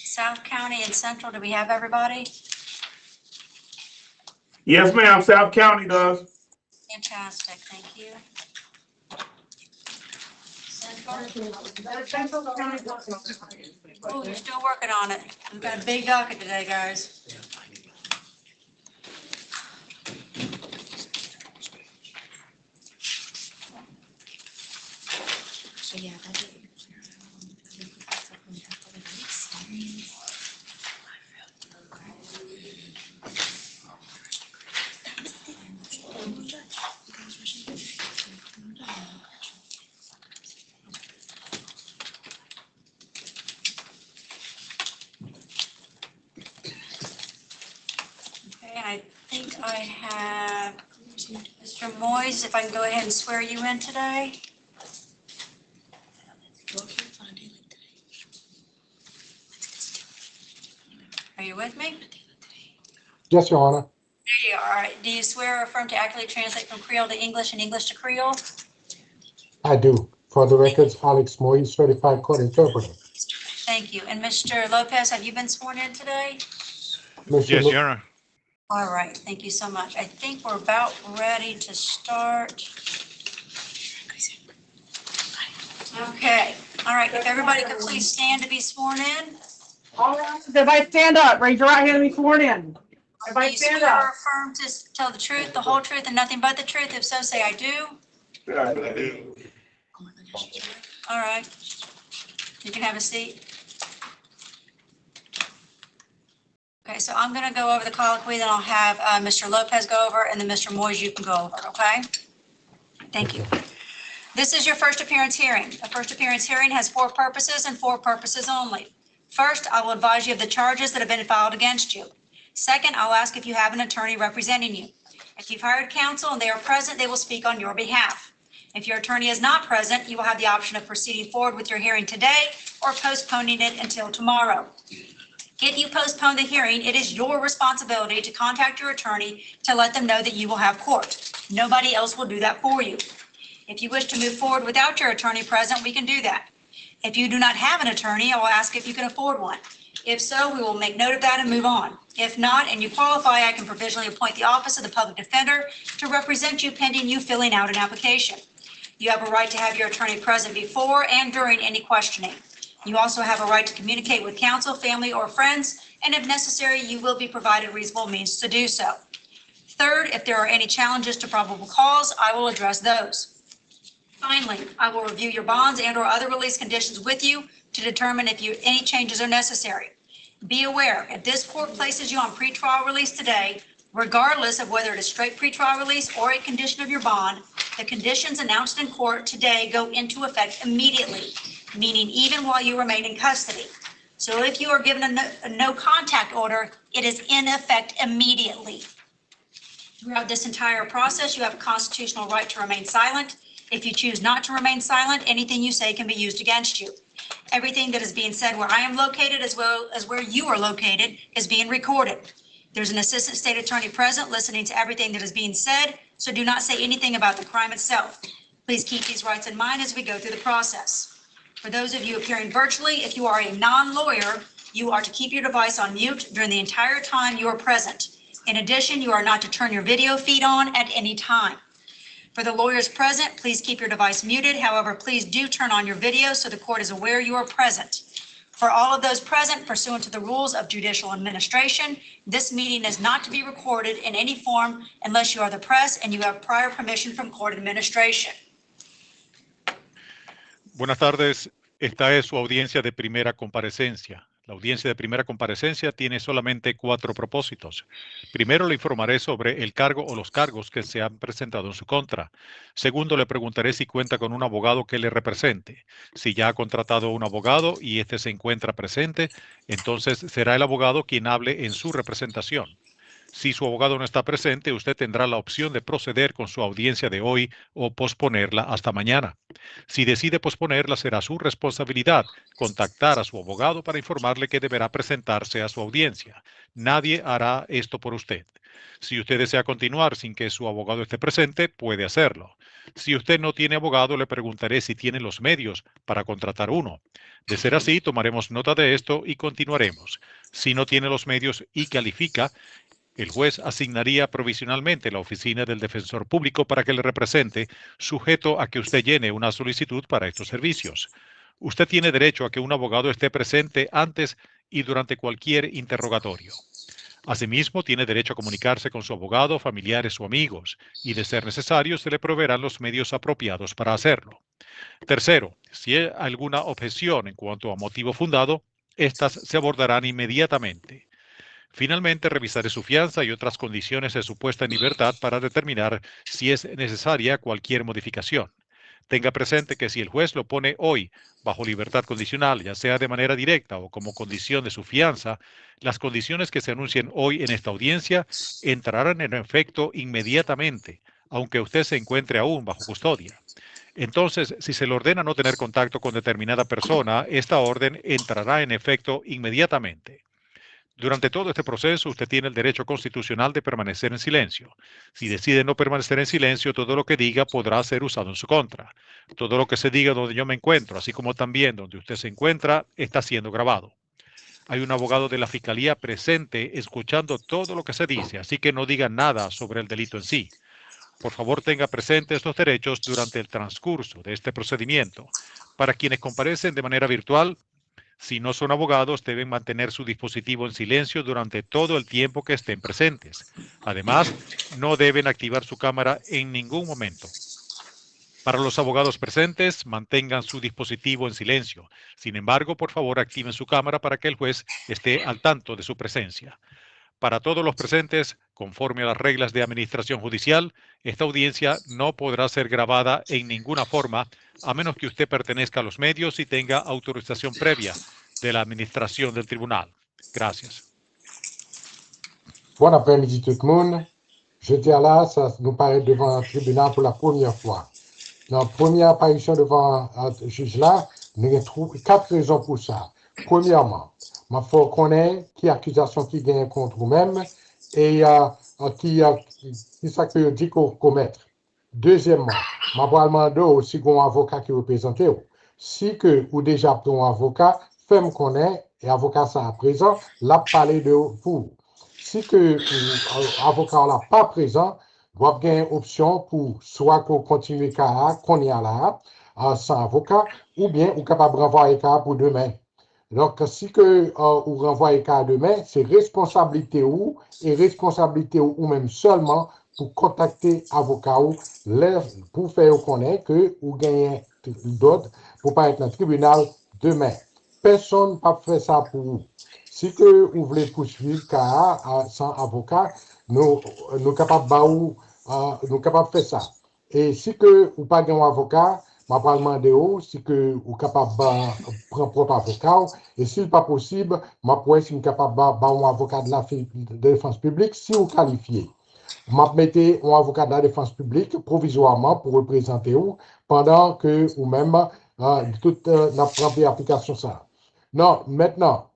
South County and Central, do we have everybody? Yes, ma'am. South County does. Fantastic, thank you. Oh, you're still working on it. We've got a big docket today, guys. Yeah, that's it. Okay, and I think I have Mr. Moyes, if I can go ahead and swear you in today. Are you with me? Yes, Your Honor. There you are. All right. Do you swear or affirm to accurately translate from Creole to English and English to Creole? I do. For the records, Alex Moyes, certified court interpreter. Thank you. And Mr. Lopez, have you been sworn in today? Mr. Yes, Lo- Your Honor. All right. Thank you so much. I think we're about ready to start. Okay. All right. If everybody could please stand to be sworn in. All right, everybody stand up. Raise your right hand and be sworn in. Do Everybody you stand swear or up. affirm to tell the truth, the whole truth, and nothing but the truth? If so, say I do. I do. All right. You can have a seat. Okay, so I'm going to go over the colloquy, then I'll have Mr. Lopez go over, and then Mr. Moyes, you can go over, okay? Thank you. This is your first appearance hearing. A first appearance hearing has 4 purposes and 4 purposes only. First, I will advise you of the charges that have been filed against you. Second, I'll ask if you have an attorney representing you. If you've hired counsel and they are present, they will speak on your behalf. If your attorney is not present, you will have the option of proceeding forward with your hearing today or postponing it until tomorrow. If you postpone the hearing, it is your responsibility to contact your attorney to let them know that you will have court. Nobody else will do that for you. If you wish to move forward without your attorney present, we can do that. If you do not have an attorney, I will ask if you can afford one. If so, we will make note of that and move on. If not, and you qualify, I can provisionally appoint the Office of the Public Defender to represent you pending you filling out an application. You have a right to have your attorney present before and during any questioning. You also have a right to communicate with counsel, family, or friends, and if necessary, you will be provided reasonable means to do so. Third, if there are any challenges to probable cause, I will address those. Finally, I will review your bonds and/or other release conditions with you to determine if any changes are necessary. Be aware, if this court places you on pretrial release today, regardless of whether it is straight pretrial release or a condition of your bond, the conditions announced in court today go into effect immediately, meaning even while you remain in custody. So if you are given a no contact order, it is in effect immediately. Throughout this entire process, you have a constitutional right to remain silent. If you choose not to remain silent, anything you say can be used against you. Everything that is being said where I am located as well as where you are located is being recorded. There's an assistant state attorney present listening to everything that is being said, so do not say anything about the crime itself. Please keep these rights in mind as we go through the process. For those of you appearing virtually, if you are a non-lawyer, you are to keep your device on mute during the entire time you are present. In addition, you are not to turn your video feed on at any time. For the lawyers present, please keep your device muted. However, please do turn on your video so the court is aware you are present. For all of those present, pursuant to the rules of judicial administration, this meeting is not to be recorded in any form unless you are the press and you have prior permission from court administration. Buenas tardes. Esta es su audiencia de primera comparecencia. La audiencia de primera comparecencia tiene solamente 4 propósitos. Primero, le informaré sobre el cargo o los cargos que se han presentado en su contra. Segundo, le preguntaré si cuenta con un abogado que le represente. Si ya ha contratado un abogado y este se encuentra presente, entonces será el abogado quien hable en su representación. Si su abogado no está presente, usted tendrá la opción de proceder con su audiencia de hoy o posponerla hasta mañana. Si decide posponerla, será su responsabilidad contactar a su abogado para informarle que deberá presentarse a su audiencia. Nadie hará esto por usted. Si usted desea continuar sin que su abogado esté presente, puede hacerlo. Si usted no tiene abogado, le preguntaré si tiene los medios para contratar uno. De ser así, tomaremos nota de esto y continuaremos. Si no tiene los medios y califica, el juez asignaría provisionalmente la oficina del defensor público para que le represente, sujeto a que usted llene una solicitud para estos servicios. Usted tiene derecho a que un abogado esté presente antes y durante cualquier interrogatorio. Asimismo, tiene derecho a comunicarse con su abogado, familiares o amigos, y de ser necesario, se le proveerán los medios apropiados para hacerlo. Tercero, si hay alguna objeción en cuanto a motivo fundado, estas se abordarán inmediatamente. Finalmente, revisaré su fianza y otras condiciones de su puesta en libertad para determinar si es necesaria cualquier modificación. Tenga presente que si el juez lo pone hoy bajo libertad condicional, ya sea de manera directa o como condición de su fianza, las condiciones que se anuncien hoy en esta audiencia entrarán en efecto inmediatamente, aunque usted se encuentre aún bajo custodia. Entonces, si se le ordena no tener contacto con determinada persona, esta orden entrará en efecto inmediatamente. Durante todo este proceso, usted tiene el derecho constitucional de permanecer en silencio. Si decide no permanecer en silencio, todo lo que diga podrá ser usado en su contra. Todo lo que se diga donde yo me encuentro, así como también donde usted se encuentra, está siendo grabado. Hay un abogado de la Fiscalía presente escuchando todo lo que se dice, así que no diga nada sobre el delito en sí. Por favor, tenga presente estos derechos durante el transcurso de este procedimiento. Para quienes comparecen de manera virtual, si no son abogados, deben mantener su dispositivo en silencio durante todo el tiempo que estén presentes. Además, no deben activar su cámara en ningún momento. Para los abogados presentes, mantengan su dispositivo en silencio. Sin embargo, por favor, activen su cámara para que el juez esté al tanto de su presencia. Para todos los presentes, conforme a las reglas de administración judicial, esta audiencia no podrá ser grabada en ninguna forma, a menos que usted pertenezca a los medios y tenga autorización previa de la administración del tribunal. Gracias. Bon après-midi tout le monde. Jeudi là, ça nous paraît devant un tribunal pour la première fois. Dans la première apparition devant un juge là, nous avons 4 raisons pour ça. Premièrement, il faut connaître qui accusation qui gagne contre vous-même et qui ça que dit qu'on commettre. Deuxièmement, je vais demander aussi un avocat qui représente. Si que ou déjà pris un avocat, faites-moi connaître et avocat ça à présent, l'a parlé de vous. Si que l'avocat n'est pas présent, vous avez une option pour soit qu'on continue qu'on y a là, sans avocat, ou bien vous êtes capable de renvoyer pour demain. Donc, si que vous renvoyez demain, c'est responsabilité ou et responsabilité ou même seulement pour contacter avocat ou pour faire connaître que vous gagnez d'autres pour pas être dans le tribunal demain. Personne ne peut faire ça pour vous. Si que vous voulez poursuivre sans avocat, nous sommes capables de faire ça. Et si que vous n'avez pas un avocat, je vais demander si que vous êtes capable de prendre propre avocat. Et si ce n'est pas possible, je vais si capable de un avocat de la défense publique si vous qualifiez. Je vais mettre un avocat de la défense publique provisoirement pour représenter vous pendant que vous-même toute la première application ça. Non, maintenant,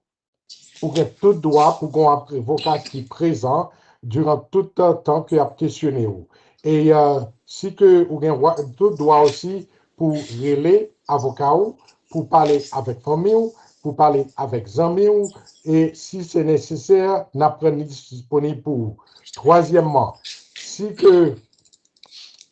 vous avez tout droit pour un avocat qui est présent durant tout le temps qu'il a questionné. Et si que vous avez tout droit aussi pour relayer avocat, pour parler avec famille, pour parler avec amis, et si c'est nécessaire, n'après disponible pour vous. Troisièmement, si que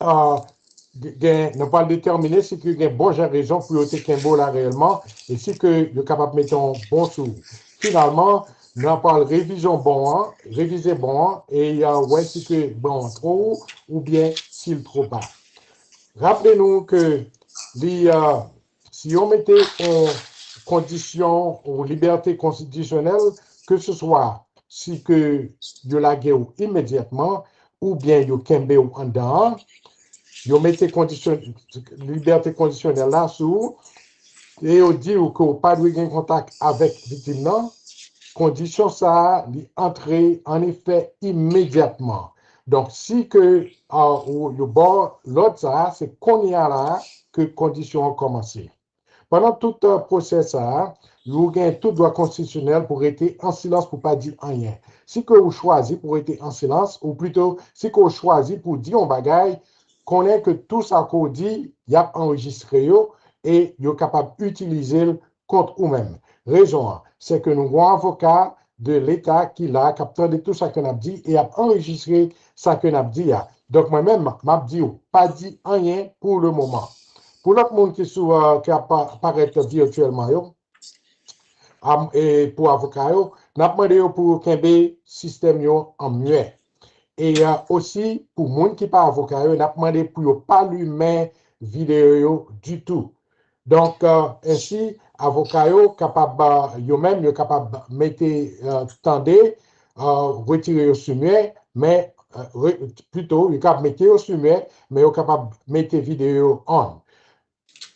ne pas déterminer si que y a bonne raison pour le Tekembo là réellement, et si que vous êtes capable de mettre un bon sous. Finalement, nous avons révision bon, réviser bon, et ouais, si que bon trop ou bien s'il trop bas. Rappelez-nous que si on mettait en condition ou liberté constitutionnelle, que ce soit si que vous la guerre immédiatement ou bien vous kembe ou en dedans, vous mettez liberté conditionnelle là sous et vous dit que vous pas de contact avec victime non, condition ça entrer en effet immédiatement. Donc, si que l'autre, ça, c'est qu'on y a là que conditions ont commencé. Pendant tout le process, vous avez tout droit constitutionnel pour être en silence pour ne pas dire rien. Si que vous choisissez pour être en silence, ou plutôt, si que vous choisissez pour dire un bagaille, connaît que tout ça qu'on dit, il y a enregistré et il est capable d'utiliser contre nous-mêmes. Raison, c'est que nous avons un avocat de l'État qui l'a capté de tout ça qu'on a dit et a enregistré ça qu'on a dit. Donc moi-même, m'a dit pas dit rien pour le moment. Pour l'autre monde qui apparaît virtuellement, et pour avocat, n'a demandé pour qu'un système en muet. Et aussi, pour les gens qui ne sont pas avocats, on a demandé pour ne pas lui mettre vidéo du tout. Donc, ainsi, avocats, eux-mêmes, capable de mettre, tendez, retirer sur muet, mais plutôt, ils sont capables de mettre sur muet, mais ils sont capables de mettre vidéo en.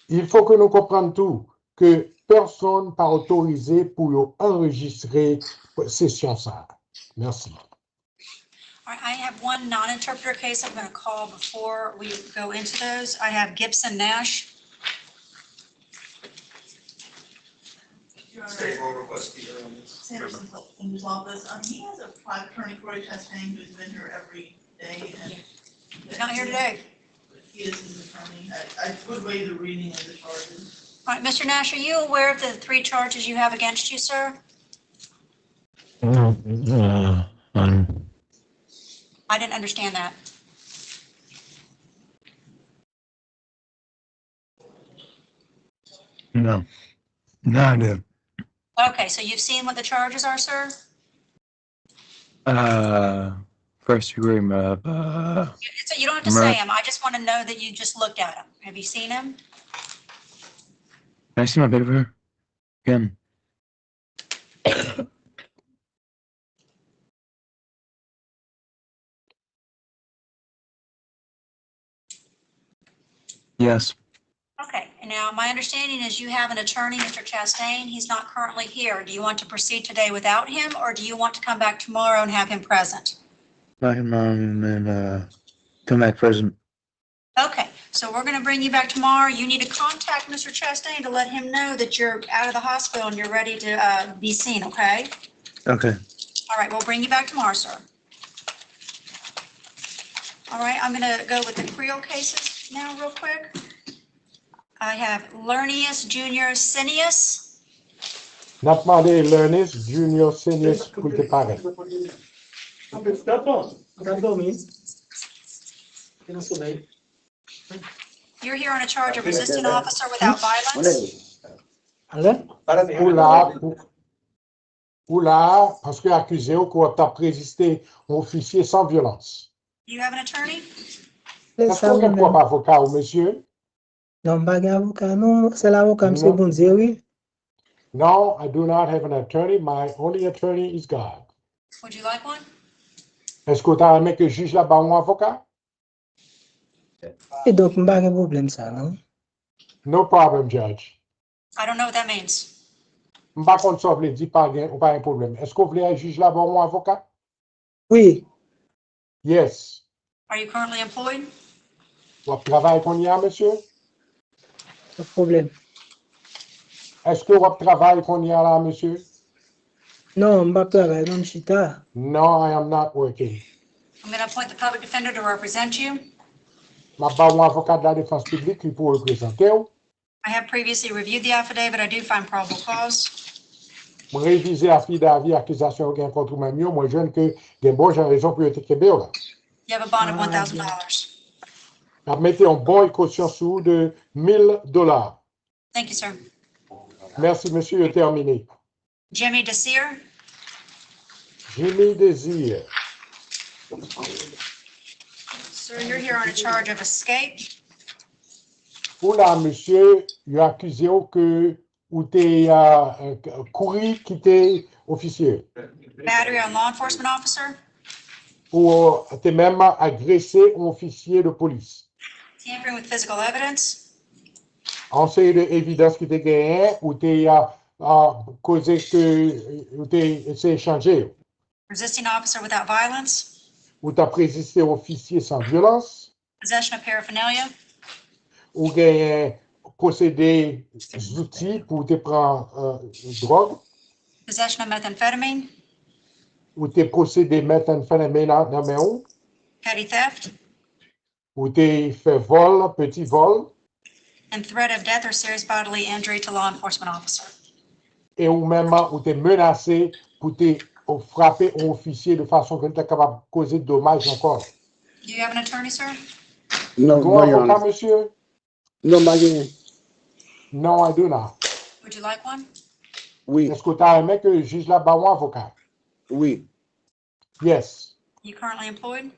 Il faut que nous comprenions tout, que personne n'est pas autorisé pour enregistrer session ça. Merci. All right, I have one non-interpreter case I'm going to call before we go into those. I have Gibson Nash. State law request here on this. Sanderson in his office. He has a private attorney, Corey Chastain, who's been here every day, and He's not here today. he is his attorney. I would waive the reading of the charges. All right, Mr. Nash, are you aware of the 3 charges you have against you, sir? I didn't understand that. No, I did. Okay, so you've seen what the charges are, sir? First degree So you don't have to say them. I just want to know that you just looked at them. Have you seen them? Can I see my paper again? Yes. Okay, and now my understanding is you have an attorney, Mr. Chastain. He's not currently here. Do you want to proceed today without him, or do you want to come back tomorrow and have him present? Back in mom and come back present. Okay, so we're going to bring you back tomorrow. You need to contact Mr. Chastain to let him know that you're out of the hospital and you're ready to be seen, okay? Okay. All right, we'll bring you back tomorrow, sir. All right, I'm going to go with the Creole cases now real quick. I have Lernius Jr. Sinius. N'a demandé Lernis Junior Senius pour te paraître. You're here on a charge of resisting officer without violence. Ou là, parce que accusé qu'on t'a résisté un officier sans violence. You have an attorney? Est-ce qu'on a quoi avocat ou monsieur? Non, pas avocat, non, c'est l'avocat, monsieur bon Dieu, oui. No, I do not have an attorney. My only attorney is God. Would you like one? Est-ce que tu as aimé que le juge là-bas un avocat? Et donc, pas de problème, ça, non? No problem, Judge. I don't know what that means. Je ne sais pas si ça veut dire pas un problème. Est-ce que vous voulez un juge là-bas un avocat? Oui. Yes. Are you currently employed? Vous travaillez qu'on y a, monsieur? Pas de problème. Est-ce que vous travaillez qu'on y a là, monsieur? Non, pas de travail, non, chita. No, I am not working. I'm going to appoint the public defender to represent you. Je n'ai pas un avocat de la défense publique qui peut représenter. I have previously reviewed the affidavit. I do find probable cause. Je révise l'affidavit accusation contre moi-même. Moi, je ne que des bonnes raisons pour être québécois là. You have a bond of $1,000. Je mettez un bon caution sous de $1,000. Thank you, sir. Merci, monsieur, terminé. Jimmy Desir. Jimmy Désir. Sir, you're here on a charge of escape. Pour là, monsieur, il a accusé que ou t'es couru quitter officier. Battery on law enforcement officer. Ou t'es même agressé un officier de police. Tampering with physical evidence. En série d'évidence qui t'est gagné ou t'es causé que ou t'es essayé d'échanger. Resisting officer without violence. Ou t'as résisté au officier sans violence. Possession of paraphernalia. Ou gagné posséder des outils pour te prendre drogue. Possession of methamphetamine. Ou te posséder methamphétamine dans main. Petty theft. ou t'es fait vol, petit vol, and threat of death or serious bodily injury to law enforcement officer. et ou même ou t'es menacé pour te frapper un officier de façon que tu es capable de causer de dommages encore. Do you have an attorney, sir? No, Bon no, Your avocat, Honor. monsieur? No, Maggie. Non, I do not. Would you like one? Oui, Est-ce que tu as aimé que le juge là-bas un avocat? oui. Yes. You currently employed?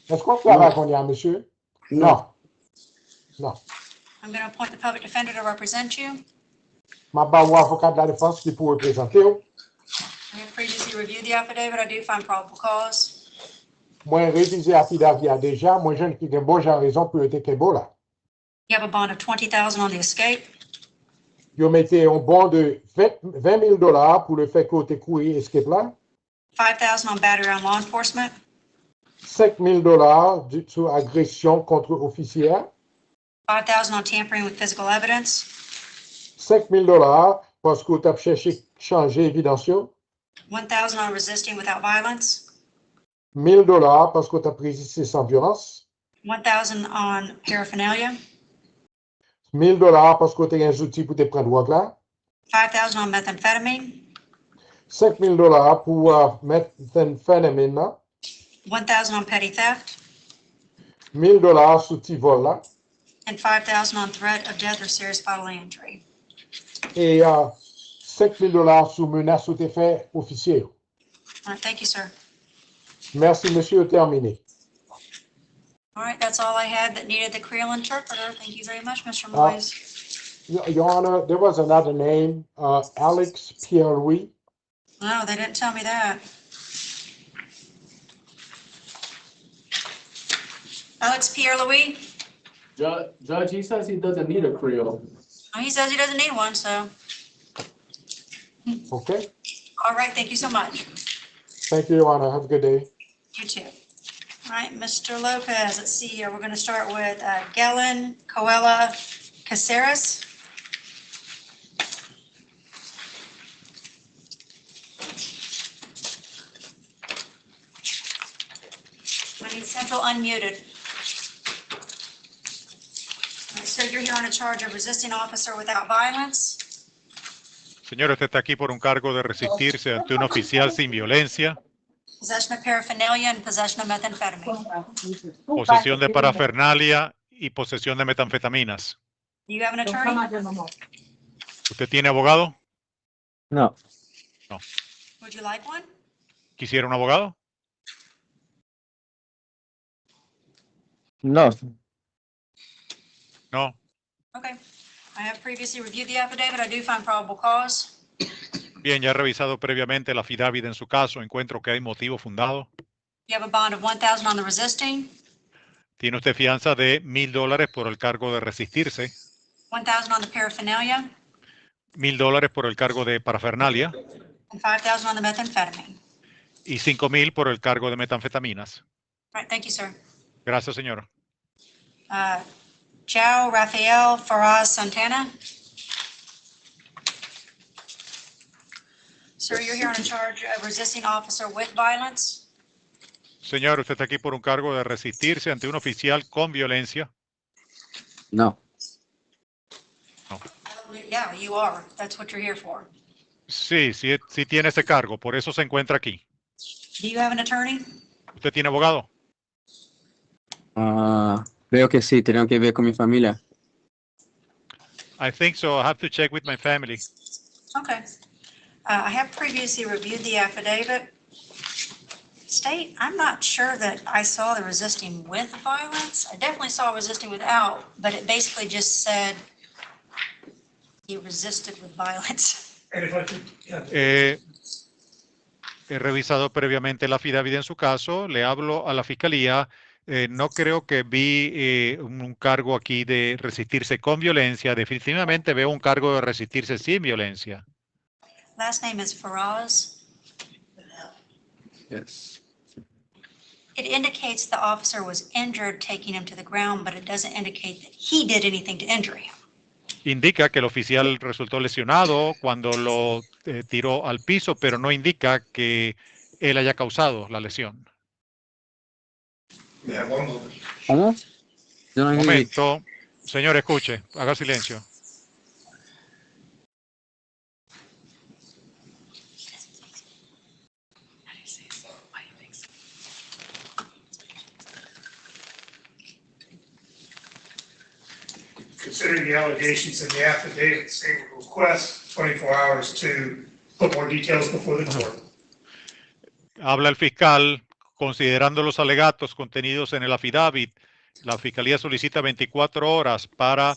Est-ce qu'on travaille qu'on y a, monsieur? No. Non. Non. I'm going to appoint the public defender to represent you. Ma ba un avocat de la défense qui pour représenter. I have previously reviewed the affidavit. I do find probable cause. Moi, révisé affidavit déjà. Moi, jeune qui a bon, j'ai raison pour être Kebo là. You have a bond of $20,000 on the escape. Ils ont mis un bon de 20 000 $ pour le fait que tu couru escape là. $5,000 on battery on law enforcement. 5 000 $ sur agression contre officier. $5,000 on tampering with physical evidence. 5 000 $ parce que tu as cherché changer évidence. $1,000 on resisting without violence. 1 000 $ parce que tu as résisté sans violence. $1,000 on paraphernalia. 1 000 $ parce que tu as un outil pour te prendre drogue là. $5,000 on methamphetamine. 5 000 $ pour methamphétamine là. $1,000 on petty theft. 1 000 $ sur petit vol là. And $5,000 on threat of death or serious bodily injury. Et 5 000 $ sur menace ou fait officier. All right, thank you, sir. Merci, monsieur, terminé. All right, that's all I had that needed the Creole interpreter. Thank you very much, Mr. Moyes. Your Honor, there was another name, Alex Pierre-Louis. No, they didn't tell me that. Alex Pierre-Louis? Judge, he says he doesn't need a Creole. Oh, he says he doesn't need one, so. Okay. All right, thank you so much. Thank you, Your Honor. Have a good day. You too. All right, Mr. Lopez, let's see here. We're going to start with Gellin Coella Caceres. I need central unmuted. All right, sir, you're here on a charge of resisting officer without violence. Señor, usted está aquí por un cargo de resistirse ante un oficial sin violencia, Possession of paraphernalia and possession of methamphetamine. posesión de parafernalia y posesión de metanfetaminas. Do you have an attorney? ¿Usted tiene abogado? No. Would you like one? ¿Quisiera un abogado? No. No. Okay. I have previously reviewed the affidavit. I do find probable cause. Bien, ya he revisado previamente la affidavit en su caso. Encuentro que hay motivo fundado. You have a bond of $1,000 on the resisting, Tiene usted fianza de $1,000 por el cargo de resistirse, $1,000 on the paraphernalia, $1,000 por el cargo de parafernalia and $5,000 on the methamphetamine. y $5,000 por el cargo de metanfetaminas. All right, thank you, sir. Gracias, señor. João Rafael Faraz Santana. Sir, you're here on a charge of resisting officer with violence. Señor, usted está aquí por un cargo de resistirse ante un oficial con violencia. No. Yeah, you are. That's what you're here for. Sí tiene ese cargo, por eso se encuentra aquí. Do you have an attorney? ¿Usted tiene abogado? Creo que sí, tengo que ver con mi familia. I think so. I have to check with my family. Okay. I have previously reviewed the affidavit. State, I'm not sure that I saw the resisting with violence. I definitely saw resisting without, but it basically just said he resisted with violence. He revisado previamente la affidavit en su caso. Le hablo a la fiscalía. No creo que vi un cargo aquí de resistirse con violencia. Definitivamente veo un cargo de resistirse sin violencia. Last name is Faraz. Yes. It indicates the officer was injured taking him to the ground, but it doesn't indicate that he did anything to injure him. Indica que el oficial resultó lesionado cuando lo tiró al piso, pero no indica que él haya causado la lesión. ¿Cómo? Momento. Señor, escuche, haga silencio. Considering the allegations in the affidavit, the state will request 24 hours to put more details before the court. Habla el fiscal, considerando los alegatos contenidos en el affidavit, la fiscalía solicita 24 horas para,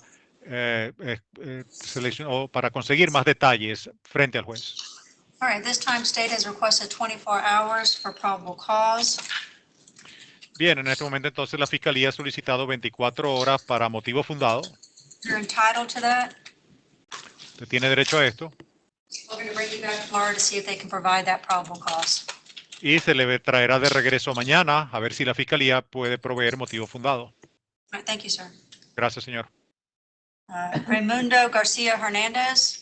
para conseguir más detalles frente al juez. All right, this time state has requested 24 hours for probable cause. Bien, en este momento entonces la fiscalía ha solicitado 24 horas para motivo fundado. You're entitled to that. Usted tiene derecho a esto. We're going to bring you back tomorrow to see if they can provide that probable cause. Y se le traerá de regreso mañana a ver si la fiscalía puede proveer motivo fundado. All right, thank you, sir. Gracias, señor. Raimundo Garcia Hernandez.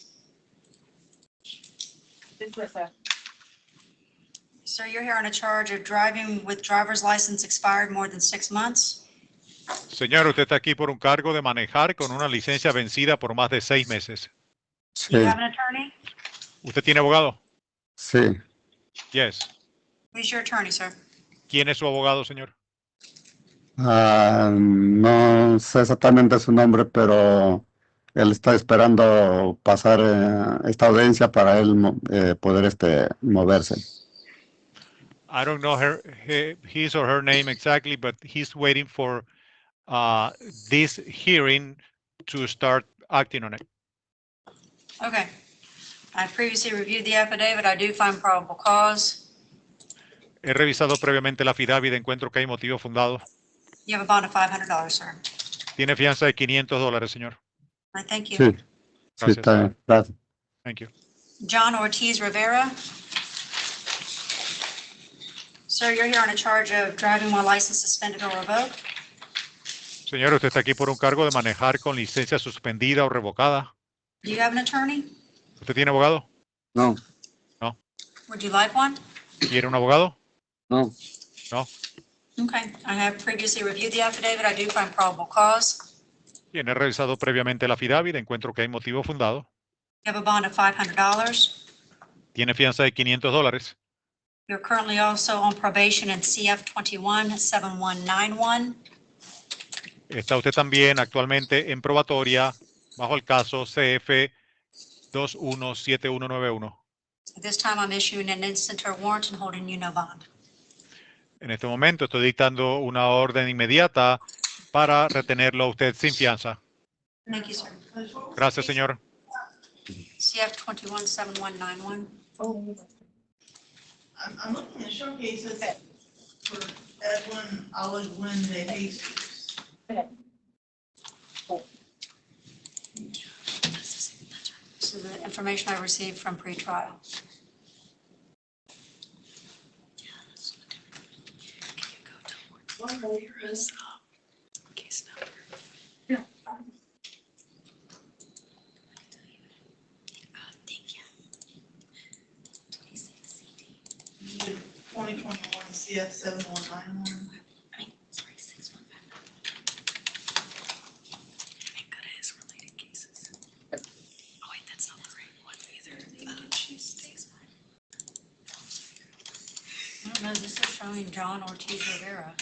Sir, you're here on a charge of driving with driver's license expired more than 6 months. Señor, usted está aquí por un cargo de manejar con una licencia vencida por más de 6 meses. Do you Sí, have an attorney? ¿Usted tiene abogado? sí. Yes. Who's your attorney, sir? ¿Quién es su abogado, señor? No sé exactamente su nombre, pero él está esperando pasar esta audiencia para él poder moverse. I don't know his or her name exactly, but he's waiting for this hearing to start acting on it. Okay. I previously reviewed the affidavit. I do find probable cause. He revisado previamente la affidavit y encuentro que hay motivo fundado. You have a bond of $500, sir. Tiene fianza de $500, señor. All right, thank you. Sí, sí, Gracias. está bien. Gracias. Thank you. John Ortiz Rivera. Sir, you're here on a charge of driving while license suspended or revoked. Señor, usted está aquí por un cargo de manejar con licencia suspendida o revocada. Do you have an attorney? ¿Usted tiene abogado? No, Would you like one? ¿Quiere un abogado? no. No. Okay. I have previously reviewed the affidavit. I do find probable cause. Bien, he revisado previamente la affidavit, encuentro que hay motivo fundado. You have a bond of $500. Tiene fianza de $500. You're currently also on probation in CF 21-7191. Está usted también actualmente en probatoria bajo el caso CF 217191. At this time, I'm issuing an instant warrant and holding you no bond. En este momento estoy dictando una orden inmediata para retenerlo a usted sin fianza. Thank you, sir. Gracias, señor. CF 21-7191. I'm looking at showcases for Edwin Alwin de Jesus. This is the information I received from pretrial. The 2021 CF 7191. I don't know, this is showing John Ortiz Rivera.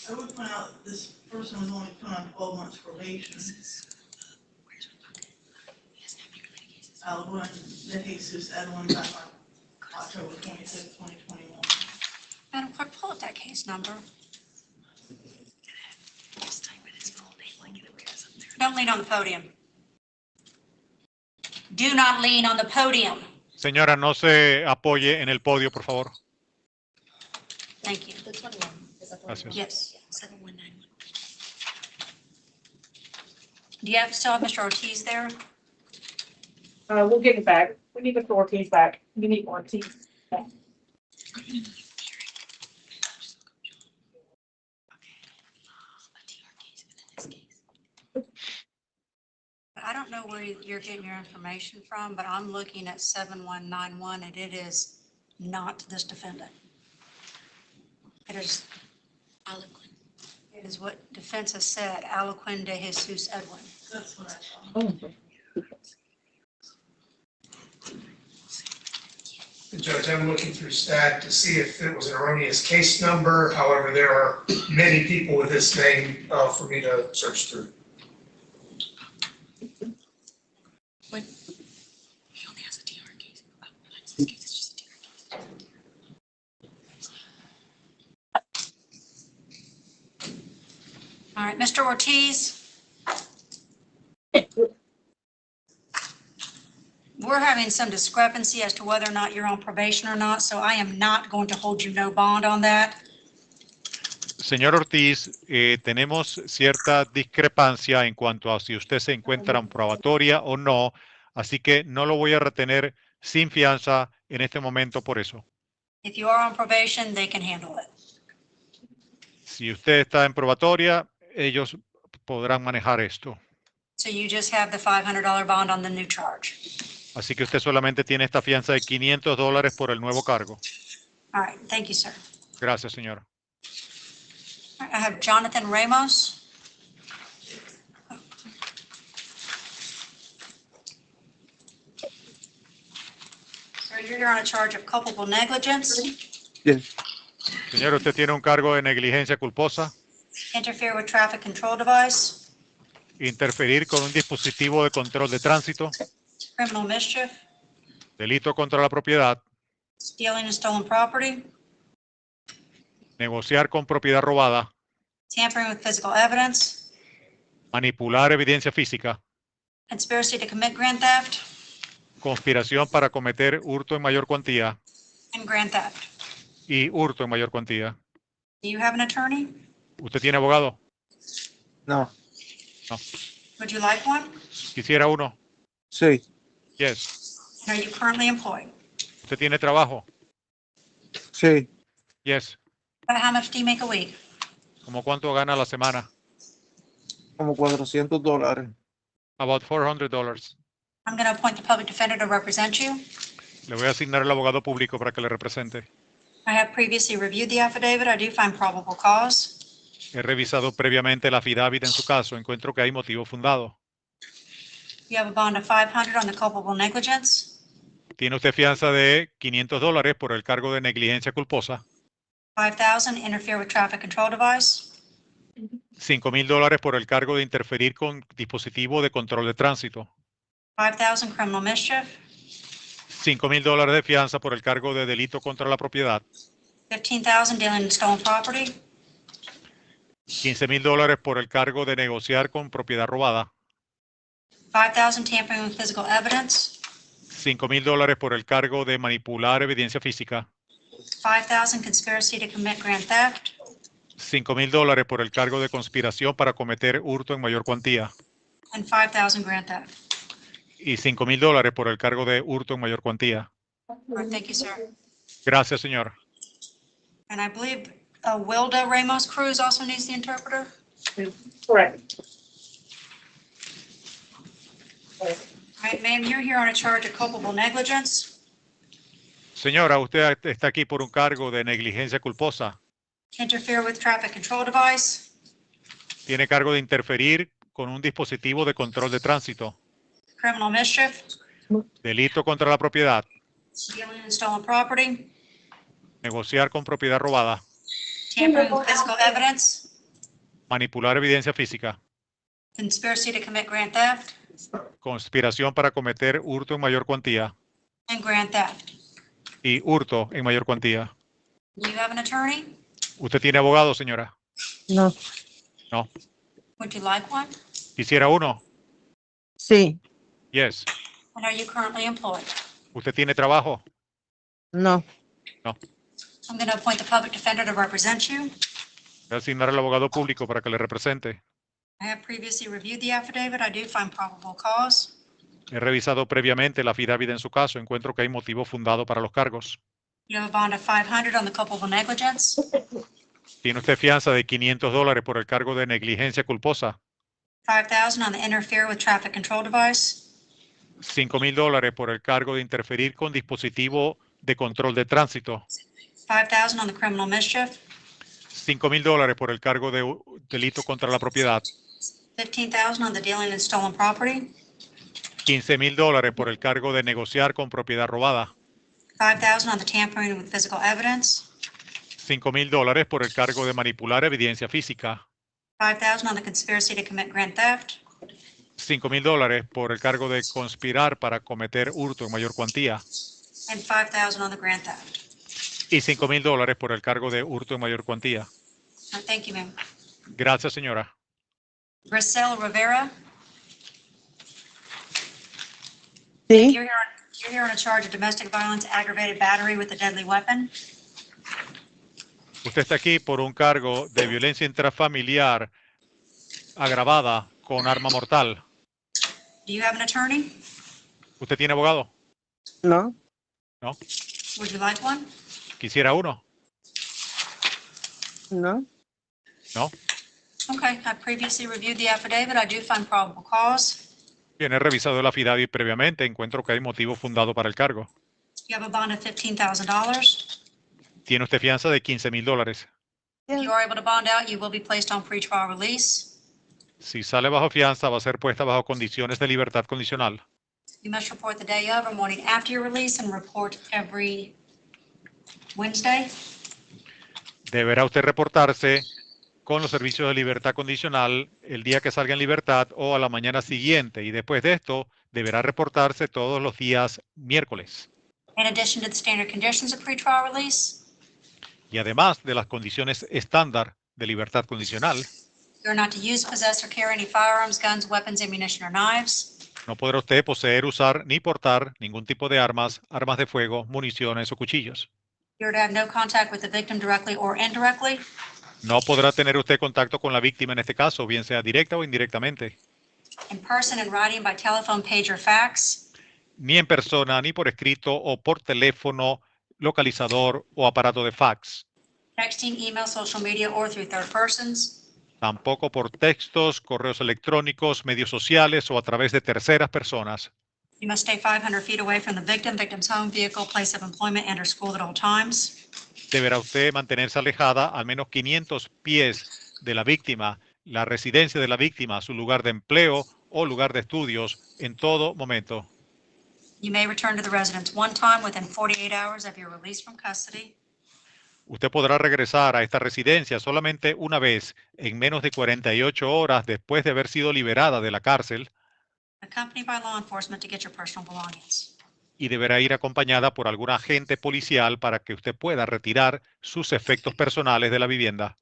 I would point out that this person was only put on 12 months probation. Alwin de Jesus Edwin back on October 26, 2021. Madam Clerk, pull up that case number. Don't lean on the podium. Do not lean on the podium. Señora, no se apoye en el podio, por favor. Thank you. Gracias. Yes. 7191. Do you still have Mr. Ortiz there? We'll get it back. We need Mr. Ortiz back. We need Ortiz back. I don't know where you're getting your information from, but I'm looking at 7191 and it is not this defendant. It is It is what defense has said, Aloquin de Jesus Edwin. That's what I thought. Judge, I'm looking through stat to see if it was an erroneous case number. However, there are many people with this name for me to search through. All right, Mr. Ortiz. We're having some discrepancy as to whether or not you're on probation or not, so I am not going to hold you no bond on that. Señor Ortiz, tenemos cierta discrepancia en cuanto a si usted se encuentra en probatoria o no, así que no lo voy a retener sin fianza en este momento por eso. If you are on probation, they can handle it. Si usted está en probatoria, ellos podrán manejar esto. So you just have the $500 bond on the new charge. Así que usted solamente tiene esta fianza de $500 por el nuevo cargo. All right, thank you, sir. Gracias, señor. All right, I have Jonathan Ramos. Sir, you're here on a charge of culpable negligence, Señor, usted tiene un cargo de negligencia culposa, interfere with traffic control device, interferir con un dispositivo de control de tránsito, criminal mischief, delito contra la propiedad, stealing and stolen property, negociar con propiedad robada, tampering with physical evidence, manipular evidencia física, conspiracy to commit grand theft, conspiración para cometer hurto en mayor cuantía and grand theft. y hurto en mayor cuantía. Do you have an attorney? ¿Usted tiene abogado? No. No. Would you like one? ¿Quisiera uno? Sí. Yes. And are you currently employed? ¿Usted tiene trabajo? Sí. Yes. About how much do you make a week? ¿Cómo cuánto gana a la semana? Como $400. About $400. I'm going to appoint the public defender to represent you. Le voy a asignar el abogado público para que le represente. I have previously reviewed the affidavit. I do find probable cause. He revisado previamente la affidavit en su caso. Encuentro que hay motivo fundado. You have a bond of $500 on the culpable negligence, Tiene usted fianza de $500 por el cargo de negligencia culposa, $5,000 interfere with traffic control device, $5,000 por el cargo de interferir con dispositivo de control de tránsito, $5,000 criminal mischief, $5,000 de fianza por el cargo de delito contra la propiedad, $15,000 dealing in stolen property, $15,000 por el cargo de negociar con propiedad robada, $5,000 tampering with physical evidence, $5,000 por el cargo de manipular evidencia física, $5,000 conspiracy to commit grand theft, $5,000 por el cargo de conspiración para cometer hurto en mayor cuantía and $5,000 grand theft. y $5,000 por el cargo de hurto en mayor cuantía. All right, thank you, sir. Gracias, señor. And I believe Wilda Ramos Cruz also needs the interpreter. Correct. All right, ma'am, you're here on a charge of culpable negligence, Señora, usted está aquí por un cargo de negligencia culposa. interfere with traffic control device, Tiene cargo de interferir con un dispositivo de control de tránsito, criminal mischief, delito contra la propiedad, stealing and stolen property, negociar con propiedad robada, tampering with physical evidence, manipular evidencia física, conspiracy to commit grand theft, conspiración para cometer hurto en mayor cuantía and grand theft. y hurto en mayor cuantía. Do you have an attorney? ¿Usted tiene abogado, señora? No. No. Would you like one? ¿Quisiera uno? Sí. Yes. And are you currently employed? ¿Usted tiene trabajo? No. I'm going to appoint the public defender to represent you. Voy a asignar al abogado público para que le represente. I have previously reviewed the affidavit. I do find probable cause. He revisado previamente la affidavit en su caso. Encuentro que hay motivo fundado para los cargos. You have a bond of $500 on the culpable negligence, Tiene usted fianza de $500 por el cargo de negligencia culposa, $5,000 on the interfere with traffic control device, $5,000 por el cargo de interferir con dispositivo de control de tránsito, $5,000 on the criminal mischief, $5,000 por el cargo de delito contra la propiedad. $15,000 on the dealing in stolen property. $15,000 por el cargo de negociar con propiedad robada. $5,000 on the tampering with physical evidence. $5,000 por el cargo de manipular evidencia física. $5,000 on the conspiracy to commit grand theft. $5,000 por el cargo de conspirar para cometer hurto en mayor cuantía. And $5,000 on the grand theft. Y $5,000 por el cargo de hurto en mayor cuantía. All right, thank you, ma'am. Gracias, señora. Grisel Rivera, Sí, you're here on a charge of domestic violence, aggravated battery with a deadly weapon. Usted está aquí por un cargo de violencia intrafamiliar agravada con arma mortal. Do you have an attorney? ¿Usted tiene abogado? No. ¿No? Would you like one? ¿Quisiera uno? No. ¿No? Okay, I previously reviewed the affidavit. I do find probable cause. Bien, he revisado el affidavit previamente. Encuentro que hay motivo fundado para el cargo. You have a bond of $15,000. Tiene usted fianza de $15,000. If you are able to bond out, you will be placed on pretrial release. Si sale bajo fianza, va a ser puesta bajo condiciones de libertad condicional. You must report the day of or morning after your release and report every Wednesday. Deberá usted reportarse con los servicios de libertad condicional el día que salga en libertad o a la mañana siguiente. Y después de esto, deberá reportarse todos los días miércoles. In addition to the standard conditions of pretrial release, Y además de las condiciones estándar de libertad condicional, you are not to use, possess, or carry any firearms, guns, weapons, ammunition, or knives. no podrá usted poseer, usar ni portar ningún tipo de armas, armas de fuego, municiones o cuchillos. You are to have no contact with the victim directly or indirectly. No podrá tener usted contacto con la víctima en este caso, bien sea directa o indirectamente, In person, in writing, by telephone, page, or fax. ni en persona, ni por escrito o por teléfono, localizador o aparato de fax. Texting, email, social media, or through third persons. Tampoco por textos, correos electrónicos, medios sociales o a través de terceras personas. You must stay 500 feet away from the victim, victim's home, vehicle, place of employment, and or school at all times. Deberá usted mantenerse alejada al menos 500 pies de la víctima, la residencia de la víctima, su lugar de empleo o lugar de estudios en todo momento. You may return to the residence one time within 48 hours of your release from custody. Usted podrá regresar a esta residencia solamente una vez en menos de 48 horas después de haber sido liberada de la cárcel Accompanied by law enforcement to get your personal belongings. y deberá ir acompañada por algún agente policial para que usted pueda retirar sus efectos personales de la vivienda.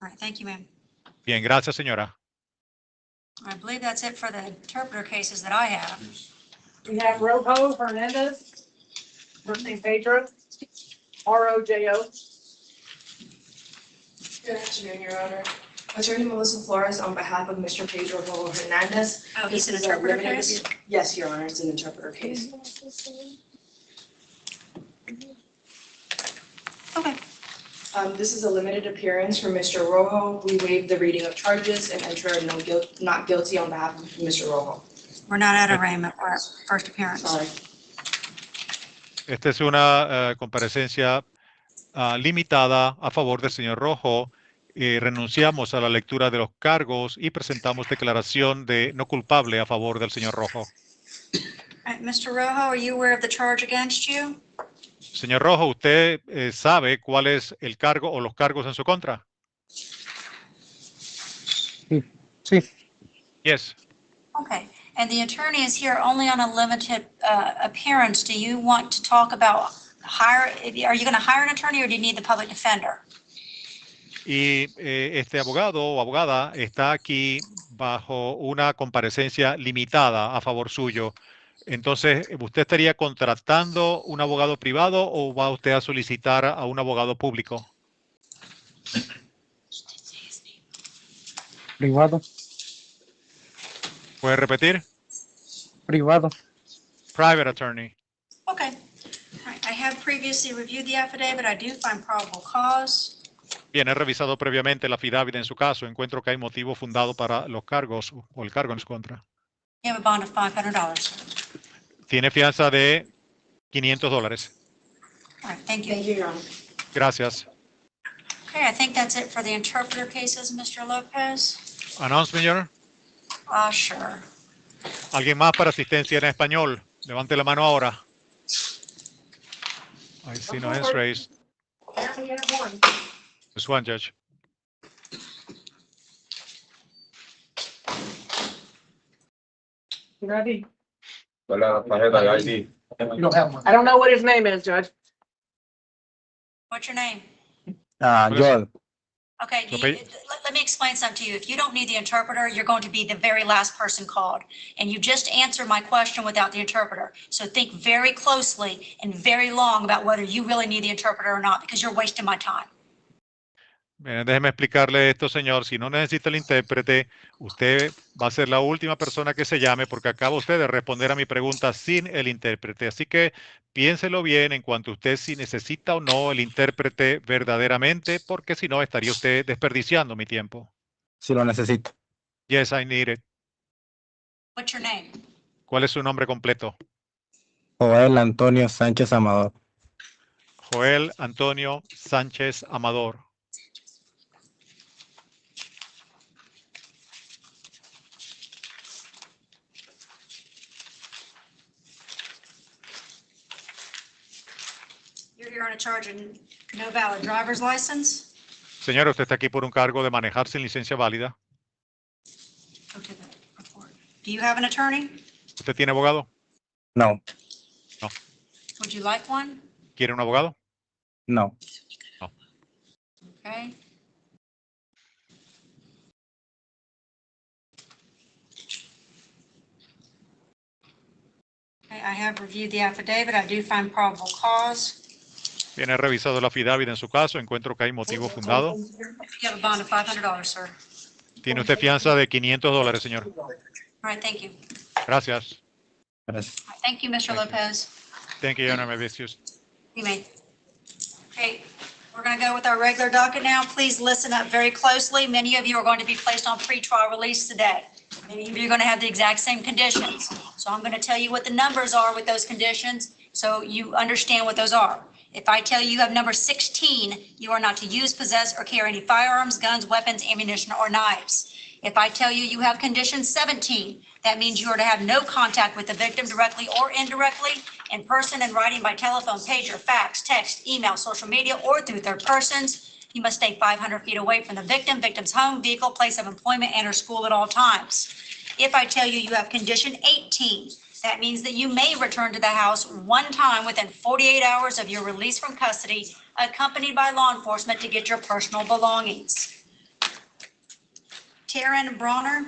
All right, thank you, ma'am. Bien, gracias, señora. I believe that's it for the interpreter cases that I have. We have Rojo Hernandez, first name Pedro, R-O-J-O. Good afternoon, Your Honor. Attorney Melissa Flores on behalf of Mr. Pedro Rojo Hernandez. Oh, he's an This is a interpreter limited case? review- Yes, Your Honor, it's an interpreter case. Okay. This is a limited appearance for Mr. Rojo. We waive the reading of charges and enter a not guilty on behalf of Mr. Rojo. We're not at arraignment, we're at first appearance. Sorry. Esta es una comparecencia limitada a favor del señor Rojo. Renunciamos a la lectura de los cargos y presentamos declaración de no culpable a favor del señor Rojo. All right, Mr. Rojo, are you aware of the charge against you? Señor Rojo, ¿usted sabe cuál es el cargo o los cargos en su contra? Sí. Yes. Okay, and the attorney is here only on a limited appearance. Do you want to talk about are you going to hire an attorney or do you need the public defender? Y este abogado o abogada está aquí bajo una comparecencia limitada a favor suyo. Entonces, ¿usted estaría contratando un abogado privado o va usted a solicitar a un abogado público? Privado. ¿Puede repetir? Privado. Private attorney. Okay. All right, I have previously reviewed the affidavit. I do find probable cause. Bien, he revisado previamente la affidavit en su caso. Encuentro que hay motivo fundado para los cargos o el cargo en su contra. You have a bond of $500. Tiene fianza de $500. All right, thank you. Thank you, Your Honor. Gracias. Okay, I think that's it for the interpreter cases, Mr. Lopez. Announcement, Your Honor. Sure. ¿Alguien más para asistencia en español? Levante la mano ahora. I see no hands raised. Just one, Judge. Your ID. You don't have one. I don't know what his name is, Judge. What's your name? Joel. Okay, Okay. let me explain something to you. If you don't need the interpreter, you're going to be the very last person called. And you just answered my question without the interpreter. So think very closely and very long about whether you really need the interpreter or not, because you're wasting my time. Bien, déjeme explicarle esto, señor. Si no necesita el intérprete, usted va a ser la última persona que se llame porque acaba usted de responder a mi pregunta sin el intérprete. Así que piénselo bien en cuanto a usted si necesita o no el intérprete verdaderamente, porque si no estaría usted desperdiciando mi tiempo. Si lo necesito. Yes, I need it. What's your name? ¿Cuál es su nombre completo? Joel Antonio Sánchez Amador. Joel Antonio Sánchez Amador. You're here on a charge of no valid driver's license. Señor, usted está aquí por un cargo de manejar sin licencia válida. Go to the report. Do you have an attorney? ¿Usted tiene abogado? No, Would you like one? ¿Quiere un abogado? no. Okay. Okay, I have reviewed the affidavit. I do find probable cause. Bien, he revisado la affidavit en su caso. Encuentro que hay motivo fundado. You have a bond of $500, sir. Tiene usted fianza de $500, señor. All right, thank you. Gracias. Gracias. All right, thank you, Mr. Lopez. Thank you, Your Honor. May be excused. You may. Okay, we're going to go with our regular docket now. Please listen up very closely. Many of you are going to be placed on pretrial release today. Many of you are going to have the exact same conditions. So I'm going to tell you what the numbers are with those conditions so you understand what those are. If I tell you have number 16, you are not to use, possess, or carry any firearms, guns, weapons, ammunition, or knives. If I tell you you have condition 17, that means you are to have no contact with the victim directly or indirectly, in person, in writing, by telephone, pager, fax, text, email, social media, or through third persons. You must stay 500 feet away from the victim, victim's home, vehicle, place of employment, and or school at all times. If I tell you you have condition 18, that means that you may return to the house one time within 48 hours of your release from custody, accompanied by law enforcement to get your personal belongings. Taryn Bronner.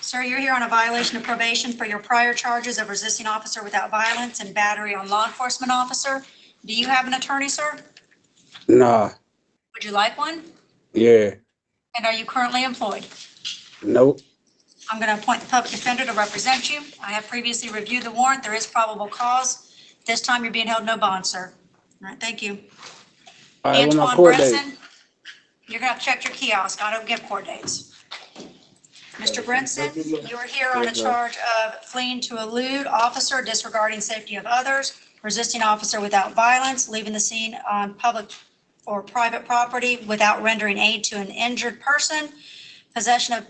Sir, you're here on a violation of probation for your prior charges of resisting officer without violence and battery on law enforcement officer. Do you have an attorney, sir? Nah, Would you like one? yeah, And are you currently employed? nope. I'm going to appoint the public defender to represent you. I have previously reviewed the warrant. There is probable cause. This time you're being held no bond, sir. All right, thank you. All right, when my Antoine court date? Brinson, you're going to have to check your kiosk. I don't give court dates. Mr. Brinson, you are here on a charge of fleeing to elude officer, disregarding safety of others, resisting officer without violence, leaving the scene on public or private property without rendering aid to an injured person, possession of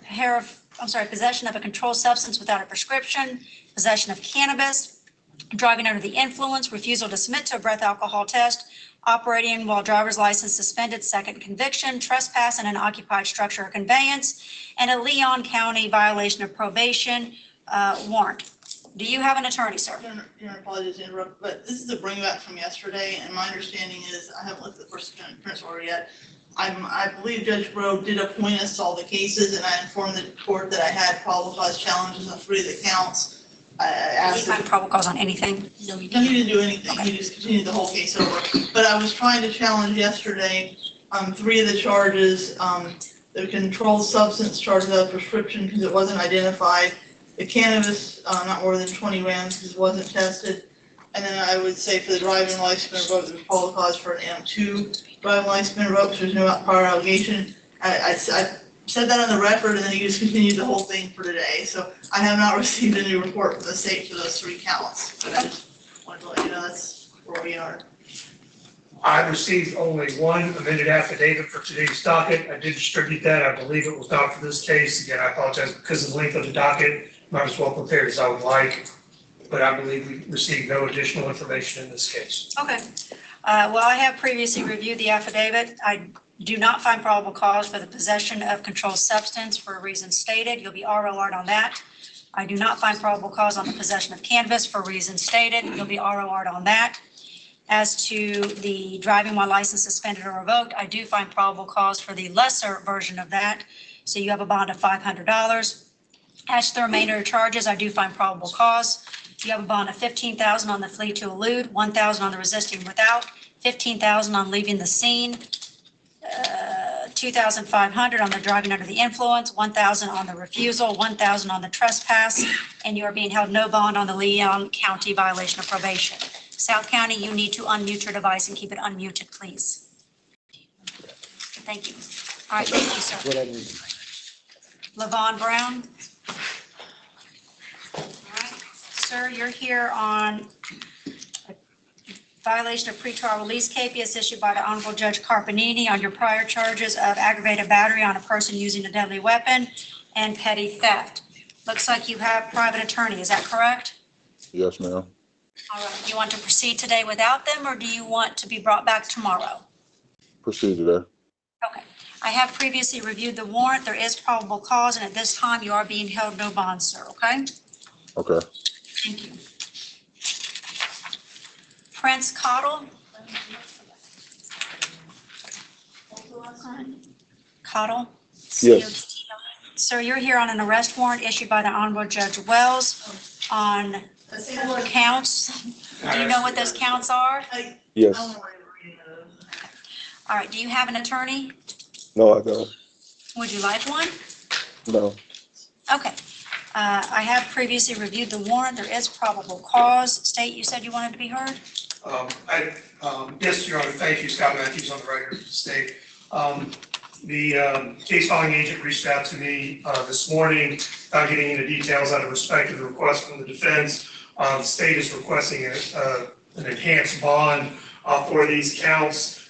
possession of a controlled substance without a prescription, possession of cannabis, driving under the influence, refusal to submit to a breath alcohol test, operating while driver's license suspended, second conviction, trespass in an occupied structure or conveyance, and a Leon County violation of probation warrant. Do you have an attorney, sir? Your Honor, apologies to interrupt, but this is a bring back from yesterday, and my understanding is, I haven't looked at the first appearance order yet. I believe Judge Rowe did appoint us to all the cases, and I informed the court that I had probable cause challenges on 3 of the counts. I asked. You find probable cause on anything? No, he didn't do anything. He just continued the whole case over. But I was trying to challenge yesterday, 3 of the charges, the controlled substance charge without prescription because it wasn't identified, the cannabis, not more than 20 grams because it wasn't tested. And then I would say for the driving license revoked, there's probable cause for an M2 driving license revoked, there's no prior allegation. I said that on the record, and then he just continued the whole thing for today. So I have not received any report from the state for those 3 counts. But I just wanted to let you know that's where we are. I received only one amended affidavit for today's docket. I did distribute that. I believe it was not for this case. Again, I apologize because of the length of the docket. Not as well prepared as I would like, but I believe we received no additional information in this case. Okay. Well, I have previously reviewed the affidavit. I do not find probable cause for the possession of controlled substance for reasons stated. You'll be ROR'd on that. I do not find probable cause on the possession of cannabis for reasons stated. You'll be ROR'd on that. As to the driving while license suspended or revoked, I do find probable cause for the lesser version of that. So you have a bond of $500. As to the remainder of charges, I do find probable cause. You have a bond of $15,000 on the flee to elude, $1,000 on the resisting without, $15,000 on leaving the scene, $2,500 on the driving under the influence, $1,000 on the refusal, $1,000 on the trespass, and you are being held no bond on the Leon County violation of probation. South County, you need to unmute your device and keep it unmuted, please. Thank you. All right, thank you, sir. Levon Brown. All right, sir, you're here on a violation of pretrial release capias issued by the Honorable Judge Carpanini on your prior charges of aggravated battery on a person using a deadly weapon and petty theft. Looks like you have private attorney, is that correct? Yes, ma'am. All right, do you want to proceed today without them, or do you want to be brought back tomorrow? Proceed today. Okay, I have previously reviewed the warrant. There is probable cause, and at this time, you are being held no bond, sir, okay? Okay. Thank you. Prince Cottle. Cottle? Yes. Sir, you're here on an arrest warrant issued by the Honorable Judge Wells on 4 counts. Do you know what those counts are? Yes. All right, do you have an attorney? No, I don't. Would you like one? No. Okay. I have previously reviewed the warrant. There is probable cause. State, you said you wanted to be heard? Yes, Your Honor, thank you. Scott Matthews on the record of the state. The case filing agent reached out to me this morning, not getting into details out of respect to the request from the defense. The state is requesting an enhanced bond for these counts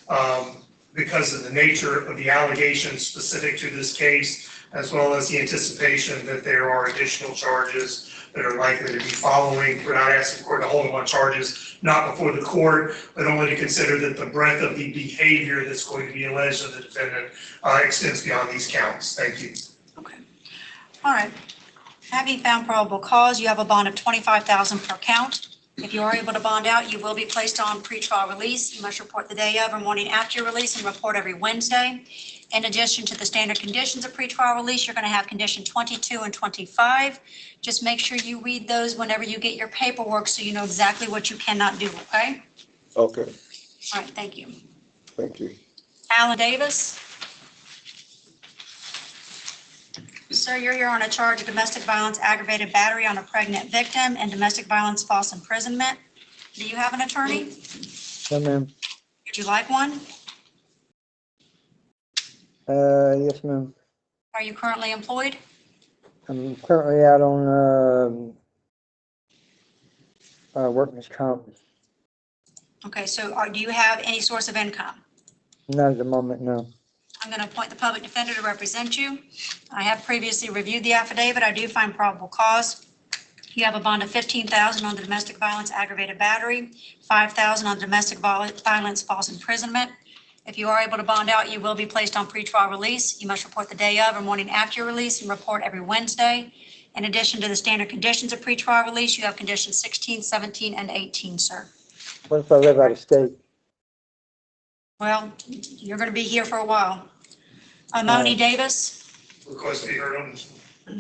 because of the nature of the allegations specific to this case, as well as the anticipation that there are additional charges that are likely to be following. We're not asking the court to hold them on charges not before the court, but only to consider that the breadth of the behavior that's going to be alleged of the defendant extends beyond these counts. Thank you. Okay. All right. Having found probable cause, you have a bond of $25,000 per count. If you are able to bond out, you will be placed on pretrial release. You must report the day of or morning after your release and report every Wednesday. In addition to the standard conditions of pretrial release, you're going to have condition 22 and 25. Just make sure you read those whenever you get your paperwork so you know exactly what you cannot do, okay? Okay. All right, thank you. Thank you. Alan Davis. Sir, you're here on a charge of domestic violence, aggravated battery on a pregnant victim, and domestic violence false imprisonment. Do you have an attorney? No, ma'am. Would you like one? Yes, ma'am. Are you currently employed? I'm currently out on workman's comp. Okay, so do you have any source of income? Not at the moment, no. I'm going to appoint the public defender to represent you. I have previously reviewed the affidavit. I do find probable cause. You have a bond of $15,000 on the domestic violence aggravated battery, $5,000 on domestic violence false imprisonment. If you are able to bond out, you will be placed on pretrial release. You must report the day of or morning after your release and report every Wednesday. In addition to the standard conditions of pretrial release, you have conditions 16, 17, and 18, sir. What if I live out of state? Well, you're going to be here for a while. Moni Davis. Request to be heard on this. All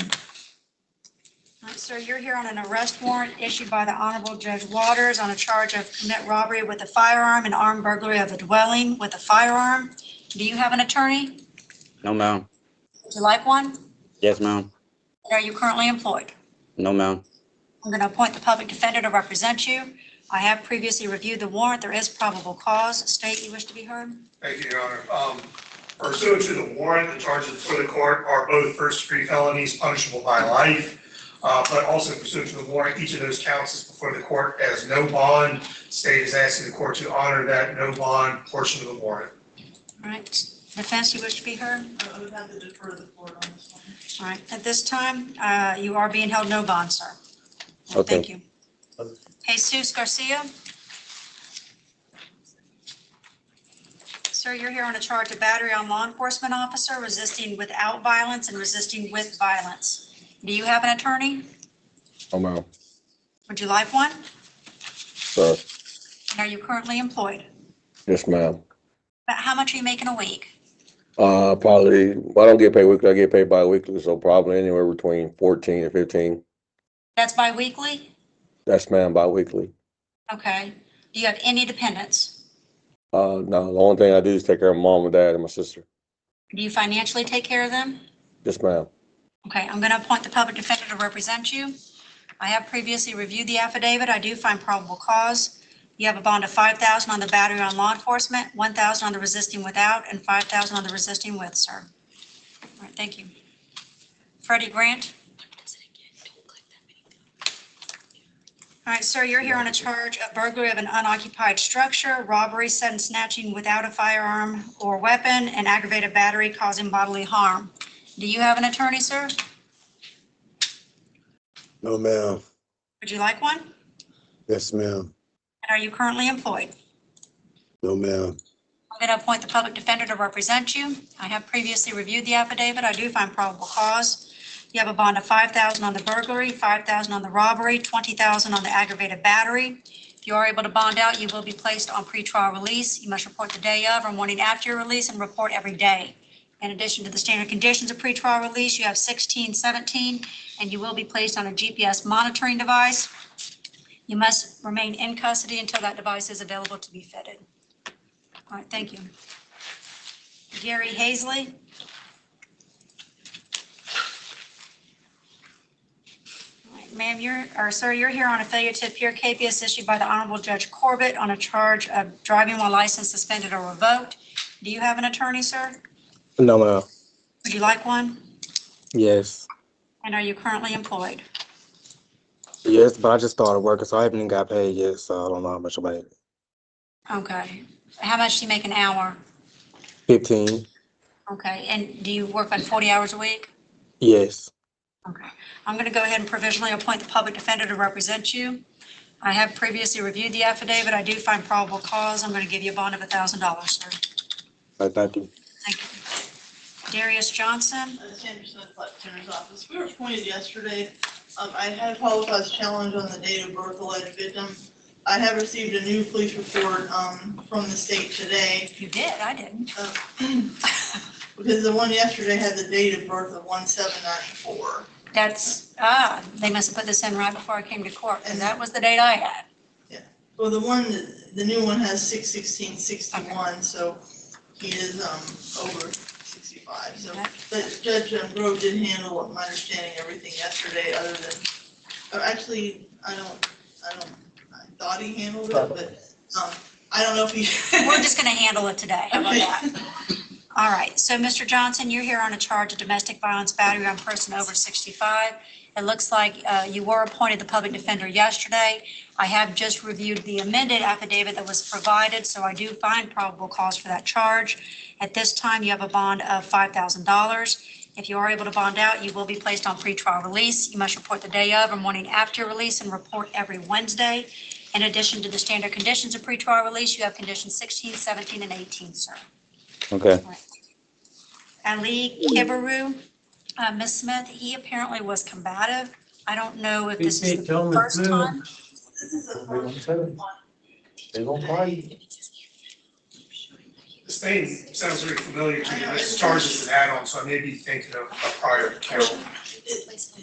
right, sir, you're here on an arrest warrant issued by the Honorable Judge Waters on a charge of commit robbery with a firearm and armed burglary of a dwelling with a firearm. Do you have an attorney? No, ma'am. Would you like one? Yes, ma'am. Are you currently employed? No, ma'am. I'm going to appoint the public defender to represent you. I have previously reviewed the warrant. There is probable cause. State, you wish to be heard? Thank you, Your Honor. Pursuant to the warrant, the charges for the court are both first-degree felonies punishable by life. but also pursuant to the warrant, each of those counts is before the court as no bond. State is asking the court to honor that no bond portion of the warrant. All right. Defense, you wish to be heard? I would have to defer to the court on this one. All right. At this time, you are being held no bond, sir. Okay. Thank you. Jesus Garcia. Sir, you're here on a charge of battery on law enforcement officer, resisting without violence and resisting with violence. Do you have an attorney? No, ma'am. Would you like one? Sir. And are you currently employed? Yes, ma'am. How much are you making a week? Probably, I don't get paid weekly. I get paid bi-weekly, so probably anywhere between 14 and 15. That's biweekly? That's, ma'am, bi-weekly. Okay. Do you have any dependents? No, the only thing I do is take care of my mom and dad and my sister. Do you financially take care of them? Yes, ma'am. Okay, I'm going to appoint the public defender to represent you. I have previously reviewed the affidavit. I do find probable cause. You have a bond of $5,000 on the battery on law enforcement, $1,000 on the resisting without, and $5,000 on the resisting with, sir. All right, thank you. Freddie Grant. All right, sir, you're here on a charge of burglary of an unoccupied structure, robbery, sudden snatching without a firearm or weapon, and aggravated battery causing bodily harm. Do you have an attorney, sir? No, ma'am. Would you like one? Yes, ma'am. And are you currently employed? No, ma'am. I'm going to appoint the public defender to represent you. I have previously reviewed the affidavit. I do find probable cause. You have a bond of $5,000 on the burglary, $5,000 on the robbery, $20,000 on the aggravated battery. If you are able to bond out, you will be placed on pretrial release. You must report the day of or morning after your release and report every day. In addition to the standard conditions of pretrial release, you have 1617, and you will be placed on a GPS monitoring device. You must remain in custody until that device is available to be fitted. All right, thank you. Gary Hazley. Ma'am, sir, you're here on a failure to appear capias issued by the Honorable Judge Corbett on a charge of driving while license suspended or revoked. Do you have an attorney, sir? No, ma'am. Would you like one? Yes. And are you currently employed? Yes, but I just started working, so I haven't even got paid yet, so I don't know how much I'm making. Okay. How much do you make an hour? 15. Okay, and do you work like 40 hours a week? Yes. Okay. I'm going to go ahead and provisionally appoint the public defender to represent you. I have previously reviewed the affidavit. I do find probable cause. I'm going to give you a bond of $1,000, sir. All right, thank you. Thank you. Darius Johnson. Sandra Smith, Attorney's Office. We were appointed yesterday. I had a probable cause challenge on the date of birth alleged victim. I have received a new police report from the state today. You did? I didn't. Because the one yesterday had the date of birth of 1794. That's, they must have put this in right before I came to court, and that was the date I had. Yeah. Well, the new one has 6/16/61, so he is over 65. So, but Judge Grove did handle, my understanding, everything yesterday, other than, actually, I thought he handled it, but I don't know if he. We're just going to handle it today. How about that? All right. So, Mr. Johnson, you're here on a charge of domestic violence battery on person over 65. It looks like you were appointed the public defender yesterday. I have just reviewed the amended affidavit that was provided, so I do find probable cause for that charge. At this time, you have a bond of $5,000. If you are able to bond out, you will be placed on pretrial release. You must report the day of or morning after your release and report every Wednesday. In addition to the standard conditions of pretrial release, you have conditions 16, 17, and 18, sir. Okay. Ali Kibaru, Ms. Smith, he apparently was combative. I don't know if this is the first time. They gonna fight. This name sounds very familiar to me. This charge is an add-on, so I may be thinking of a prior account.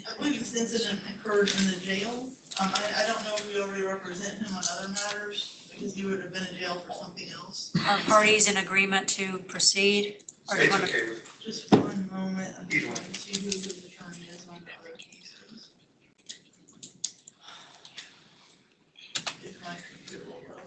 I believe this incident occurred in the jail. I don't know if we already represent him on other matters, because he would have been in jail for something else. Are parties in agreement to proceed? Or do you State's want okay to? with it. Just one moment, I'm trying to see who his attorney is on the other cases. If my computer will load.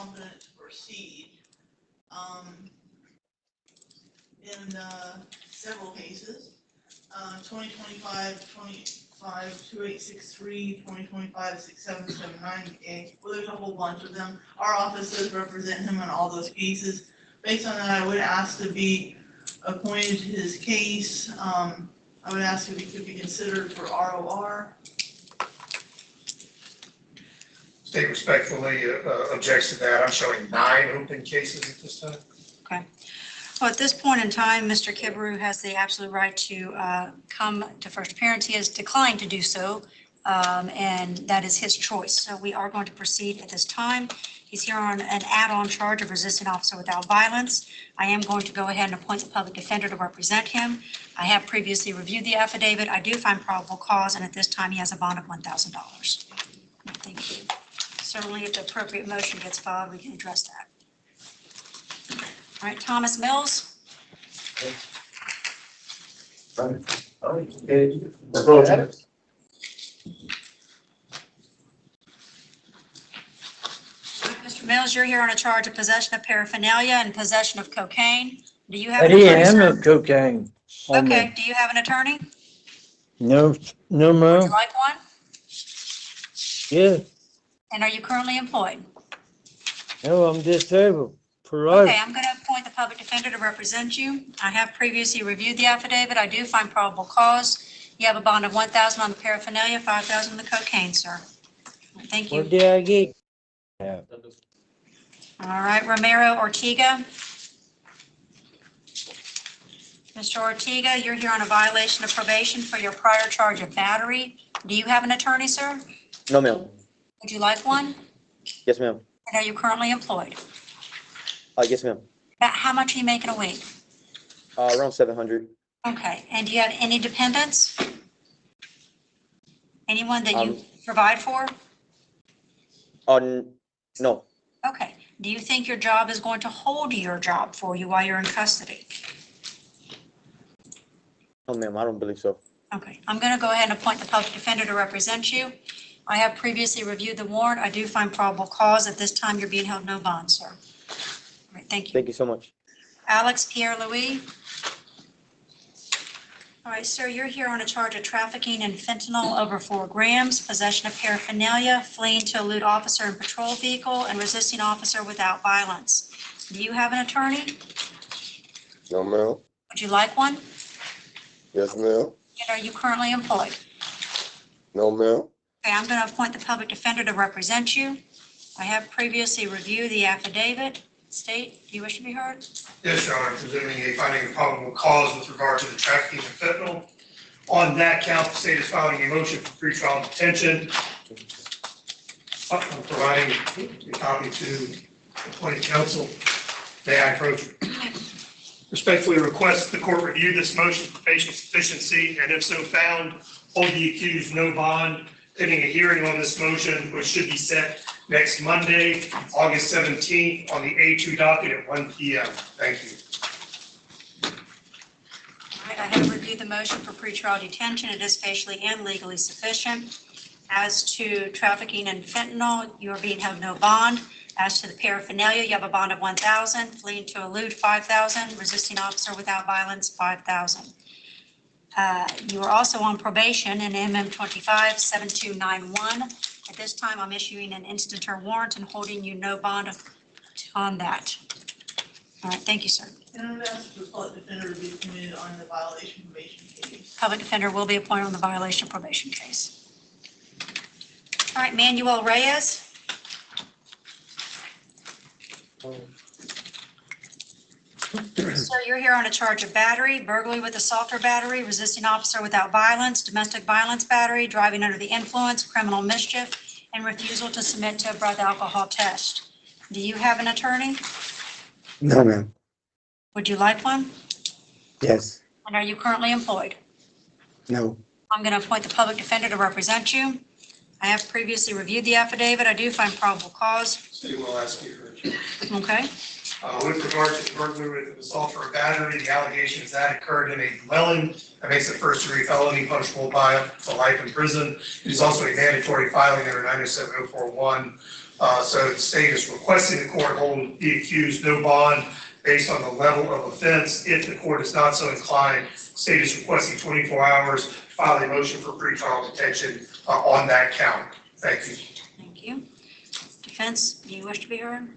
competent to proceed. In several cases, 2863, 6779, well, there's a whole bunch of them. Our office does represent him in all those cases. Based on that, I would ask to be appointed to his case. I would ask if he could be considered for ROR. State respectfully objects to that. I'm showing 9 open cases at this time. Okay. Well, at this point in time, Mr. Kibaru has the absolute right to come to first appearance. He has declined to do so, and that is his choice. So we are going to proceed at this time. He's here on an add-on charge of resisting officer without violence. I am going to go ahead and appoint the public defender to represent him. I have previously reviewed the affidavit. I do find probable cause, and at this time, he has a bond of $1,000. Thank you. Certainly, if the appropriate motion gets filed, we can address that. All right, Thomas Mills. Mr. Mills, you're here on a charge of possession of paraphernalia and possession of cocaine. Do you have I an attorney, didn't have sir? no cocaine. on me. Okay, do you have an attorney? No, no, Would ma'am. you like one? Yeah, And are you currently employed? no, I'm disabled for Okay, life. I'm going to appoint the public defender to represent you. I have previously reviewed the affidavit. I do find probable cause. You have a bond of $1,000 on the paraphernalia, $5,000 on the cocaine, sir. Thank you. What did I get? Yeah. All right, Romero Ortega. Mr. Ortega, you're here on a violation of probation for your prior charge of battery. Do you have an attorney, sir? No, ma'am. Would you like one? Yes, ma'am. And are you currently employed? Yes, ma'am. About how much are you making a week? Around 700. Okay, and do you have any dependents? Anyone that you Um, provide for? No. Okay, do you think your job is going to hold your job for you while you're in custody? No, ma'am. I don't believe so. Okay, I'm going to go ahead and appoint the public defender to represent you. I have previously reviewed the warrant. I do find probable cause. At this time, you're being held no bond, sir. All right, thank you. Thank you so much. Alex Pierre-Louis. All right, sir, you're here on a charge of trafficking in fentanyl over 4 grams, possession of paraphernalia, fleeing to elude officer in patrol vehicle, and resisting officer without violence. Do you have an attorney? No, ma'am. Would you like one? Yes, ma'am. And are you currently employed? No, ma'am. Okay, I'm going to appoint the public defender to represent you. I have previously reviewed the affidavit. State, do you wish to be heard? Yes, Your Honor, presuming a finding of probable cause with regard to the trafficking of fentanyl. On that count, the state is filing a motion for pretrial detention. I'm providing a copy to appointed counsel. May I approach? Respectfully request the court review this motion for patient sufficiency, and if so found, hold the accused no bond, pending a hearing on this motion, which should be set next Monday, August 17th, on the A2 docket at 1 p.m. Thank you. All right, I have reviewed the motion for pretrial detention. It is facially and legally sufficient. As to trafficking in fentanyl, you are being held no bond. As to the paraphernalia, you have a bond of $1,000, fleeing to elude $5,000, resisting officer without violence $5,000. You are also on probation in MM 25-7291. At this time, I'm issuing an instanter warrant and holding you no bond on that. All right, thank you, sir. And I'm asked the public defender to be appointed on the violation probation case. Public defender will be appointed on the violation probation case. All right, Manuel Reyes. Sir, you're here on a charge of battery, burglary with assault or battery, resisting officer without violence, domestic violence battery, driving under the influence, criminal mischief, and refusal to submit to a breath alcohol test. Do you have an attorney? No, ma'am. Would you like one? Yes. And are you currently employed? No. I'm going to appoint the public defender to represent you. I have previously reviewed the affidavit. I do find probable cause. State will ask you for. Okay. With regard to the burglary with assault or battery, the allegation is that occurred in a dwelling. That makes it first-degree felony punishable by up to life in prison. It is also a mandatory filing under 907041 So the state is requesting the court hold the accused no bond based on the level of offense. If the court is not so inclined, the state is requesting 24 hours, file a motion for pretrial detention on that count. Thank you. Thank you. Defense, do you wish to be heard?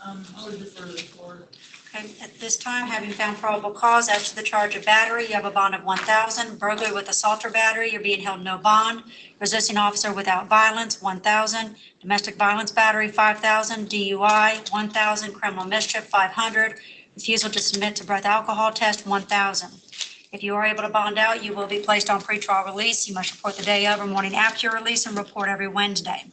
I would defer to the court. Okay, at this time, having found probable cause as to the charge of battery, you have a bond of $1,000. Burglary with assault or battery, you're being held no bond. Resisting officer without violence, $1,000. Domestic violence battery, $5,000. DUI, $1,000. Criminal mischief, $500. Refusal to submit to breath alcohol test, $1,000. If you are able to bond out, you will be placed on pretrial release. You must report the day of or morning after your release and report every Wednesday.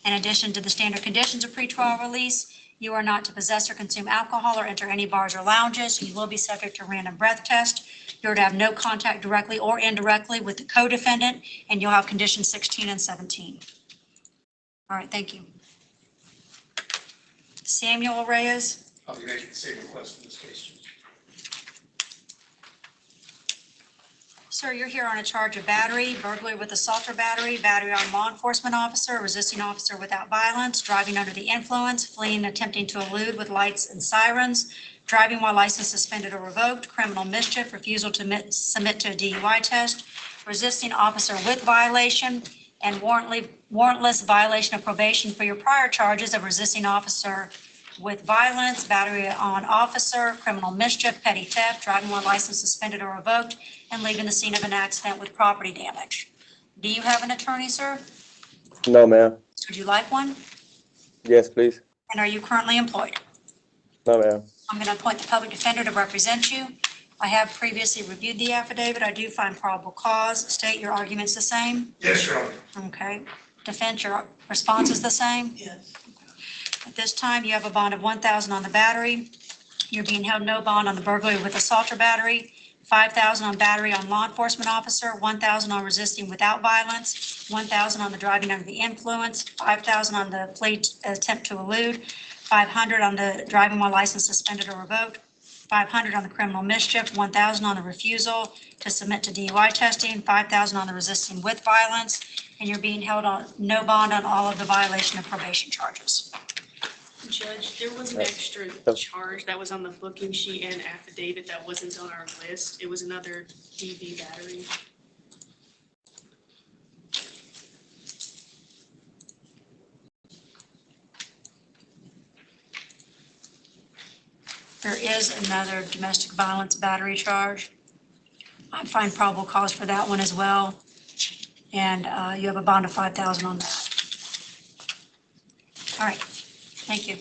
In addition to the standard conditions of pretrial release, you are not to possess or consume alcohol or enter any bars or lounges. You will be subject to random breath test. You're to have no contact directly or indirectly with the co-defendant, and you'll have conditions 16 and 17. All right, thank you. Samuel Reyes. I'll be making the same request in this case. Sir, you're here on a charge of battery, burglary with assault or battery, battery on law enforcement officer, resisting officer without violence, driving under the influence, fleeing, attempting to elude with lights and sirens, driving while license suspended or revoked, criminal mischief, refusal to submit to a DUI test, resisting officer with violation, and warrantless violation of probation for your prior charges of resisting officer with violence, battery on officer, criminal mischief, petty theft, driving while license suspended or revoked, and leaving the scene of an accident with property damage. Do you have an attorney, sir? No, ma'am. Would you like one? Yes, please. And are you currently employed? No, ma'am. I'm going to appoint the public defender to represent you. I have previously reviewed the affidavit. I do find probable cause. State your argument's the same? Yes, Your Honor. Okay. Defense, your response is the same? Yes. At this time, you have a bond of $1,000 on the battery. You're being held no bond on the burglary with assault or battery, $5,000 on battery on law enforcement officer, $1,000 on resisting without violence, $1,000 on the driving under the influence, $5,000 on the plea attempt to elude, $500 on the driving while license suspended or revoked, $500 on the criminal mischief, $1,000 on the refusal to submit to DUI testing, $5,000 on the resisting with violence, and you're being held on no bond on all of the violation of probation charges. Judge, there was an extra charge that was on the booking sheet and affidavit that wasn't on our list. It was another DV battery. There is another domestic violence battery charge. I find probable cause for that one as well. And you have a bond of $5,000 on that. All right, thank you.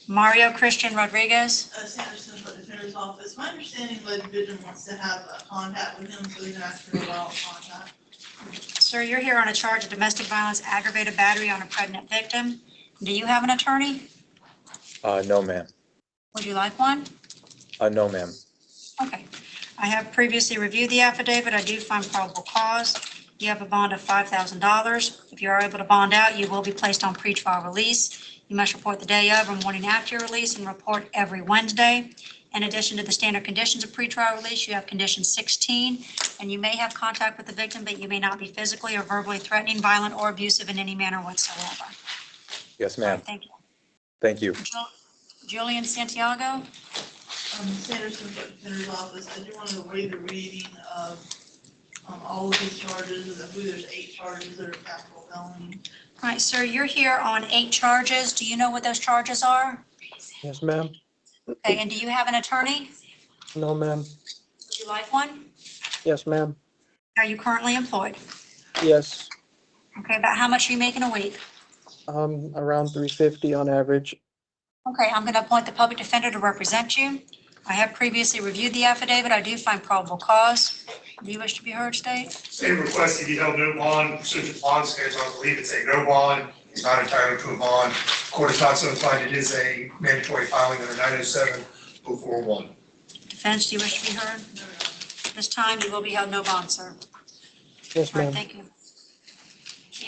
Mario Christian Rodriguez. Sanderson, the defender's office. My understanding, the division wants to have a contact with him, so he's asked for a while contact. Sir, you're here on a charge of domestic violence, aggravated battery on a pregnant victim. Do you have an attorney? No, ma'am. Would you like one? No, ma'am. Okay. I have previously reviewed the affidavit. I do find probable cause. You have a bond of $5,000. If you are able to bond out, you will be placed on pretrial release. You must report the day of or morning after your release and report every Wednesday. In addition to the standard conditions of pretrial release, you have condition 16, and you may have contact with the victim, but you may not be physically or verbally threatening, violent, or abusive in any manner whatsoever. Yes, ma'am. Thank you. Thank you. Julian Santiago. Sanderson, the defender's office. I do want to waive the reading of all of these charges. I believe there's 8 charges that are capital felony. All right, sir, you're here on 8 charges. Do you know what those charges are? Yes, ma'am. Okay, and do you have an attorney? No, ma'am. Would you like one? Yes, ma'am. Are you currently employed? Yes. Okay, about how much are you making a week? Around $350 on average. Okay, I'm going to appoint the public defender to represent you. I have previously reviewed the affidavit. I do find probable cause. Do you wish to be heard, State? State requests he be held no bond pursuant to the bond schedule. I believe it's a no bond. He's not entitled to a bond. Court is not so inclined. It is a mandatory filing under 907-041. Defense, do you wish to be heard? This time you will be held no bond, sir. Yes, All right, ma'am. thank you.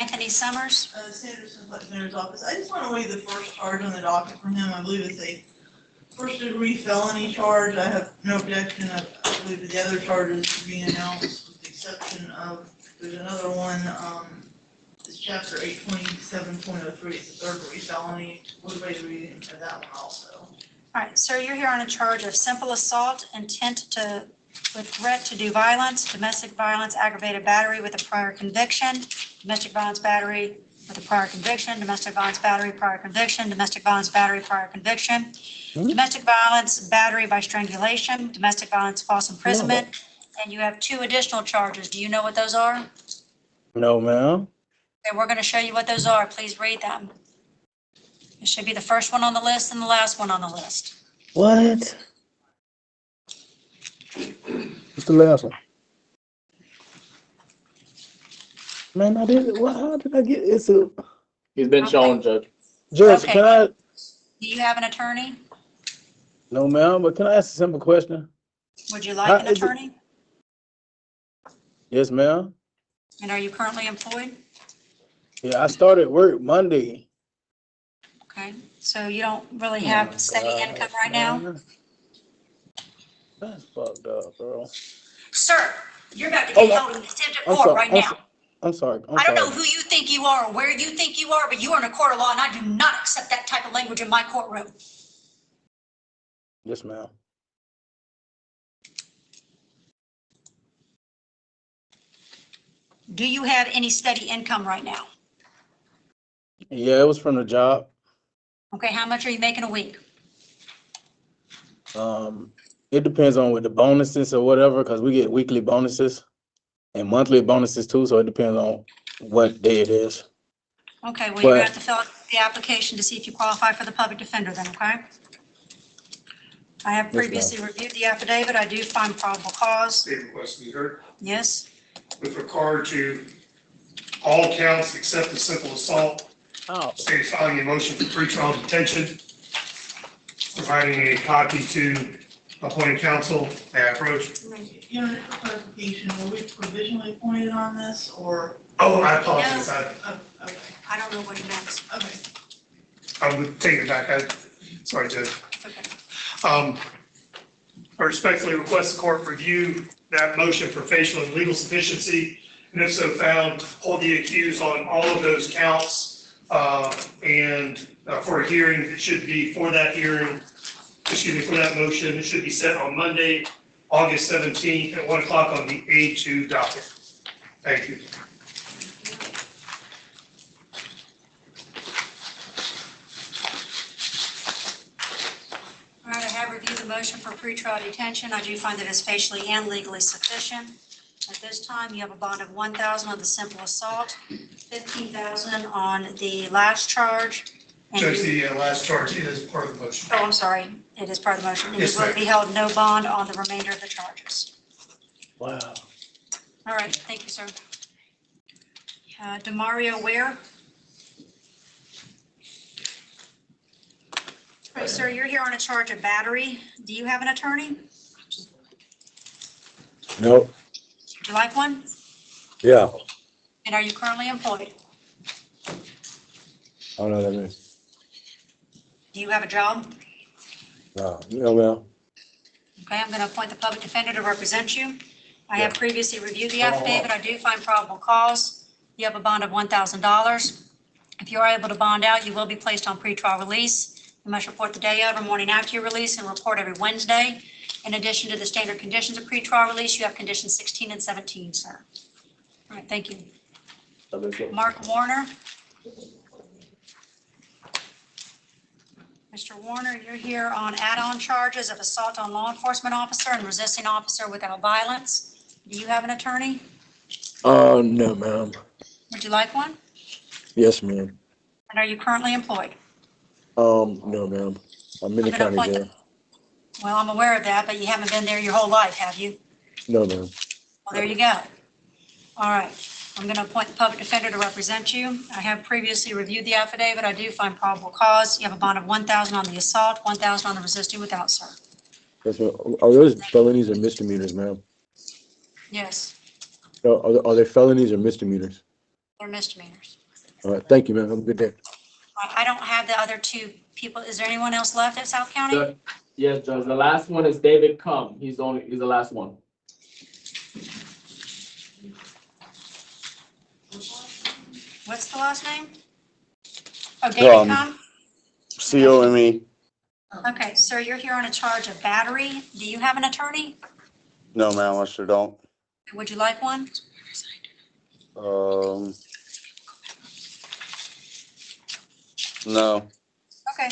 Anthony Summers. Sanderson, the defender's office. I just want to waive the first charge on the docket from him. I believe it's a first-degree felony charge. I have no objection. I believe the other charges being announced, with the exception of there's another one. It's chapter 827.03, it's a third-degree felony. We'll waive the reading of that one also. All right, sir, you're here on a charge of simple assault, intent to, with threat to do violence, domestic violence, aggravated battery with a prior conviction, domestic violence battery with a prior conviction, domestic violence battery, prior conviction, domestic violence battery, prior conviction, domestic violence battery by strangulation, domestic violence false imprisonment, and you have 2 additional charges. Do you know what those are? No, ma'am. Okay, we're going to show you what those are. Please read them. It should be the first one on the list and the last one on the list. What? What's the last one? Man, I didn't. What? How did I get? It's a. He's been shown, Judge. Judge, Okay. can I? Do you have an attorney? No, ma'am. But can I ask a simple question? Would you like How an is it- attorney? Yes, ma'am. And are you currently employed? Yeah, I started work Monday. Okay, so you don't really have steady income right now? That's fucked up, bro. Sir, you're about to Hold get on. held in contempt of I'm court sorry. right now. I'm sorry. I don't know who you think you are or where you think you are, but you are in a court of law, and I do not accept that type of language in my courtroom. Yes, ma'am. Do you have any steady income right now? Yeah, it was from the job. Okay, how much are you making a week? It depends on with the bonuses or whatever, because we get weekly bonuses and monthly bonuses too. So it depends on what day it is. Okay, well, you're gonna have to fill out the application to see if you qualify for the public defender then, okay? I have ma'am. previously reviewed the affidavit. I do find probable cause. State request to be heard. Yes? With regard to all counts except the simple assault, state is filing a motion for pretrial detention, providing a copy to appointed counsel. May I approach? You know, for clarification, were we provisionally appointed on this, or? Oh, I apologize. Okay, I don't know what he meant. okay. I would take it back. Sorry, Judge. Okay. I respectfully request the court review that motion for facial and legal sufficiency, and if so found, hold the accused on all of those counts, and for a hearing, it should be for that hearing, for that motion, it should be set on Monday, August 17th at 1 o'clock on the A2 docket. Thank you. All right, I have reviewed the motion for pretrial detention. I do find that it's facially and legally sufficient. At this time, you have a bond of $1,000 on the simple assault, $15,000 on the last charge. and Judge, you- the last charge is part of the motion. Oh, I'm sorry, it is part of the motion. And Yes, you will ma'am. be held no bond on the remainder of the charges. Wow. All right, thank you, sir. Demario Ware? All right, sir, you're here on a charge of battery. Do you have an attorney? No, Would you like one? yeah, And are you currently employed? I don't know what that means. Do you have a job? No, ma'am. Okay, I'm going to appoint the public defender to represent you. I have previously reviewed the affidavit. I do find probable cause. You have a bond of $1,000. If you are able to bond out, you will be placed on pretrial release. You must report the day of or morning after your release and report every Wednesday. In addition to the standard conditions of pretrial release, you have conditions 16 and 17, sir. All right, thank you. Mark Warner. Mr. Warner, you're here on add-on charges of assault on law enforcement officer and resisting officer without violence. Do you have an attorney? No, ma'am. Would you like one? Yes, ma'am. And are you currently employed? No, ma'am. I'm in the I'm gonna county appoint jail. Well, I'm aware of that, but you haven't been there your whole life, have you? No, ma'am. Well, there you go. All right. I'm going to appoint the public defender to represent you. I have previously reviewed the affidavit. I do find probable cause. You have a bond of $1,000 on the assault, $1,000 on the resisting without, sir. Yes, ma'am. Are those felonies or misdemeanors, ma'am? Yes, No, are they felonies or misdemeanors? they're misdemeanors. All right, thank you, ma'am. Have a good day. I don't have the other 2 people. Is there anyone else left at South County? Yes, Judge. The last one is David Cum. He's the last one. What's the last name? Oh, David Com? COME. Okay, sir, you're here on a charge of battery. Do you have an attorney? No, ma'am, I sure don't. Would you like one? No. Okay.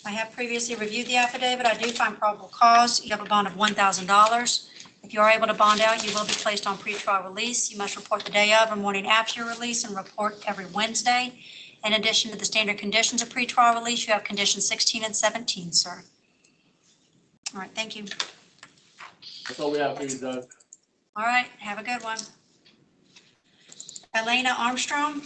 I have previously reviewed the affidavit. I do find probable cause. You have a bond of $1,000. If you are able to bond out, you will be placed on pretrial release. You must report the day of or morning after your release and report every Wednesday. In addition to the standard conditions of pretrial release, you have conditions 16 and 17, sir. All right, thank you. That's all we have for you, Judge. All right, have a good one. Elena Armstrong?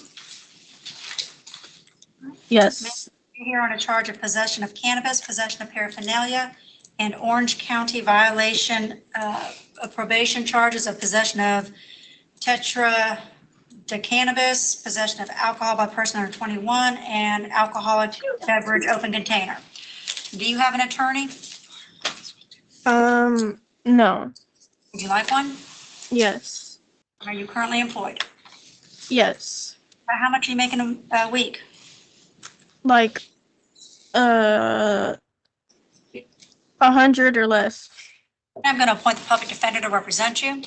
Yes. You're here on a charge of possession of cannabis, possession of paraphernalia, and Orange County violation of probation charges of possession of tetradecannabis, possession of alcohol by person under 21, and alcoholic beverage open container. Do you have an attorney? No. Would you like one? Yes. Are you currently employed? Yes. How much are you making a week? Like, 100 or less. I'm going to appoint the public defender to represent you.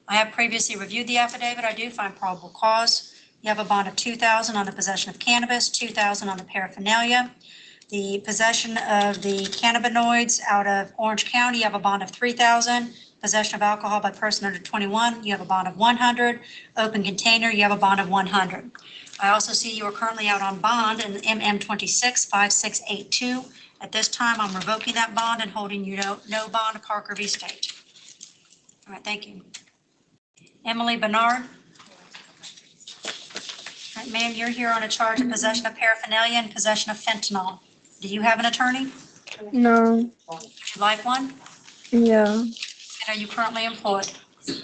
I have previously reviewed the affidavit. I do find probable cause. You have a bond of $2,000 on the possession of cannabis, $2,000 on the paraphernalia. The possession of the cannabinoids out of Orange County, you have a bond of $3,000. Possession of alcohol by person under 21, you have a bond of $100. Open container, you have a bond of $100. I also see you are currently out on bond in MM 265682. At this time, I'm revoking that bond and holding you no bond, Parker v. State. All right, thank you. Emily Bernard. All right, ma'am, you're here on a charge of possession of paraphernalia and possession of fentanyl. Do you have an attorney? No. Would you like one? Yeah. And are you currently employed?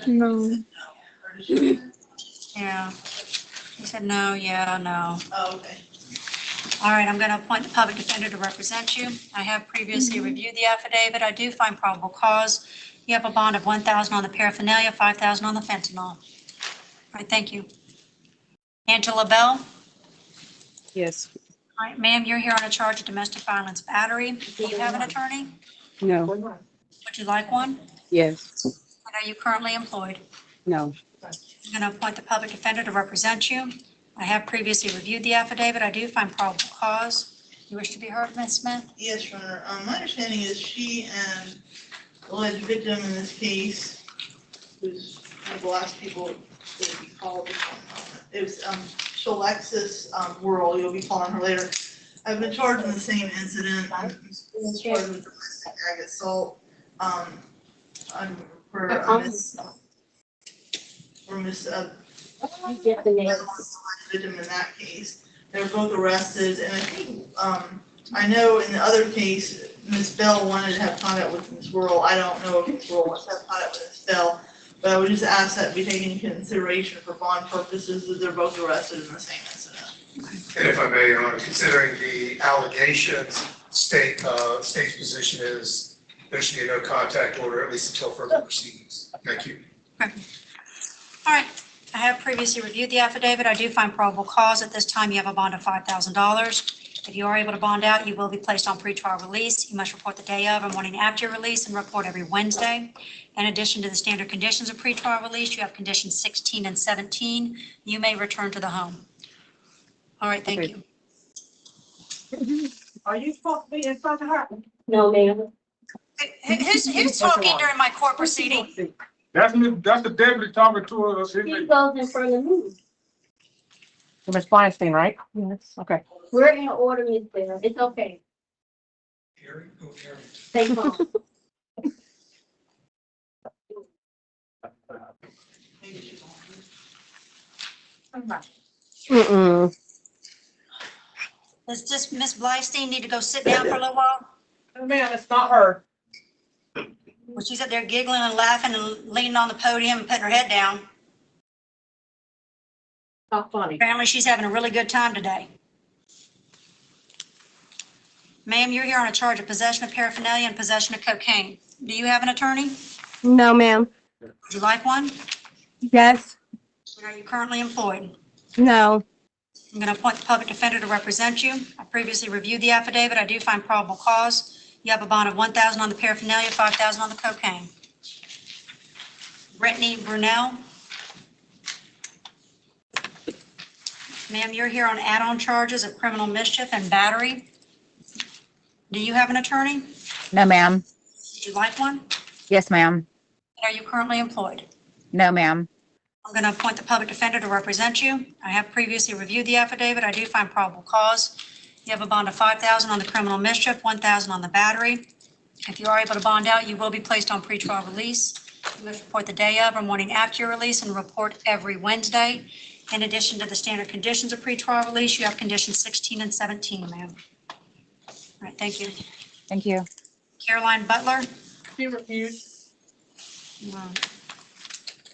No. Yeah. He said no, yeah, no. Oh, okay. All right, I'm going to appoint the public defender to represent you. I have previously reviewed the affidavit. I do find probable cause. You have a bond of $1,000 on the paraphernalia, $5,000 on the fentanyl. All right, thank you. Angela Bell? Yes. All right, ma'am, you're here on a charge of domestic violence battery. Do you have an attorney? No. Would you like one? Yes. And are you currently employed? No. I'm going to appoint the public defender to represent you. I have previously reviewed the affidavit. I do find probable cause. You wish to be heard, Ms. Smith? Yes, Your Honor. My understanding is she and the alleged victim in this case, who's one of the last people that we called, it was Shalexis Worrell, you'll be calling her later. I've been charged in the same incident. I'm charged with domestic ag assault. For Miss victim in that case. They were both arrested, and I think, I know in the other case, Ms. Bell wanted to have contact with Ms. Worrell. I don't know if Ms. Worrell wants to have contact with Ms. Bell, but I would just ask that be taken into consideration for bond purposes, that they're both arrested in the same incident. And if I may, Your Honor, considering the allegations, state's position is there should be no contact order, at least until further proceedings. Thank you. All right. I have previously reviewed the affidavit. I do find probable cause. At this time, you have a bond of $5,000. If you are able to bond out, you will be placed on pretrial release. You must report the day of or morning after your release and report every Wednesday. In addition to the standard conditions of pretrial release, you have conditions 16 and 17. You may return to the home. All right, thank you. Are you supposed to be in front of her? No, ma'am. Who's talking during my court proceeding? That's the deputy talking to us. He goes in front of me. Ms. Feinstein, right? Yes. Okay. We're in order, Miss Bell. It's okay. Stay calm. Does just Ms. Blystein need to go sit down for a little while? No, ma'am, it's not her. Well, she's up there giggling and laughing and leaning on the podium and putting her head down. Not funny. Apparently, she's having a really good time today. Ma'am, you're here on a charge of possession of paraphernalia and possession of cocaine. Do you have an attorney? No, ma'am. Would you like one? Yes. And are you currently employed? No. I'm going to appoint the public defender to represent you. I previously reviewed the affidavit. I do find probable cause. You have a bond of $1,000 on the paraphernalia, $5,000 on the cocaine. Brittany Brunel. Ma'am, you're here on add-on charges of criminal mischief and battery. Do you have an attorney? No, ma'am. Would you like one? Yes, ma'am. Are you currently employed? No, ma'am. I'm going to appoint the public defender to represent you. I have previously reviewed the affidavit. I do find probable cause. You have a bond of $5,000 on the criminal mischief, $1,000 on the battery. If you are able to bond out, you will be placed on pretrial release. You must report the day of or morning after your release and report every Wednesday. In addition to the standard conditions of pretrial release, you have conditions 16 and 17, ma'am. All right, thank you. Thank you. Caroline Butler. She refused.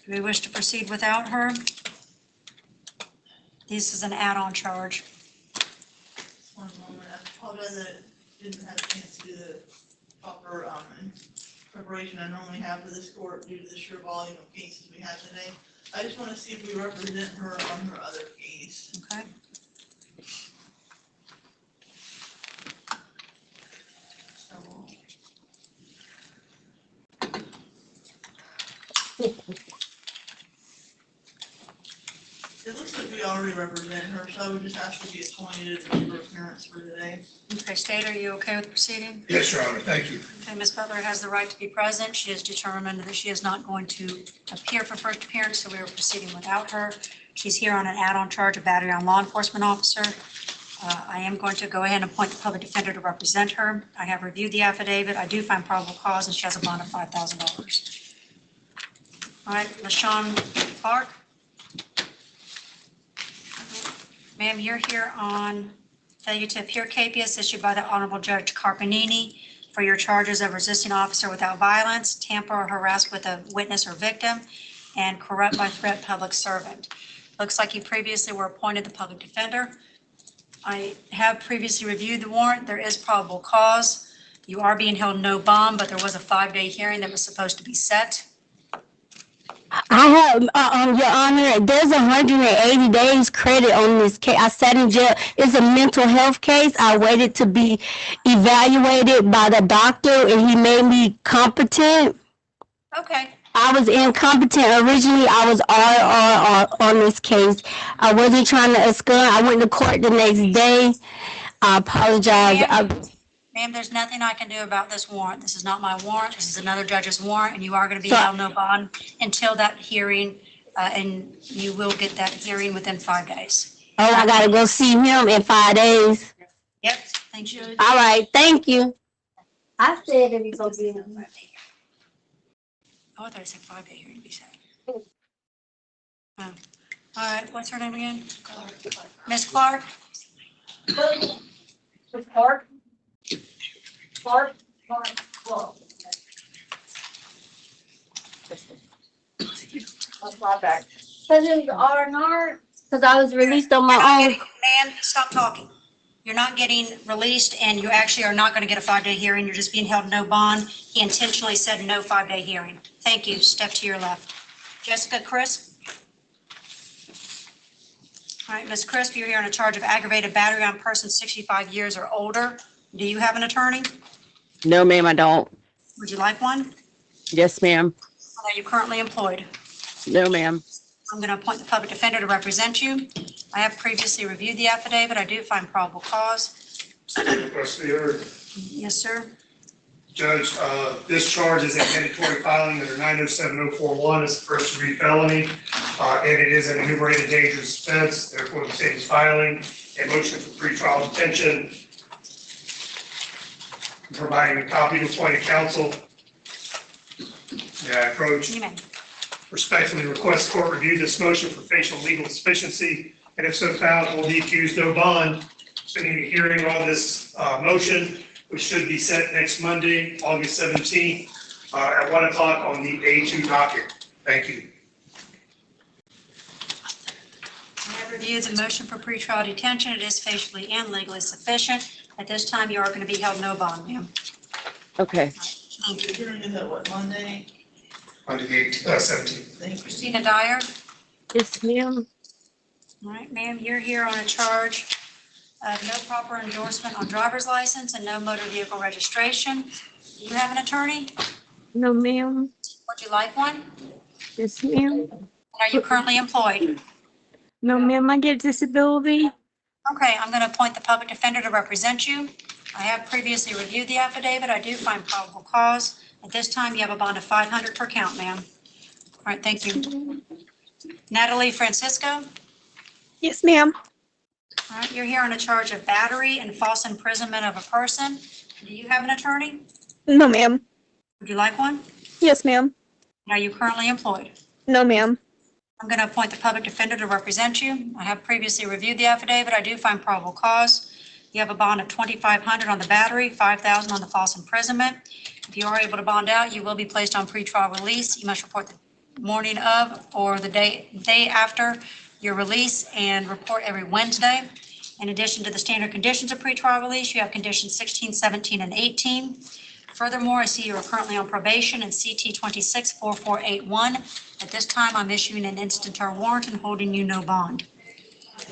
Do we wish to proceed without her? This is an add-on charge. One moment, I apologize that I didn't have a chance to do the proper preparation I normally have for this court due to the sheer volume of cases we have today. I just want to see if we represent her on her other case. Okay. It looks like we already represent her, so I would just ask to be appointed as her appearance for today. Okay, State, are you okay with proceeding? Yes, Your Honor, thank you. Okay, Ms. Butler has the right to be present. She has determined that she is not going to appear for first appearance, so we are proceeding without her. She's here on an add-on charge of battery on law enforcement officer. I am going to go ahead and appoint the public defender to represent her. I have reviewed the affidavit. I do find probable cause, and she has a bond of $5,000. All right, LaShawn Clark. Ma'am, you're here on failure to appear capias issued by the Honorable Judge Carpanini for your charges of resisting officer without violence, tamper or harass with a witness or victim, and corrupt by threat public servant. Looks like you previously were appointed the public defender. I have previously reviewed the warrant. There is probable cause. You are being held no bond, but there was a 5-day hearing that was supposed to be set. I have, Your Honor, there's 180 days credit on this case. I sat in jail. It's a mental health case. I waited to be evaluated by the doctor, and he made me competent. Okay. I was incompetent originally. I was RRR on this case. I wasn't trying to escalate. I went to court the next day. I apologize. Ma'am, there's nothing I can do about this warrant. This is not my warrant. This is another judge's warrant, and you are going to be So- held no bond until that hearing, and you will get that hearing within 5 days. Oh, I gotta go see him in 5 days. Yep, thank you. All right, thank you. I said it was gonna be in a Monday. Oh, I thought it said 5-day hearing to be set. Oh. All right, what's her name again? Ms. Clark? Ms. Clark? Clark? Clark. That's my back. Cause it was R&R, cause I was released on my own. Man, stop talking. You're not getting released, and you actually are not going to get a 5-day hearing. You're just being held no bond. He intentionally said no 5-day hearing. Thank you. Step to your left. Jessica Crisp? All right, Ms. Crisp, you're here on a charge of aggravated battery on person 65 years or older. Do you have an attorney? No, ma'am, I don't. Would you like one? Yes, ma'am. Are you currently employed? No, ma'am. I'm going to appoint the public defender to represent you. I have previously reviewed the affidavit. I do find probable cause. Request to be heard. Yes, sir. Judge, this charge is a mandatory filing under 907041 as a first degree felony, and it is an enumerated dangerous offense. Therefore, the state is filing a motion for pretrial detention, providing a copy to appointed counsel. May I approach? You may. Respectfully request court review this motion for facial legal sufficiency, and if so found, hold the accused no bond. Pending a hearing on this motion, which should be set next Monday, August 17th, at 1 o'clock on the A2 docket. Thank you. I have reviewed the motion for pretrial detention. It is facially and legally sufficient. At this time, you are going to be held no bond, ma'am. Okay. Thank you. Hearing is at what, Monday? On the 17th. Thank you. Christina Dyer? Yes, ma'am. All right, ma'am, you're here on a charge of no proper endorsement on driver's license and no motor vehicle registration. Do you have an attorney? No, ma'am. Would you like one? Yes, ma'am. Are you currently employed? No, ma'am, I get disability. Okay, I'm going to appoint the public defender to represent you. I have previously reviewed the affidavit. I do find probable cause. At this time, you have a bond of 500 per count, ma'am. All right, thank you. Natalie Francisco? Yes, ma'am. All right, you're here on a charge of battery and false imprisonment of a person. Do you have an attorney? No, ma'am. Would you like one? Yes, ma'am. Are you currently employed? No, ma'am. I'm going to appoint the public defender to represent you. I have previously reviewed the affidavit. I do find probable cause. You have a bond of 2,500 on the battery, 5,000 on the false imprisonment. If you are able to bond out, you will be placed on pretrial release. You must report the morning of or the day after your release and report every Wednesday. In addition to the standard conditions of pretrial release, you have conditions 16, 17, and 18. Furthermore, I see you are currently on probation in CT 264481. At this time, I'm issuing an instanter warrant and holding you no bond.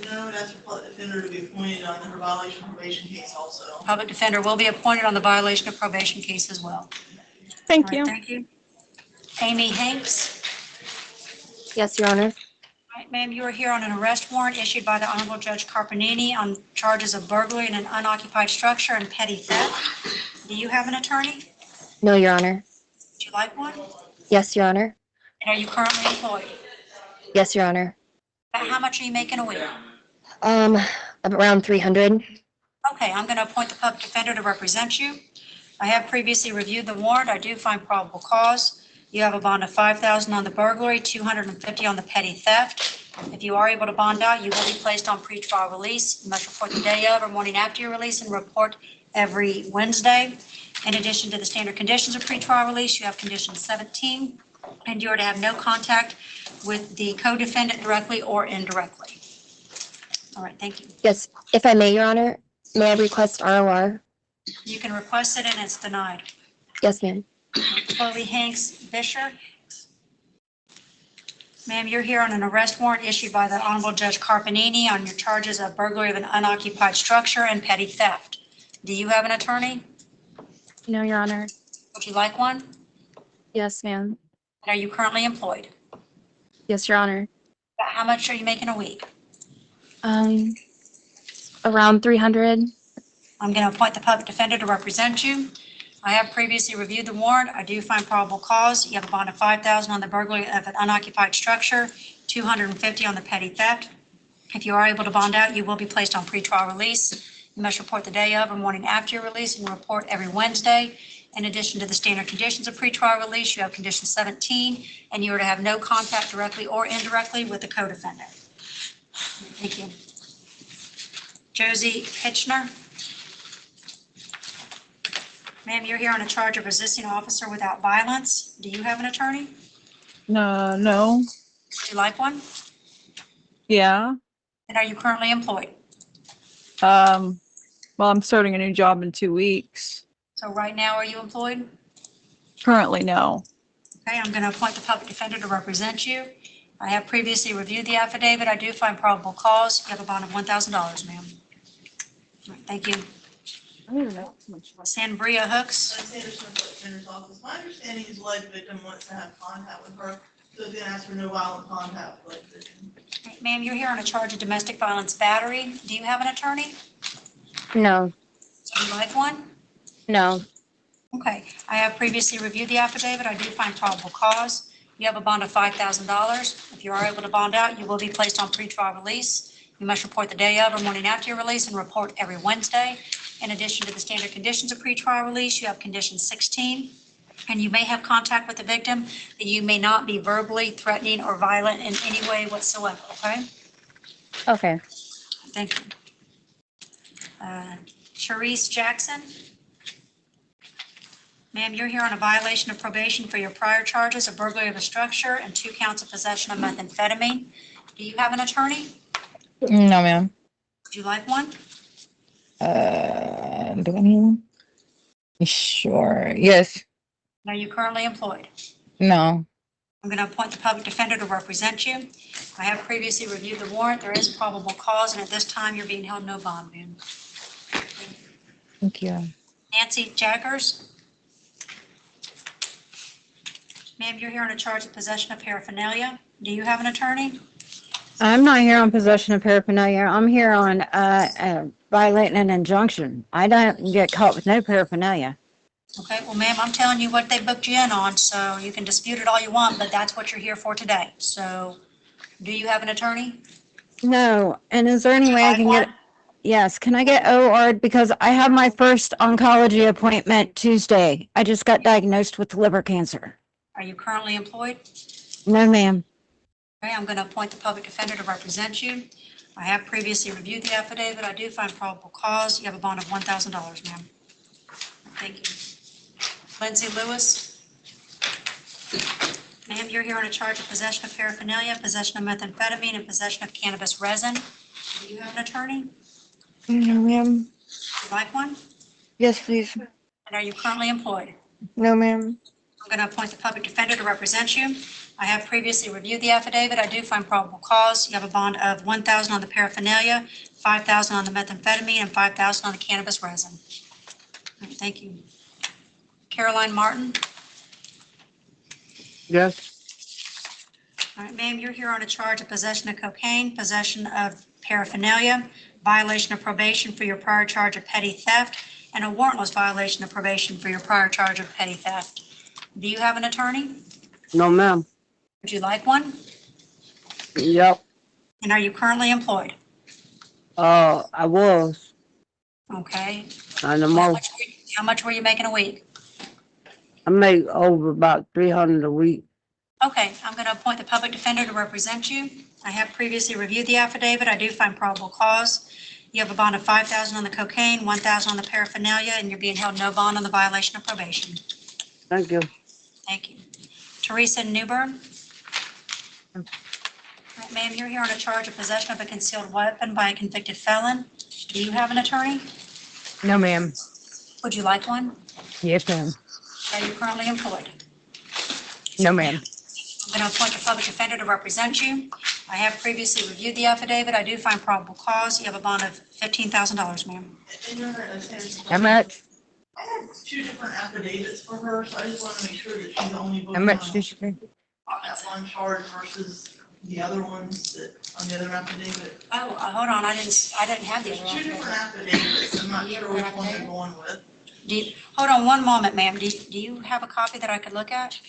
No, that's for public defender to be appointed on her violation of probation case also. Public defender will be appointed on the violation of probation case as well. Thank All right, you. thank you. Amy Hanks. Yes, Your Honor. All right, ma'am, you are here on an arrest warrant issued by the Honorable Judge Carpanini on charges of burglary in an unoccupied structure and petty theft. Do you have an attorney? No, Your Honor. Would you like one? Yes, Your Honor. And are you currently employed? Yes, Your Honor. How much are you making a week? Around 300. Okay, I'm going to appoint the public defender to represent you. I have previously reviewed the warrant. I do find probable cause. You have a bond of 5,000 on the burglary, 250 on the petty theft. If you are able to bond out, you will be placed on pretrial release. You must report the day of or morning after your release and report every Wednesday. In addition to the standard conditions of pretrial release, you have condition 17, and you are to have no contact with the co-defendant directly or indirectly. All right, thank you. Yes, if I may, Your Honor, may I request ROR? You can request it and it's denied. Yes, ma'am. Chloe Hanks Fisher. Ma'am, you're here on an arrest warrant issued by the Honorable Judge Carpanini on your charges of burglary of an unoccupied structure and petty theft. Do you have an attorney? No, Your Honor. Would you like one? Yes, ma'am. Are you currently employed? Yes, Your Honor. How much are you making a week? Around 300. I'm going to appoint the public defender to represent you. I have previously reviewed the warrant. I do find probable cause. You have a bond of 5,000 on the burglary of an unoccupied structure, 250 on the petty theft. If you are able to bond out, you will be placed on pretrial release. You must report the day of or morning after your release and report every Wednesday. In addition to the standard conditions of pretrial release, you have condition 17, and you are to have no contact directly or indirectly with the co-defendant. Thank you. Josie Hitchner. Ma'am, you're here on a charge of resisting an officer without violence. Do you have an attorney? No. Would you like one? Yeah. And are you currently employed? Well, I'm starting a new job in 2 weeks. So right now, are you employed? Currently, no. Okay, I'm going to appoint the public defender to represent you. I have previously reviewed the affidavit. I do find probable cause. You have a bond of $1,000, ma'am. All right, thank you. Sanbria Hooks. My understanding is the alleged victim wants to have contact with her, so he's gonna ask for no violent contact with the victim. Ma'am, you're here on a charge of domestic violence battery. Do you have an attorney? No. Would you like one? No. Okay, I have previously reviewed the affidavit. I do find probable cause. You have a bond of $5,000. If you are able to bond out, you will be placed on pretrial release. You must report the day of or morning after your release and report every Wednesday. In addition to the standard conditions of pretrial release, you have condition 16, and you may have contact with the victim, but you may not be verbally threatening or violent in any way whatsoever, okay? Okay. Thank you. Charisse Jackson. Ma'am, you're here on a violation of probation for your prior charges of burglary of a structure and 2 counts of possession of methamphetamine. Do you have an attorney? No, ma'am. Would you like one? Do I need one? Sure. Yes. Are you currently employed? No. I'm going to appoint the public defender to represent you. I have previously reviewed the warrant. There is probable cause, and at this time, you're being held no bond, ma'am. Thank you. Nancy Jaggers. Ma'am, you're here on a charge of possession of paraphernalia. Do you have an attorney? I'm not here on possession of paraphernalia. I'm here on violating an injunction. I don't get caught with no paraphernalia. Okay, well, ma'am, I'm telling you what they booked you in on, so you can dispute it all you want, but that's what you're here for today. So, do you have an attorney? No, and is there any way I can Like get? Yes, can I get OR'd because I have my first oncology appointment Tuesday. I just got diagnosed with liver cancer. Are you currently employed? No, ma'am. Okay, I'm going to appoint the public defender to represent you. I have previously reviewed the affidavit. I do find probable cause. You have a bond of $1,000, ma'am. Thank you. Lindsay Lewis. Ma'am, you're here on a charge of possession of paraphernalia, possession of methamphetamine, and possession of cannabis resin. Do you have an attorney? No, ma'am. Would you like one? Yes, please. And are you currently employed? No, ma'am. I'm going to appoint the public defender to represent you. I have previously reviewed the affidavit. I do find probable cause. You have a bond of $1,000 on the paraphernalia, $5,000 on the methamphetamine, and $5,000 on the cannabis resin. All right, thank you. Caroline Martin. Yes. All right, ma'am, you're here on a charge of possession of cocaine, possession of paraphernalia, violation of probation for your prior charge of petty theft, and a warrantless violation of probation for your prior charge of petty theft. Do you have an attorney? No, ma'am. Would you like one? Yep. And are you currently employed? I was. Okay. And How much were you making a week? I make over about 300 a week. Okay, I'm going to appoint the public defender to represent you. I have previously reviewed the affidavit. I do find probable cause. You have a bond of $5,000 on the cocaine, $1,000 on the paraphernalia, and you're being held no bond on the violation of probation. Thank you. Thank you. Teresa Newburn. All right, ma'am, you're here on a charge of possession of a concealed weapon by a convicted felon. Do you have an attorney? No, ma'am. Would you like one? Yes, ma'am. Are you currently employed? No, ma'am. I'm going to appoint a public defender to represent you. I have previously reviewed the affidavit. I do find probable cause. You have a bond of $15,000, ma'am. How much? I had two different affidavits for her, so I just want to make sure that she's only How voting much did you pay? on that one charge versus the other ones that, on the other affidavit. Oh, hold on, I didn't have the other There's two one. different affidavits, I'm not sure which one they're going with. Hold on one moment, ma'am. Do you have a copy that I could look at?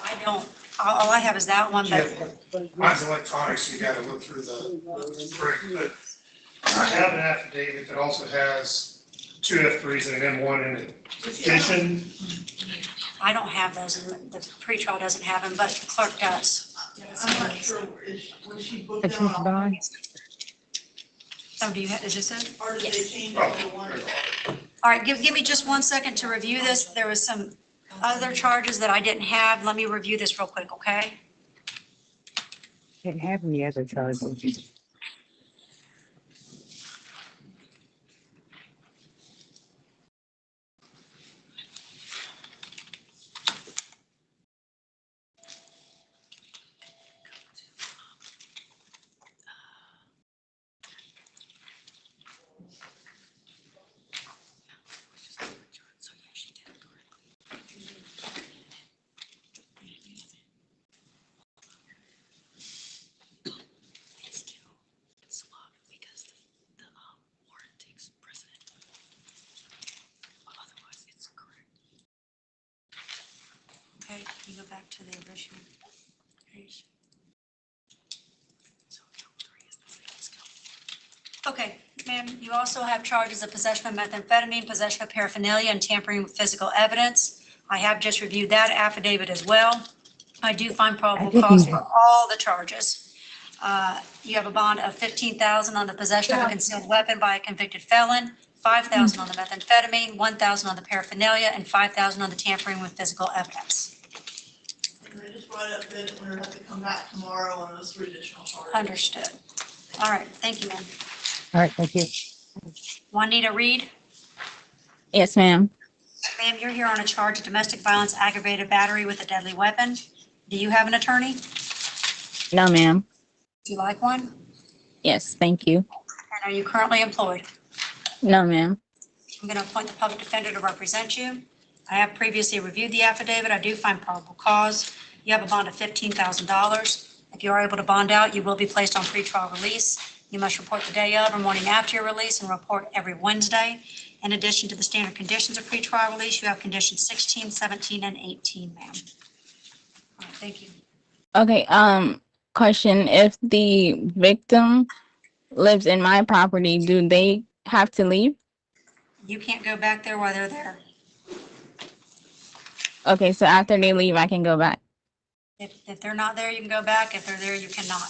I don't. All I have is that one, but Mine's electronic, so you gotta look through the print, but I have an affidavit that also has two F3s and an M1 in addition. I don't have those, and the pretrial doesn't have them, but the clerk does. I'm not sure, was she booked in on? Oh, do you have, is this it? Or did they change it to one? All right, give me just 1 second to review this. There was some other charges that I didn't have. Let me review this real quick, okay? Didn't have any other charges. Okay, you go back to the original page. Okay, ma'am, you also have charges of possession of methamphetamine, possession of paraphernalia, and tampering with physical evidence. I have just reviewed that affidavit as well. I do find probable cause for all the charges. You have a bond of $15,000 on the possession of a concealed weapon by a convicted felon, $5,000 on the methamphetamine, $1,000 on the paraphernalia, and $5,000 on the tampering with physical evidence. And I just brought up that we're gonna have to come back tomorrow on those three additional charges. Understood. All right, thank you, ma'am. All right, thank you. Juanita Reed. Yes, ma'am. Ma'am, you're here on a charge of domestic violence aggravated battery with a deadly weapon. Do you have an attorney? No, ma'am. Do you like one? Yes, thank you. And are you currently employed? No, ma'am. I'm going to appoint the public defender to represent you. I have previously reviewed the affidavit. I do find probable cause. You have a bond of $15,000. If you are able to bond out, you will be placed on pretrial release. You must report the day of or morning after your release and report every Wednesday. In addition to the standard conditions of pretrial release, you have conditions 16, 17, and 18, ma'am. All right, thank you. Okay, question, if the victim lives in my property, do they have to leave? You can't go back there while they're there. Okay, so after they leave, I can go back. If they're not there, you can go back. If they're there, you cannot.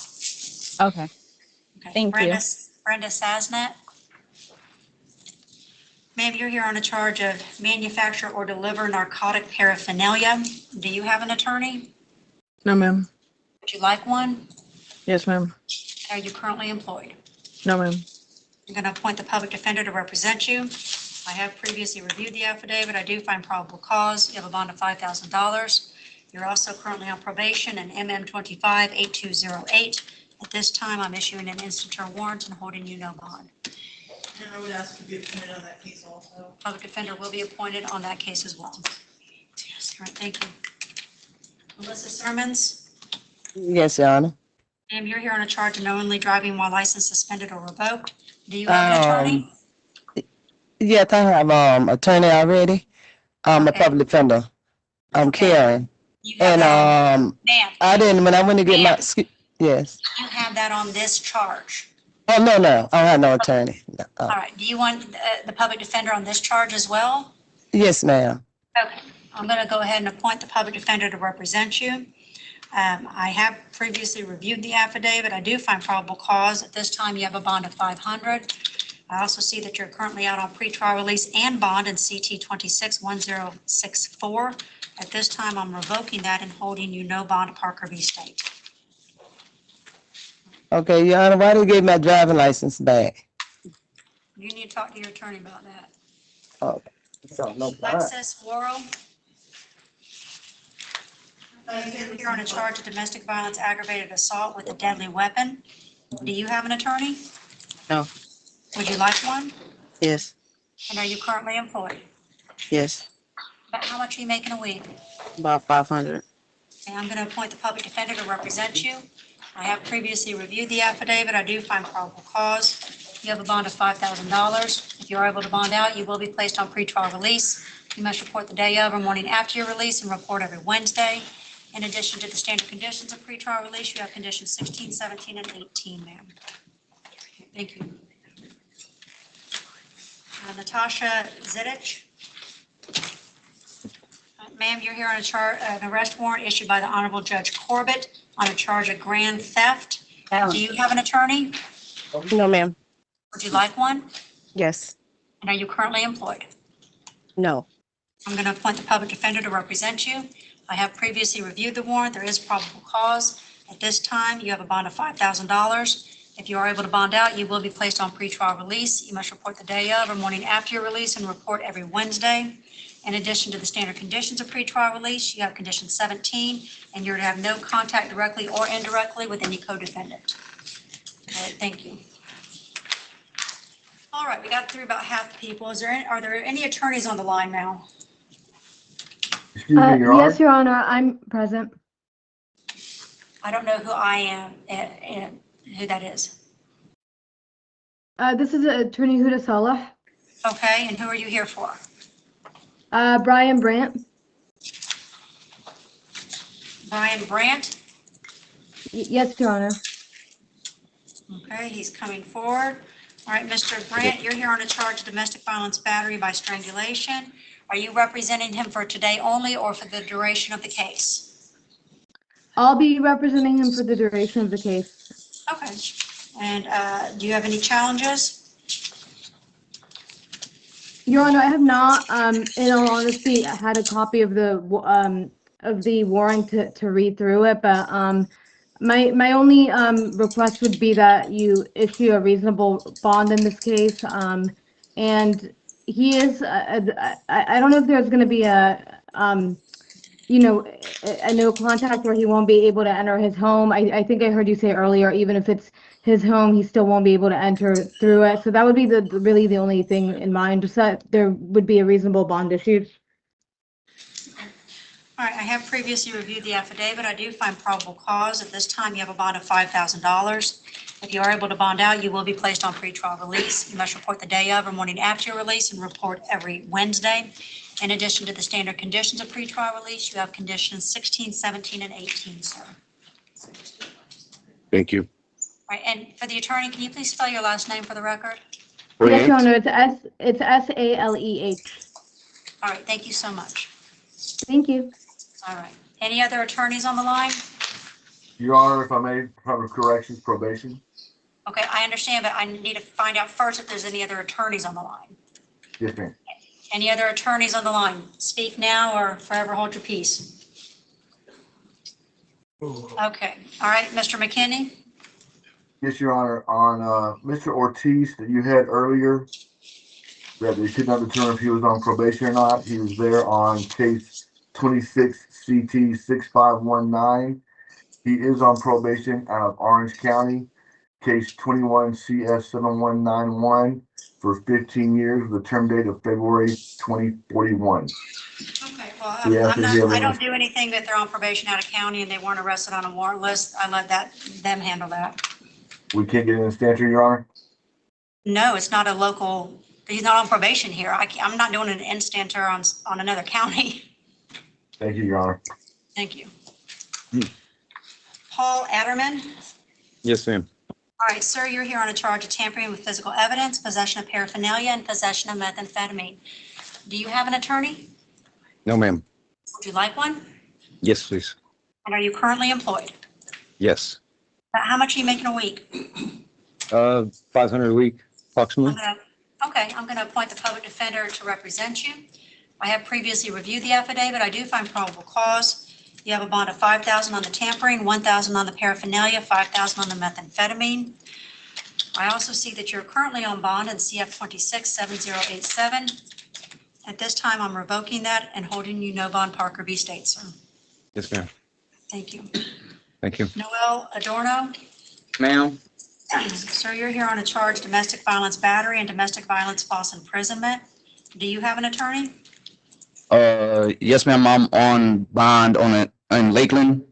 Okay, Okay. thank you. Brenda Sasnet. Ma'am, you're here on a charge of manufacture or deliver narcotic paraphernalia. Do you have an attorney? No, ma'am. Would you like one? Yes, ma'am. Are you currently employed? No, ma'am. I'm going to appoint the public defender to represent you. I have previously reviewed the affidavit. I do find probable cause. You have a bond of $5,000. You're also currently on probation and MM 258208. At this time, I'm issuing an instant term warrant and holding you no bond. And I would ask to be appointed on that case also. Public defender will be appointed on that case as well. Yes, all right, thank you. Melissa Sermons. Yes, Your Honor. Ma'am, you're here on a charge of knowingly driving while license suspended or revoked. Do you have an attorney? Yes, I have attorney already. I'm a public defender. I'm Karen. And Ma'am, I didn't when I went to get my yes. you have that on this charge. Oh no, no, I don't have no attorney. No. All right, do you want the public defender on this charge as well? Yes, ma'am. Okay, I'm going to go ahead and appoint the public defender to represent you. I have previously reviewed the affidavit. I do find probable cause. At this time, you have a bond of $500. I also see that you're currently out on pretrial release and bond in CT 261064. At this time, I'm revoking that and holding you no bond, Parker v. State. Okay, Your Honor, why did you give my driving license back? You need to talk to your attorney about that. Oh, so no. Alexis Worrell. You're on a charge of domestic violence aggravated assault with a deadly weapon. Do you have an attorney? No. Would you like one? Yes, And are you currently employed? yes, About how much are you making a week? about 500. Okay, I'm going to appoint the public defender to represent you. I have previously reviewed the affidavit. I do find probable cause. You have a bond of $5,000. If you're able to bond out, you will be placed on pretrial release. You must report the day of or morning after your release and report every Wednesday. In addition to the standard conditions of pretrial release, you have conditions 16, 17, and 18, ma'am. Thank you. Natasha Zidich. Ma'am, you're here on an arrest warrant issued by the Honorable Judge Corbett on a charge of grand theft. Do you have an attorney? No, ma'am. Would you like one? Yes, And are you currently employed? no. I'm going to appoint the public defender to represent you. I have previously reviewed the warrant. There is probable cause. At this time, you have a bond of $5,000. If you are able to bond out, you will be placed on pretrial release. You must report the day of or morning after your release and report every Wednesday. In addition to the standard conditions of pretrial release, you have condition 17, and you're to have no contact directly or indirectly with any co-defendant. All right, thank you. All right, we got through about half the people. Are there any attorneys on the line now? Yes, Your Honor, I'm present. I don't know who I am and who that is. This is Attorney Huda Salah. Okay, and who are you here for? Brian Brandt. Brian Brandt? Yes, Your Honor. Okay, he's coming forward. All right, Mr. Brandt, you're here on a charge of domestic violence battery by strangulation. Are you representing him for today only or for the duration of the case? I'll be representing him for the duration of the case. Okay. And do you have any challenges? Your Honor, I have not, in all honesty, had a copy of the warrant to read through it, but my only request would be that you issue a reasonable bond in this case. And he is, I don't know if there's going to be a no contact where he won't be able to enter his home. I think I heard you say earlier, even if it's his home, he still won't be able to enter through it. So that would be really the only thing in mind, just that there would be a reasonable bond issued. All right, I have previously reviewed the affidavit. I do find probable cause. At this time, you have a bond of $5,000. If you are able to bond out, you will be placed on pretrial release. You must report the day of or morning after your release and report every Wednesday. In addition to the standard conditions of pretrial release, you have conditions 16, 17, and 18, sir. Thank you. All right, and for the attorney, can you please spell your last name for the record? Yes, Your Honor, it's Saleh. All right, thank you so much. Thank you. All right. Any other attorneys on the line? Your Honor, if I may, Department of Corrections, probation. Okay, I understand, but I need to find out first if there's any other attorneys on the line. Yes, ma'am. Any other attorneys on the line? Speak now or forever hold your peace. Okay, all right, Mr. McKinney? Yes, Your Honor. On Mr. Ortiz that you had earlier, that they could not determine if he was on probation or not. He was there on case 26 CT 6519. He is on probation out of Orange County, case 21 CS 7191 for 15 years with a term date of February 2041. Okay, well, I don't do anything that they're on probation out of county and they weren't arrested on a warrant list. I let them handle that. We can't get an instance, Your Honor? No, it's not a local, he's not on probation here. I'm not doing an instanter on another county. Thank you, Your Honor. Thank you. Paul Adderman? Yes, ma'am. All right, sir, you're here on a charge of tampering with physical evidence, possession of paraphernalia, and possession of methamphetamine. Do you have an attorney? No, ma'am. Would you like one? Yes, please. And are you currently employed? Yes. How much are you making a week? 500 a week, approximately. I'm gonna appoint the public defender to represent you. I have previously reviewed the affidavit. I do find probable cause. You have a bond of $5,000 on the tampering, $1,000 on the paraphernalia, $5,000 on the methamphetamine. I also see that you're currently on bond in CF 267087. At this time, I'm revoking that and holding you no bond Parker v. State, sir. Yes, ma'am. Thank you. Thank you. Noel Adorno? Ma'am. Sir, you're here on a charge domestic violence battery and domestic violence false imprisonment. Do you have an attorney? Yes, ma'am. I'm on bond on it in Lakeland.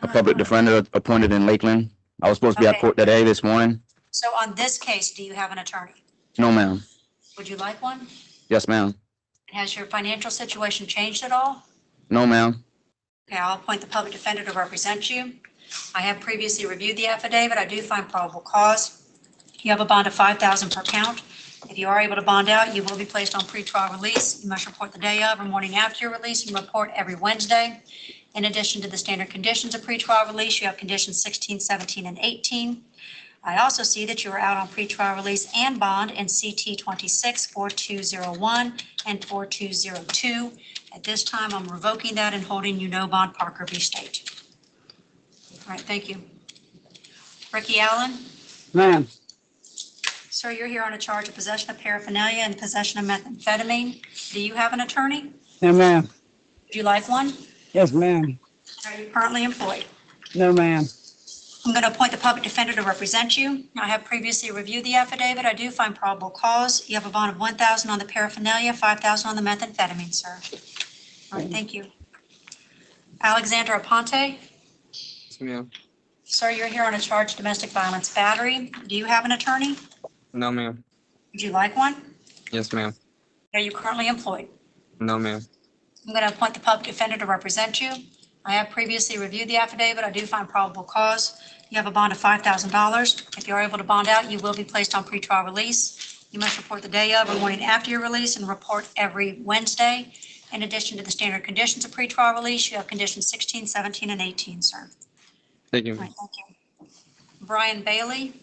A public defender appointed in Lakeland. I was supposed to be at court today, this morning. So on this case, do you have an attorney? No, ma'am. Would you like one? Yes, ma'am. Has your financial situation changed at all? No, ma'am. Okay, I'll appoint the public defender to represent you. I have previously reviewed the affidavit. I do find probable cause. You have a bond of $5,000 per count. If you are able to bond out, you will be placed on pretrial release. You must report the day of or morning after your release and report every Wednesday. In addition to the standard conditions of pretrial release, you have conditions 16, 17, and 18. I also see that you are out on pretrial release and bond in CT 26 4201 and 4202. At this time, I'm revoking that and holding you no bond Parker v. State. All right, thank you. Ricky Allen? Ma'am. Sir, you're here on a charge of possession of paraphernalia and possession of methamphetamine. Do you have an attorney? No, ma'am. Would you like one? Yes, ma'am. Are you currently employed? No, ma'am. I'm going to appoint the public defender to represent you. I have previously reviewed the affidavit. I do find probable cause. You have a bond of $1,000 on the paraphernalia, $5,000 on the methamphetamine, sir. All right, thank you. Alexander Aponte? Yes, ma'am. Sir, you're here on a charge of domestic violence battery. Do you have an attorney? No, ma'am. Would you like one? Yes, ma'am. Are you currently employed? No, ma'am. I'm going to appoint the public defender to represent you. I have previously reviewed the affidavit. I do find probable cause. You have a bond of $5,000. If you're able to bond out, you will be placed on pretrial release. You must report the day of or morning after your release and report every Wednesday. In addition to the standard conditions of pretrial release, you have conditions 16, 17, and 18, sir. Thank you. All right, thank you. Brian Bailey.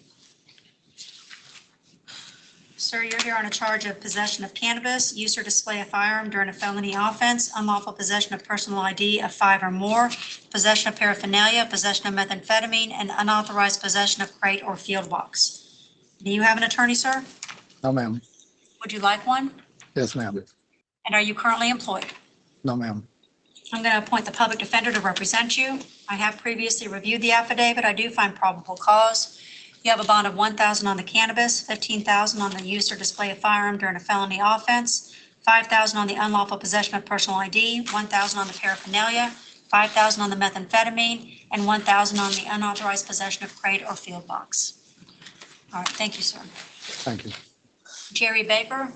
Sir, you're here on a charge of possession of cannabis, use or display of firearm during a felony offense, unlawful possession of personal ID of 5 or more, possession of paraphernalia, possession of methamphetamine, and unauthorized possession of crate or field box. Do you have an attorney, sir? No, ma'am. Would you like one? Yes, ma'am. And are you currently employed? No, ma'am. I'm going to appoint the public defender to represent you. I have previously reviewed the affidavit. I do find probable cause. You have a bond of $1,000 on the cannabis, $15,000 on the use or display of firearm during a felony offense, $5,000 on the unlawful possession of personal ID, $1,000 on the paraphernalia, $5,000 on the methamphetamine, and $1,000 on the unauthorized possession of crate or field box. All right, thank you, sir. Thank you. Jerry Baker,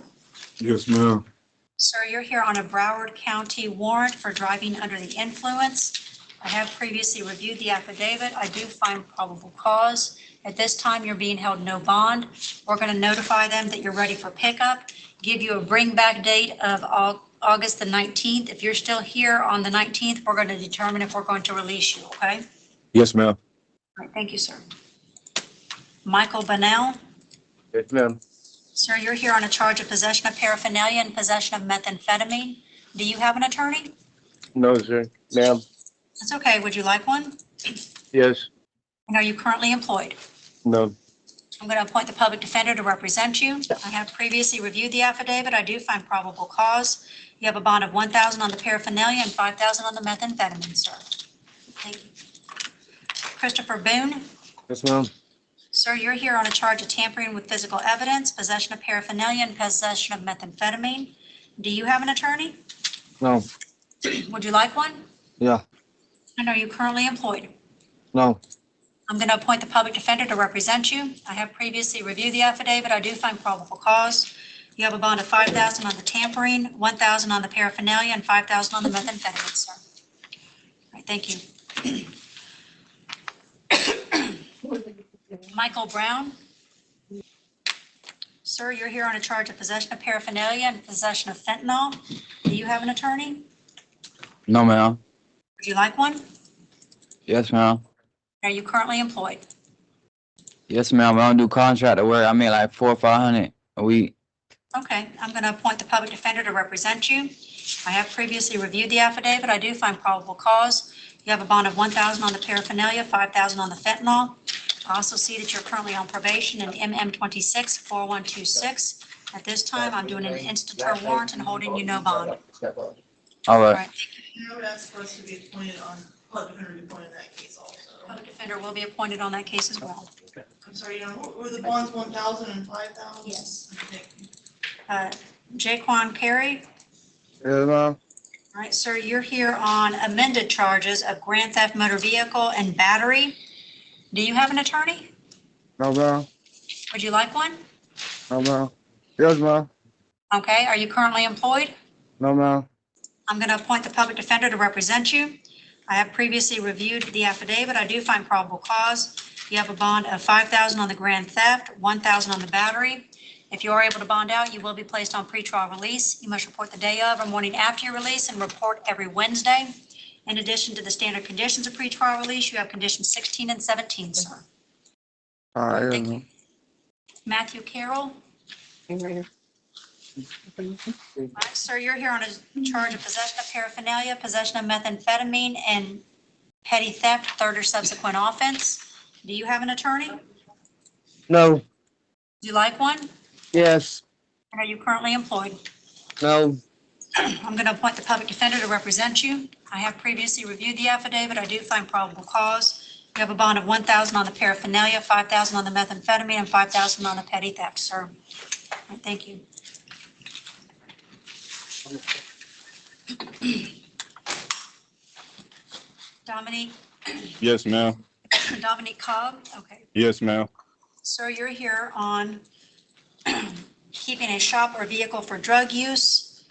Yes, ma'am. sir, you're here on a Broward County warrant for driving under the influence. I have previously reviewed the affidavit. I do find probable cause. At this time, you're being held no bond. We're going to notify them that you're ready for pickup, give you a bring back date of August the 19th. If you're still here on the 19th, we're going to determine if we're going to release you, okay? Yes, ma'am. All right, thank you, sir. Michael Bonnell, Yes, ma'am. sir, you're here on a charge of possession of paraphernalia and possession of methamphetamine. Do you have an attorney? No, sir. Ma'am. That's okay. Would you like one? Yes. And are you currently employed? No. I'm going to appoint the public defender to represent you. I have previously reviewed the affidavit. I do find probable cause. You have a bond of $1,000 on the paraphernalia and $5,000 on the methamphetamine, sir. Thank you. Christopher Boone, Yes, ma'am. sir, you're here on a charge of tampering with physical evidence, possession of paraphernalia, and possession of methamphetamine. Do you have an attorney? No. Would you like one? Yeah. And are you currently employed? No. I'm going to appoint the public defender to represent you. I have previously reviewed the affidavit. I do find probable cause. You have a bond of $5,000 on the tampering, $1,000 on the paraphernalia, and $5,000 on the methamphetamine, sir. All right, thank you. Michael Brown. Sir, you're here on a charge of possession of paraphernalia and possession of fentanyl. Do you have an attorney? No, ma'am. Would you like one? Yes, ma'am. Are you currently employed? Yes, ma'am. I don't do contract work. I make like $400 or $500 a week. Okay, I'm going to appoint the public defender to represent you. I have previously reviewed the affidavit. I do find probable cause. You have a bond of $1,000 on the paraphernalia, $5,000 on the fentanyl. I also see that you're currently on probation in MM264126. At this time, I'm doing an instant term warrant and holding you no bond. All right. You know, that's for us to be appointed on, public defender to be appointed in that case also. Public defender will be appointed on that case as well. I'm sorry, were the bonds 1,000 and 5,000? Yes. Jaquan Carey. Yes, ma'am. All right, sir, you're here on amended charges of grand theft motor vehicle and battery. Do you have an attorney? No, ma'am. Would you like one? No, ma'am. Yes, ma'am. Okay, are you currently employed? No, ma'am. I'm going to appoint the public defender to represent you. I have previously reviewed the affidavit. I do find probable cause. You have a bond of $5,000 on the grand theft, $1,000 on the battery. If you are able to bond out, you will be placed on pretrial release. You must report the day of or morning after your release and report every Wednesday. In addition to the standard conditions of pretrial release, you have conditions 16 and 17, sir. All right. Thank you. Matthew Carroll. All right, sir, you're here on a charge of possession of paraphernalia, possession of methamphetamine, and petty theft, third or subsequent offense. Do you have an attorney? Do No. you like one? Yes. And are you currently employed? No. I'm going to appoint the public defender to represent you. I have previously reviewed the affidavit. I do find probable cause. You have a bond of $1,000 on the paraphernalia, $5,000 on the methamphetamine, and $5,000 on the petty theft, sir. All right, thank you. Dominique, Yes, ma'am. Dominique Cobb, okay. Yes, ma'am. Sir, you're here on keeping a shop or vehicle for drug use,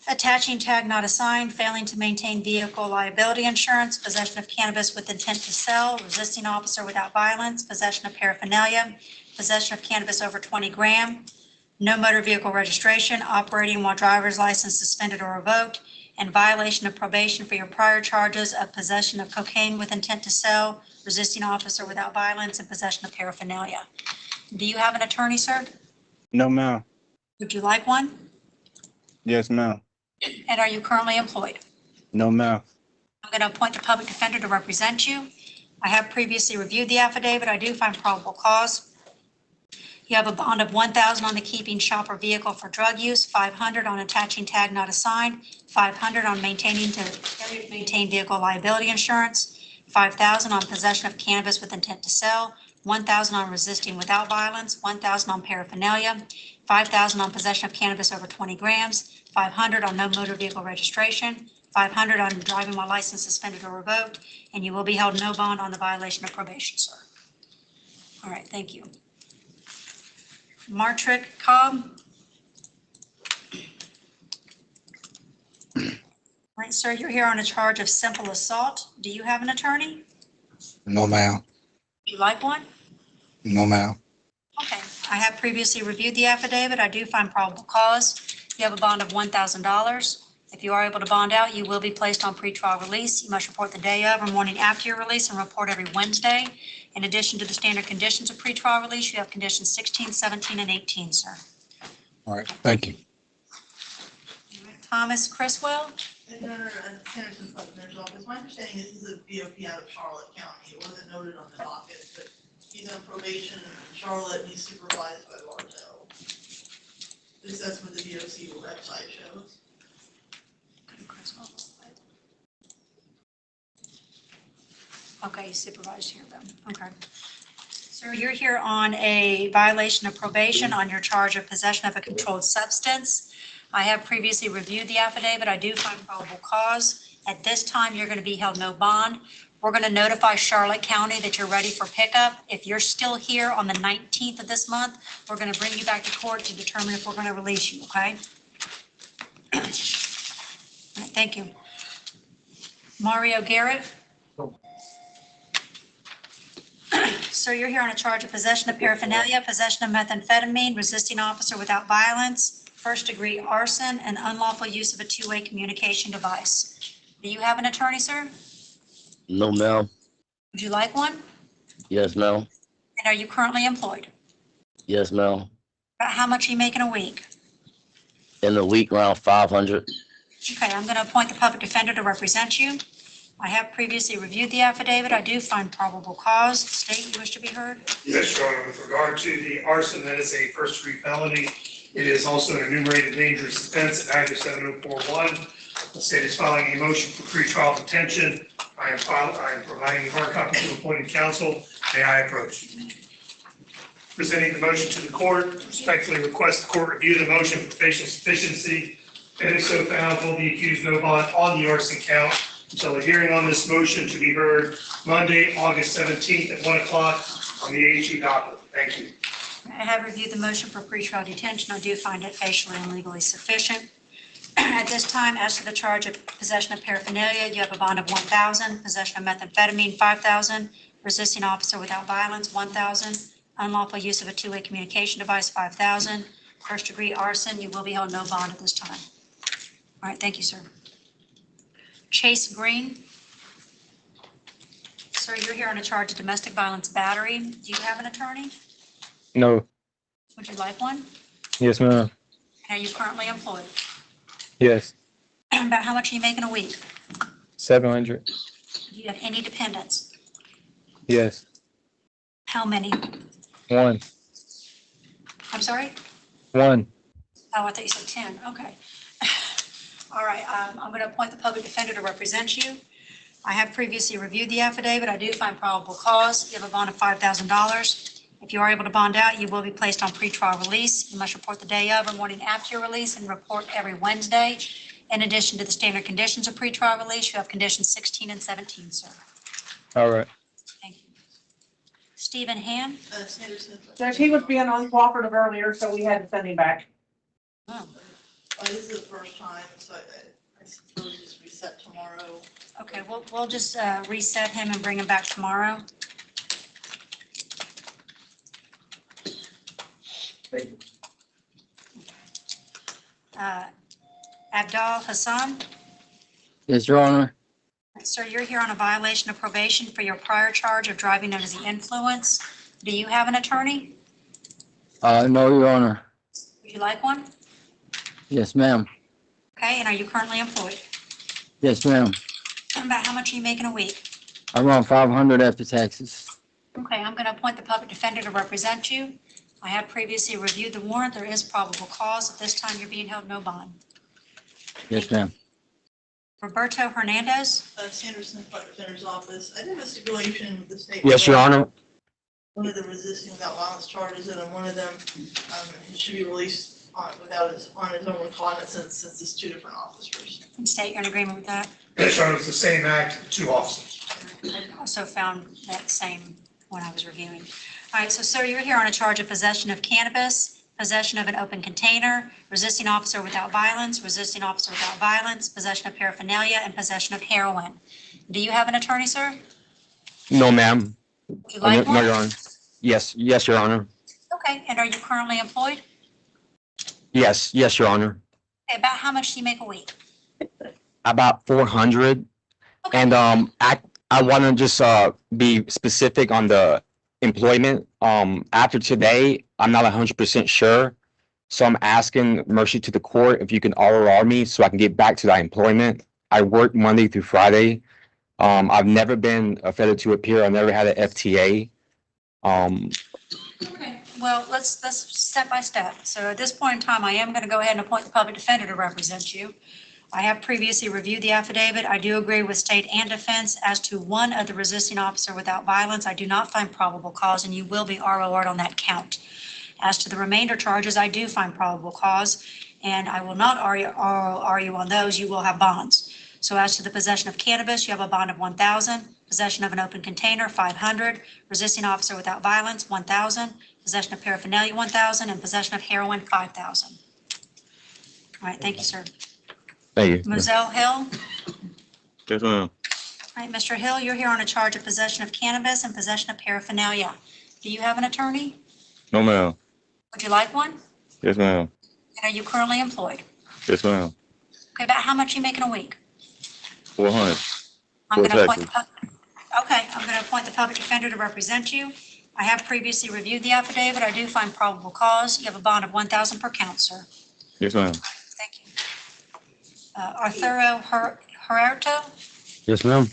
attaching tag not assigned, failing to maintain vehicle liability insurance, possession of cannabis with intent to sell, resisting officer without violence, possession of paraphernalia, possession of cannabis over 20 gram, no motor vehicle registration, operating while driver's license suspended or revoked, and violation of probation for your prior charges of possession of cocaine with intent to sell, resisting officer without violence, and possession of paraphernalia. Do you have an attorney, sir? No, ma'am. Would you like one? Yes, ma'am. And are you currently employed? No, ma'am. I'm going to appoint the public defender to represent you. I have previously reviewed the affidavit. I do find probable cause. You have a bond of 1,000 on the keeping shop or vehicle for drug use, 500 on attaching tag not assigned, 500 on maintaining to maintain vehicle liability insurance, 5,000 on possession of cannabis with intent to sell, 1,000 on resisting without violence, 1,000 on paraphernalia, 5,000 on possession of cannabis over 20 grams, 500 on no motor vehicle registration, 500 on driving while license suspended or revoked, and you will be held no bond on the violation of probation, sir. All right, thank you. Martrick Cobb. All right, sir, you're here on a charge of simple assault. Do you have an attorney? No, ma'am. You like one? No, ma'am. Okay, I have previously reviewed the affidavit. I do find probable cause. You have a bond of $1,000. If you are able to bond out, you will be placed on pretrial release. You must report the day of or morning after your release and report every Wednesday. In addition to the standard conditions of pretrial release, you have conditions 16, 17, and 18, sir. All right, thank you. Thomas Criswell? Your Honor, Henderson Public Office, my understanding is this is a BOP out of Charlotte County. It wasn't noted on the docket, but he's on probation in Charlotte and he's supervised by Bartow. At least that's what the DOC website shows. Okay, you supervised here then. Okay. Sir, you're here on a violation of probation on your charge of possession of a controlled substance. I have previously reviewed the affidavit. I do find probable cause. At this time, you're going to be held no bond. We're going to notify Charlotte County that you're ready for pickup. If you're still here on the 19th of this month, we're going to bring you back to court to determine if we're going to release you, okay? All right, thank you. Mario Garrett? Sir, you're here on a charge of possession of paraphernalia, possession of methamphetamine, resisting officer without violence, first-degree arson, and unlawful use of a two-way communication device. Do you have an attorney, sir? No, ma'am. Would you like one? Yes, ma'am. And are you currently employed? Yes, ma'am. About how much are you making a week? In a week, around 500. Okay, I'm going to appoint the public defender to represent you. I have previously reviewed the affidavit. I do find probable cause. State, you wish to be heard? Yes, Your Honor, with regard to the arson, that is a first-degree felony. It is also an enumerated dangerous offense at Act 7041. The state is filing a motion for pretrial detention. I am providing the hard copy to appointed counsel. May I approach? Presenting the motion to the court, respectfully request the court review the motion for facial sufficiency, and if so found, hold the accused no bond on the arson count until a hearing on this motion to be heard Monday, August 17th at 1 o'clock on the AG docket. Thank you. I have reviewed the motion for pretrial detention. I do find it facially and legally sufficient. At this time, as to the charge of possession of paraphernalia, you have a bond of 1,000, possession of methamphetamine, 5,000, resisting officer without violence, 1,000, unlawful use of a two-way communication device, 5,000, first-degree arson. You will be held no bond at this time. All right, thank you, sir. Chase Green. Sir, you're here on a charge of domestic violence battery. Do you have an attorney? No. Would you like one? Yes, ma'am. Are you currently employed? Yes. About how much are you making a week? 700. Do you have any dependents? Yes. How many? 1. I'm sorry? 1. Oh, I thought you said 10. Okay. All right, I'm going to appoint the public defender to represent you. I have previously reviewed the affidavit. I do find probable cause. You have a bond of $5,000. If you are able to bond out, you will be placed on pretrial release. You must report the day of or morning after your release and report every Wednesday. In addition to the standard conditions of pretrial release, you have conditions 16 and 17, sir. All right. Thank you. Stephen Han? Judge, he was being uncooperative earlier, so we had to send him back. Oh. This is the first time, so I suppose just reset tomorrow. Okay, we'll just reset him and bring him back tomorrow. Abdal Hassan? Yes, Your Honor. Sir, you're here on a violation of probation for your prior charge of driving under the influence. Do you have an attorney? No, Your Honor. Would you like one? Yes, ma'am. Okay, and are you currently employed? Yes, ma'am. About how much are you making a week? Around 500 after taxes. Okay, I'm going to appoint the public defender to represent you. I have previously reviewed the warrant. There is probable cause. At this time, you're being held no bond. Yes, ma'am. Roberto Hernandez. Sanderson, Public Defender's Office. I did a stipulation with the state. Yes, Your Honor. One of the resisting without violence charges, and then one of them, he should be released on his own recognizance, since it's two different officers. And state, you're in agreement with that? Yes, Your Honor, it's the same act, two officers. I also found that same when I was reviewing. All right, so sir, you're here on a charge of possession of cannabis, possession of an open container, resisting officer without violence, possession of paraphernalia, and possession of heroin. Do you have an attorney, sir? No, ma'am. Would you like No, one? Your Honor. Yes, Your Honor. Okay, and are you currently employed? Yes, Your Honor. Okay, about how much do you make a week? About 400. And I want to just be specific on the employment. After today, I'm not 100% sure. So I'm asking mercy to the court if you can ROR me so I can get back to that employment. I work Monday through Friday. I've never been a failure to appear. I've never had an FTA. Okay, well, let's step by step. So at this point in time, I am going to go ahead and appoint the public defender to represent you. I have previously reviewed the affidavit. I do agree with state and defense as to one of the resisting officer without violence. I do not find probable cause, and you will be ROR'd on that count. As to the remainder charges, I do find probable cause, and I will not ROR you on those. You will have bonds. So as to the possession of cannabis, you have a bond of $1,000, possession of an open container, $500, resisting officer without violence, $1,000, possession of paraphernalia, $1,000, and possession of heroin, $5,000. All right, thank you, sir. Thank you. Moselle Hill. Yes, ma'am. All right, Mr. Hill, you're here on a charge of possession of cannabis and possession of paraphernalia. Do you have an attorney? No, ma'am. Would you like one? Yes, ma'am. And are you currently employed? Yes, ma'am. Okay, about how much are you making a week? 400. I'm going to For appoint I'm going to appoint the public defender to represent you. I have previously reviewed the affidavit. I do find probable cause. You have a bond of $1,000 per count, sir. Yes, ma'am. Thank you. Arturo Huerto. Yes, ma'am.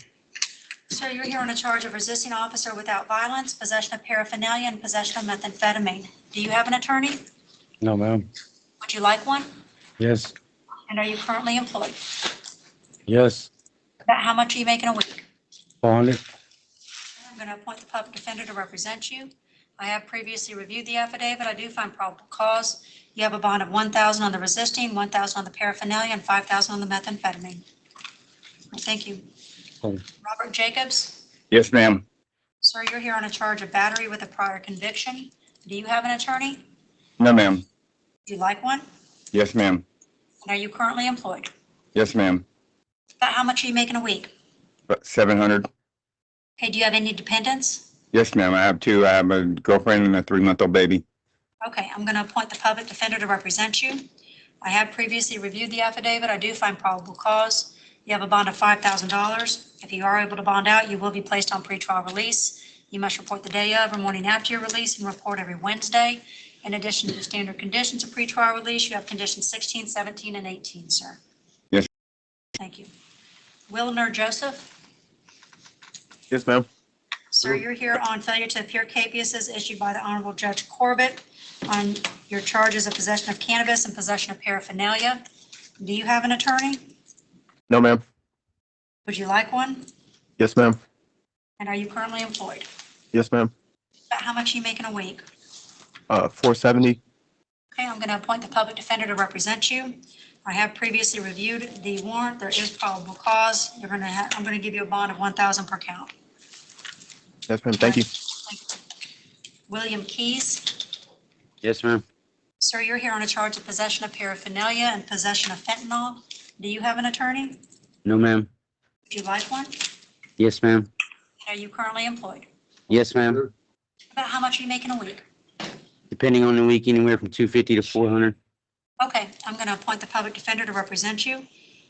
Sir, you're here on a charge of resisting officer without violence, possession of paraphernalia, and possession of methamphetamine. Do you have an attorney? No, ma'am. Would you like one? Yes. And are you currently employed? Yes. About how much are you making a week? 400. I'm going to appoint the public defender to represent you. I have previously reviewed the affidavit. I do find probable cause. You have a bond of $1,000 on the resisting, $1,000 on the paraphernalia, and $5,000 on the methamphetamine. Thank you. Robert Jacobs. Yes, ma'am. Sir, you're here on a charge of battery with a prior conviction. Do you have an attorney? No, ma'am. Would you like one? Yes, ma'am. And are you currently employed? Yes, ma'am. About how much are you making a week? 700. Okay, do you have any dependents? Yes, ma'am. I have two. I have a girlfriend and a 3-month-old baby. Okay, I'm going to appoint the public defender to represent you. I have previously reviewed the affidavit. I do find probable cause. You have a bond of $5,000. If you are able to bond out, you will be placed on pretrial release. You must report the day of or morning after your release and report every Wednesday. In addition to the standard conditions of pretrial release, you have conditions 16, 17, and 18, sir. Yes. Thank you. Wilner Joseph. Yes, ma'am. Sir, you're here on failure to appear capias issued by the Honorable Judge Corbett on your charges of possession of cannabis and possession of paraphernalia. Do you have an attorney? No, ma'am. Would you like one? Yes, ma'am. And are you currently employed? Yes, ma'am. About how much are you making a week? 470. Okay, I'm going to appoint the public defender to represent you. I have previously reviewed the warrant. There is probable cause. I'm going to give you a bond of $1,000 per count. Yes, ma'am. Thank you. William Keys. Yes, ma'am. Sir, you're here on a charge of possession of paraphernalia and possession of fentanyl. Do you have an attorney? No, ma'am. Would you like one? Yes, ma'am. Are you currently employed? Yes, ma'am. About how much are you making a week? Depending on the week, anywhere from 250 to 400. Okay, I'm going to appoint the public defender to represent you.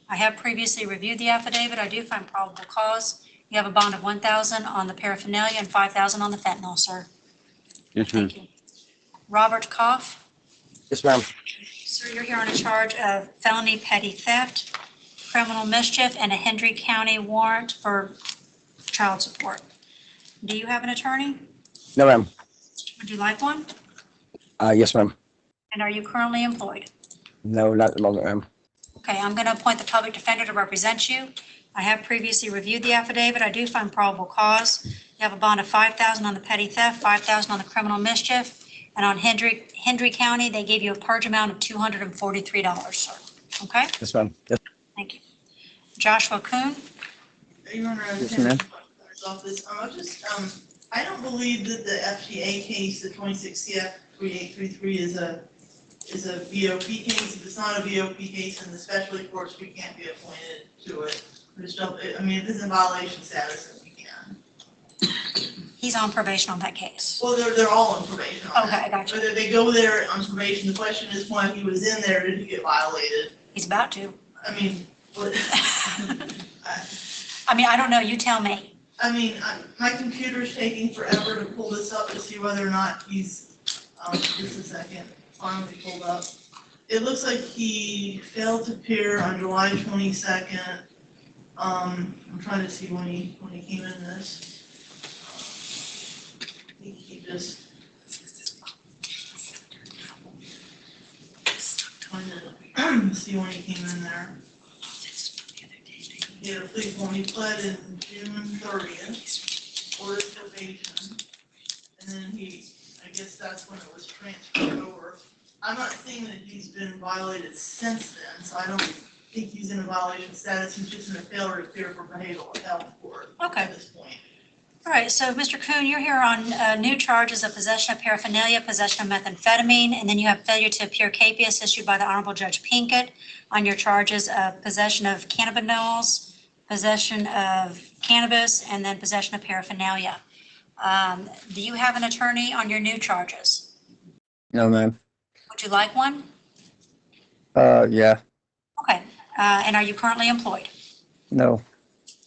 I have previously reviewed the affidavit. I do find probable cause. You have a bond of $1,000 on the paraphernalia and $5,000 on the fentanyl, sir. Yes, ma'am. Robert Koff. Yes, ma'am. Sir, you're here on a charge of felony petty theft, criminal mischief, and a Hendry County warrant for child support. Do you have an attorney? No, ma'am. Would you like one? Yes, ma'am. And are you currently employed? No, not at the moment, ma'am. Okay, I'm going to appoint the public defender to represent you. I have previously reviewed the affidavit. I do find probable cause. You have a bond of $5,000 on the petty theft, $5,000 on the criminal mischief, and on Hendry County, they gave you a purge amount of $243, sir. Okay, Yes, ma'am. Yes, thank you. Joshua Kuhn, Your Honor, I Yes, have ma'am. office. I don't believe that the FTA case, the 26 CF 3833 is a VOP case. If it's not a VOP case in the specialty courts, we can't be appointed to it. We just don't, I mean, if it's in violation status, then we can. he's on probation on that case. Well, they're all on probation on Okay, that. I got you. Whether they go there on probation, the question is why he was in there, did he get violated? He's about to. I mean, what? I mean, I don't know, you tell me. I mean, my computer's taking forever to pull this up to see whether or not he's, just a second, finally pulled up. It looks like he failed to appear on July 22nd. I'm trying to see when he came in this. I think he just. Trying to see when he came in there. Yeah, please, when he pled in June 30th, for his probation, and then I guess that's when it was transferred over. I'm not saying that he's been violated since then, so I don't think he's in a violation status, he's just in a failure to appear for behavioral health court at this point. All right, so Mr. Kuhn, you're here on new charges of possession of paraphernalia, possession of methamphetamine, and then you have failure to appear capias issued by the Honorable Judge Pinkett on your charges of possession of cannabinoids, possession of cannabis, and then possession of paraphernalia. Do you have an attorney on your new charges? no, ma'am. Would you like one? Yeah, Okay, and are you currently employed? no.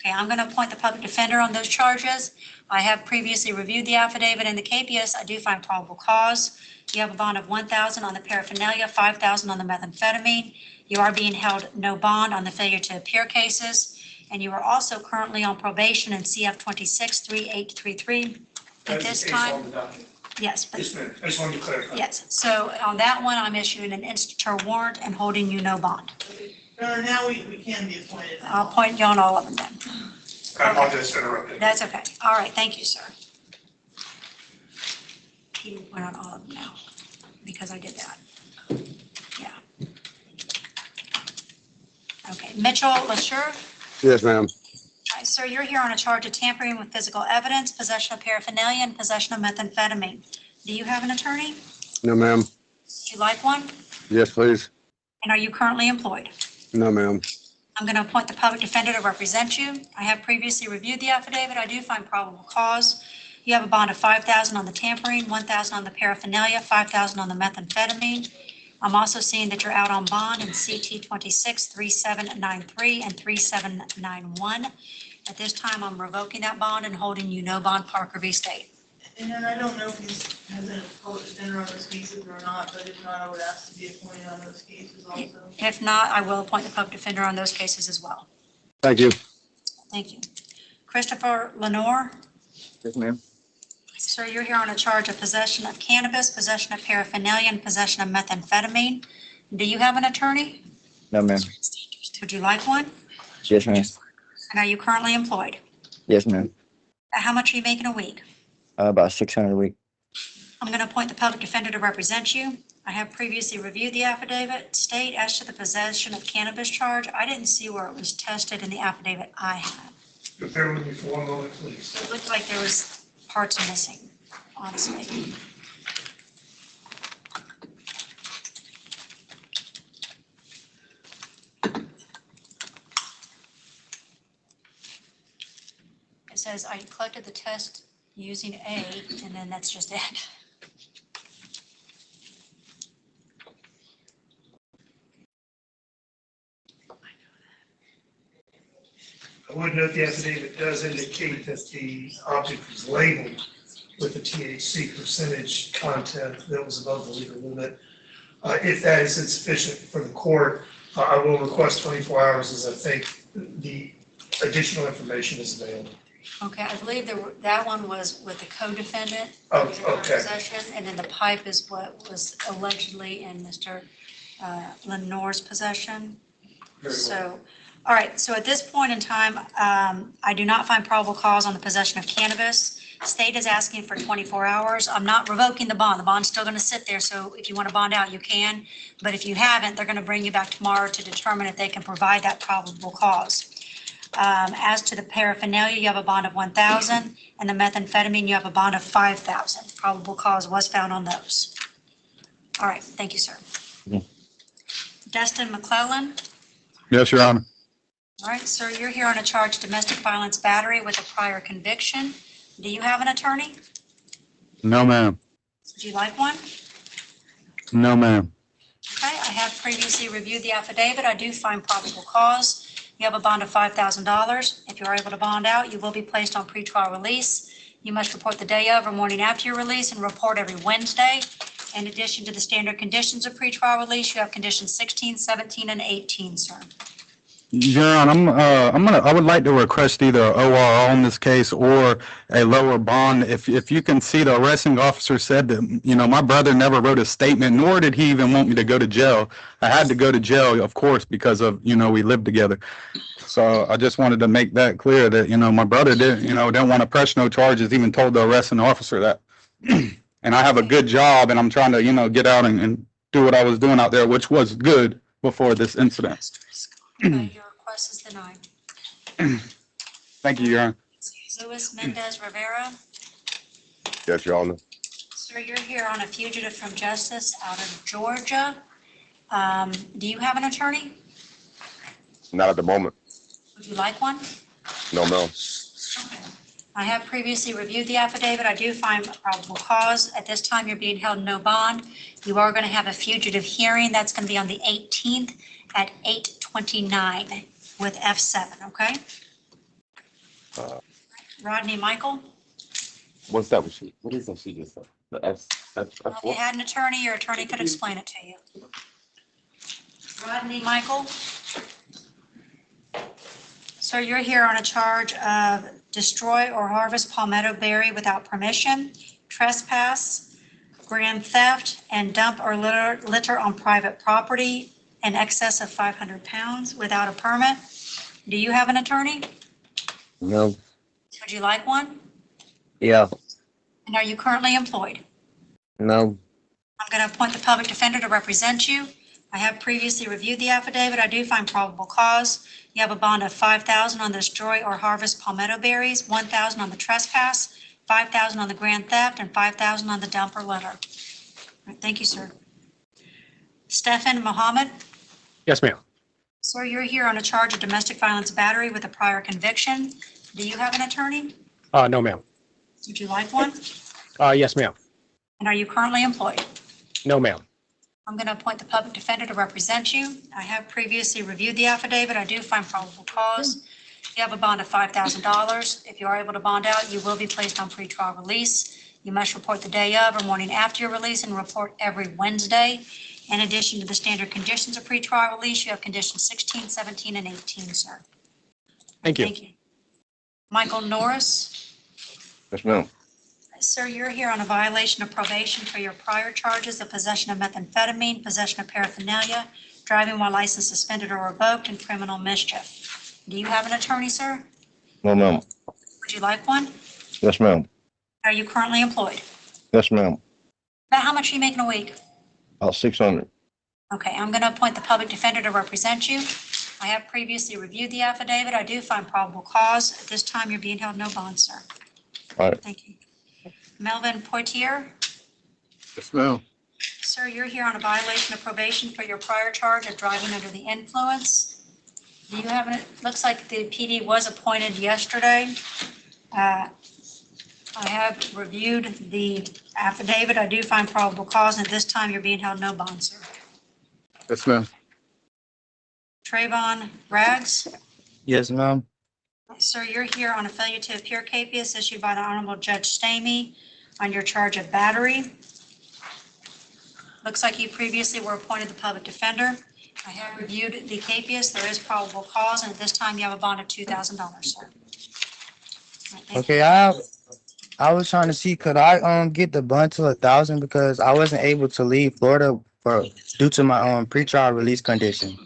Okay, I'm going to appoint the public defender on those charges. I have previously reviewed the affidavit and the capias. I do find probable cause. You have a bond of $1,000 on the paraphernalia, $5,000 on the methamphetamine. You are being held no bond on the failure to appear cases. And you are also currently on probation in CF 263833. At this time, yes, but Yes, ma'am. I just wanted to clarify. yes. So on that one, I'm issuing an instanter warrant and holding you no bond. Now we can be appointed. I'll point you on all of them then. I apologize for interrupting. That's okay. All right, thank you, sir. You went on all of them now because I did that. Yeah. Okay, Mitchell LaSure. Yes, ma'am. All right, sir, you're here on a charge of tampering with physical evidence, possession of paraphernalia, and possession of methamphetamine. Do you have an attorney? No, ma'am. Would you like one? Yes, please. And are you currently employed? No, ma'am. I'm going to appoint the public defender to represent you. I have previously reviewed the affidavit. I do find probable cause. You have a bond of $5,000 on the tampering, $1,000 on the paraphernalia, $5,000 on the methamphetamine. I'm also seeing that you're out on bond in CT 263793 and 3791. At this time, I'm revoking that bond and holding you no bond, Parker v. State. And then I don't know if he has a public defender on those cases or not, but if not, I would ask to be appointed on those cases also. If not, I will appoint the public defender on those cases as well. Thank you. Thank you. Christopher Lenore. Yes, ma'am. Sir, you're here on a charge of possession of cannabis, possession of paraphernalia, and possession of methamphetamine. Do you have an attorney? No, ma'am. Would you like one? Yes, ma'am. And are you currently employed? Yes, ma'am. How much are you making a week? About 600 a week. I'm going to appoint the public defender to represent you. I have previously reviewed the affidavit. State, as to the possession of cannabis charge, I didn't see where it was tested in the affidavit I have. Bear with me for one moment, please. It looked like there was parts missing, honestly. It says I collected the test using A, and then that's just it. I would note the affidavit does indicate that the object was labeled with the THC percentage content that was above the legal limit. If that is insufficient for the court, I will request 24 hours as I think the additional information is available. Okay, I believe that one was with the co-defendant. Oh, It was in our okay. possession, and then the pipe is what was allegedly in Mr. Lenore's possession. Very well. So, all right, so at this point in time, I do not find probable cause on the possession of cannabis. State is asking for 24 hours. I'm not revoking the bond. The bond's still going to sit there, so if you want to bond out, you can. But if you haven't, they're going to bring you back tomorrow to determine if they can provide that probable cause. As to the paraphernalia, you have a bond of 1,000, and the methamphetamine, you have a bond of 5,000. Probable cause was found on those. All right, thank you, sir. Destin McClellan. Yes, Your Honor. All right, sir, you're here on a charge of domestic violence battery with a prior conviction. Do you have an attorney? No, ma'am. Would you like one? No, ma'am. Okay, I have previously reviewed the affidavit. I do find probable cause. You have a bond of $5,000. If you're able to bond out, you will be placed on pretrial release. You must report the day of or morning after your release and report every Wednesday. In addition to the standard conditions of pretrial release, you have conditions 16, 17, and 18, sir. Your Honor, I would like to request either ORR on this case or a lower bond. If you can see, the arresting officer said that, my brother never wrote a statement, nor did he even want me to go to jail. I had to go to jail, of course, because of, we lived together. So I just wanted to make that clear that, my brother didn't want to press no charges, even told the arresting officer that. And I have a good job, and I'm trying to, get out and do what I was doing out there, which was good before this incident. Okay, your request is denied. Thank you, Your Honor. Luis Mendez Rivera. Yes, Your Honor. Sir, you're here on a fugitive from justice out of Georgia. Do you have an attorney? Not at the moment. Would you like one? No, ma'am. I have previously reviewed the affidavit. I do find probable cause. At this time, you're being held no bond. You are going to have a fugitive hearing. That's going to be on the 18th at 8:29 with F7, okay? Rodney Michael, What's that? What is that she just said? The F. if you had an attorney, your attorney could explain it to you. Rodney Michael. Sir, you're here on a charge of destroy or harvest palmetto berry without permission, trespass, grand theft, and dump or litter on private property in excess of 500 pounds without a permit. Do you have an attorney? No. Would you like one? Yeah. And are you currently employed? No. I'm going to appoint the public defender to represent you. I have previously reviewed the affidavit. I do find probable cause. You have a bond of $5,000 on the destroy or harvest palmetto berries, $1,000 on the trespass, $5,000 on the grand theft, and $5,000 on the dump or litter. All right, thank you, sir. Stefan Mohammed. Yes, ma'am. Sir, you're here on a charge of domestic violence battery with a prior conviction. Do you have an attorney? No, ma'am. Would you like one? Yes, ma'am. And are you currently employed? No, ma'am. I'm going to appoint the public defender to represent you. I have previously reviewed the affidavit. I do find probable cause. You have a bond of $5,000. If you are able to bond out, you will be placed on pretrial release. You must report the day of or morning after your release and report every Wednesday. In addition to the standard conditions of pretrial release, you have conditions 16, 17, and 18, sir. Thank you. Thank you. Michael Norris. Yes, ma'am. Sir, you're here on a violation of probation for your prior charges of possession of methamphetamine, possession of paraphernalia, driving while license suspended or revoked, and criminal mischief. Do you have an attorney, sir? No, ma'am. Would you like one? Yes, ma'am. Are you currently employed? Yes, ma'am. About how much are you making a week? About 600. Okay, I'm going to appoint the public defender to represent you. I have previously reviewed the affidavit. I do find probable cause. At this time, you're being held no bond, sir. All right. Thank you. Melvin Poitier. Yes, ma'am. Sir, you're here on a violation of probation for your prior charge of driving under the influence. Do you have it? Looks like the PD was appointed yesterday. I have reviewed the affidavit. I do find probable cause, and at this time, you're being held no bond, sir. Yes, ma'am. Trayvon Rags. Yes, ma'am. Sir, you're here on a failure to appear capias issued by the Honorable Judge Stamey on your charge of battery. Looks like you previously were appointed the public defender. I have reviewed the capias. There is probable cause, and at this time you have a bond of $2,000, sir. Thank Okay, you. I was trying to see, could I get the bond to 1,000 because I wasn't able to leave Florida for due to my pretrial release condition.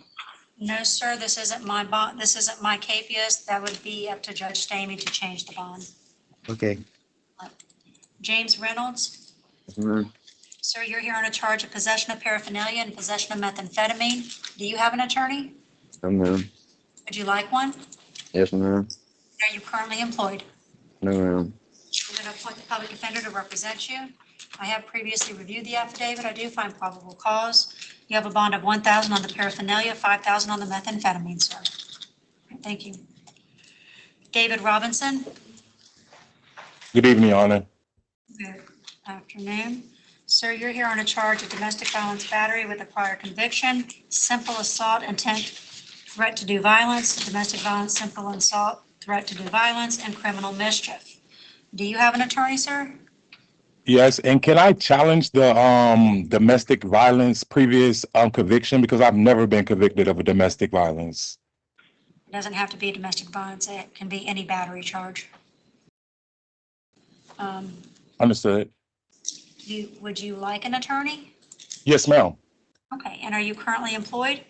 No, sir, this isn't my bond, this isn't my capias. That would be up to Judge Stamey to change the bond. Okay. James Reynolds, Yes, ma'am. sir, you're here on a charge of possession of paraphernalia and possession of methamphetamine. Do you have an attorney? No, ma'am. Would you like one? Yes, ma'am. Are you currently employed? No, ma'am. I'm going to appoint the public defender to represent you. I have previously reviewed the affidavit. I do find probable cause. You have a bond of 1,000 on the paraphernalia, 5,000 on the methamphetamine, sir. Thank you. David Robinson. Good evening, Your Honor. Good afternoon. Sir, you're here on a charge of domestic violence battery with a prior conviction, simple assault, intent, threat to do violence, domestic violence, simple assault, threat to do violence, and criminal mischief. Do you have an attorney, sir? Yes, and can I challenge the domestic violence previous conviction because I've never been convicted of a domestic violence. It doesn't have to be domestic violence. It can be any battery charge. Understood. Would you like an attorney? Yes, ma'am. Okay, and are you currently employed?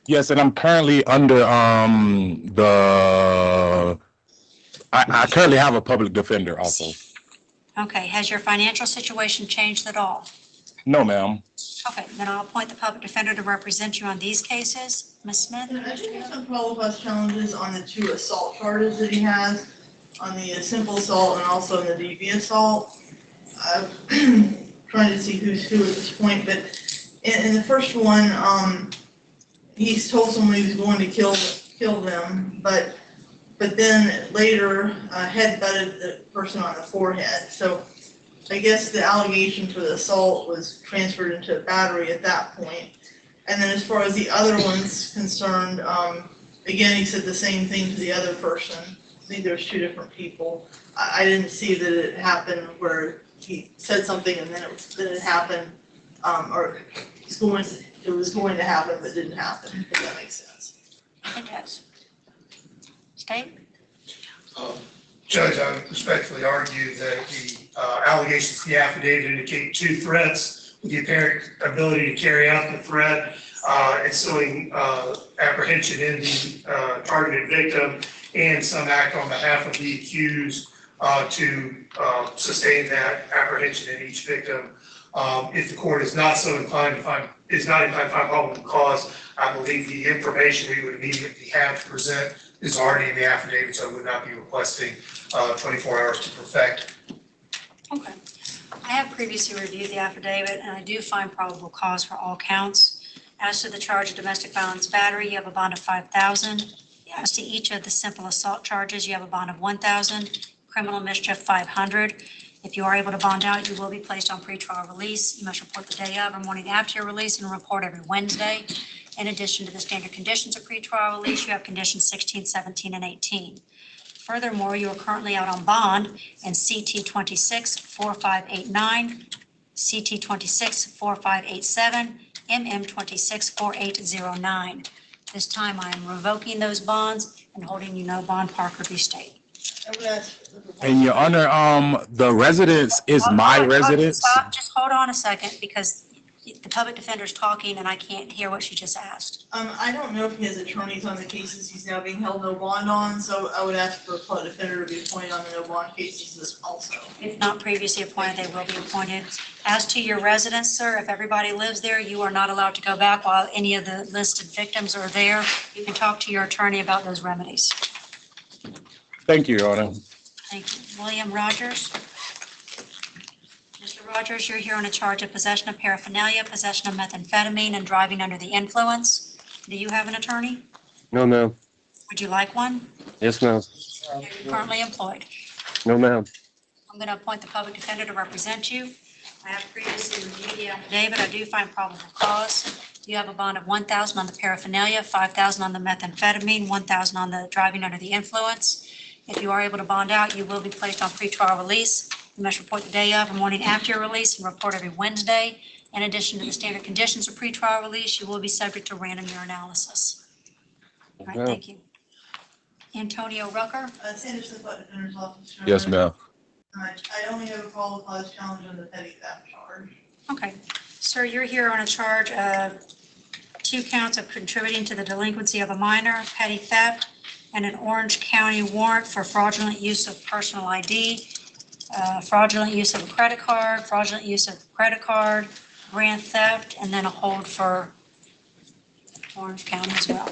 Yes, and I'm currently under I currently have a public defender also. Okay, has your financial situation changed at all? No, ma'am. Okay, then I'll appoint the public defender to represent you on these cases. Ms. Smith? I do have some probable cause challenges on the 2 assault charges that he has, on the simple assault and also on the DV assault. I'm trying to see who's who at this point, but in the first one, he's told someone he was going to kill them, but then later head-butted the person on the forehead. So I guess the allegation for the assault was transferred into a battery at that point. And then as far as the other one's concerned, again, he said the same thing to the other person. I think there's 2 different people. I didn't see that it happened where he said something and then it happened, or it was going to happen but didn't happen, if that makes sense. It does. State? Judge, I would respectfully argue that the allegations in the affidavit indicate 2 threats with the apparent ability to carry out the threat, ensuing apprehension in the targeted victim, and some act on behalf of the accused to sustain that apprehension in each victim. If the court is not so inclined to find probable cause, I believe the information we would immediately have to present is already in the affidavit, so I would not be requesting 24 hours to perfect. Okay. I have previously reviewed the affidavit, and I do find probable cause for all counts. As to the charge of domestic violence battery, you have a bond of 5,000. As to each of the simple assault charges, you have a bond of 1,000. Criminal mischief, 500. If you are able to bond out, you will be placed on pretrial release. You must report the day of or morning after your release and report every Wednesday. In addition to the standard conditions of pretrial release, you have conditions 16, 17, and 18. Furthermore, you are currently out on bond in CT 26-4589, CT 26-4587, MM 26-4809. This time I am revoking those bonds and holding you no bond, Parker v. State. And Your Honor, the residence is my residence. Stop, just hold on a second, because the public defender's talking and I can't hear what she just asked. I don't know if he has attorneys on the cases he's now being held no bond on, so I would ask for a public defender to be appointed on the no bond cases also. If not previously appointed, they will be appointed. As to your residence, sir, if everybody lives there, you are not allowed to go back while any of the listed victims are there. You can talk to your attorney about those remedies. Thank you, Your Honor. Thank you. William Rogers. Mr. Rogers, you're here on a charge of possession of paraphernalia, possession of methamphetamine, and driving under the influence. Do you have an attorney? No, ma'am. Would you like one? Yes, ma'am. Are you currently employed? No, ma'am. I'm going to appoint the public defender to represent you. I have previously reviewed the affidavit. I do find probable cause. You have a bond of 1,000 on the paraphernalia, 5,000 on the methamphetamine, 1,000 on the driving under the influence. If you are able to bond out, you will be placed on pretrial release. You must report the day of or morning after your release and report every Wednesday. In addition to the standard conditions of pretrial release, you will be subject to random urinalysis. All right, thank you. Antonio Rucker. Sanderson Butler Defender's Office. Yes, ma'am. I only have a probable cause challenge on the petty theft charge. Okay. Sir, you're here on a charge of 2 counts of contributing to the delinquency of a minor, petty theft, and an Orange County warrant for fraudulent use of personal ID, fraudulent use of a credit card, grand theft, and then a hold for Orange County as well.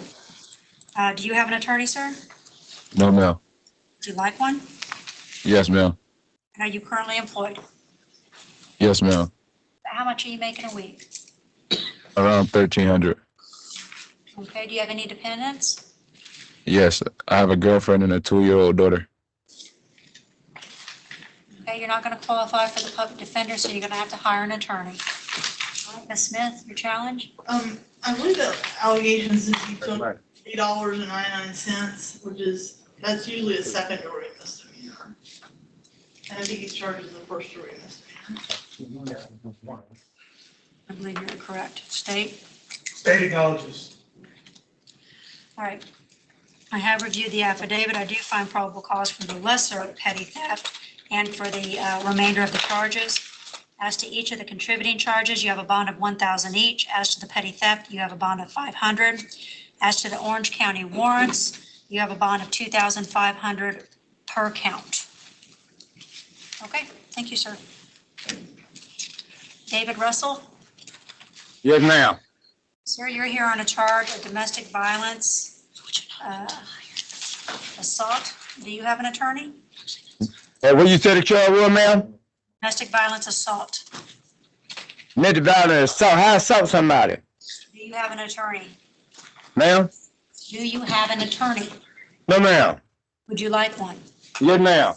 Do you have an attorney, sir? No, ma'am. Would you like one? Yes, ma'am. And are you currently employed? Yes, ma'am. How much are you making a week? Around 1,300. Okay, do you have any dependents? Yes, I have a girlfriend and a 2-year-old daughter. Okay, you're not going to qualify for the public defender, so you're going to have to hire an attorney. All right, Ms. Smith, your challenge? I believe the allegations that you took $8.99, that's usually a secondary misdemeanor. And I think he's charged as a first degree misdemeanor. I believe you're correct. State? State acknowledges. All right. I have reviewed the affidavit. I do find probable cause for the lesser petty theft and for the remainder of the charges. As to each of the contributing charges, you have a bond of $1,000 each. As to the petty theft, you have a bond of $500. As to the Orange County warrants, you have a bond of $2,500 per count. Okay, thank you, sir. David Russell? Yes, ma'am. Sir, you're here on a charge of domestic violence assault. Do you have an attorney? Hey, what you said the charge was, ma'am? Domestic violence assault. Domestic violence assault. How assault somebody? Do you have an attorney? Ma'am? Do you have an attorney? No, ma'am. Would you like one? Yes, ma'am.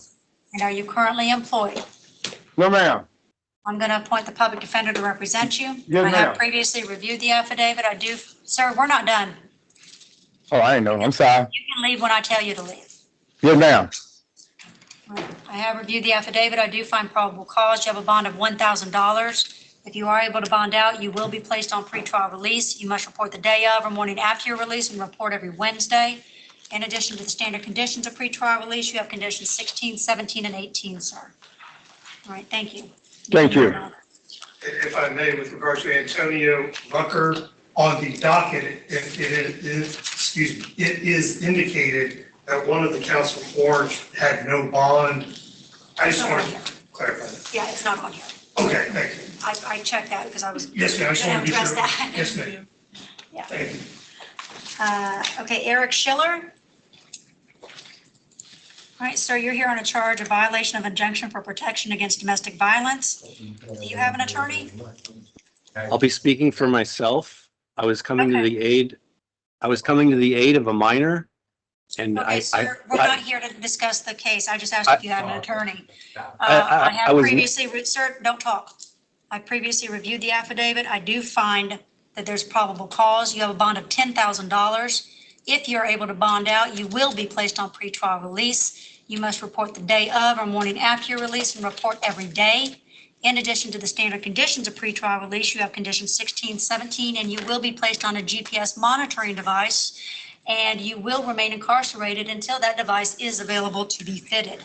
And are you currently employed? No, ma'am. I'm going to appoint the public defender to represent you. Yes, I have ma'am. previously reviewed the affidavit. I do, sir, we're not done. Oh, I didn't know. I'm sorry. You can leave when I tell you to leave. Yes, ma'am. I have reviewed the affidavit. I do find probable cause. You have a bond of $1,000. If you are able to bond out, you will be placed on pretrial release. You must report the day of or morning after your release and report every Wednesday. In addition to the standard conditions of pretrial release, you have conditions 16, 17, and 18, sir. All right, thank you. Thank you. If I may, with regards to Antonio Rucker, on the docket, it is indicated that one of the counts of Orange had no bond. I just want to clarify that. Yeah, it's not on here. Okay, thank you. I checked that because I was. Yes, ma'am, I just want to be address sure. that. Yes, ma'am. Yeah. Thank you. Okay, Eric Schiller. All right, sir, you're here on a charge of violation of injunction for protection against domestic violence. Do you have an attorney? I'll be speaking for myself. I was coming to the aid of a minor, and Okay, sir, we're not here to discuss the case. I just asked if you had an attorney. I I have was- previously, sir, don't talk. I previously reviewed the affidavit. I do find that there's probable cause. You have a bond of $10,000. If you're able to bond out, you will be placed on pretrial release. You must report the day of or morning after your release and report every day. In addition to the standard conditions of pretrial release, you have conditions 16, 17, and you will be placed on a GPS monitoring device, and you will remain incarcerated until that device is available to be fitted.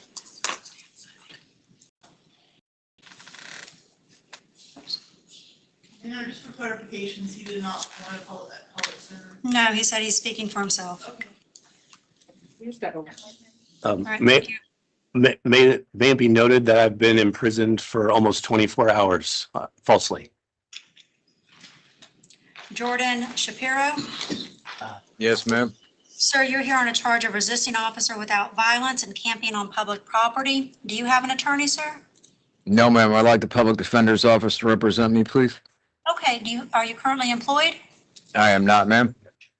You know, just for clarifications, he did not want to call it that public center. No, he said he's speaking for himself. All right, May thank you. it be noted that I've been imprisoned for almost 24 hours falsely. Jordan Shapiro. Yes, ma'am. Sir, you're here on a charge of resisting officer without violence and camping on public property. Do you have an attorney, sir? No, ma'am. I'd like the public defender's office to represent me, please. Okay, are you currently employed? I am not, ma'am.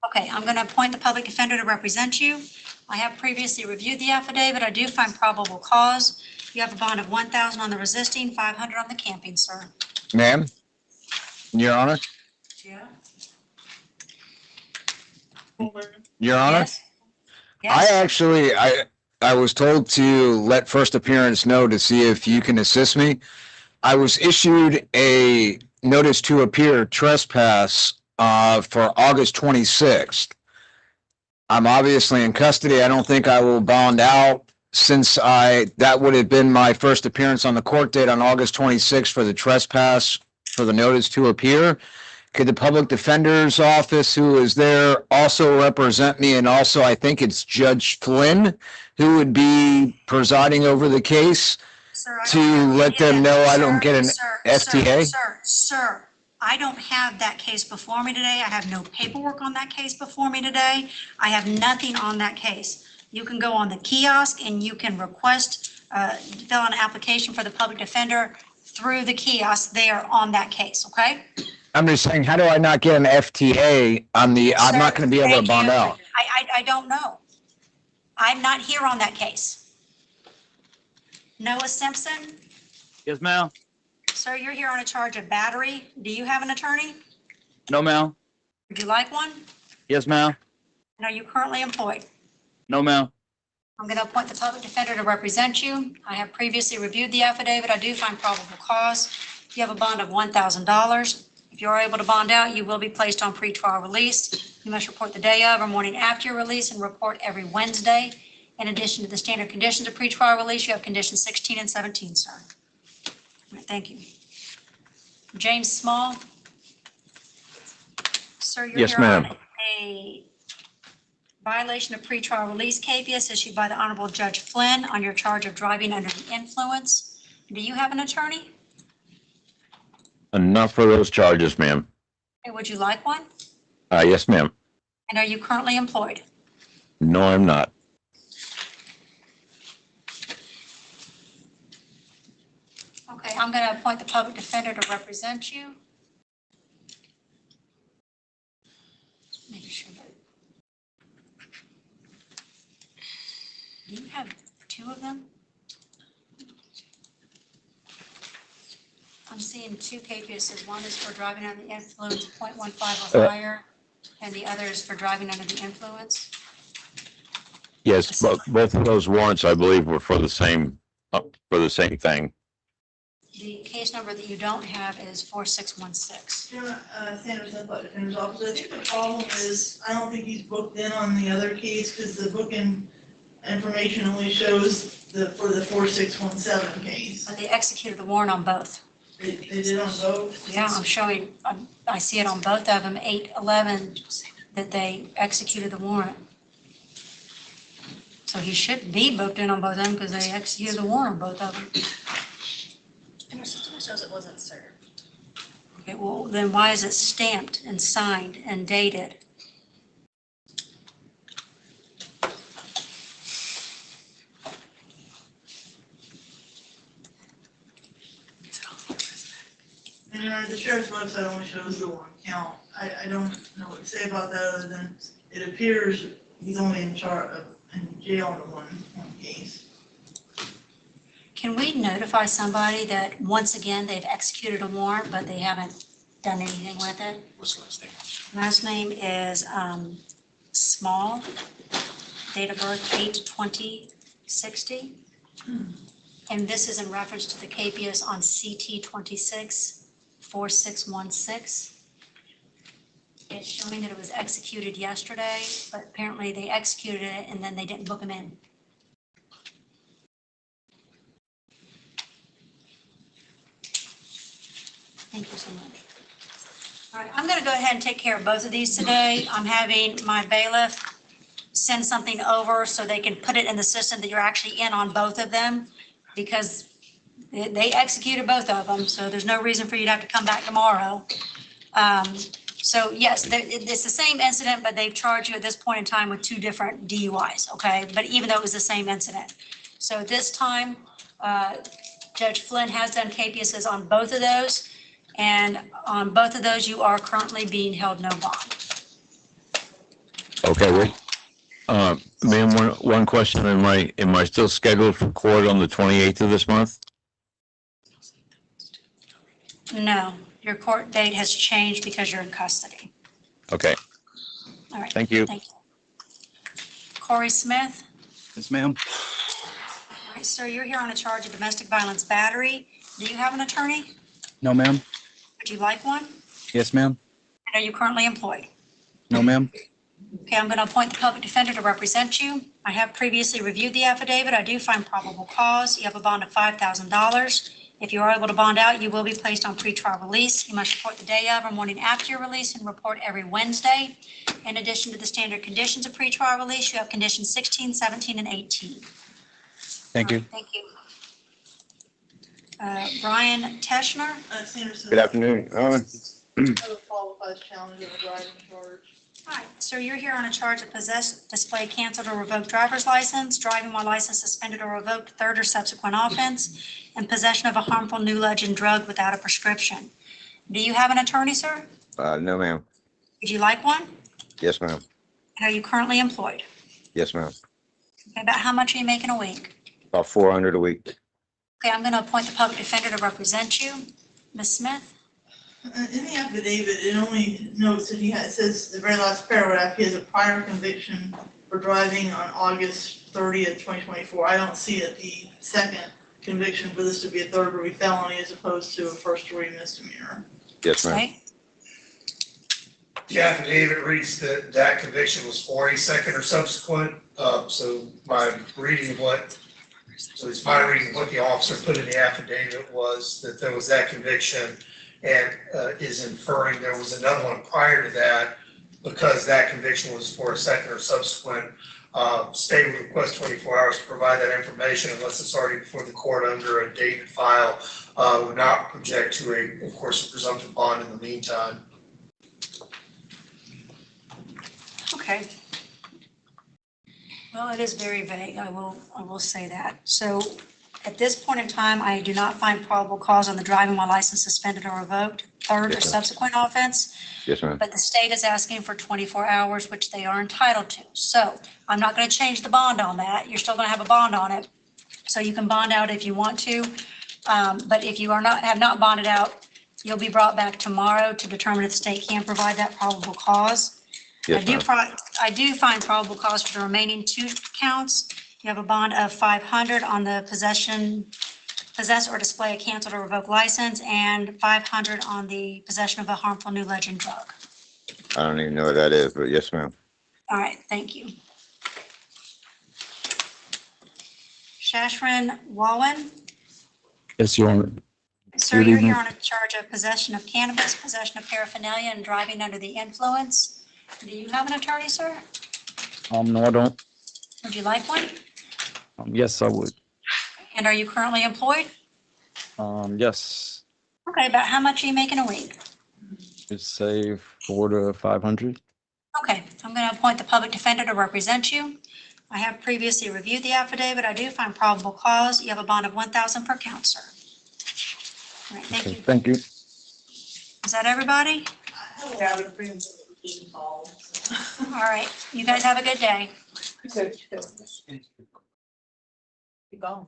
Okay, I'm going to appoint the public defender to represent you. I have previously reviewed the affidavit. I do find probable cause. You have a bond of $1,000 on the resisting, $500 on the camping, sir. Ma'am? Your Honor? Yeah. Your Honor? Yes. Yes. I was told to let first appearance know to see if you can assist me. I was issued a notice to appear trespass for August 26th. I'm obviously in custody. I don't think I will bond out since that would have been my first appearance on the court date on August 26th for the trespass for the notice to appear. Could the public defender's office, who is there, also represent me? And also, I think it's Judge Flynn who would be presiding over the case Sir, I to don't have let any of them that. know I don't get an Sir, FTA? Sir, I don't have that case before me today. I have no paperwork on that case before me today. I have nothing on that case. You can go on the kiosk and you can request, fill out an application for the public defender through the kiosk there on that case, okay? I'm just saying, how do I not get an FTA on I'm not going to be able to bond out. I don't know. I'm not here on that case. Noah Simpson, Yes, ma'am. sir, you're here on a charge of battery. Do you have an attorney? No, ma'am. Would you like one? Yes, ma'am. And are you currently employed? No, ma'am. I'm going to appoint the public defender to represent you. I have previously reviewed the affidavit. I do find probable cause. You have a bond of $1,000. If you're able to bond out, you will be placed on pretrial release. You must report the day of or morning after your release and report every Wednesday. In addition to the standard conditions of pretrial release, you have conditions 16 and 17, sir. All right, thank you. James Small. Sir, you're Yes, here ma'am. on a violation of pretrial release capias issued by the Honorable Judge Flynn on your charge of driving under the influence. Do you have an attorney? Enough for those charges, ma'am. Okay, would you like one? Yes, ma'am. And are you currently employed? No, I'm not. Okay, I'm going to appoint the public defender to represent you. Make sure that. Do you have two of them? I'm seeing two capiases. One is for driving under the influence, 0.15 or higher, and the other is for driving under the influence. Yes, both of those warrants, I believe, were for the same thing. The case number that you don't have is 4616. Sanders, I thought defender's office, I think the problem is, I don't think he's booked in on the other case, because the booking information only shows for the 4617 case. But they executed the warrant on both. They did on both? Yeah, I'm showing, I see it on both of them, 8/11, that they executed the warrant. So he should be booked in on both of them because they executed the warrant on both of them. And our system shows it wasn't served. Okay, well, then why is it stamped and signed and dated? And the sheriff's website only shows the one count. I don't know what to say about that other than it appears he's only in jail on the one case. Can we notify somebody that, once again, they've executed a warrant, but they haven't done anything with it? What's the last name? Last name is Small, date of birth 8/20/60. And this is in reference to the capias on CT 264616. It's showing that it was executed yesterday, but apparently they executed it and then they didn't book them in. Thank you so much. All right, I'm going to go ahead and take care of both of these today. I'm having my bailiff send something over so they can put it in the system that you're actually in on both of them, because they executed both of them, so there's no reason for you to have to come back tomorrow. So yes, it's the same incident, but they've charged you at this point in time with two different DUIs, okay? But even though it was the same incident. So this time, Judge Flynn has done capiases on both of those, and on both of those, you are currently being held no bond. Okay, wait. Ma'am, one question. Am I still scheduled for court on the 28th of this month? No, your court date has changed because you're in custody. Okay. All right. Thank you. Thank you. Corey Smith. Yes, ma'am. All right, sir, you're here on a charge of domestic violence battery. Do you have an attorney? No, ma'am. Would you like one? Yes, ma'am. And are you currently employed? No, ma'am. Okay, I'm going to appoint the public defender to represent you. I have previously reviewed the affidavit. I do find probable cause. You have a bond of $5,000. If you are able to bond out, you will be placed on pretrial release. You must report the day of or morning after your release and report every Wednesday. In addition to the standard conditions of pretrial release, you have conditions 16, 17, and 18. Thank you. Thank you. Brian Teschner. Sanderson. Good afternoon. I have a qualified challenge of a driving charge. Hi, sir, you're here on a charge of possess, display, canceled, or revoked driver's license, driving while license suspended or revoked, third or subsequent offense, and possession of a harmful new legend drug without a prescription. Do you have an attorney, sir? No, ma'am. Would you like one? Yes, ma'am. And are you currently employed? Yes, ma'am. Okay, about how much are you making a week? About 400 a week. Okay, I'm going to appoint the public defender to represent you. Ms. Smith? In the affidavit, it only notes that it says, the very last paragraph, he has a prior conviction for driving on August 30th, 2024. I don't see that the second conviction for this to be a third-degree felony as opposed to a first-degree misdemeanor. Yes, ma'am. Okay. The affidavit reads that that conviction was for a second or subsequent, so my reading of what the officer put in the affidavit was that there was that conviction and is inferring there was another one prior to that because that conviction was for a second or subsequent. State would request 24 hours to provide that information unless it's already before the court under a dated file. Would not object to of course, a presumptive bond in the meantime. Okay. Well, it is very vague. I will say that. So at this point in time, I do not find probable cause on the driving while license suspended or revoked, third or Yes, ma'am. subsequent offense. Yes, ma'am. But the state is asking for 24 hours, which they are entitled to. So I'm not going to change the bond on that. You're still going to have a bond on it. So you can bond out if you want to. But if you have not bonded out, you'll be brought back tomorrow to determine if the state can provide that probable cause. Yes, ma'am. I do find probable cause for the remaining 2 counts. You have a bond of 500 on the possess or display a canceled or revoked license, and 500 on the possession of a harmful new legend drug. I don't even know what that is, but yes, ma'am. All right, thank you. Shashrin Wallen, Yes, Your Honor. sir, Good you're evening. here on a charge of possession of cannabis, possession of paraphernalia, and driving under the influence. Do you have an attorney, sir? No, I don't. Would you like one? Yes, I would. And are you currently employed? Yes. Okay, about how much are you making a week? Just say 400 to 500. Okay, I'm going to appoint the public defender to represent you. I have previously reviewed the affidavit. I do find probable cause. You have a bond of 1,000 per count, sir. All right, thank Okay, you. thank you. Is that everybody? Yeah, but bring the call. All right, you guys have a good day. Be gone.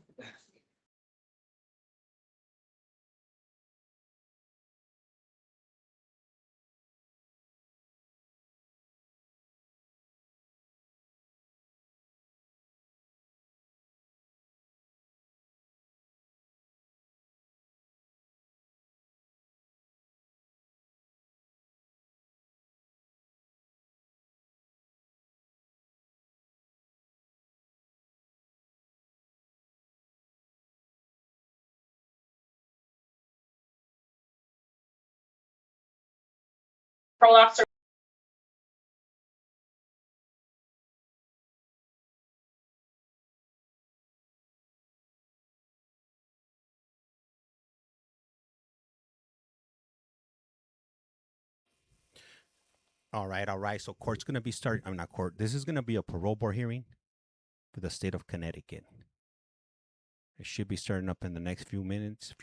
Parole officer. All right, all right. So court's going to be starting, I'm not court. This is going to be a parole board hearing for the state of Connecticut. It should be starting up in the next few minutes.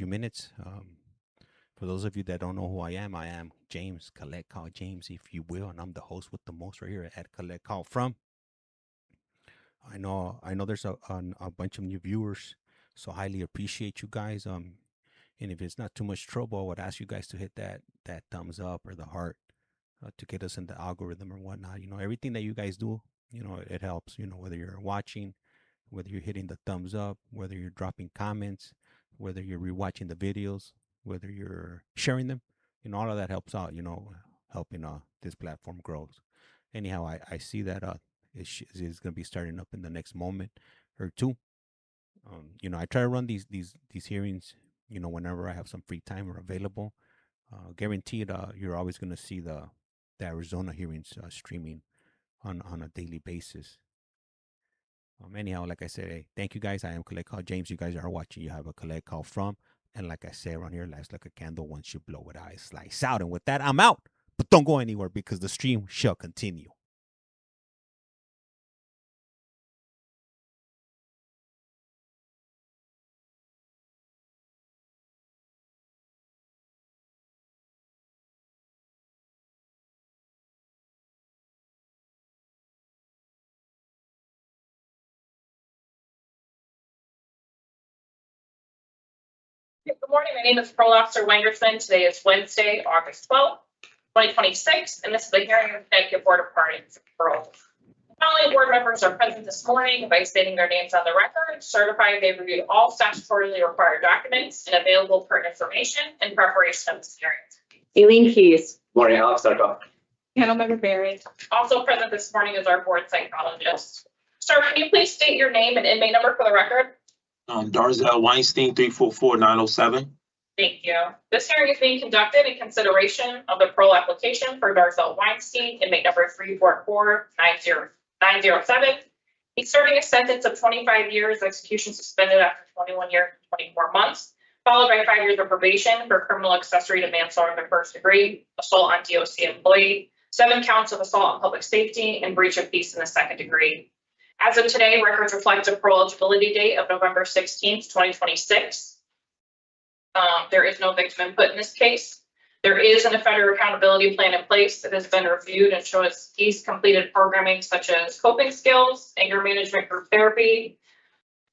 For those of you that don't know who I am James Collect Call James, if you will, and I'm the host with the most right here at Collect Call From. I know there's a bunch of new viewers, so highly appreciate you guys. And if it's not too much trouble, I would ask you guys to hit that thumbs up or the heart to get us in the algorithm or whatnot. Everything that you guys do, it helps. Whether you're watching, whether you're hitting the thumbs up, whether you're dropping comments, whether you're rewatching the videos, whether you're sharing them, all of that helps out. Helping this platform grows. anyhow, I see that it's going to be starting up in the next moment or two. I try to run these hearings, whenever I have some free time or available. Guaranteed, you're always going to see the Arizona hearings streaming on a daily basis. Anyhow, like I said, hey, thank you guys. I am Collect Call James. You guys are watching. You have a collect call from. And like I say around here, lights like a candle. Once you blow it, I slice out. And with that, I'm out. But don't go anywhere because the stream shall continue. Good morning. My name is Pearl Officer Wengerson. Today is Wednesday, August 12th, 2026, and this is the hearing of the Connecticut Board of Pardons Parole. The following board members are present this morning by stating their names on the record, certifying they've reviewed all statutorily required documents and available pertinent information in preparation of this hearing. Aileen Keys. Morning, Alex Darko. Councilmember Barry. Also present this morning is our board psychologist. Sir, can you please state your name and inmate number for the record? Darzell Weinstein, 344-907. Thank you. This hearing is being conducted in consideration of the parole application for Darzell Weinstein, inmate number 344-907. He's serving a sentence of 25 years, execution suspended after 21 years and 24 months, followed by 5 years of probation for criminal accessory to manslaughter in the first degree, assault on DOC employee, 7 counts of assault on public safety, and breach of peace in the second degree. As of today, records reflect a parole eligibility date of November 16th, 2026. There is no victim input in this case. There is an offender accountability plan in place that has been reviewed and shows he's completed programming such as coping skills, anger management group therapy,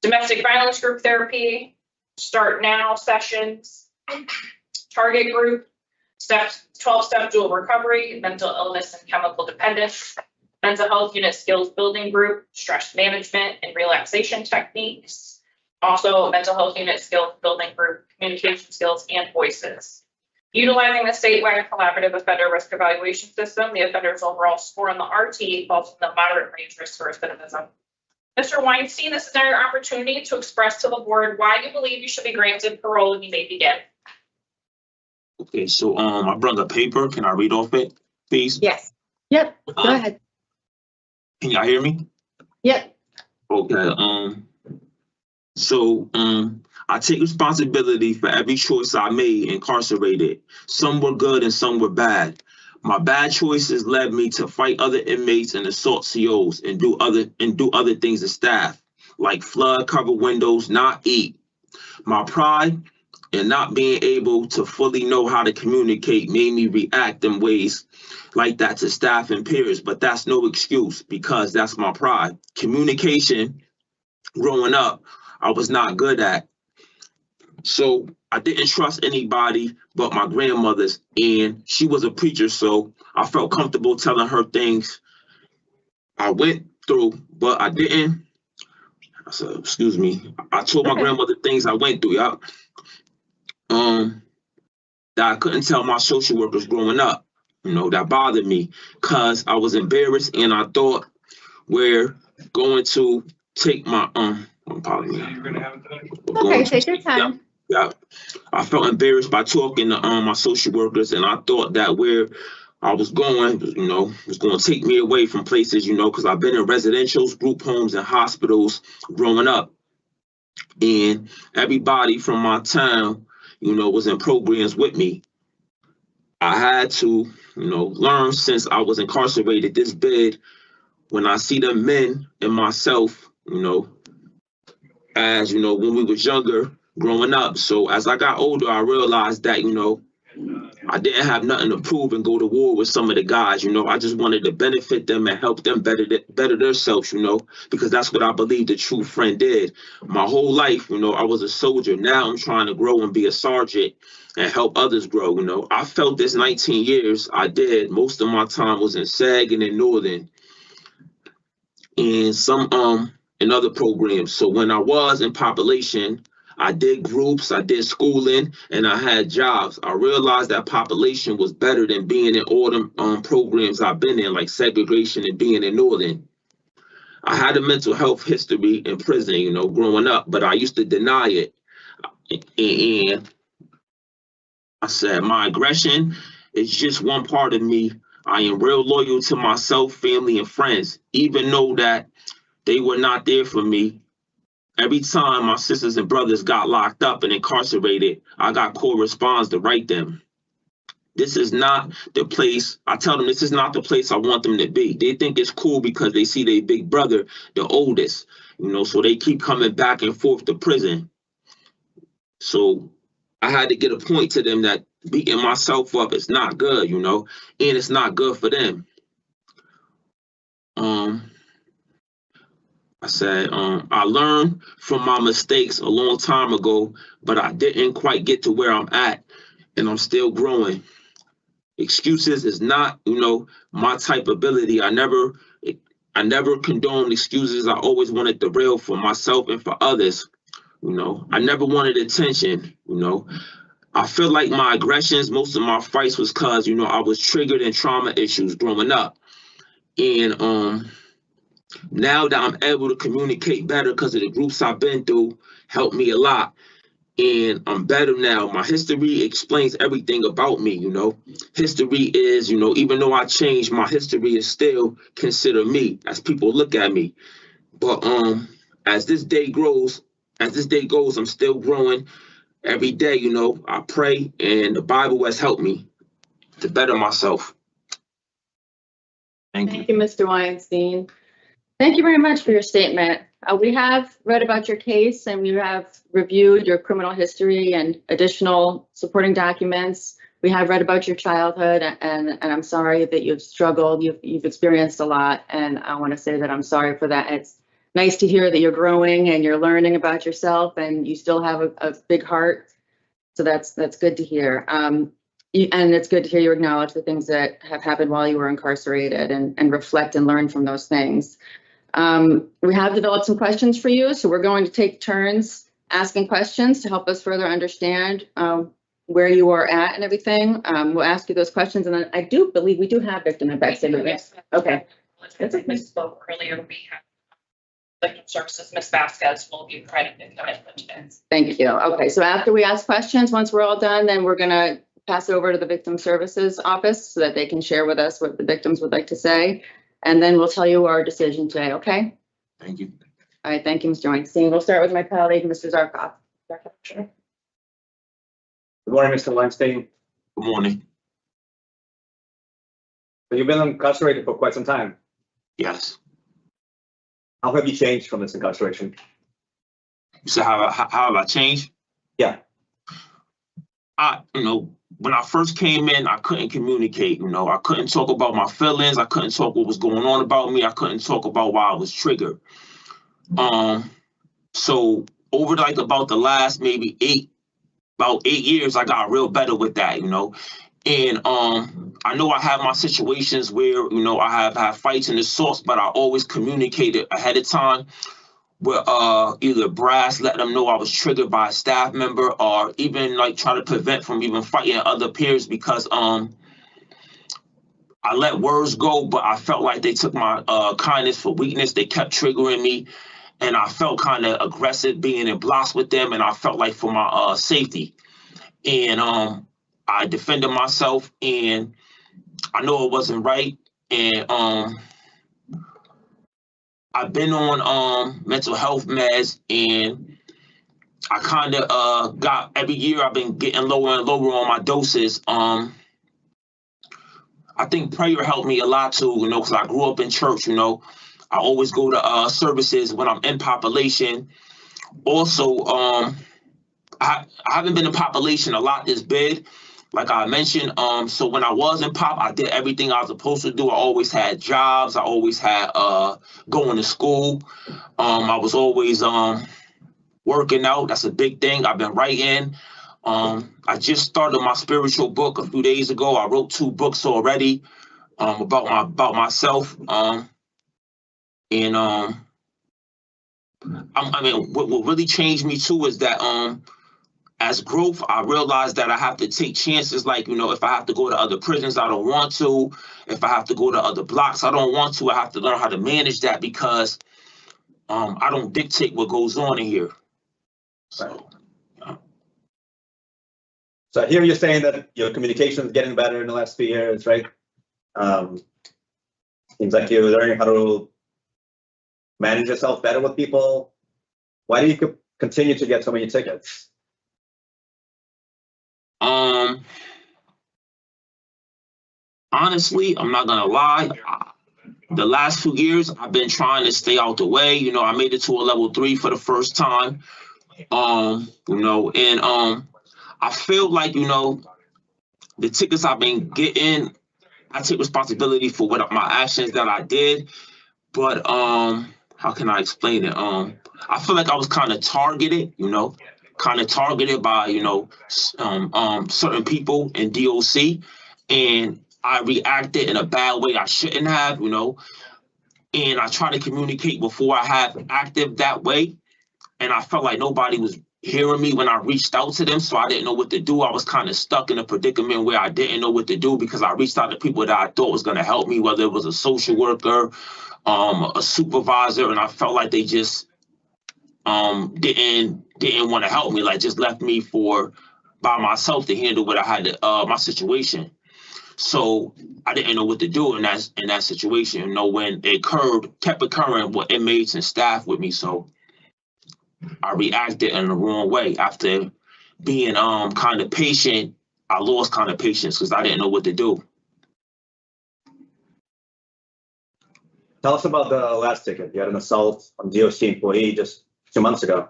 domestic violence group therapy, start now sessions, target group, 12-step dual recovery, mental illness and chemical dependence, mental health unit skills building group, stress management and relaxation techniques. Also, mental health unit skills building group, communication skills and voices. Utilizing the statewide collaborative offender risk evaluation system, the offender's overall score on the RT falls in the moderate range risk for recidivism. Mr. Weinstein, this is now your opportunity to express to the board why you believe you should be granted parole, and you may begin. Okay, so I brought a paper. Can I read off it, please? Yes. Yep. Go ahead. Can y'all hear me? Yep. Okay. So I take responsibility for every choice I made incarcerated. Some were good and some were bad. My bad choices led me to fight other inmates and assault COs and do other things as staff, like flood, cover windows, not eat. My pride and not being able to fully know how to communicate made me react in ways like that to staff and peers, but that's no excuse because that's my pride. Communication, growing up, I was not good at. So I didn't trust anybody but my grandmother's, and she was a preacher, so I felt comfortable telling her things I went through, but I didn't. So, excuse me. I told my grandmother things I went through, yeah. That I couldn't tell my social workers growing up. That bothered me because I was embarrassed and I thought we're going to take my Okay, take your time. Yeah, I felt embarrassed by talking to my social workers, and I thought that where I was going, was going to take me away from places, because I've been in residentials, group homes, and hospitals growing up, and everybody from my town, was in programs with me. I had to, learn since I was incarcerated this big. When I see the men and myself, as when we was younger, growing up. So as I got older, I realized that, I didn't have nothing to prove and go to war with some of the guys. I just wanted to benefit them and help them better themselves, because that's what I believe the true friend did. My whole life, I was a soldier. Now I'm trying to grow and be a sergeant and help others grow. I felt this 19 years. I did. Most of my time was in SAG and in Northern and some in other programs. So when I was in population, I did groups, I did schooling, and I had jobs. I realized that population was better than being in all them programs I've been in, like segregation and being in Northern. I had a mental health history in prison, you know, growing up, but I used to deny it. And I said, my aggression is just one part of me. I am real loyal to myself, family, and friends, even though that they were not there for me. Every time my sisters and brothers got locked up and incarcerated, I got correspondence to write them. This is not the place, I tell them this is not the place I want them to be. They think it's cool because they see their big brother, the oldest, you know, so they keep coming back and forth to prison. So I had to get a point to them that beating myself up is not good, you know, and it's not good for them. I said, I learned from my mistakes a long time ago, but I didn't quite get to where I'm at, and I'm still growing. Excuses is not, you know, my type of ability. I never condoned excuses. I always wanted the real for myself and for others. You know, I never wanted attention, you know. I feel like my aggressions, most of my fights was cause, you know, I was triggered in trauma issues growing up. And now that I'm able to communicate better because of the groups I've been through, helped me a lot. And I'm better now. My history explains everything about me, you know. History is, you know, even though I changed, my history is still considered me as people look at me. But as this day goes, I'm still growing every day, you know. I pray and the Bible has helped me to better myself. Thank you. Thank you, Mr. Weinstein. Thank you very much for your statement. We have read about your case and we have reviewed your criminal history and additional supporting documents. We have read about your childhood and I'm sorry that you've struggled. You've experienced a lot, and I want to say that I'm sorry for that. It's nice to hear that you're growing and you're learning about yourself and you still have a big heart. So that's good to hear. And it's good to hear you acknowledge the things that have happened while you were incarcerated and reflect and learn from those things. We have developed some questions for you, so we're going to take turns asking questions to help us further understand where you are at and everything. We'll ask you those questions, and then I do believe we do have victim impact statements. Okay. As I misspoke earlier, we have victim services, Ms. Vasquez will be providing victim input. Thank you. Okay, so after we ask questions, once we're all done, then we're gonna pass it over to the victim services office so that they can share with us what the victims would like to say. And then we'll tell you our decision today, okay? Thank you. All right, thank you, Mr. Weinstein. We'll start with my colleague, Mr. Zarkov. Good morning, Mr. Weinstein. Good morning. So you've been incarcerated for quite some time. Yes. How have you changed from this incarceration? You said how have I changed? Yeah. You know, when I first came in, I couldn't communicate, you know, I couldn't talk about my feelings. I couldn't talk what was going on about me. I couldn't talk about why I was triggered. So over like about the last maybe 8 years, I got real better with that, you know. And I know I have my situations where, you know, I have had fights and assaults, but I always communicated ahead of time with either brass, let them know I was triggered by a staff member, or even like try to prevent from even fighting other peers, because I let words go, but I felt like they took my kindness for weakness. They kept triggering me, and I felt kind of aggressive being in blocks with them, and I felt like for my safety. And I defended myself, and I know it wasn't right. And I've been on mental health meds, and I kind of got, every year I've been getting lower and lower on my doses. I think prayer helped me a lot too, you know, because I grew up in church, you know. I always go to services when I'm in population. Also, I haven't been in population a lot this big, like I mentioned. So when I was in pop, I did everything I was supposed to do. I always had jobs. I always had going to school. I was always working out. That's a big thing. I've been writing. I just started my spiritual book a few days ago. I wrote 2 books already about myself. And I mean, what really changed me too is that as growth, I realized that I have to take chances. Like, you know, if I have to go to other prisons, I don't want to. If I have to go to other blocks, I don't want to. I have to learn how to manage that because I don't dictate what goes on in here. So, So I hear you saying that your communication is getting better in the last few years, right? Seems like you're learning how to manage yourself better with people. Why do you continue to get so many tickets? Honestly, I'm not gonna lie. The last few years, I've been trying to stay out the way. You know, I made it to a level 3 for the first time. You know, and I feel like, you know, the tickets I've been getting, I take responsibility for what my actions that I did. But how can I explain it? I feel like I was kind of targeted, you know, by, you know, certain people in DOC, and I reacted in a bad way I shouldn't have, you know. And I tried to communicate before I had acted that way, and I felt like nobody was hearing me when I reached out to them, so I didn't know what to do. I was kind of stuck in a predicament where I didn't know what to do because I reached out to people that I thought was going to help me, whether it was a social worker, a supervisor, and I felt like they just didn't want to help me, like just left me by myself to handle what I had to, my situation. So I didn't know what to do in that situation. You know, when it kept occurring with inmates and staff with me, so I reacted in the wrong way. After being kind of patient, I lost kind of patience because I didn't know what to do. Tell us about the last ticket. You had an assault on DOC employee just 2 months ago.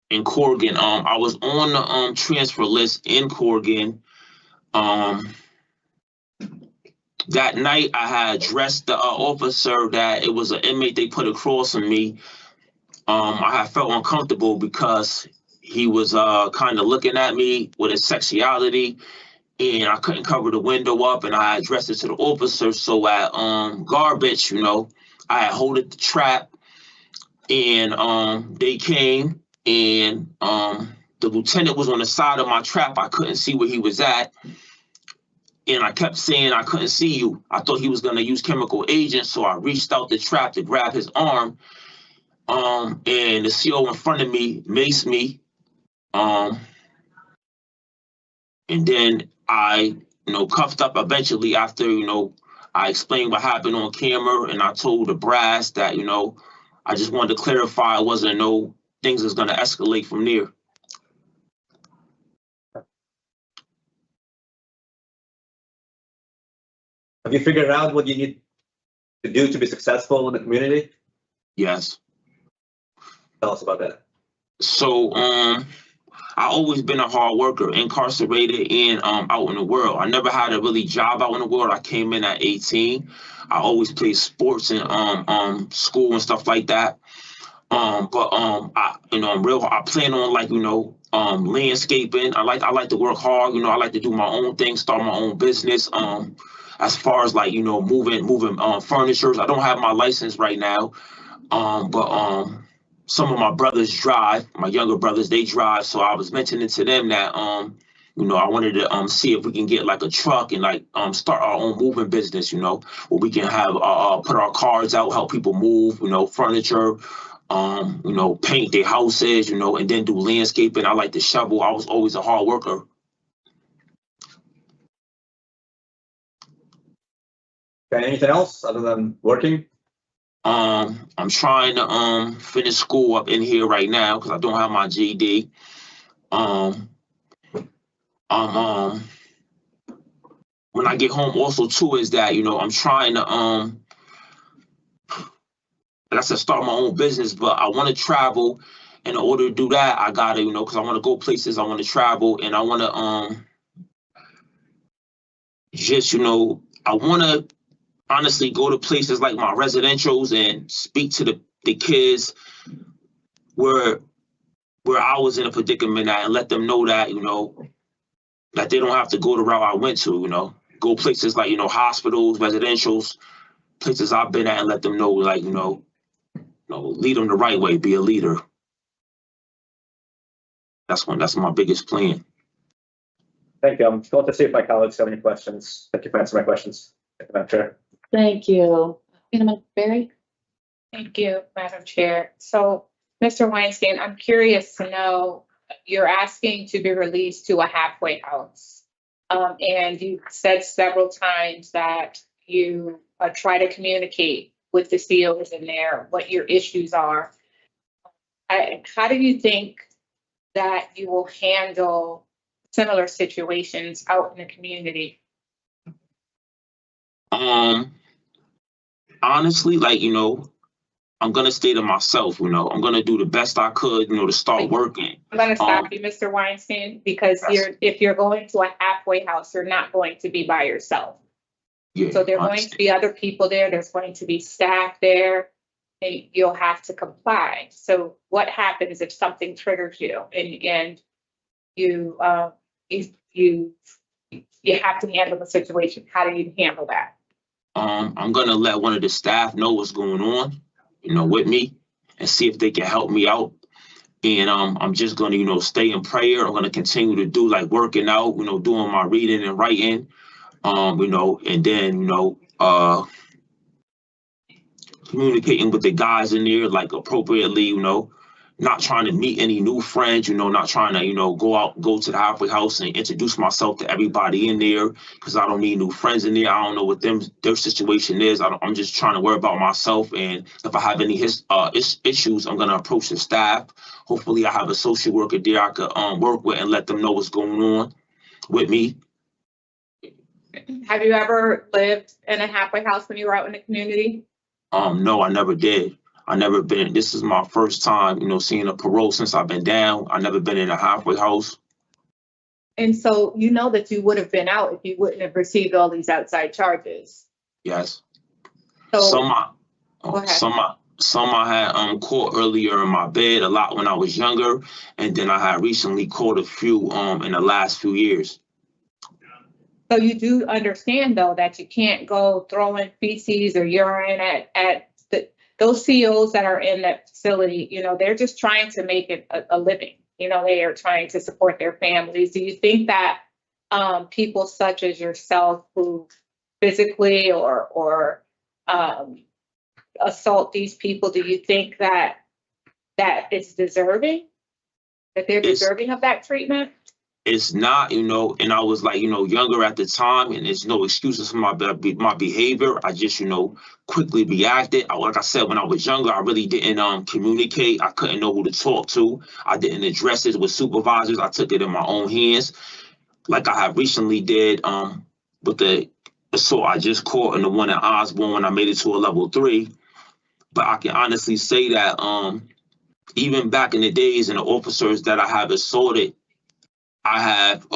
In Corrigan, I was on the transfer list in Corrigan. That night, I had addressed the officer that it was an inmate they put across on me. I had felt uncomfortable because he was kind of looking at me with his sexuality, and I couldn't cover the window up, and I addressed it to the officer. So at garbage, you know, I had holded the trap, and they came, and the lieutenant was on the side of my trap. I couldn't see where he was at. And I kept saying, I couldn't see you. I thought he was going to use chemical agents, so I reached out the trap to grab his arm. And the CO in front of me maced me. And then I, you know, cuffed up eventually after, you know, I explained what happened on camera, and I told the brass that, you know, I just wanted to clarify it wasn't no things that's going to escalate from there. Have you figured out what you need to do to be successful in the community? Yes. Tell us about that. So, I always been a hard worker, incarcerated and out in the world. I never had a really job out in the world. I came in at 18. I always played sports in school and stuff like that. I plan on, like, you know, landscaping. I like to work hard. You know, I like to do my own thing, start my own business. As far as, like, you know, moving furniture, I don't have my license right now. Some of my brothers drive, my younger brothers, they drive. So I was mentioning to them that, you know, I wanted to see if we can get like a truck and like start our own moving business, you know, where we can have put our cars out, help people move, you know, furniture, you know, paint their houses, you know, and then do landscaping. I like to shovel. I was always a hard worker. Okay, anything else other than working? I'm trying to finish school up in here right now because I don't have my GED. When I get home also too is that, you know, I'm trying to like I said, start my own business, but I want to travel. In order to do that, I gotta, you know, because I want to go places, I want to travel, and I want to just, you know, I want to honestly go to places like my residentials and speak to the kids where I was in a predicament at, and let them know that, you know, that they don't have to go the route I went to, you know, go places like, you know, hospitals, residentials, places I've been at, and let them know, like, you know, lead them the right way, be a leader. That's my biggest plan. Thank you. I'm going to see if my colleagues have any questions. Thank you for answering my questions. Thank you, Madam Chair. Thank you. Barry? Thank you, Madam Chair. So, Mr. Weinstein, I'm curious to know, you're asking to be released to a halfway house. And you said several times that you try to communicate with the COs in there, what your issues are. How do you think that you will handle similar situations out in the community? Honestly, I'm gonna stay to myself, I'm gonna do the best I could, to start working. I'm gonna stop you, Mr. Weinstein, because if you're going to a halfway house, you're not going to be by yourself. Yeah, so there are going to be other people there, there's going to be staff there, and you'll have to comply. So what happens if something triggers you and you have to handle the situation? How do you handle that? I'm gonna let one of the staff know what's going on, with me, and see if they can help me out. And I'm just gonna, stay in prayer. I'm gonna continue to do working out, doing my reading and writing, and then, communicating with the guys in there appropriately, not trying to meet any new friends, not trying to, go to the halfway house and introduce myself to everybody in there, because I don't need new friends in there. I don't know what their situation is. I'm just trying to worry about myself. And if I have any issues, I'm going to approach the staff. Hopefully I have a social worker there I could work with and let them know what's going on with me. Have you ever lived in a halfway house when you were out in the community? No, I never did. I never been. This is my first time, seeing a parole since I've been down. I never been in a halfway house. And so you know that you would have been out if you wouldn't have received all these outside charges. Yes. So some I had caught earlier in my bed a lot when I was younger, and then I had recently caught a few in the last few years. So you do understand though that you can't go throwing feces or urine at those COs that are in that facility. They're just trying to make it a living. They are trying to support their families. Do you think that people such as yourself who physically or assault these people, do you think that it's deserving, that they're deserving of that treatment? It's not, and I was younger at the time, and there's no excuses for my behavior. I just, quickly reacted. Like I said, when I was younger, I really didn't communicate. I couldn't know who to talk to. I didn't address it with supervisors. I took it in my own hands, like I have recently did with the assault I just caught and the one at Osborne when I made it to a level 3. But I can honestly say that even back in the days and the officers that I have assaulted, I have,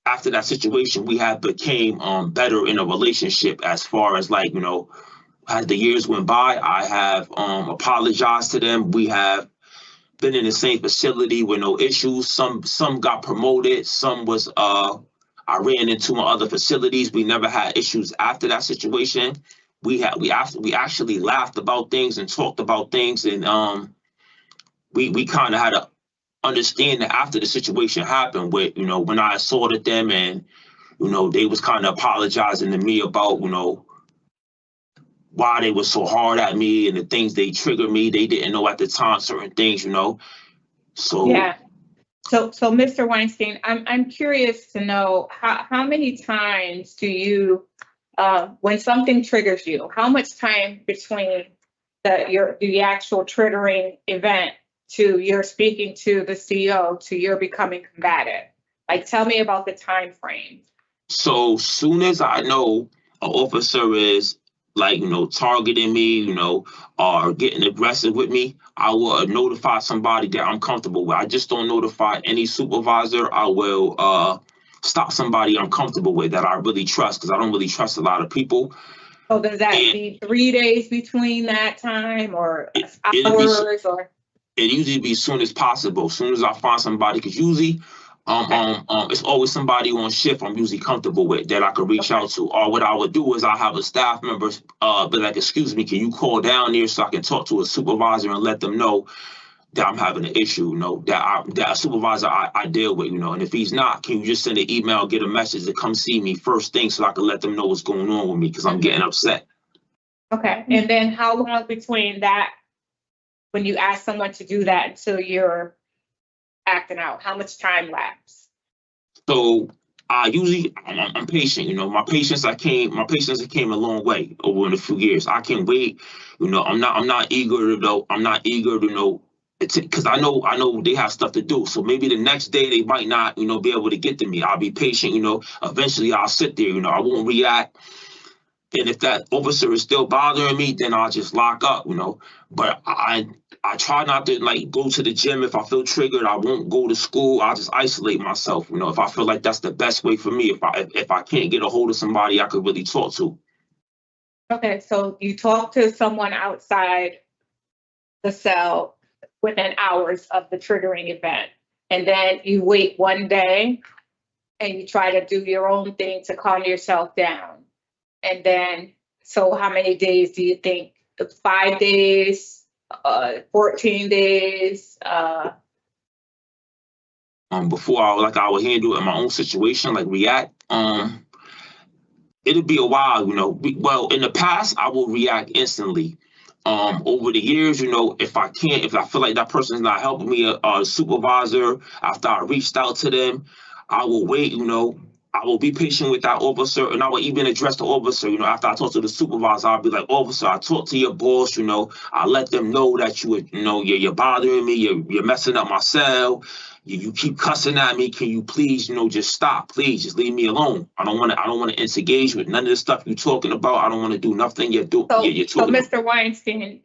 after that situation, we have became better in a relationship as far as as the years went by, I have apologized to them. We have been in the same facility with no issues. Some got promoted. Some was, I ran into my other facilities. We never had issues after that situation. We actually laughed about things and talked about things, and we kind of had a understand that after the situation happened with, when I assaulted them and, they was kind of apologizing to me about, why they were so hard at me and the things they triggered me. They didn't know at the time certain things, so. Yeah. So Mr. Weinstein, I'm curious to know how many times do you, when something triggers you, how much time between the actual triggering event to your speaking to the CEO to your becoming combative? Tell me about the time frame. So soon as I know an officer is targeting me, or getting aggressive with me, I will notify somebody that I'm comfortable with. I just don't notify any supervisor. I will stop somebody I'm comfortable with that I really trust, because I don't really trust a lot of people. So does that be 3 days between that time, or hours, or? It usually be as soon as possible, as soon as I find somebody, because usually It's always somebody on shift I'm usually comfortable with that I could reach out to. Or what I would do is I have a staff member, be like, excuse me, can you call down there so I can talk to a supervisor and let them know that I'm having an issue, that a supervisor I deal with, and if he's not, can you just send an email, get a message to come see me first thing so I can let them know what's going on with me because I'm getting upset. Okay, and then how long between that, when you ask someone to do that until you're acting out, how much time lapse? So I usually I'm patient, my patience has came a long way over in a few years. I can wait, I'm not eager to know because I know they have stuff to do. So maybe the next day they might not, be able to get to me. I'll be patient, eventually I'll sit there, I won't react. And if that officer is still bothering me, then I'll just lock up, But I try not to like go to the gym if I feel triggered. I won't go to school. I'll just isolate myself, if I feel like that's the best way for me. If I can't get a hold of somebody I could really talk to. Okay, so you talk to someone outside the cell within hours of the triggering event, and then you wait one day and you try to do your own thing to calm yourself down. And then, so how many days do you think? 5 days, 14 days? Before I would handle it in my own situation, like react. It'll be a while, Well, in the past, I will react instantly. Over the years, if I feel like that person's not helping me, a supervisor, after I reached out to them, I will wait, I will be patient with that officer, and I will even address the officer, after I talk to the supervisor, I'll be like, officer, I talked to your boss, I let them know that you're bothering me, you're messing up my cell. You keep cussing at me. Can you please, just stop? Please, just leave me alone. I don't want to engage with none of the stuff you're talking about. I don't want to do nothing you're doing. So Mr. Weinstein,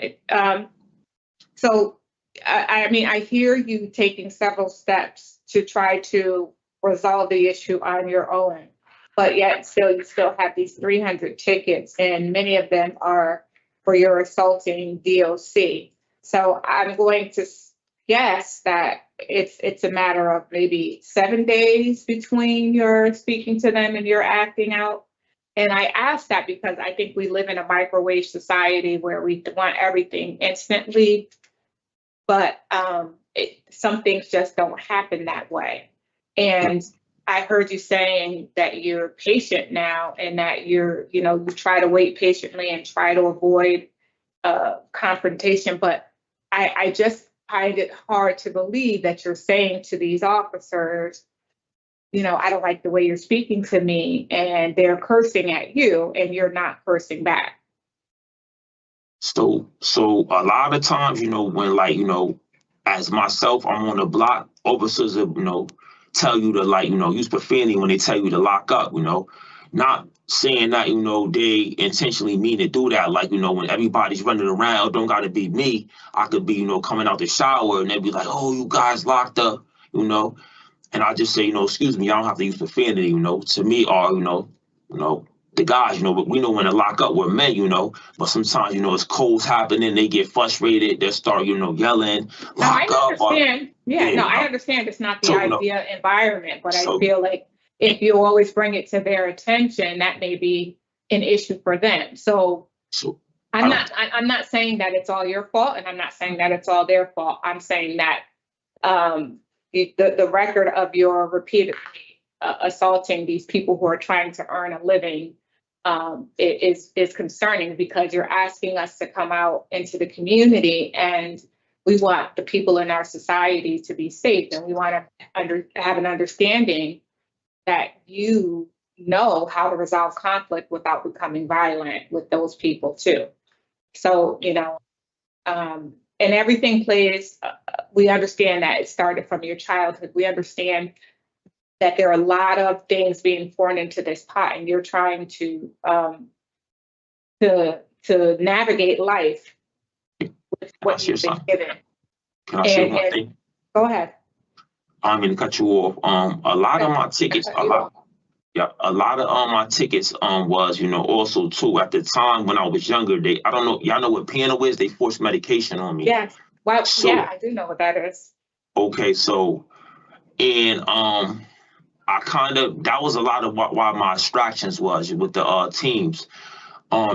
I hear you taking several steps to try to resolve the issue on your own, but yet you still have these 300 tickets, and many of them are for your assaulting DOC. So I'm going to guess that it's a matter of maybe 7 days between your speaking to them and your acting out. And I ask that because I think we live in a microwave society where we want everything instantly, but some things just don't happen that way. And I heard you saying that you're patient now and that you try to wait patiently and try to avoid confrontation, but I just find it hard to believe that you're saying to these officers, I don't like the way you're speaking to me, and they're cursing at you and you're not cursing back. So a lot of times, when as myself, I'm on the block, officers, tell you to use profanity when they tell you to lock up, not saying that, they intentionally mean to do that. When everybody's running around, don't got to be me. I could be, coming out the shower and they'd be like, oh, you guys locked up, and I just say, excuse me, I don't have to use profanity, to me, or, the guys, but we know when to lock up, we're men, but sometimes, it's colds happening, they get frustrated, they start, yelling, lock up. I understand it's not the ideal environment, but I feel like if you always bring it to their attention, that may be an issue for them. So I'm not saying that it's all your fault, and I'm not saying that it's all their fault. I'm saying that the record of your repeatedly assaulting these people who are trying to earn a living is concerning, because you're asking us to come out into the community, and we want the people in our society to be safe, and we want to have an understanding that you know how to resolve conflict without becoming violent with those people too. So, and everything plays, we understand that it started from your childhood. We understand that there are a lot of things being poured into this pot, and you're trying to navigate life with what you've been given. Can I say one thing? Go ahead. I'm going to cut you off. A lot of my tickets, a lot of my tickets was, also too, at the time when I was younger, I don't know, y'all know what panel is? They forced medication on me. Yes. Well, yeah, I do know what that is. Okay, so And I kind of, that was a lot of why my distractions was with the teams,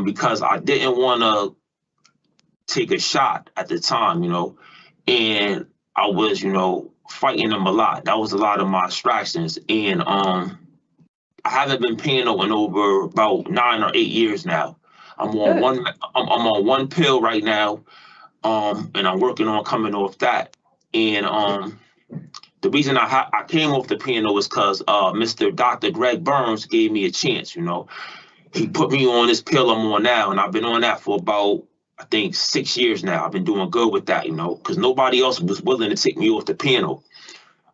because I didn't want to take a shot at the time, and I was, fighting them a lot. That was a lot of my distractions. And I haven't been piano in over about 9 or 8 years now. I'm on one pill right now, and I'm working on coming off that. And the reason I came off the piano was because Mr. Dr. Greg Burns gave me a chance. He put me on this pill I'm on now, and I've been on that for about, I think, 6 years now. I've been doing good with that, because nobody else was willing to take me off the piano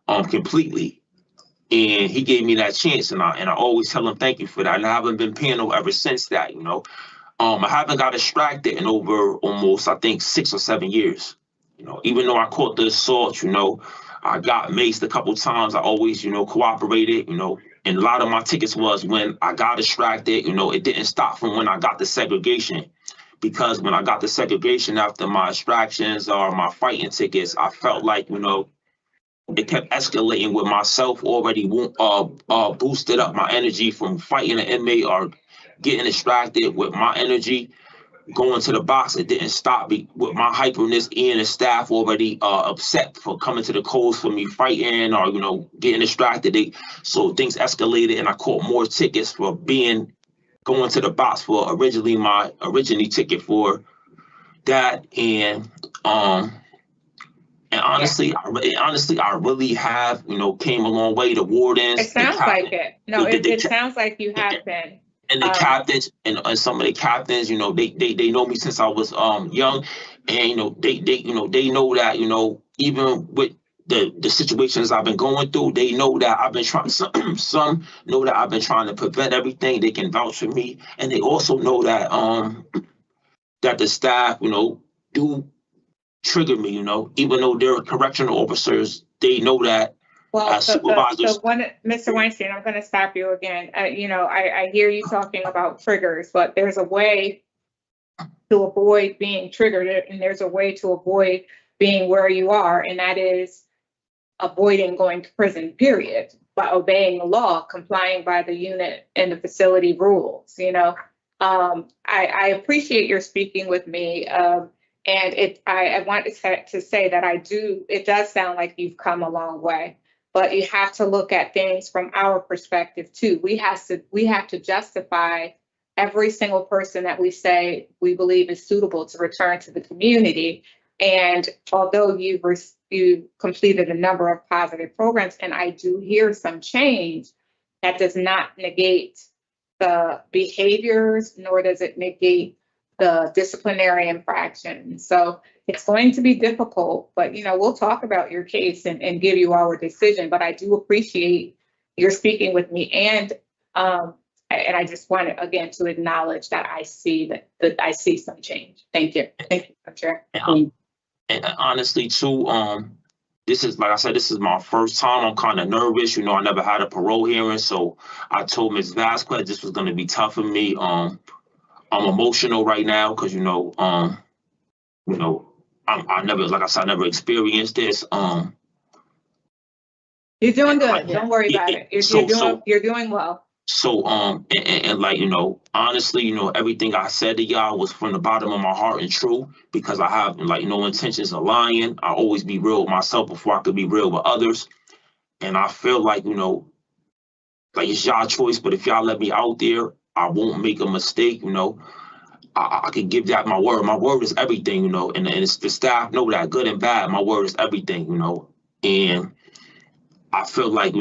completely. And he gave me that chance, and I always tell him thank you for that. And I haven't been piano ever since that, I haven't got distracted in over almost, I think, 6 or 7 years. Even though I caught the assault, I got maced a couple times. I always, cooperated, and a lot of my tickets was when I got distracted, it didn't stop from when I got the segregation. Because when I got the segregation after my distractions or my fighting tickets, I felt like, it kept escalating with myself already boosted up my energy from fighting an inmate or getting distracted with my energy. Going to the box, it didn't stop me with my hyperness and the staff already upset for coming to the coast for me fighting or, getting distracted. So things escalated and I caught more tickets for going to the box for originally ticket for that. And honestly, I really have, came a long way. The wardens. It sounds like it. No, it sounds like you have been. And the captains and some of the captains, they know me since I was young, and they know that even with the situations I've been going through, they know that I've been trying. Some know that I've been trying to prevent everything. They can vouch for me, and they also know that that the staff, do trigger me. Even though they're correctional officers, they know that. Well, so Mr. Weinstein, I'm going to stop you again. I hear you talking about triggers, but there's a way to avoid being triggered, and there's a way to avoid being where you are, and that is avoiding going to prison, period, by obeying the law, complying by the unit and the facility rules. I appreciate your speaking with me, and I want to say that it does sound like you've come a long way. But you have to look at things from our perspective too. We have to justify every single person that we say we believe is suitable to return to the community. And although you completed a number of positive programs, and I do hear some change, that does not negate the behaviors, nor does it negate the disciplinary infraction. So it's going to be difficult, but we'll talk about your case and give you our decision. But I do appreciate your speaking with me, and I just wanted again to acknowledge that I see that I see some change. Thank you, Chair. And honestly, too, this is, like I said, this is my first time. I'm kind of nervous. I never had a parole hearing, so I told Ms. Vasquez this was going to be tough for me. I'm emotional right now because I never, like I said, I never experienced this. You're doing good. Don't worry about it. You're doing well. So and like honestly, everything I said to y'all was from the bottom of my heart and true, because I have no intentions of lying. I always be real with myself before I could be real with others. And I feel like it's y'all choice, but if y'all let me out there, I won't make a mistake. I can give that my word. My word is everything, and it's the staff know that, good and bad. My word is everything, and I feel like,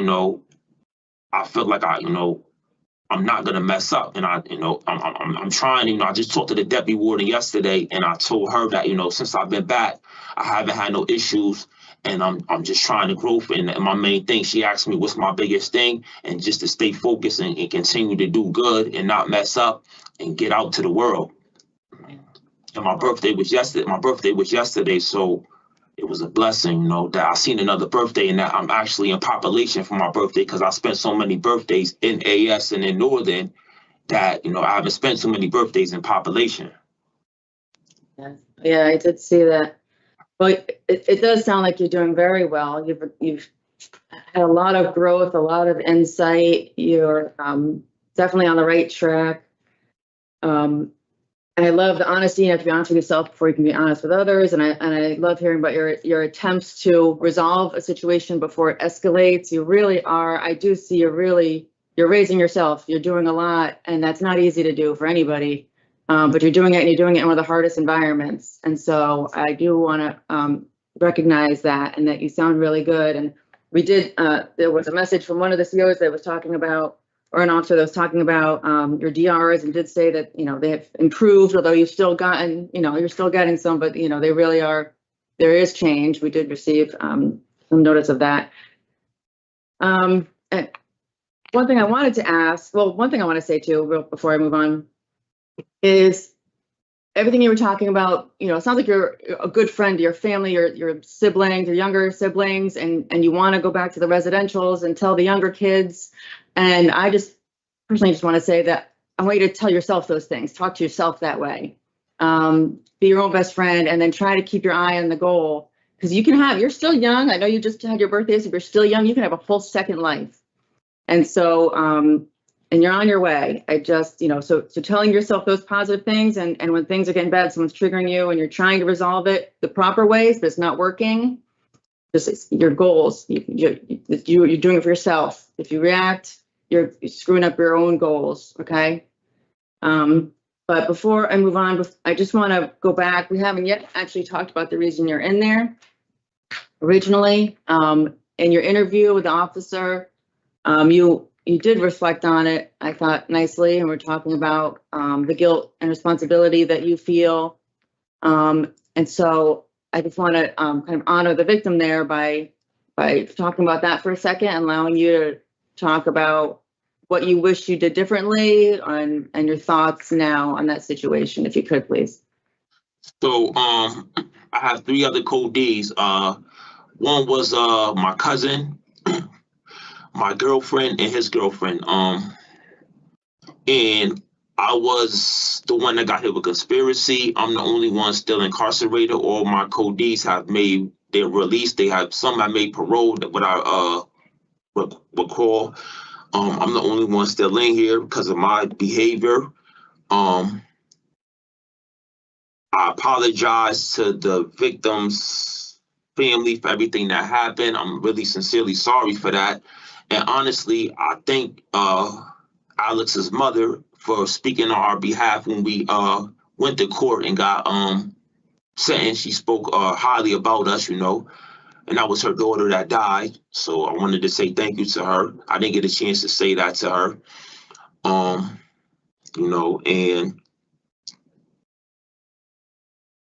I'm not gonna mess up, and I'm trying. I just talked to the deputy warden yesterday, and I told her that since I've been back, I haven't had no issues, and I'm just trying to grow. And my main thing, she asked me what's my biggest thing, and just to stay focused and continue to do good and not mess up and get out to the world. And my birthday was yesterday, so it was a blessing, that I seen another birthday, and that I'm actually in population for my birthday, because I spent so many birthdays in AS and in Northern that, I haven't spent so many birthdays in population. Yeah, I did see that. But it does sound like you're doing very well. You've had a lot of growth, a lot of insight. You're definitely on the right track. I love the honesty. You have to be honest with yourself before you can be honest with others. And I love hearing about your attempts to resolve a situation before it escalates. You really are. I do see you're raising yourself. You're doing a lot, and that's not easy to do for anybody. But you're doing it, and you're doing it in one of the hardest environments. And so I do want to recognize that, and that you sound really good. And we did. There was a message from one of the COs that was talking about, or an officer that was talking about your DRs, and did say that, they have improved, although you've still gotten, you're still getting some, but, they really are, there is change. We did receive some notice of that. And one thing I wanted to ask, one thing I want to say too, before I move on, is everything you were talking about, it sounds like you're a good friend to your family, your siblings, your younger siblings, and you want to go back to the residentials and tell the younger kids. And I just personally just want to say that I want you to tell yourself those things, talk to yourself that way, be your own best friend, and then try to keep your eye on the goal. Because you're still young. I know you just had your birthday, so if you're still young, you can have a full second life. And so, and you're on your way. I just, so telling yourself those positive things, and when things are getting bad, someone's triggering you and you're trying to resolve it the proper ways, but it's not working, just your goals, you're doing it for yourself. If you react, you're screwing up your own goals, okay? But before I move on, I just want to go back. We haven't yet actually talked about the reason you're in there originally. In your interview with the officer, you did reflect on it, I thought, nicely, and we're talking about the guilt and responsibility that you feel. And so I just want to kind of honor the victim there by talking about that for a second, and allowing you to talk about what you wish you did differently and your thoughts now on that situation, if you could, please. So I have 3 other code Ds. One was my cousin, my girlfriend, and his girlfriend. And I was the one that got hit with conspiracy. I'm the only one still incarcerated. All my code Ds have made their release. Some have made parole, what I recall. I'm the only one still in here because of my behavior. I apologize to the victim's family for everything that happened. I'm really sincerely sorry for that. And honestly, I thank Alex's mother for speaking on our behalf when we went to court and got sentenced. She spoke highly about us, and that was her daughter that died. So I wanted to say thank you to her. I didn't get a chance to say that to her. And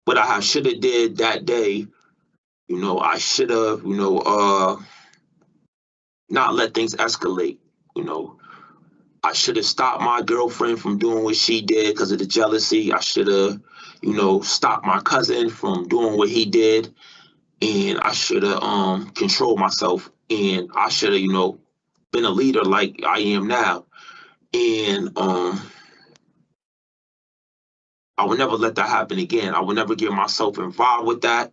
what I should have did that day, I should have, not let things escalate. I should have stopped my girlfriend from doing what she did because of the jealousy. I should have, stopped my cousin from doing what he did. And I should have controlled myself. And I should have, been a leader like I am now. And I would never let that happen again. I would never get myself involved with that.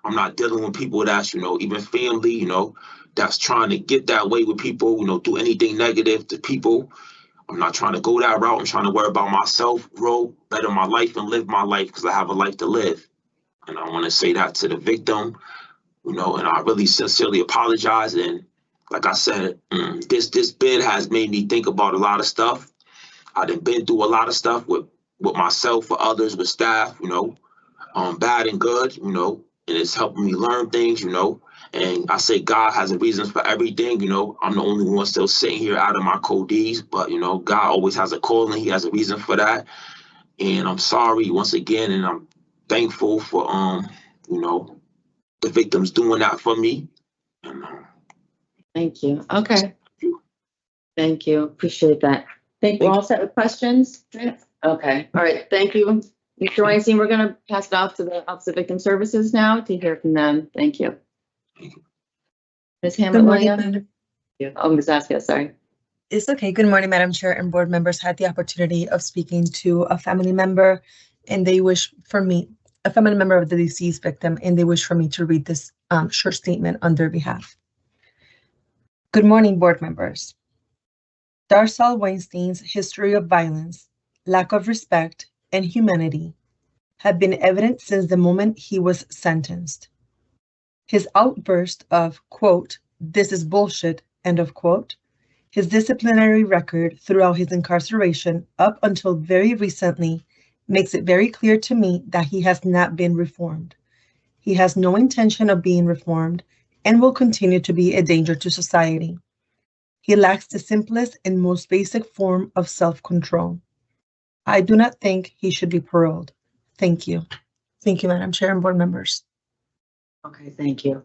I'm not dealing with people that's, even family, that's trying to get that way with people, do anything negative to people. I'm not trying to go that route. I'm trying to worry about myself, grow, better my life, and live my life because I have a life to live. And I want to say that to the victim, and I really sincerely apologize. And like I said, this bid has made me think about a lot of stuff. I've been through a lot of stuff with myself, with others, with staff, bad and good, and it's helping me learn things, And I say God has a reason for everything, I'm the only one still sitting here out of my code Ds, but, God always has a calling. He has a reason for that. And I'm sorry once again, and I'm thankful for, the victims doing that for me. Thank you. Okay. Thank you. Appreciate that. Thank you. All set with questions? Okay. All right. Thank you. Mr. Weinstein, we're going to pass it off to the Office of Victim Services now to hear from them. Thank you. Ms. Hammond. Oh, Ms. Askia, sorry. It's okay. Good morning, Madam Chair and board members. Had the opportunity of speaking to a family member, and they wish for me, a family member of the deceased victim, and they wish for me to read this short statement on their behalf. Good morning, board members. Darcel Weinstein's history of violence, lack of respect, and humanity have been evident since the moment he was sentenced. His outburst of, quote, "this is bullshit," end of quote, his disciplinary record throughout his incarceration up until very recently makes it very clear to me that he has not been reformed. He has no intention of being reformed and will continue to be a danger to society. He lacks the simplest and most basic form of self-control. I do not think he should be paroled. Thank you. Thank you, Madam Chair and board members. Okay, thank you.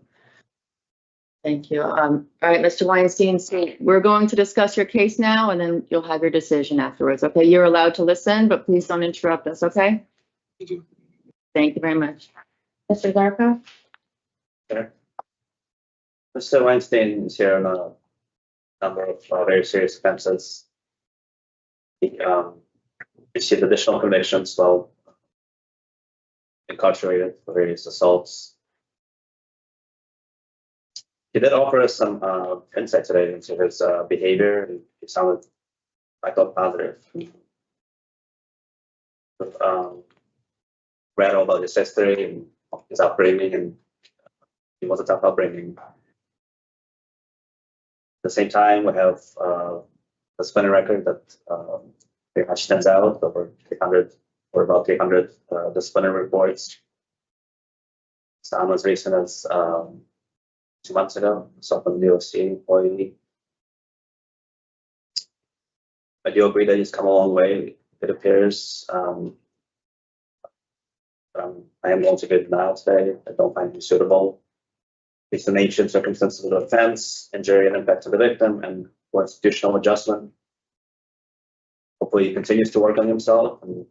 Thank you. All right, Mr. Weinstein, so we're going to discuss your case now and then you'll have your decision afterwards. Okay, you're allowed to listen, but please don't interrupt us, okay? Thank you. Thank you very much. Mr. Zarka? Sure. Mr. Weinstein is here on a number of very serious offenses. He received additional convictions while incarcerated for various assaults. He did offer us some insight today into his behavior, and it sounded, I thought, positive. Read all about his history and his upbringing, and it was a tough upbringing. At the same time, we have a spinning record that pretty much stands out, over 300 or about 300 disciplinary reports. Some as recent as 2 months ago, saw from the DOC employee. I do agree that he's come a long way, it appears. I am motivated now today. I don't find him suitable. It's the nature and circumstances of the offense, injury and impact to the victim, and for institutional adjustment. Hopefully he continues to work on himself, and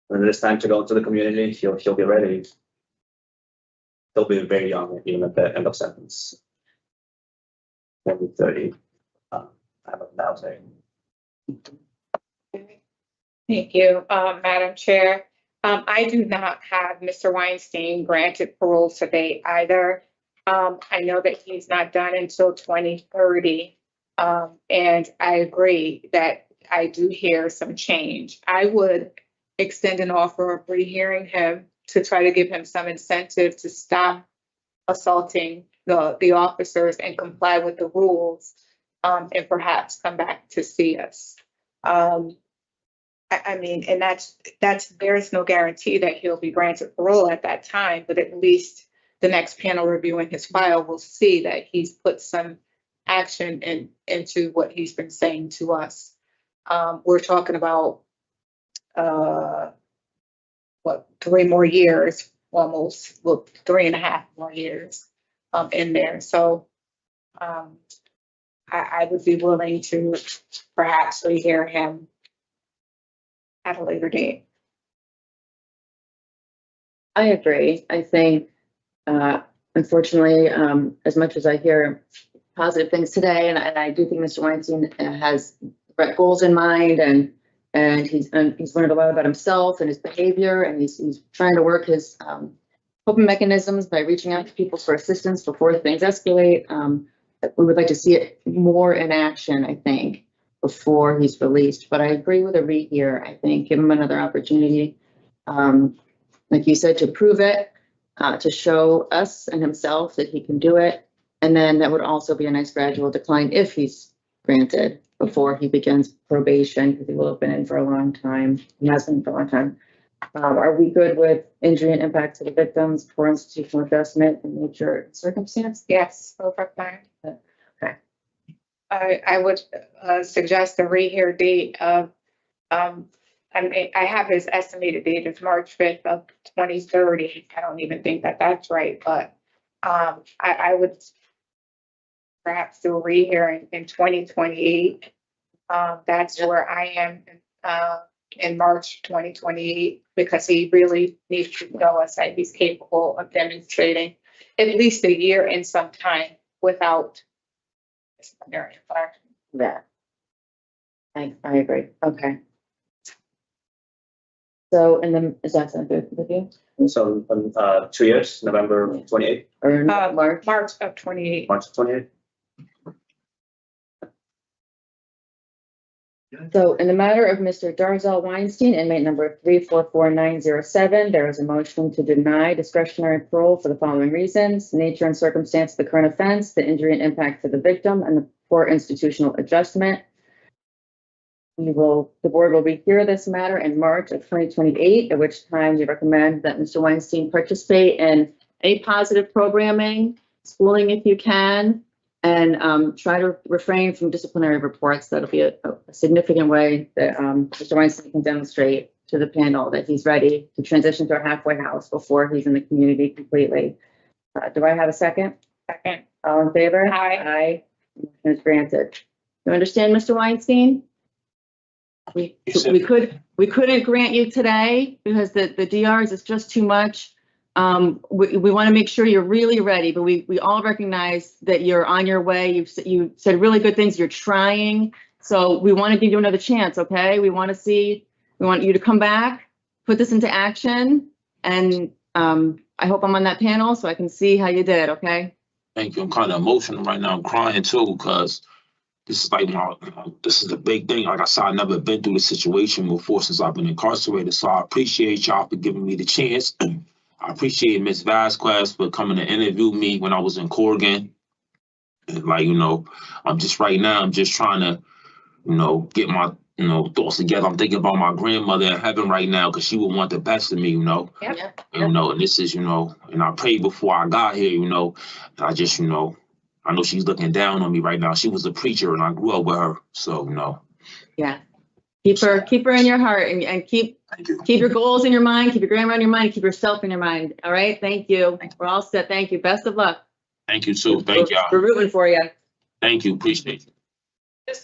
when it is time to go into the community, he'll be ready. He'll be very young, even at the end of sentence. Maybe 30. I'm now saying. Thank you, Madam Chair. I do not have Mr. Weinstein granted parole today either. I know that he's not done until 2030. And I agree that I do hear some change. I would extend an offer of rehearing him to try to give him some incentive to stop assaulting the officers and comply with the rules, and perhaps come back to see us. I mean, and there is no guarantee that he'll be granted parole at that time, but at least the next panel reviewing his file will see that he's put some action into what he's been saying to us. We're talking about 3 more years, almost, well, 3.5 more years in there. So I would be willing to perhaps rehear him at a later date. I agree. I think, unfortunately, as much as I hear positive things today, and I do think Mr. Weinstein has goals in mind, and he's learned a lot about himself and his behavior, and he's trying to work his coping mechanisms by reaching out to people for assistance before things escalate. We would like to see it more in action, I think, before he's released. But I agree with a rehear. I think give him another opportunity, like you said, to prove it, to show us and himself that he can do it. And then that would also be a nice gradual decline if he's granted before he begins probation, because he will have been in for a long time. He has been for a long time. Are we good with injury and impact to the victims, poor institutional adjustment, and nature and circumstance? Yes, both are fine. Okay. I would suggest a rehear date of, I mean, I have his estimated date is March 5th of 2030. I don't even think that that's right, but I would perhaps do a rehearing in 2028. That's where I am in March 2028, because he really needs to show us that he's capable of demonstrating at least a year and some time without disciplinary infraction. Yeah. I agree. Okay. So, and then is that sound good with you? So 2 years, November 28th? Or March? March of 28. March 28th? So in the matter of Mr. Darzal Weinstein, inmate number 344907, there is a motion to deny discretionary parole for the following reasons: nature and circumstance of the current offense, the injury and impact to the victim, and the poor institutional adjustment. The board will rehear this matter in March of 2028, at which time we recommend that Mr. Weinstein participate in any positive programming, schooling if you can, and try to refrain from disciplinary reports. That'll be a significant way that Mr. Weinstein can demonstrate to the panel that he's ready to transition to a halfway house before he's in the community completely. Do I have a second? Second. All in favor? Aye. Aye. Motion is granted. You understand, Mr. Weinstein? We couldn't grant you today because the DRs is just too much. We want to make sure you're really ready, but we all recognize that you're on your way. You said really good things. You're trying. So we want to give you another chance. Okay. We want you to come back, put this into action. And I hope I'm on that panel so I can see how you did. Okay. Thank you. I'm kind of emotional right now. I'm crying too, because this is like this is the big thing. Like I said, I've never been through this situation before since I've been incarcerated. So I appreciate y'all for giving me the chance. I appreciate Ms. Vasquez for coming to interview me when I was in Corrigan. And like, I'm just right now, I'm just trying to, get my, thoughts together. I'm thinking about my grandmother in heaven right now because she would want the best of me, Yep. And this is, and I prayed before I got here, and I just, I know she's looking down on me right now. She was a preacher and I grew up with her. So, Yeah. Keep her in your heart and keep your goals in your mind, keep your grandma in your mind, keep yourself in your mind. All right. Thank you. We're all set. Thank you. Best of luck. Thank you too. Thank y'all. We're rooting for you. Thank you. Appreciate it. Yeah.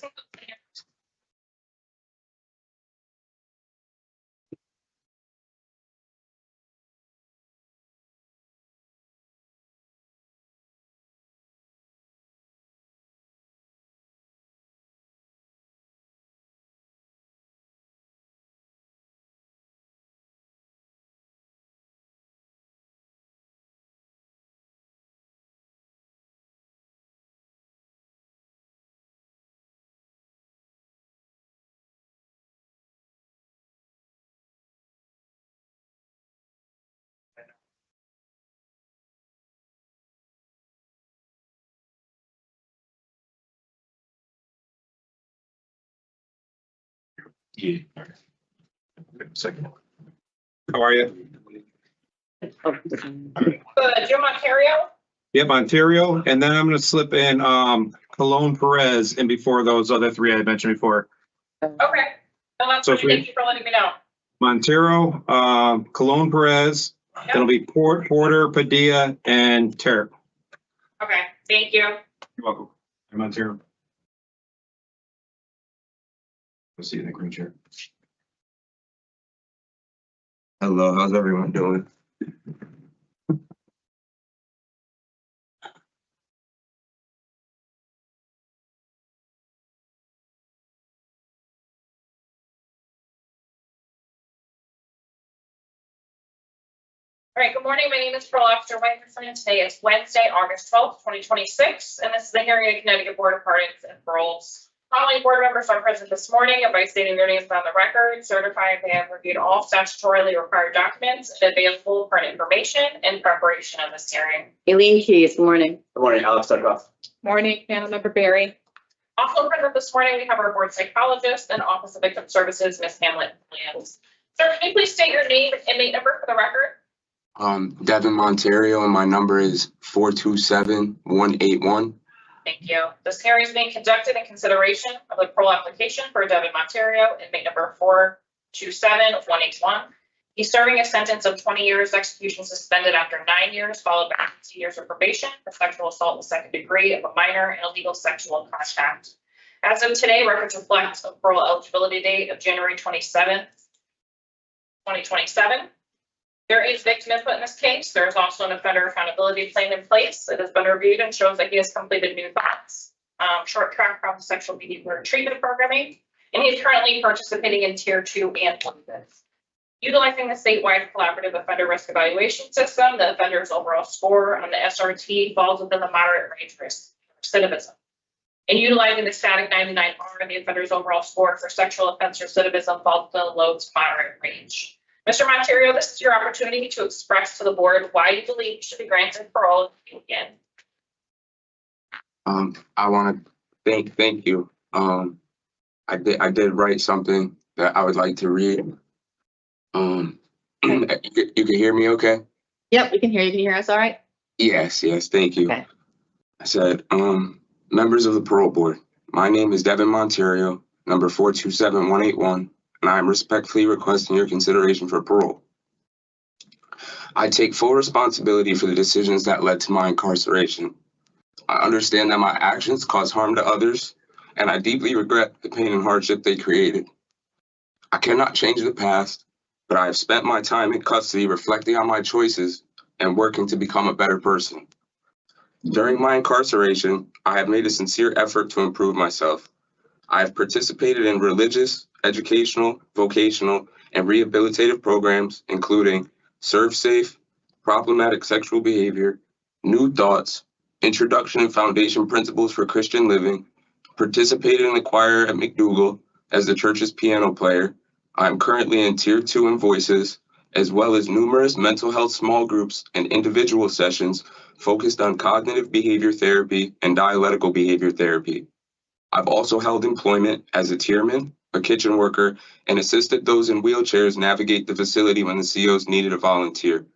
Second. How are you? Jim Ontario? Yep, Ontario, and then I'm gonna slip in Cologne Perez and before those other three I mentioned before. Okay. No, that's So fine. Thank you for letting me know. Montero, Cologne Perez, Yep. it'll be Porter, Padilla, and Terp. Okay, thank you. You're welcome. I'm Montero. I'll see you in the green chair. Hello, how's everyone doing? All right, good morning. My name is Pearl Officer Whiteman. Today is Wednesday, August 12th, 2026, and this is the hearing of Connecticut Board of Pardons and Paroles. Following board members are present this morning and by stating their names on the record, certifying they have reviewed all statutorily required documents and advance full pardon information in preparation of this hearing. Eileen Keys, good morning. Good morning, Alex Dudkoff. Morning, panel member Barry. Also present this morning, we have our board psychologist and Office of Victim Services, Ms. Hamlet Williams. Sir, can you please state your name and inmate number for the record? Devin Monterio, and my number is 427-181. Thank you. This hearing is being conducted in consideration of the parole application for Devin Monterio, inmate number 427-181. He's serving a sentence of 20 years execution suspended after 9 years, followed by 2 years of probation for sexual assault in the second degree of a minor and illegal sexual contact. As of today, records reflect a parole eligibility date of January 27th, 2027. There is victim input in this case. There is also an offender accountability plan in place. It has been reviewed and shows that he has completed new thoughts, short track from sexual behavior treatment programming, and he is currently participating in tier 2 and 1. Utilizing the statewide collaborative offender risk evaluation system, the offender's overall score on the SRT falls within the moderate range risk recidivism. and utilizing the static 99R in the offender's overall score for sexual offense recidivism falls within the low to moderate range. Mr. Monterio, this is your opportunity to express to the board why you believe you should be granted parole again. I want to thank you. I did write something that I would like to read. You can hear me okay? Yep, we can hear you. Can you hear us all right? Yes, thank you. Okay. I said, members of the parole board, my name is Devin Monterio, number 427181, and I am respectfully requesting your consideration for parole. I take full responsibility for the decisions that led to my incarceration. I understand that my actions caused harm to others, and I deeply regret the pain and hardship they created. I cannot change the past, but I have spent my time in custody reflecting on my choices and working to become a better person. During my incarceration, I have made a sincere effort to improve myself. I have participated in religious, educational, vocational, and rehabilitative programs, including Serve Safe, Problematic Sexual Behavior, New Thoughts, Introduction and Foundation Principles for Christian Living, participated in the choir at McDougal as the church's piano player. I am currently in Tier 2 in Voices, as well as numerous mental health small groups and individual sessions focused on cognitive behavior therapy and dialectical behavior therapy. I've also held employment as a tierman, a kitchen worker, and assisted those in wheelchairs navigate the facility when the COs needed a volunteer.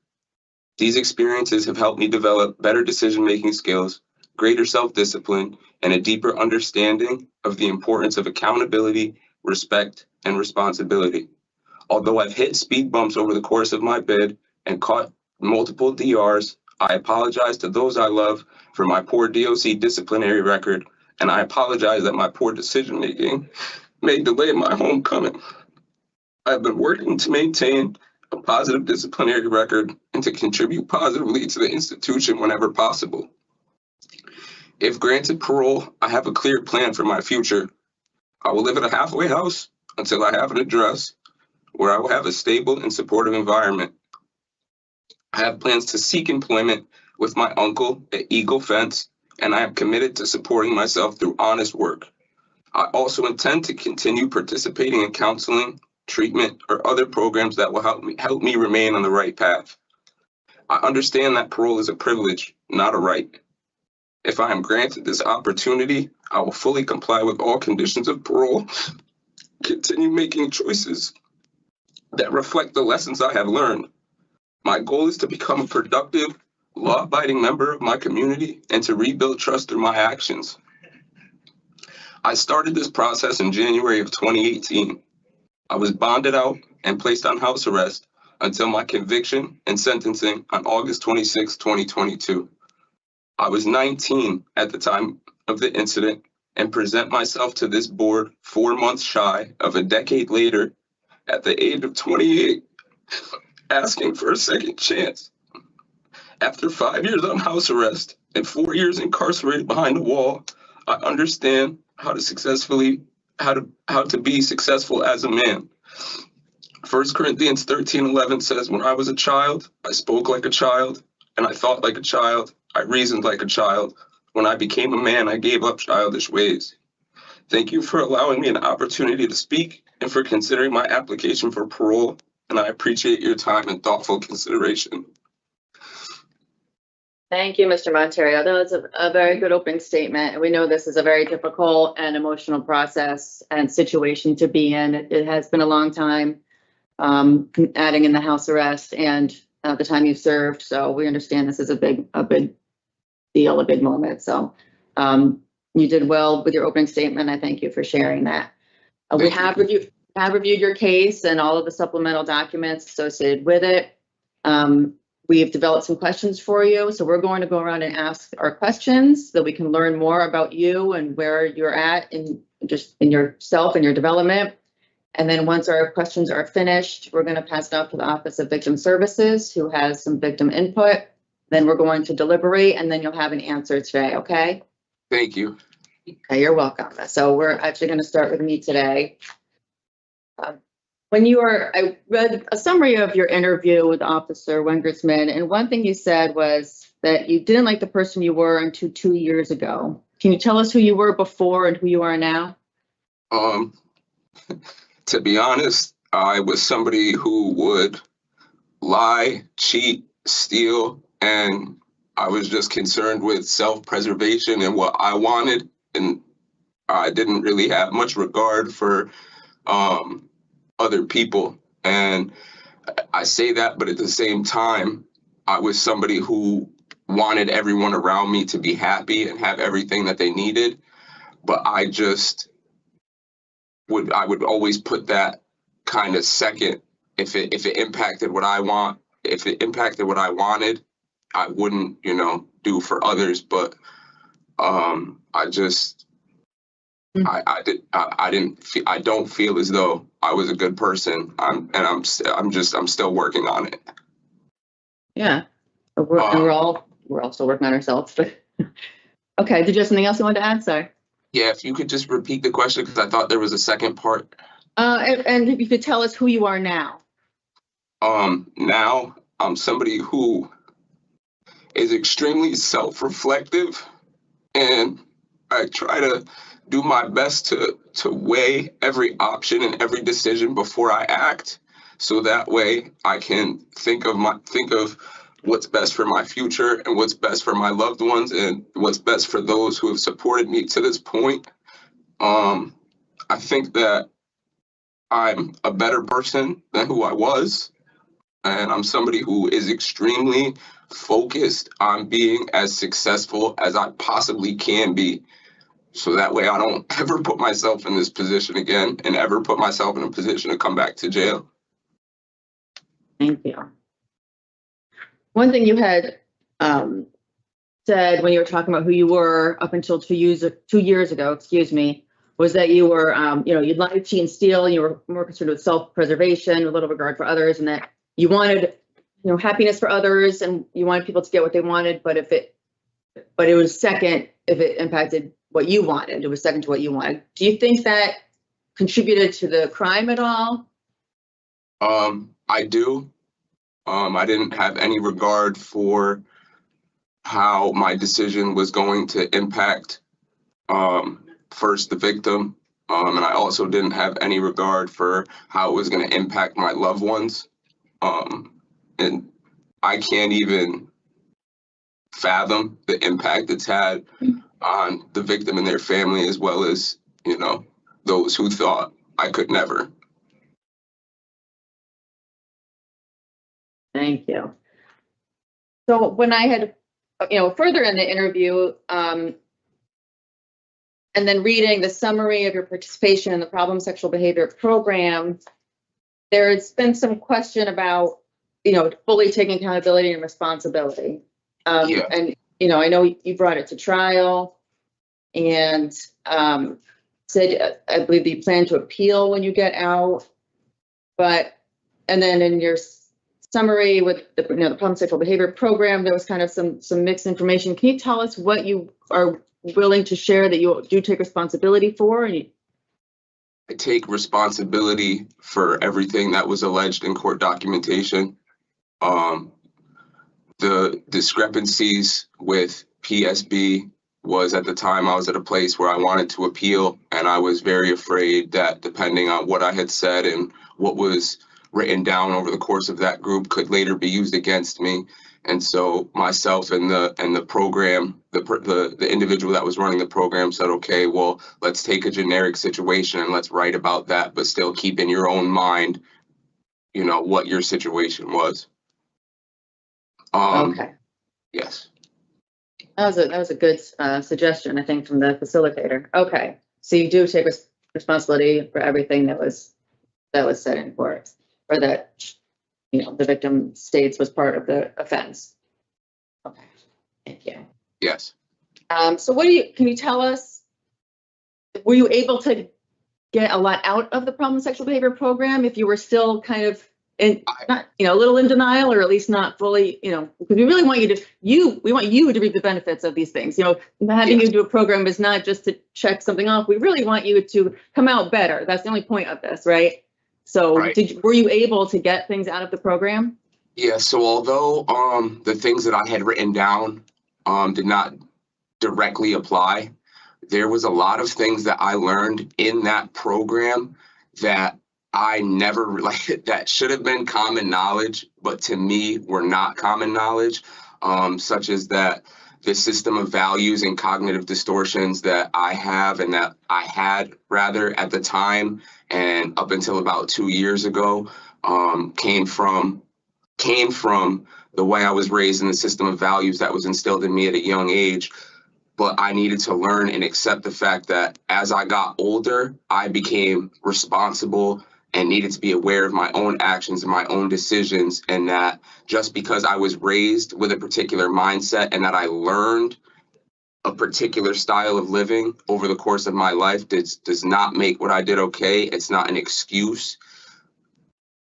These experiences have helped me develop better decision-making skills, greater self-discipline, and a deeper understanding of the importance of accountability, respect, and responsibility. Although I've hit speed bumps over the course of my bid and caught multiple DRs, I apologize to those I love for my poor DOC disciplinary record, and I apologize that my poor decision-making may delay my homecoming. I've been working to maintain a positive disciplinary record and to contribute positively to the institution whenever possible. If granted parole, I have a clear plan for my future. I will live in a halfway house until I have an address where I will have a stable and supportive environment. I have plans to seek employment with my uncle at Eagle Fence, and I am committed to supporting myself through honest work. I also intend to continue participating in counseling, treatment, or other programs that will help me remain on the right path. I understand that parole is a privilege, not a right. If I am granted this opportunity, I will fully comply with all conditions of parole, continue making choices that reflect the lessons I have learned. My goal is to become a productive, law-abiding member of my community and to rebuild trust through my actions. I started this process in January of 2018. I was bonded out and placed on house arrest until my conviction and sentencing on August 26, 2022. I was 19 at the time of the incident and present myself to this board 4 months shy of a decade later at the age of 28, asking for a second chance. After 5 years on house arrest and 4 years incarcerated behind a wall, I understand how to be successful as a man. 1 Corinthians 13:11 says, when I was a child, I spoke like a child, and I thought like a child, I reasoned like a child. When I became a man, I gave up childish ways. Thank you for allowing me an opportunity to speak and for considering my application for parole, and I appreciate your time and thoughtful consideration. Thank you, Mr. Monterio. That was a very good opening statement. And we know this is a very difficult and emotional process and situation to be in. It has been a long time, adding in the house arrest and the time you've served. So we understand this is a big deal, a big moment. So you did well with your opening statement. I thank you for sharing that. We have reviewed your case and all of the supplemental documents associated with it. We've developed some questions for you, so we're going to go around and ask our questions so that we can learn more about you and where you're at in yourself and your development. And then once our questions are finished, we're going to pass it off to the Office of Victim Services, who has some victim input. Then we're going to deliberate, and then you'll have an answer today, okay? Thank you. Okay, you're welcome. So we're actually going to start with me today. I read a summary of your interview with Officer Wengersman, and one thing you said was that you didn't like the person you were until 2 years ago. Can you tell us who you were before and who you are now? To be honest, I was somebody who would lie, cheat, steal, and I was just concerned with self-preservation and what I wanted, and I didn't really have much regard for other people. And I say that, but at the same time, I was somebody who wanted everyone around me to be happy and have everything that they needed. But I just would always put that kind of second. If it impacted what I want, if it impacted what I wanted, I wouldn't, do for others. But I don't feel as though I was a good person. I'm still working on it. Yeah, we're all still working on ourselves. But okay, did you have something else you wanted to add? Sorry. Yeah, if you could just repeat the question, because I thought there was a second part. And if you could tell us who you are now. Now I'm somebody who is extremely self-reflective, and I try to do my best to weigh every option and every decision before I act, so that way I can think of what's best for my future and what's best for my loved ones and what's best for those who have supported me to this point. I think that I'm a better person than who I was, and I'm somebody who is extremely focused on being as successful as I possibly can be. So that way I don't ever put myself in this position again and ever put myself in a position to come back to jail. Thank you. One thing you had said when you were talking about who you were up until 2 years ago, was that you were, you'd lie, cheat, and steal. You were more concerned with self-preservation, a little regard for others, and that you wanted, happiness for others, and you wanted people to get what they wanted. But it was second if it impacted what you wanted. It was second to what you wanted. Do you think that contributed to the crime at all? I do. I didn't have any regard for how my decision was going to impact first the victim, and I also didn't have any regard for how it was going to impact my loved ones. And I can't even fathom the impact it's had on the victim and their family, as well as, those who thought I could never. Thank you. So when I had, further in the interview, and then reading the summary of your participation in the problem sexual behavior program, there's been some question about, fully taking accountability and responsibility. And, I know you brought it to trial and said, I believe that you plan to appeal when you get out. And then in your summary with the problem sexual behavior program, there was kind of some mixed information. Can you tell us what you are willing to share that you do take responsibility for? I take responsibility for everything that was alleged in court documentation. The discrepancies with PSB was, at the time, I was at a place where I wanted to appeal, and I was very afraid that depending on what I had said and what was written down over the course of that group could later be used against me. And so myself and the program, the individual that was running the program said, okay, well, let's take a generic situation and let's write about that, but still keep in your own mind, what your situation was. Okay. Yes. That was a good suggestion, I think, from the facilitator. Okay, so you do take responsibility for everything that was said in court, or that the victim states was part of the offense. Okay, thank you. Yes. So can you tell us, were you able to get a lot out of the problem sexual behavior program if you were still kind of not, a little in denial, or at least not fully, because we really want we want you to reap the benefits of these things. Having you do a program is not just to check something off. We really want you to come out better. That's the only point of this, right? So were you able to get things out of the program? Yeah, so although the things that I had written down did not directly apply, there was a lot of things that I learned in that program that I never like that should have been common knowledge, but to me were not common knowledge, such as that the system of values and cognitive distortions that I have and that I had rather at the time and up until about 2 years ago came from the way I was raised in the system of values that was instilled in me at a young age. But I needed to learn and accept the fact that as I got older, I became responsible and needed to be aware of my own actions and my own decisions, and that just because I was raised with a particular mindset and that I learned a particular style of living over the course of my life does not make what I did okay. It's not an excuse.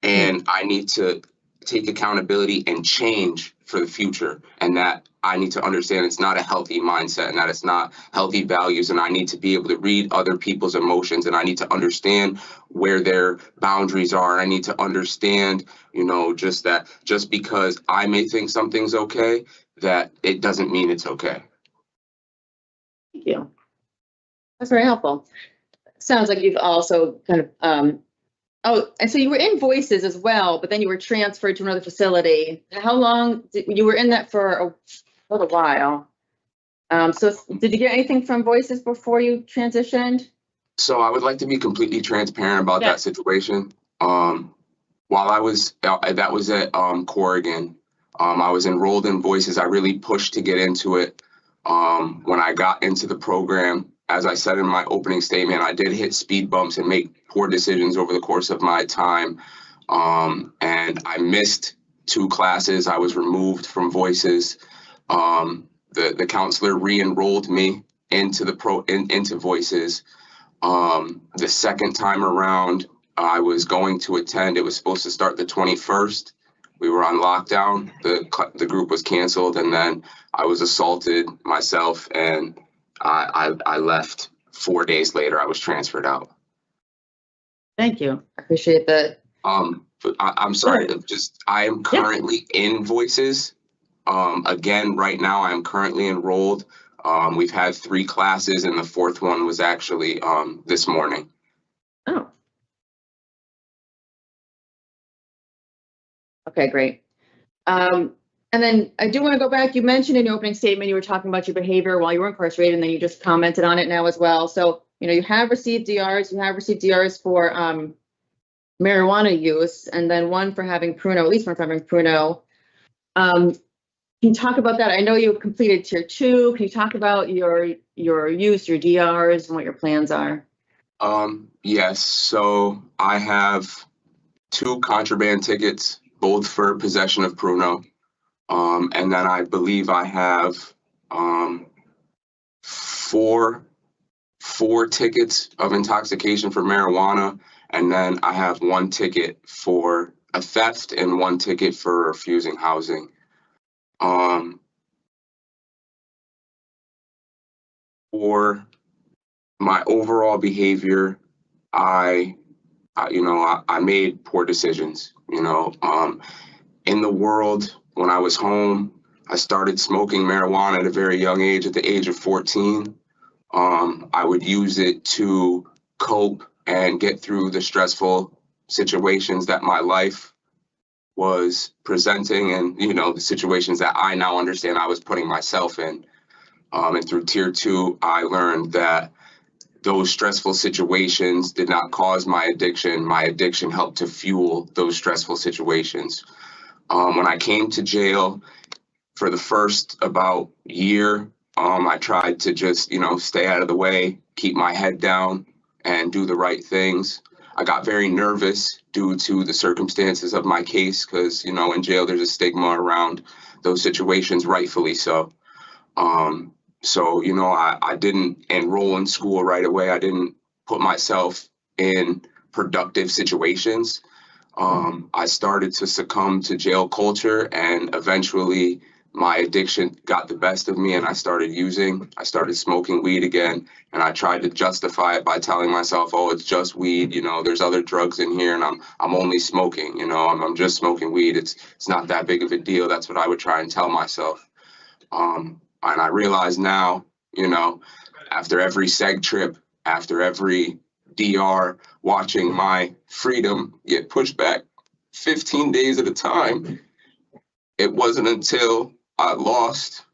And I need to take accountability and change for the future, and that I need to understand it's not a healthy mindset and that it's not healthy values, and I need to be able to read other people's emotions, and I need to understand where their boundaries are. I need to understand, just that just because I may think something's okay, that it doesn't mean it's okay. Thank you. That's very helpful. Sounds like you've also kind of, oh, and so you were in Voices as well, but then you were transferred to another facility. How long, you were in that for a little while. So did you get anything from Voices before you transitioned? So I would like to be completely transparent about that situation. While I was, that was at Corrigan, I was enrolled in Voices. I really pushed to get into it. When I got into the program, as I said in my opening statement, I did hit speed bumps and make poor decisions over the course of my time. And I missed 2 classes. I was removed from Voices. The counselor re-enrolled me into into Voices. The second time around, I was going to attend. It was supposed to start the 21st. We were on lockdown. The group was canceled, and then I was assaulted myself, and I left 4 days later. I was transferred out. Thank you. I appreciate that. I'm sorry. I am currently in Voices. Again, right now I'm currently enrolled. We've had 3 classes, and the 4th one was actually this morning. Oh. Okay, great. And then I do want to go back. You mentioned in your opening statement, you were talking about your behavior while you were incarcerated, and then you just commented on it now as well. So, you have received DRs. You have received DRs for marijuana use, and then one for having Pruno, at least one for having Pruno. Can you talk about that? I know you completed tier 2. Can you talk about your use, your DRs, and what your plans are? Yes. So I have 2 contraband tickets, both for possession of Pruno. And then I believe I have 4 tickets of intoxication for marijuana, and then I have 1 ticket for a theft and 1 ticket for refusing housing. For my overall behavior, I made poor decisions. In the world, when I was home, I started smoking marijuana at a very young age, at the age of 14. I would use it to cope and get through the stressful situations that my life was presenting, and the situations that I now understand I was putting myself in. And through tier 2, I learned that those stressful situations did not cause my addiction. My addiction helped to fuel those stressful situations. When I came to jail for the first about year, I tried to just, stay out of the way, keep my head down, and do the right things. I got very nervous due to the circumstances of my case because, in jail there's a stigma around those situations, rightfully so. I didn't enroll in school right away. I didn't put myself in productive situations. I started to succumb to jail culture, and eventually my addiction got the best of me, and I started smoking weed again, and I tried to justify it by telling myself, oh, it's just weed, there's other drugs in here, and I'm only smoking, I'm just smoking weed. It's not that big of a deal. That's what I would try and tell myself. And I realize now, you know, after every seg trip, after every DR, watching my freedom get pushed back 15 days at a time. It wasn't until I lost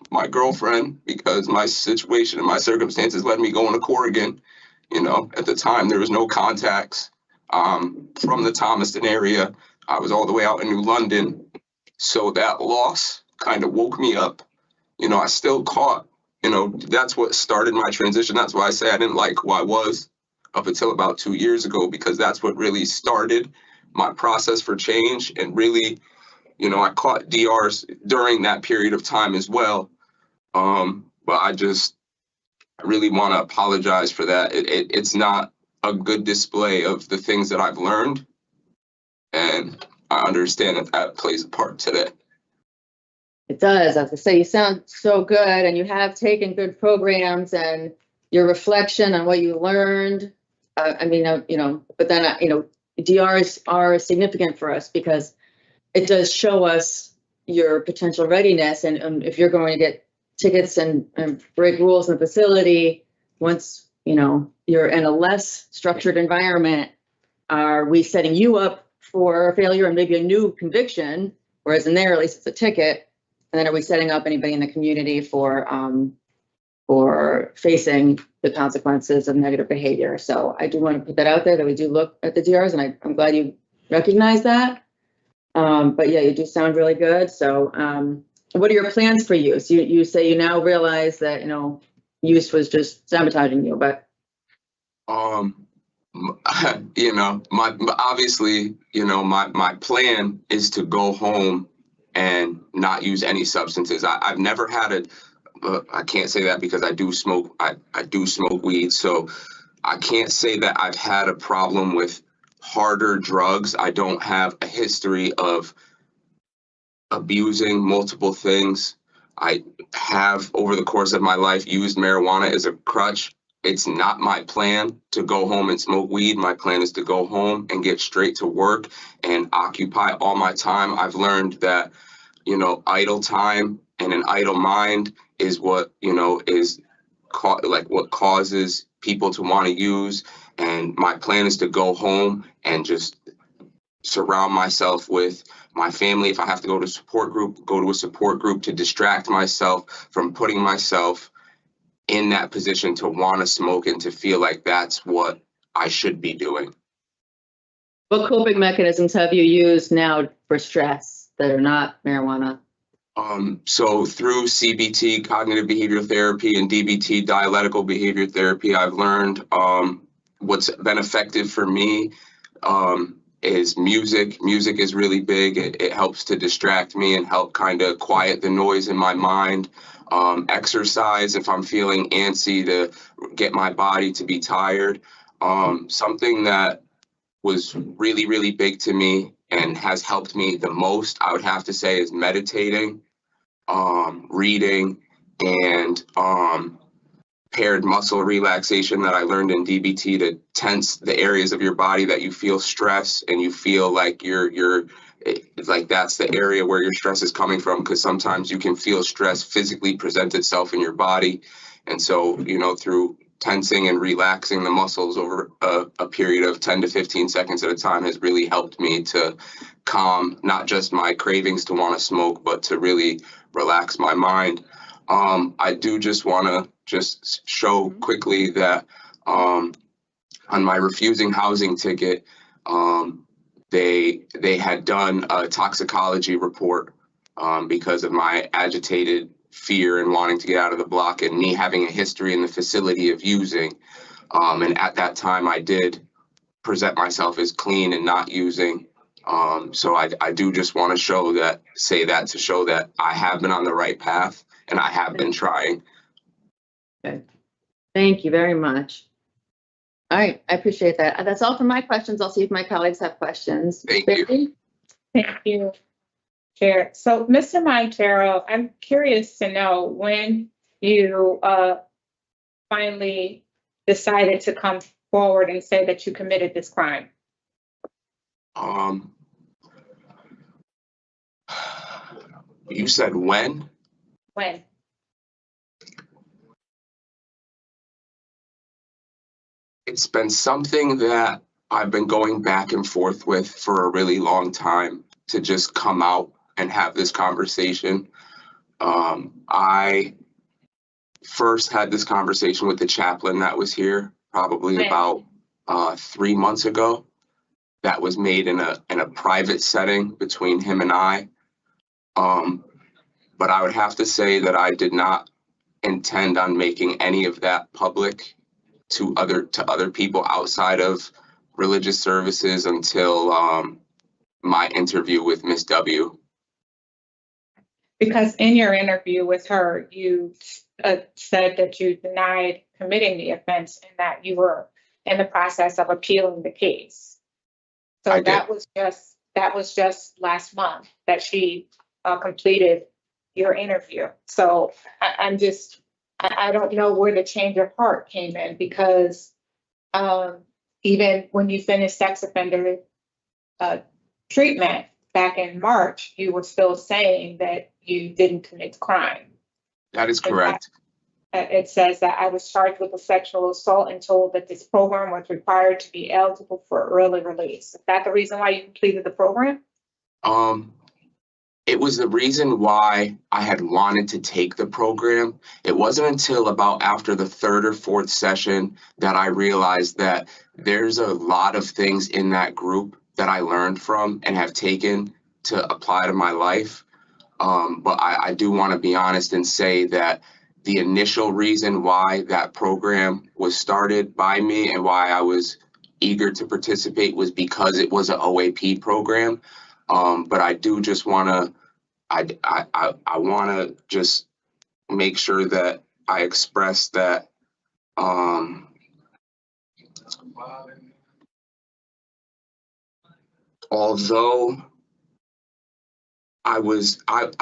my girlfriend because my situation and my circumstances led me going to court again. You know, at the time there was no contacts from the Thomaston area. I was all the way out in New London. So that loss kind of woke me up. You know, I still caught, you know, that's what started my transition. That's why I say I didn't like who I was up until about 2 years ago, because that's what really started my process for change. And really, you know, I caught DRs during that period of time as well. But I really want to apologize for that. It's not a good display of the things that I've learned. And I understand that that plays a part today. It does. As I say, you sound so good, and you have taken good programs, and your reflection on what you learned. I mean, you know, but then, you know, DRs are significant for us because it does show us your potential readiness. And if you're going to get tickets and break rules in the facility, once, you know, you're in a less structured environment, are we setting you up for failure and maybe a new conviction? Whereas in there, at least it's a ticket. And then are we setting up anybody in the community for facing the consequences of negative behavior? So I do want to put that out there, that we do look at the DRs, and I'm glad you recognize that. But yeah, you do sound really good. So what are your plans for use? You say you now realize that, you know, use was just sabotaging you, but. You know, obviously, you know, my plan is to go home and not use any substances. I've never had I can't say that because I do smoke. I do smoke weed, so I can't say that I've had a problem with harder drugs. I don't have a history of abusing multiple things. I have, over the course of my life, used marijuana as a crutch. It's not my plan to go home and smoke weed. My plan is to go home and get straight to work and occupy all my time. I've learned that, you know, idle time and an idle mind is what, you know, is what causes people to want to use. And my plan is to go home and just surround myself with my family. If I have to go to a support group, go to a support group to distract myself from putting myself in that position to want to smoke and to feel like that's what I should be doing. What coping mechanisms have you used now for stress that are not marijuana? So through CBT, cognitive behavioral therapy, and DBT, dialectical behavior therapy, I've learned what's been effective for me is music. Music is really big. It helps to distract me and help kind of quiet the noise in my mind. Exercise, if I'm feeling antsy, to get my body to be tired. Something that was really, really big to me and has helped me the most, I would have to say, is meditating, reading, and paired muscle relaxation that I learned in DBT to tense the areas of your body that you feel stress and you feel like it's like that's the area where your stress is coming from, because sometimes you can feel stress physically present itself in your body. And so, you know, through tensing and relaxing the muscles over a period of 10 to 15 seconds at a time has really helped me to calm not just my cravings to want to smoke, but to really relax my mind. I do just want to show quickly that on my refusing housing ticket, they had done a toxicology report because of my agitated fear and wanting to get out of the block and me having a history in the facility of using. And at that time, I did present myself as clean and not using. So I do just want to say that to show that I have been on the right path and I have been trying. Okay. Thank you very much. All right, I appreciate that. That's all for my questions. I'll see if my colleagues have questions. Thank you. Thank you, Chair. So, Mr. Montero, I'm curious to know when you finally decided to come forward and say that you committed this crime. You said when? When? It's been something that I've been going back and forth with for a really long time to just come out and have this conversation. I first had this conversation with the chaplain that was here probably about 3 months ago. That was made in a private setting between him and I. But I would have to say that I did not intend on making any of that public to other people outside of religious services until my interview with Miss W. Because in your interview with her, you said that you denied committing the offense and that you were in the process of appealing the case. So that was just last month that she completed your interview. So I don't know where the change of heart came in, because even when you finished sex offender treatment back in March, you were still saying that you didn't commit the crime. That is correct. It says that I was charged with a sexual assault and told that this program was required to be eligible for early release. Is that the reason why you completed the program? It was the reason why I had wanted to take the program. It wasn't until about after the third or fourth session that I realized that there's a lot of things in that group that I learned from and have taken to apply to my life. But I do want to be honest and say that the initial reason why that program was started by me and why I was eager to participate was because it was an OAP program. But I do just want to, I want to just make sure that I express that although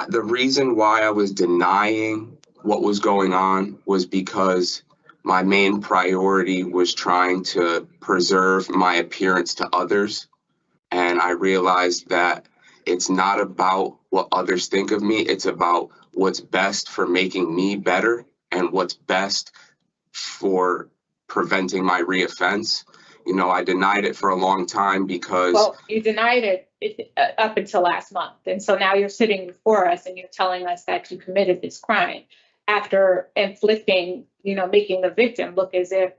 the reason why I was denying what was going on was because my main priority was trying to preserve my appearance to others. And I realized that it's not about what others think of me. It's about what's best for making me better and what's best for preventing my reoffense. You know, I denied it for a long time because... Well, you denied it up until last month. And so now you're sitting before us and you're telling us that you committed this crime after inflicting, making the victim look as if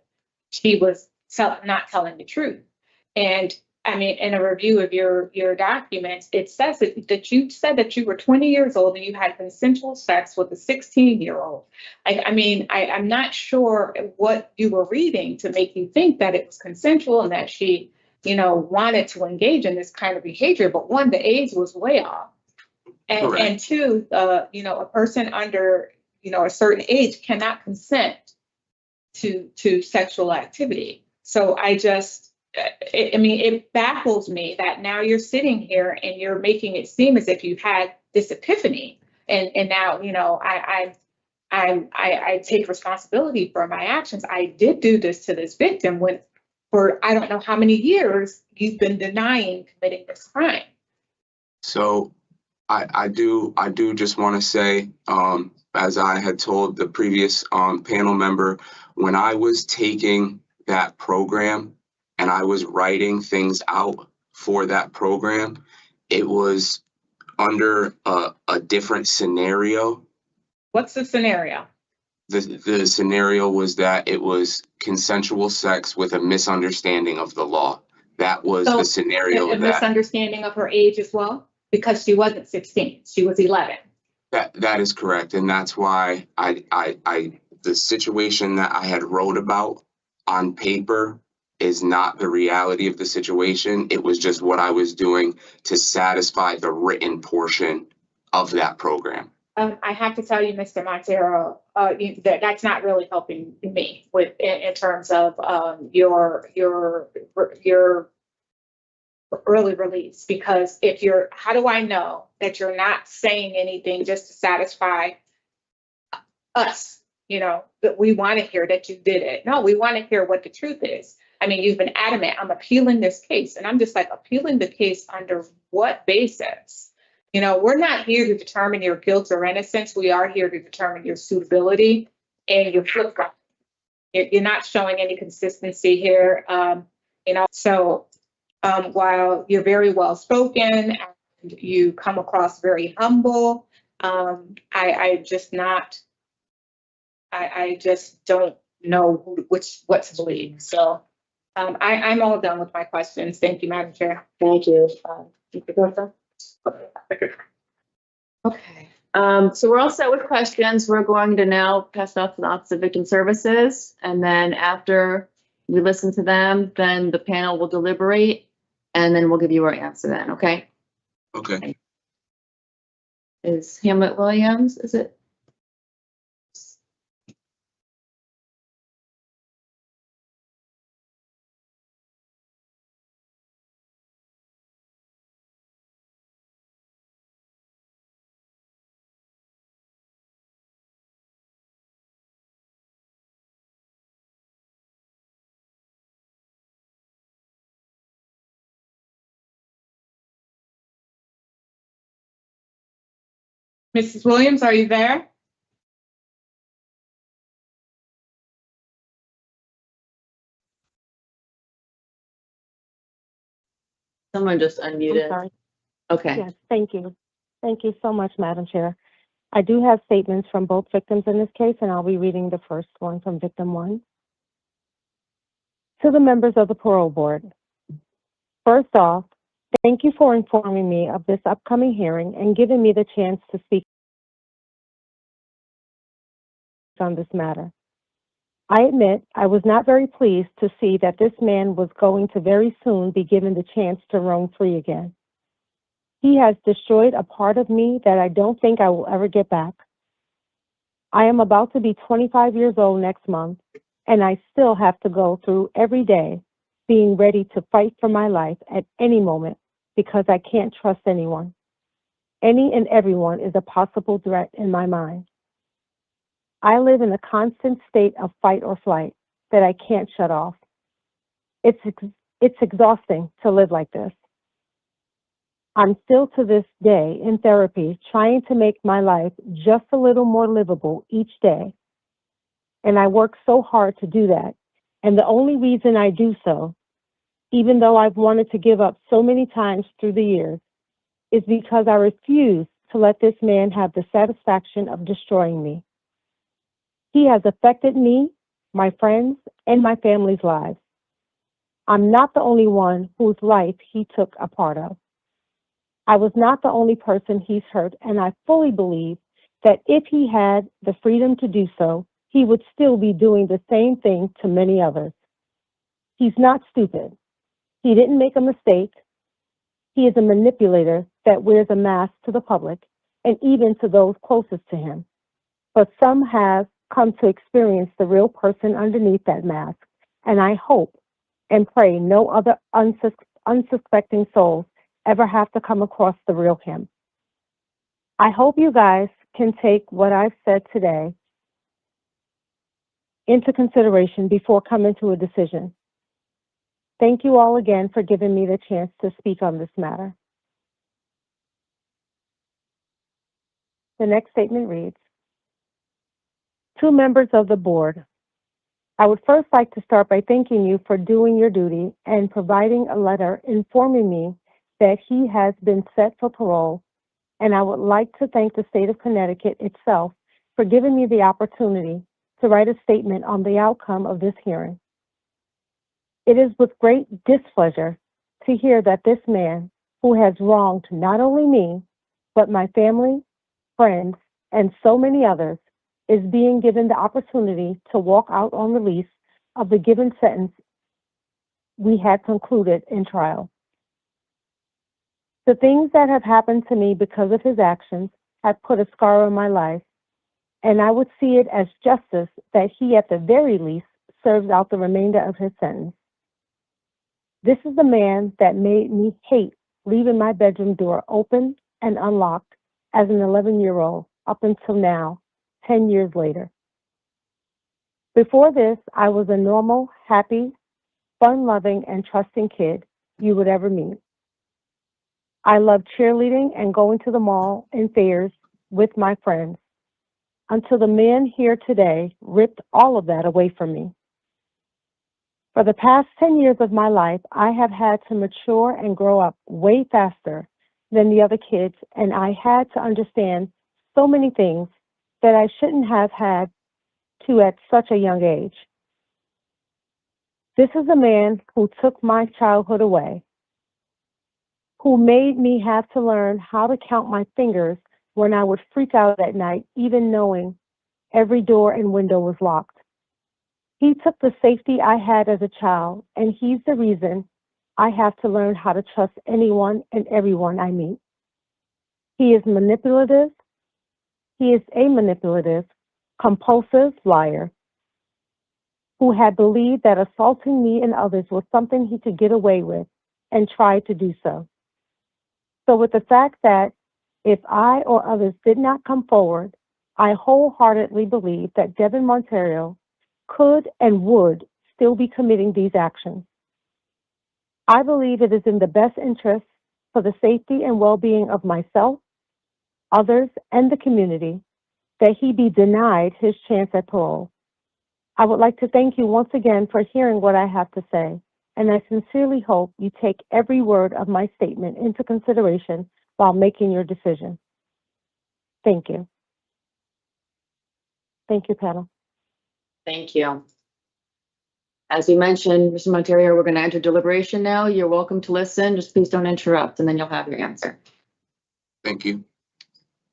she was not telling the truth. And I mean, in a review of your documents, it says that you said that you were 20 years old and you had consensual sex with a 16-year-old. I'm not sure what you were reading to make you think that it was consensual and that she, wanted to engage in this kind of behavior. But one, the age was way off. And two, a person under, a certain age cannot consent to sexual activity. So it baffles me that now you're sitting here and you're making it seem as if you had this epiphany. And now, I take responsibility for my actions. I did do this to this victim when for I don't know how many years you've been denying committing this crime. So I do just want to say, as I had told the previous panel member, when I was taking that program and I was writing things out for that program, it was under a different scenario. What's the scenario? The scenario was that it was consensual sex with a misunderstanding of the law. That was the scenario. A misunderstanding of her age as well, because she wasn't 16, she was 11. That is correct, and that's why the situation that I had wrote about on paper is not the reality of the situation. It was just what I was doing to satisfy the written portion of that program. I have to tell you, Mr. Montero, that's not really helping me in terms of your early release, because how do I know that you're not saying anything just to satisfy us? That we want to hear that you did it. No, we want to hear what the truth is. I mean, you've been adamant, I'm appealing this case, and I'm just like, appealing the case under what basis? We're not here to determine your guilt or innocence. We are here to determine your suitability and your flip-flop. you're not showing any consistency here. So while you're very well spoken and you come across very humble, I just don't know what to believe. So I'm all done with my questions. Thank you, Madam Chair. Thank you. Mr. Gupta? Okay. So we're all set with questions. We're going to now pass off to the Office of Victim Services. And then after we listen to them, then the panel will deliberate and then we'll give you our answer then, okay? Okay. Is Hamlet Williams, is it? Mrs. Williams, are you there? Someone just unmuted. I'm sorry. Okay. Yes, thank you. Thank you so much, Madam Chair. I do have statements from both victims in this case, and I'll be reading the first one from victim one. To the members of the parole board, first off, thank you for informing me of this upcoming hearing and giving me the chance to speak on this matter. I admit I was not very pleased to see that this man was going to very soon be given the chance to roam free again. He has destroyed a part of me that I don't think I will ever get back. I am about to be 25 years old next month, and I still have to go through every day being ready to fight for my life at any moment because I can't trust anyone. Any and everyone is a possible threat in my mind. I live in a constant state of fight or flight that I can't shut off. It's exhausting to live like this. I'm still to this day in therapy trying to make my life just a little more livable each day. And I work so hard to do that. And the only reason I do so, even though I've wanted to give up so many times through the years, is because I refuse to let this man have the satisfaction of destroying me. He has affected me, my friends, and my family's lives. I'm not the only one whose life he took a part of. I was not the only person he's hurt, and I fully believe that if he had the freedom to do so, he would still be doing the same thing to many others. He's not stupid. He didn't make a mistake. He is a manipulator that wears a mask to the public and even to those closest to him. But some have come to experience the real person underneath that mask, and I hope and pray no other unsuspecting souls ever have to come across the real him. I hope you guys can take what I've said today into consideration before coming to a decision. Thank you all again for giving me the chance to speak on this matter. The next statement reads, to members of the board, I would first like to start by thanking you for doing your duty and providing a letter informing me that he has been set for parole, and I would like to thank the state of Connecticut itself for giving me the opportunity to write a statement on the outcome of this hearing. It is with great displeasure to hear that this man, who has wronged not only me, but my family, friends, and so many others, is being given the opportunity to walk out on release of the given sentence we had concluded in trial. The things that have happened to me because of his actions have put a scar on my life, and I would see it as justice that he at the very least serves out the remainder of his sentence. This is the man that made me hate leaving my bedroom door open and unlocked as an 11-year-old up until now, 10 years later. Before this, I was a normal, happy, fun-loving, and trusting kid you would ever meet. I loved cheerleading and going to the mall and fairs with my friends until the man here today ripped all of that away from me. For the past 10 years of my life, I have had to mature and grow up way faster than the other kids, and I had to understand so many things that I shouldn't have had to at such a young age. This is a man who took my childhood away, who made me have to learn how to count my fingers when I would freak out at night, even knowing every door and window was locked. He took the safety I had as a child, and he's the reason I have to learn how to trust anyone and everyone I meet. He is manipulative. He is a manipulative, compulsive liar who had believed that assaulting me and others was something he could get away with and tried to do so. So with the fact that if I or others did not come forward, I wholeheartedly believe that Devin Monterio could and would still be committing these actions. I believe it is in the best interest for the safety and well-being of myself, others, and the community that he be denied his chance at parole. I would like to thank you once again for hearing what I have to say, and I sincerely hope you take every word of my statement into consideration while making your decision. Thank you. Thank you, panel. Thank you. As you mentioned, Mr. Monterio, we're going to enter deliberation now. You're welcome to listen. Just please don't interrupt, and then you'll have your answer. Thank you.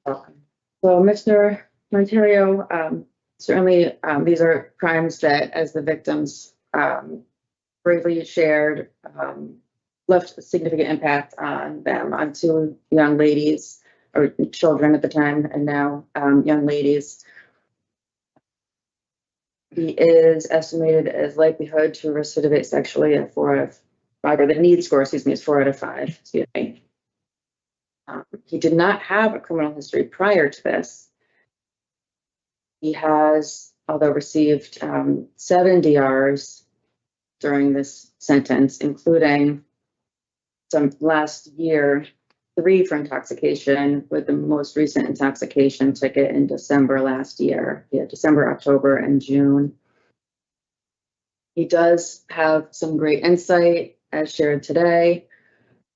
Welcome. So, Mr. Monterio, certainly these are crimes that, as the victims bravely shared, left a significant impact on them, on two young ladies, or children at the time, and now young ladies. He is estimated as likelihood to recidivate sexually at 4 out of 5, or the need score, excuse me, is 4 out of 5, excuse me. He did not have a criminal history prior to this. He has, although received 7 DRs during this sentence, including some last year, 3 for intoxication, with the most recent intoxication ticket in December last year. He had December, October, and June. He does have some great insight, as shared today.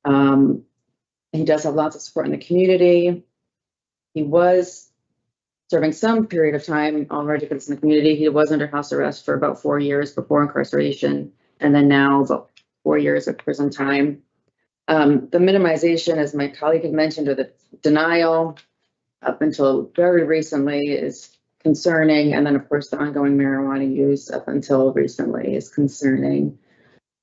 He does have lots of support in the community. He was serving some period of time already in the community. He was under house arrest for about 4 years before incarceration, and then now about 4 years of prison time. The minimization, as my colleague had mentioned, or the denial up until very recently is concerning. And then, of course, the ongoing marijuana use up until recently is concerning.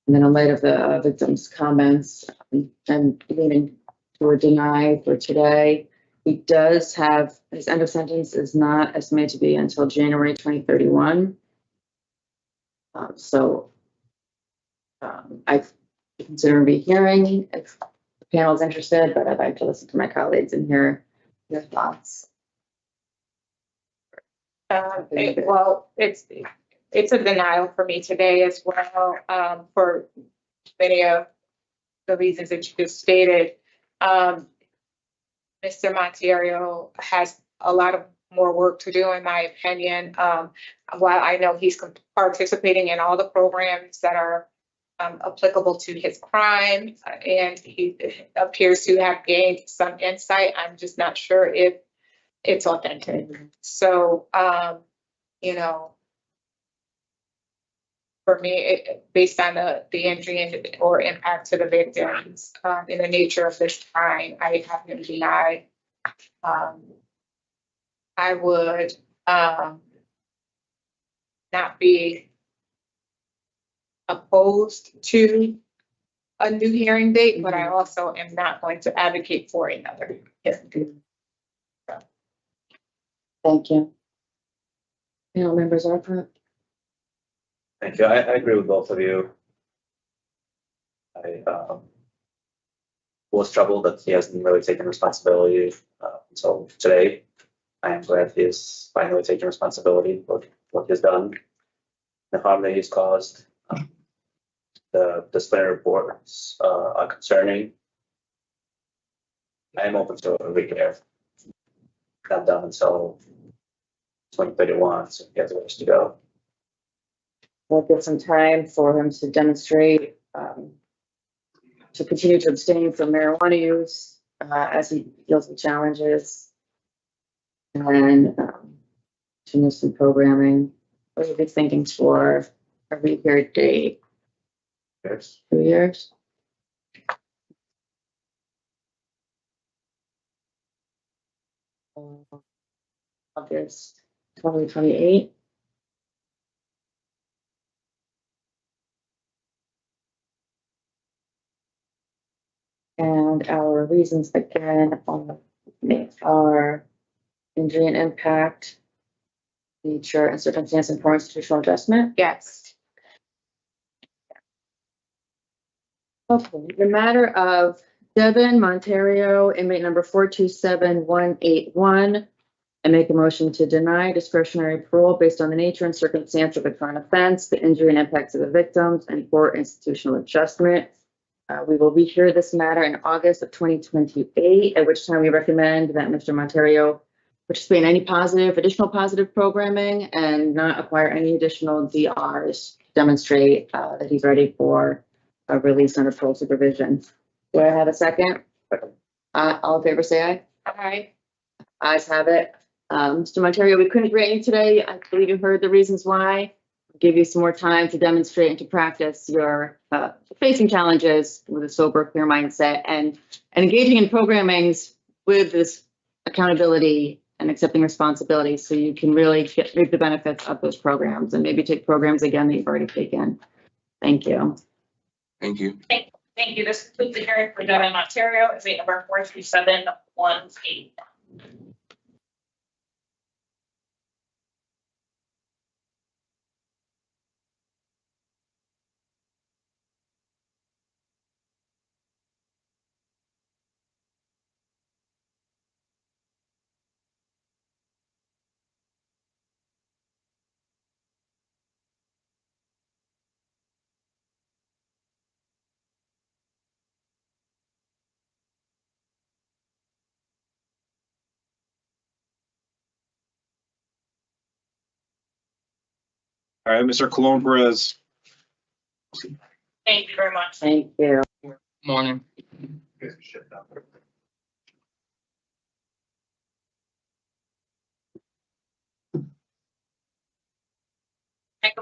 And then in light of the victim's comments, I'm leaning toward deny for today. He does have, his end of sentence is not estimated to be until January 2031. I consider rehearing if the panel is interested, but I'd like to listen to my colleagues and hear your thoughts. Well, it's a denial for me today as well, for many of the reasons that you just stated. Mr. Monterio has a lot of more work to do, in my opinion. While I know he's participating in all the programs that are applicable to his crime, and he appears to have gained some insight, I'm just not sure if it's authentic. So, you know, for me, based on the injury or impact to the victims, in the nature of this crime, I have him denied. I would not be opposed to a new hearing date, but I also am not going to advocate for another hearing date. Thank you. Panel members are up. Thank you. I agree with both of you. I was troubled that he hasn't really taken responsibility until today. I am glad he is finally taking responsibility for what he's done, the harm that he's caused. The disciplinary reports are concerning. I am open to a rehear. Not done until 2031, so he has a ways to go. we'll give some time for him to demonstrate, to continue to abstain from marijuana use, as he deals with challenges. And, continue some programming. What are we thinking for a repair date? Yes. 2 years? August 2028. And our reasons again are injury and impact, nature and circumstance and for institutional adjustment. Yes. Okay, the matter of Devin Montario, inmate number 427181. I make a motion to deny discretionary parole based on the nature and circumstance of the current offense, the injury and impacts of the victims, and for institutional adjustment. We will rehear this matter in August of 2028, at which time we recommend that Mr. Montario participate in any additional positive programming and not acquire any additional DRs, demonstrate that he's ready for a release under parole supervision. Do I have a second? All in favor, say aye. Aye. Ayes have it. Mr. Montario, we couldn't grant you today. I believe you heard the reasons why. Give you some more time to demonstrate and to practice your facing challenges with a sober, clear mindset and engaging in programmings with this accountability and accepting responsibility so you can really reap the benefits of those programs and maybe take programs again that you've already taken. Thank you. Thank you. Thank you. This concludes the hearing for Devin Ontario, inmate number 43718. All right, Mr. Colon Perez. Thank you very much. Thank you. Morning. Good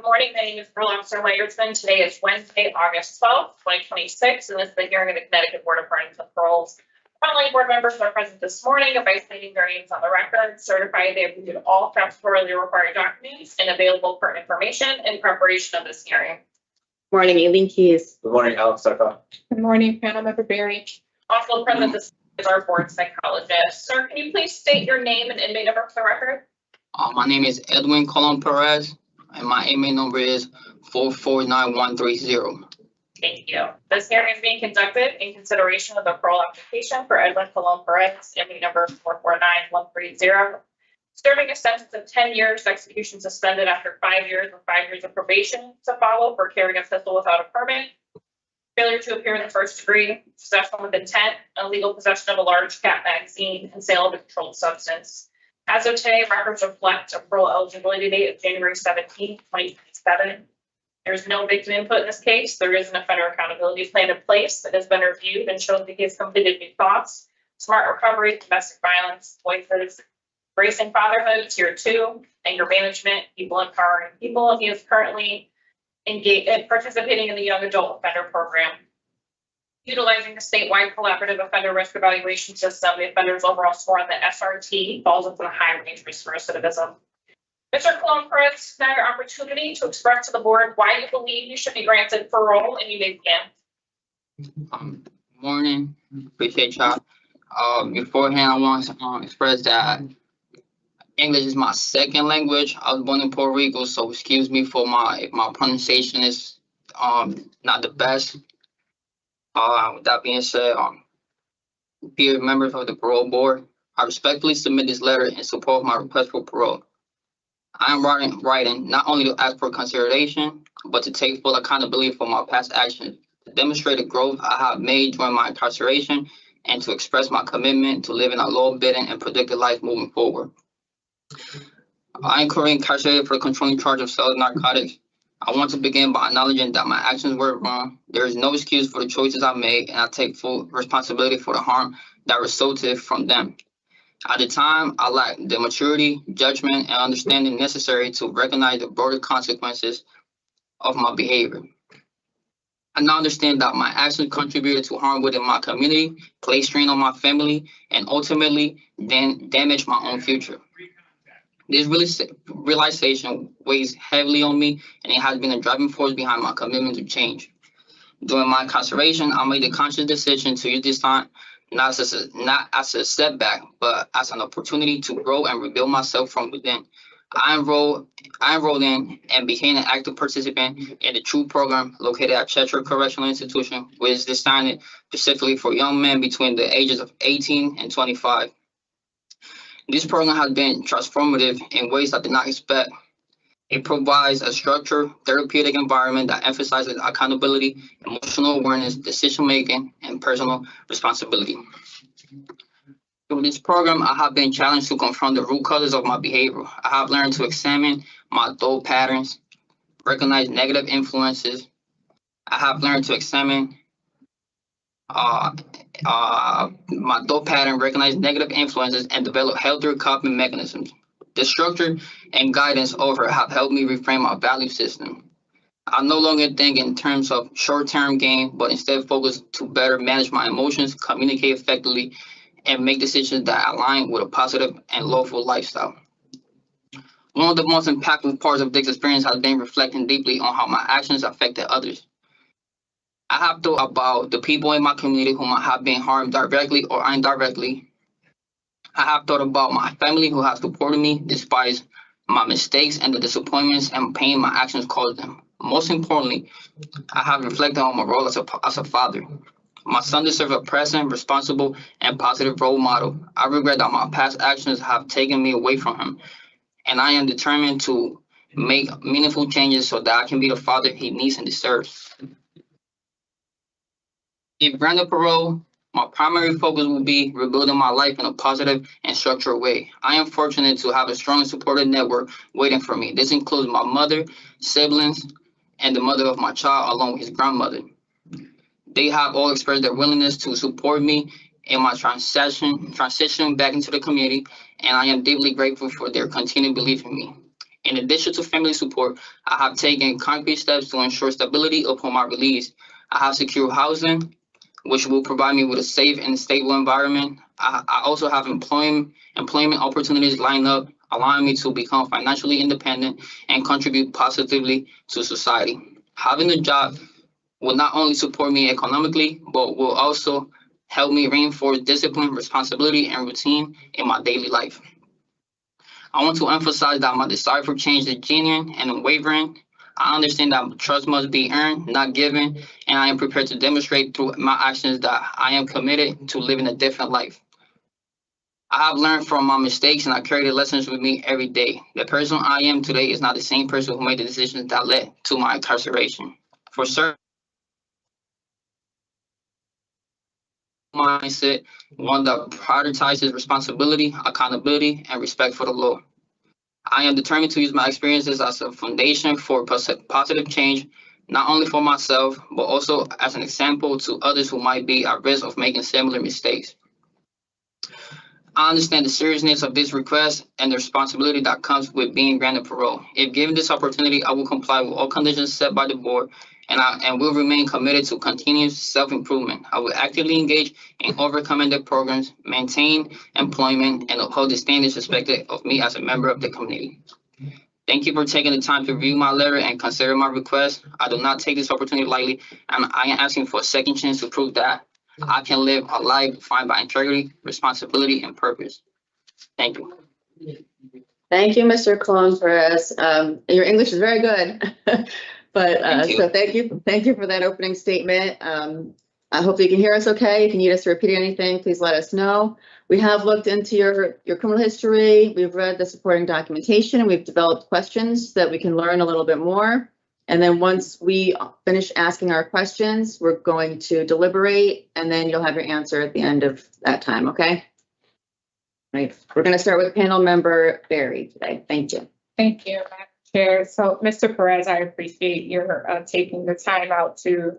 morning. My name is Parole Officer Layersman. Today is Wednesday, August 12th, 2026, and this is the hearing of the Connecticut Board of Pardons and Paroles. Finally, board members are present this morning by stating their names on the record, certify they have reviewed all statutorily required documents and available pertinent information in preparation of this hearing. Morning, Aileen Keys. Good morning, Alex Saka. Good morning, panel member Barry. Also present this is our board psychologist. Sir, can you please state your name and inmate number for the record? My name is Edwin Colon Perez, and my inmate number is 449130. Thank you. This hearing is being conducted in consideration of the parole application for Edwin Colon Perez, inmate number 449130, serving a sentence of 10 years, execution suspended after 5 years with 5 years of probation to follow for carrying a pistol without a permit, failure to appear in the first degree, possession with intent, illegal possession of a large cap magazine, and sale of a controlled substance. As of today, records reflect a parole eligibility date of January 17, 2027. There's no victim input in this case. There is an offender accountability plan in place that has been reviewed and shows that he has completed new thoughts, smart recovery, domestic violence, voices, embracing fatherhood, tier 2, anger management, people empowering people, and he is currently engaged participating in the young adult offender program. Utilizing the statewide collaborative offender risk evaluation system, the offender's overall score on the SRT falls into the high range risk for recidivism. Mr. Colon Perez, now your opportunity to express to the board why you believe you should be granted parole, and you may begin. Morning. Appreciate y'all. Beforehand, I want to express that English is my second language. I was born in Puerto Rico, so excuse me for my pronunciation is not the best. With that being said, dear members of the parole board, I respectfully submit this letter in support of my request for parole. I am writing not only to ask for consideration, but to take full accountability for my past actions, to demonstrate the growth I have made during my incarceration, and to express my commitment to living a law-abiding and productive life moving forward. I am currently incarcerated for the controlling charge of selling narcotics. I want to begin by acknowledging that my actions were wrong. There is no excuse for the choices I made, and I take full responsibility for the harm that resulted from them. At the time, I lacked the maturity, judgment, and understanding necessary to recognize the broader consequences of my behavior. I now understand that my actions contributed to harm within my community, placed strain on my family, and ultimately then damaged my own future. This realization weighs heavily on me, and it has been a driving force behind my commitment to change. During my incarceration, I made a conscious decision to use this time not as a setback, but as an opportunity to grow and rebuild myself from within. I enrolled in and became an active participant in the TRUE program located at Chester Correctional Institution, which is designed specifically for young men between the ages of 18 and 25. This program has been transformative in ways I did not expect. It provides a structured, therapeutic environment that emphasizes accountability, emotional awareness, decision-making, and personal responsibility. Through this program, I have been challenged to confront the root causes of my behavior. I have learned to examine my adult patterns, recognize negative influences. I have learned to examine my adult pattern, recognize negative influences, and develop healthier coping mechanisms. The structure and guidance over have helped me reframe my value system. I no longer think in terms of short-term gain, but instead focus to better manage my emotions, communicate effectively, and make decisions that align with a positive and lawful lifestyle. One of the most impactful parts of this experience has been reflecting deeply on how my actions affected others. I have thought about the people in my community whom have been harmed directly or indirectly. I have thought about my family who have supported me despite my mistakes and the disappointments and pain my actions caused them. Most importantly, I have reflected on my role as a father. My son deserves a present, responsible, and positive role model. I regret that my past actions have taken me away from him, and I am determined to make meaningful changes so that I can be the father he needs and deserves. If granted parole, my primary focus will be rebuilding my life in a positive and structured way. I am fortunate to have a strong and supportive network waiting for me. This includes my mother, siblings, and the mother of my child, along with his grandmother. They have all expressed their willingness to support me in my transition back into the community, and I am deeply grateful for their continued belief in me. In addition to family support, I have taken concrete steps to ensure stability upon my release. I have secured housing, which will provide me with a safe and stable environment. I also have employment opportunities lined up, allowing me to become financially independent and contribute positively to society. Having a job will not only support me economically, but will also help me reinforce discipline, responsibility, and routine in my daily life. I want to emphasize that my desire for change is genuine and unwavering. I understand that trust must be earned, not given, and I am prepared to demonstrate through my actions that I am committed to living a different life. I have learned from my mistakes, and I carry the lessons with me every day. The person I am today is not the same person who made the decisions that led to my incarceration. For certain, mindset, one that prioritizes responsibility, accountability, and respect for the law. I am determined to use my experiences as a foundation for positive change, not only for myself, but also as an example to others who might be at risk of making similar mistakes. I understand the seriousness of this request and the responsibility that comes with being granted parole. If given this opportunity, I will comply with all conditions set by the board, and will remain committed to continuous self-improvement. I will actively engage in recommended programs, maintain employment, and uphold the standards expected of me as a member of the community. Thank you for taking the time to review my letter and consider my request. I do not take this opportunity lightly, and I am asking for a second chance to prove that I can live a life defined by integrity, responsibility, and purpose. Thank you. Thank you, Mr. Colon Perez. Your English is very good. But so thank you for that opening statement. I hope you can hear us okay. If you need us to repeat anything, please let us know. We have looked into your criminal history. We've read the supporting documentation, and we've developed questions that we can learn a little bit more. And then once we finish asking our questions, we're going to deliberate, and then you'll have your answer at the end of that time, okay? Right. We're going to start with panel member Barry today. Thank you. Thank you, Madam Chair. So, Mr. Perez, I appreciate your taking the time out to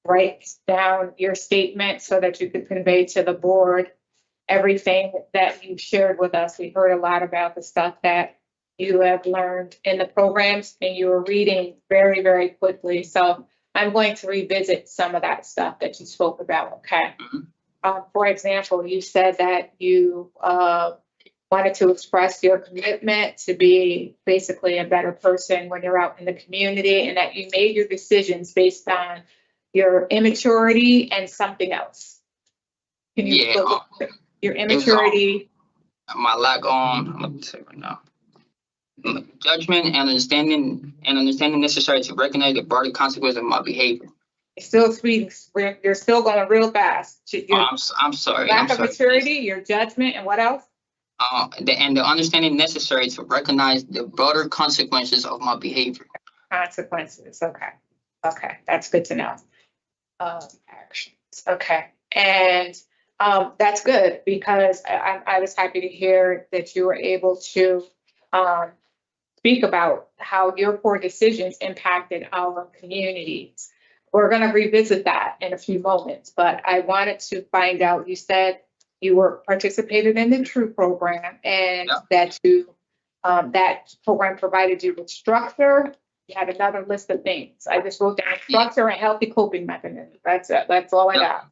write down your statement so that you could convey to the board everything that you shared with us. We heard a lot about the stuff that you have learned in the programs, and you were reading very, very quickly. So I'm going to revisit some of that stuff that you spoke about, okay? For example, you said that you wanted to express your commitment to be basically a better person when you're out in the community, and that you made your decisions based on your immaturity and something else. Can you your immaturity? My lack I'm gonna say right now. Judgment and understanding necessary to recognize the broader consequences of my behavior. Still speaking, you're still going real fast. I'm sorry. Lack of maturity, your judgment, and what else? The understanding necessary to recognize the broader consequences of my behavior. Consequences. Okay. Okay. That's good to know. Actions. Okay. And that's good, because I was happy to hear that you were able to speak about how your poor decisions impacted our communities. We're going to revisit that in a few moments, but I wanted to find out, you said you were participated in the TRUE program, and that you that program provided you with structure. You had another list of things. I just wrote down structure and healthy coping mechanisms. That's it. That's all I got.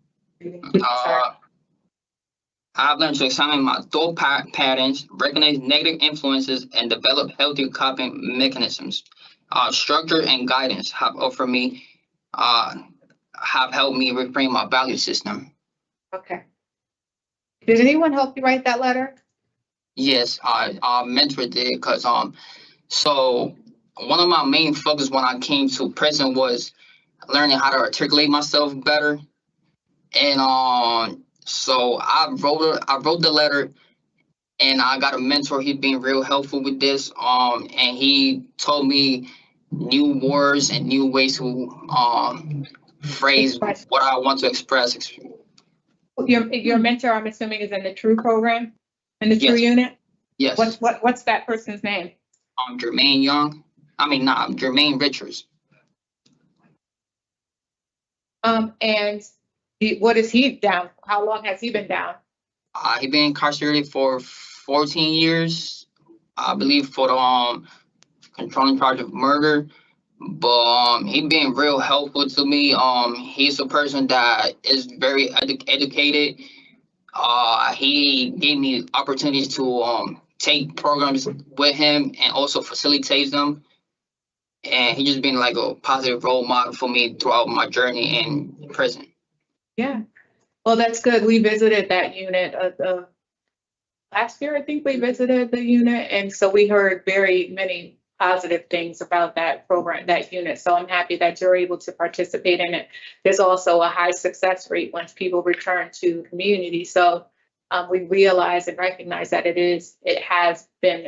I've learned to examine my thought patterns, recognize negative influences, and develop healthy coping mechanisms. Structure and guidance have offered me, have helped me reframe my value system. Okay. Did anyone help you write that letter? Yes, our mentor did, because so one of my main focus when I came to prison was learning how to articulate myself better, and so I wrote the letter, and I got a mentor. He's been real helpful with this, and he told me new words and new ways to phrase what I want to express. Your mentor, I'm assuming, is in the TRUE program, in the TRUE unit? Yes. What's that person's name? Jermaine Young. Jermaine Richards. And what is he down? How long has he been down? He's been incarcerated for 14 years, I believe, for the controlling charge of murder. But he been real helpful to me. He's a person that is very educated. He gave me opportunities to take programs with him and also facilitate them. And he just been like a positive role model for me throughout my journey in prison. Yeah. Well, that's good. We visited that unit last year. I think we visited the unit. And so we heard very many positive things about that program, that unit. So I'm happy that you're able to participate in it. There's also a high success rate once people return to community. So we realize and recognize that it has been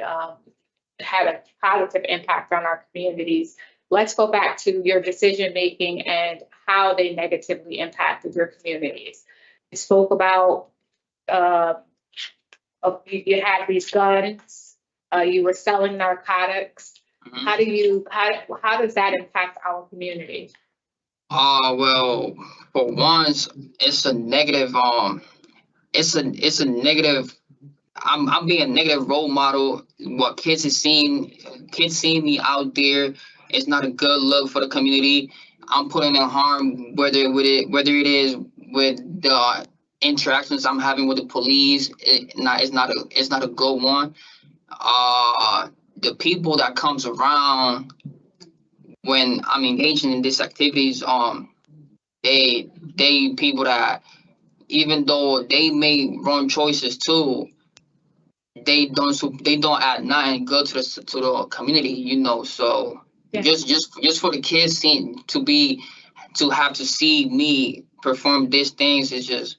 had a positive impact on our communities. Let's go back to your decision making and how they negatively impacted your communities. You spoke about you had these guns, you were selling narcotics. How does that impact our community? Well, for once, it's a negative. It's a negative. I'm being a negative role model. What kids seeing me out there, it's not a good look for the community. I'm putting in harm, whether it is with the interactions I'm having with the police. It's not a good one. The people that comes around when I'm engaging in these activities, they people that, even though they make wrong choices too, they don't add nothing good to the community, you know. So just for the kids to have to see me perform these things is just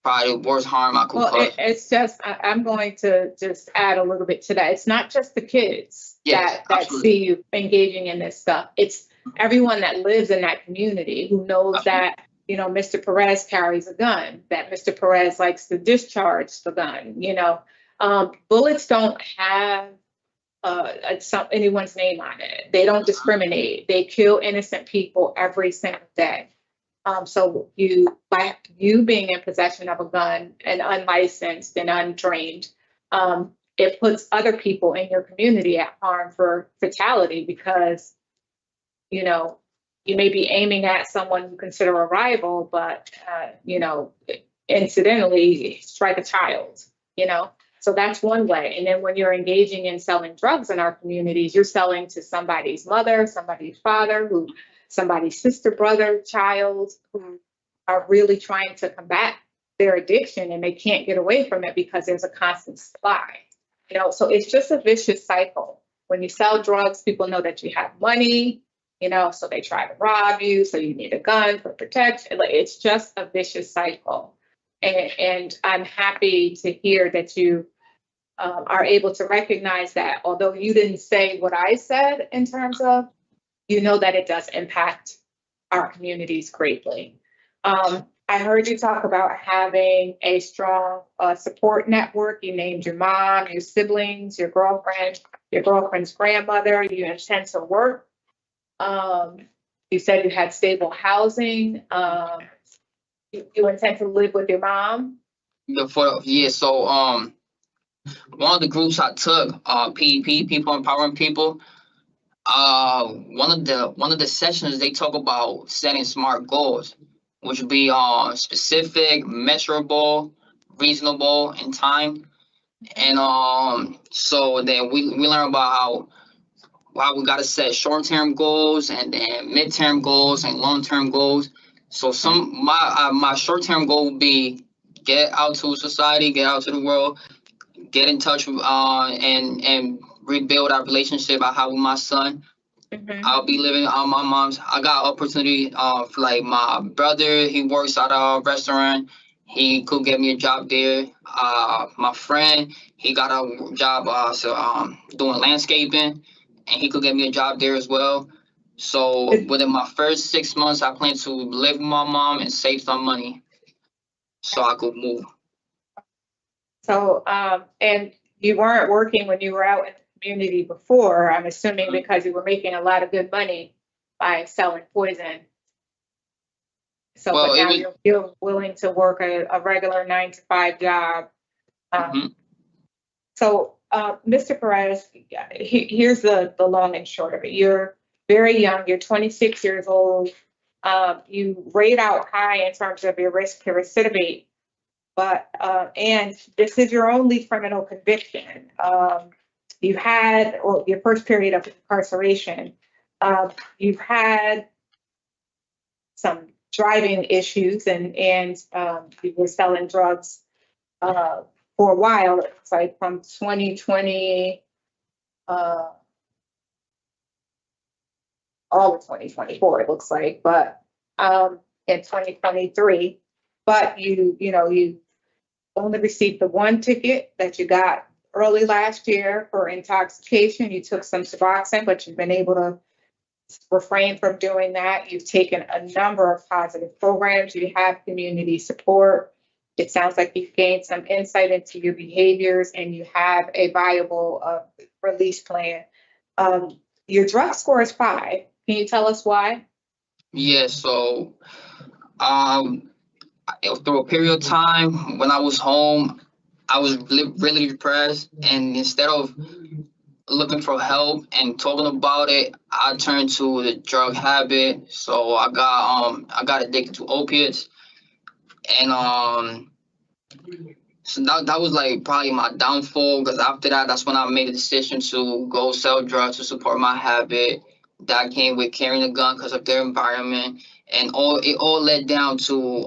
probably the worst harm I could cause. It's just, I'm going to just add a little bit to that. It's not just the kids that see you engaging in this stuff. It's everyone that lives in that community who knows that, you know, Mr. Perez carries a gun, that Mr. Perez likes to discharge the gun, you know. Bullets don't have anyone's name on it. They don't discriminate. They kill innocent people every single day. So by you being in possession of a gun and unlicensed and untrained, it puts other people in your community at harm for fatality because, you know, you may be aiming at someone you consider a rival, but, you know, incidentally strike a child, you know? So that's one way. And then when you're engaging in selling drugs in our communities, you're selling to somebody's mother, somebody's father, somebody's sister, brother, child, who are really trying to combat their addiction and they can't get away from it because there's a constant supply. You know, so it's just a vicious cycle. When you sell drugs, people know that you have money, you know, so they try to rob you, so you need a gun for protection. Like, it's just a vicious cycle. And I'm happy to hear that you are able to recognize that, although you didn't say what I said in terms of, you know, that it does impact our communities greatly. I heard you talk about having a strong support network. You named your mom, your siblings, your girlfriend's grandmother. You intend to work. You said you had stable housing. You intend to live with your mom? So one of the groups I took, PEP, People Empowering People, one of the sessions they talk about setting SMART goals, which would be specific, measurable, reasonable, and time. And so then we learn about how we gotta set short-term goals and then mid-term goals and long-term goals. So my short-term goal would be get out to society, get out to the world, get in touch with and rebuild our relationship I have with my son. I'll be living on my mom's. I got opportunity for like my brother. He works at a restaurant. He could get me a job there. My friend, he got a job doing landscaping, and he could get me a job there as well. So within my first 6 months, I plan to live with my mom and save some money so I could move. So, and you weren't working when you were out in the community before, I'm assuming, because you were making a lot of good money by selling poison. So, well, but now you're willing to work a regular 9-to-5 job. So, Mr. Perez, here's the long and short of it. You're very young. You're 26 years old. You rate out high in terms of your risk to recidivate. But, and this is your only criminal conviction. You've had, or your first period of incarceration, you've had some driving issues and you were selling drugs for a while. It's like from 2020, all of 2024, it looks like, but in 2023. But you only received the one ticket that you got early last year for intoxication. You took some Suboxone, but you've been able to refrain from doing that. You've taken a number of positive programs. You have community support. It sounds like you've gained some insight into your behaviors and you have a viable release plan. Your drug score is 5. Can you tell us why? Yeah, so through a period of time when I was home, I was really depressed, and instead of looking for help and talking about it, I turned to the drug habit. So I got addicted to opiates, and so that was like probably my downfall, because after that, that's when I made a decision to go sell drugs to support my habit. That came with carrying a gun because of their environment, and it all led down to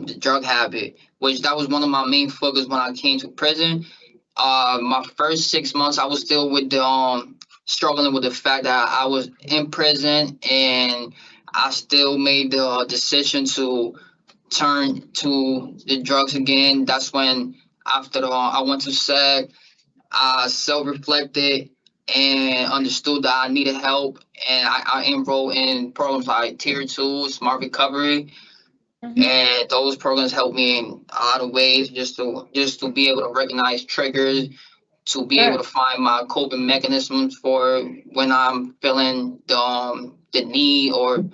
the drug habit, which that was one of my main focus when I came to prison. My first 6 months, I was still with the struggling with the fact that I was in prison, and I still made the decision to turn to the drugs again. That's when, after I went to SAG, I self-reflected and understood that I needed help, and I enrolled in programs like Tier 2, Smart Recovery, and those programs helped me in a lot of ways, just to be able to recognize triggers, to be able to find my coping mechanisms for when I'm feeling the need or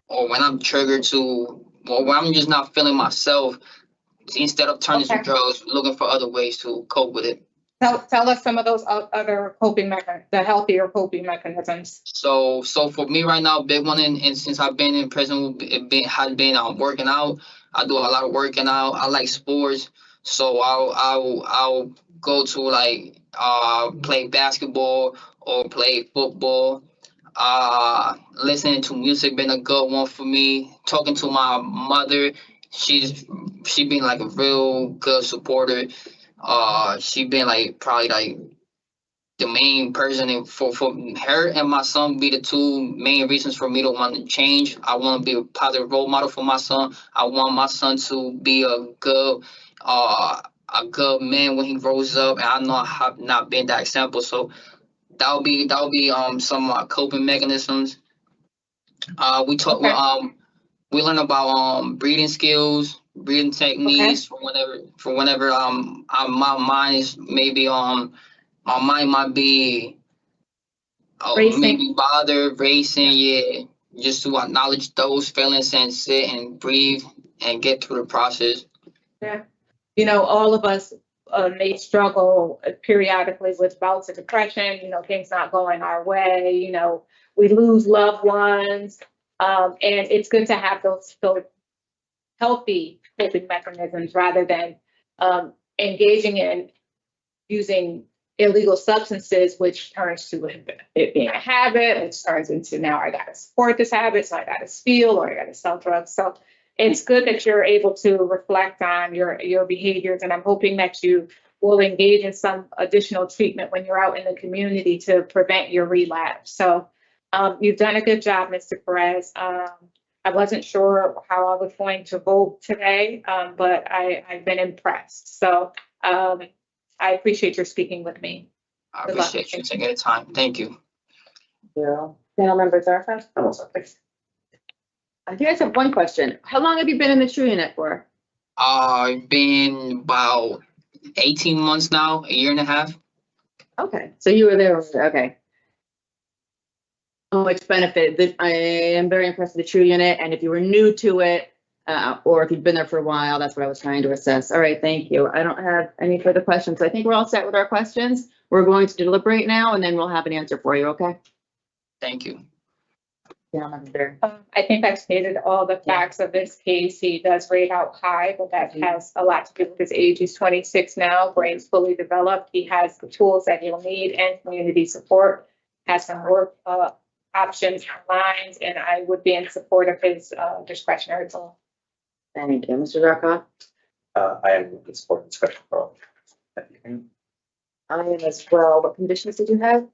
when I'm triggered to, or when I'm just not feeling myself, instead of turning to drugs, looking for other ways to cope with it. Tell us some of those other coping mechanisms, the healthier coping mechanisms. So for me right now, big one, and since I've been in prison, has been working out. I do a lot of working out. I like sports, so I'll go to like play basketball or play football. Listening to music been a good one for me. Talking to my mother, she been like a real good supporter. She been like probably like the main person, and for her and my son be the two main reasons for me to want to change. I want to be a positive role model for my son. I want my son to be a good man when he grows up, and I know I have not been that example. So that'll be some of my coping mechanisms. We learn about breathing skills, breathing techniques for whenever my mind is maybe my mind might be maybe bothered, racing, yeah. Just to acknowledge those feelings and sit and breathe and get through the process. Yeah. You know, all of us may struggle periodically with bouts of depression, you know, things not going our way, you know, we lose loved ones. And it's good to have those healthy coping mechanisms rather than engaging in using illegal substances, which turns to it being a habit, which turns into now I got to support this habit, so I got to steal or I got to sell drugs. So it's good that you're able to reflect on your behaviors, and I'm hoping that you will engage in some additional treatment when you're out in the community to prevent your relapse. So you've done a good job, Mr. Perez. I wasn't sure how I was going to vote today, but I've been impressed. So I appreciate your speaking with me. I appreciate you taking the time. Thank you. Yeah. Panel members are fast. I do guys have one question. How long have you been in the True Unit for? I've been about 18 months now, a year and a half. Okay, so you were there. Okay. Which benefited. I am very impressed with the True Unit, and if you were new to it, or if you've been there for a while, that's what I was trying to assess. All right, thank you. I don't have any further questions. So I think we're all set with our questions. We're going to deliberate now, and then we'll have an answer for you, okay? Thank you. Yeah, I'm there. I think I've stated all the facts of this case. He does rate out high, but that has a lot to do with his age. He's 26 now, brain's fully developed. He has the tools that he'll need and community support, has some work options, lines, and I would be in support of his discretionary parole. Thank you. Mr. Zarkov? I am in support of discretion parole. I am as well. What conditions did you have?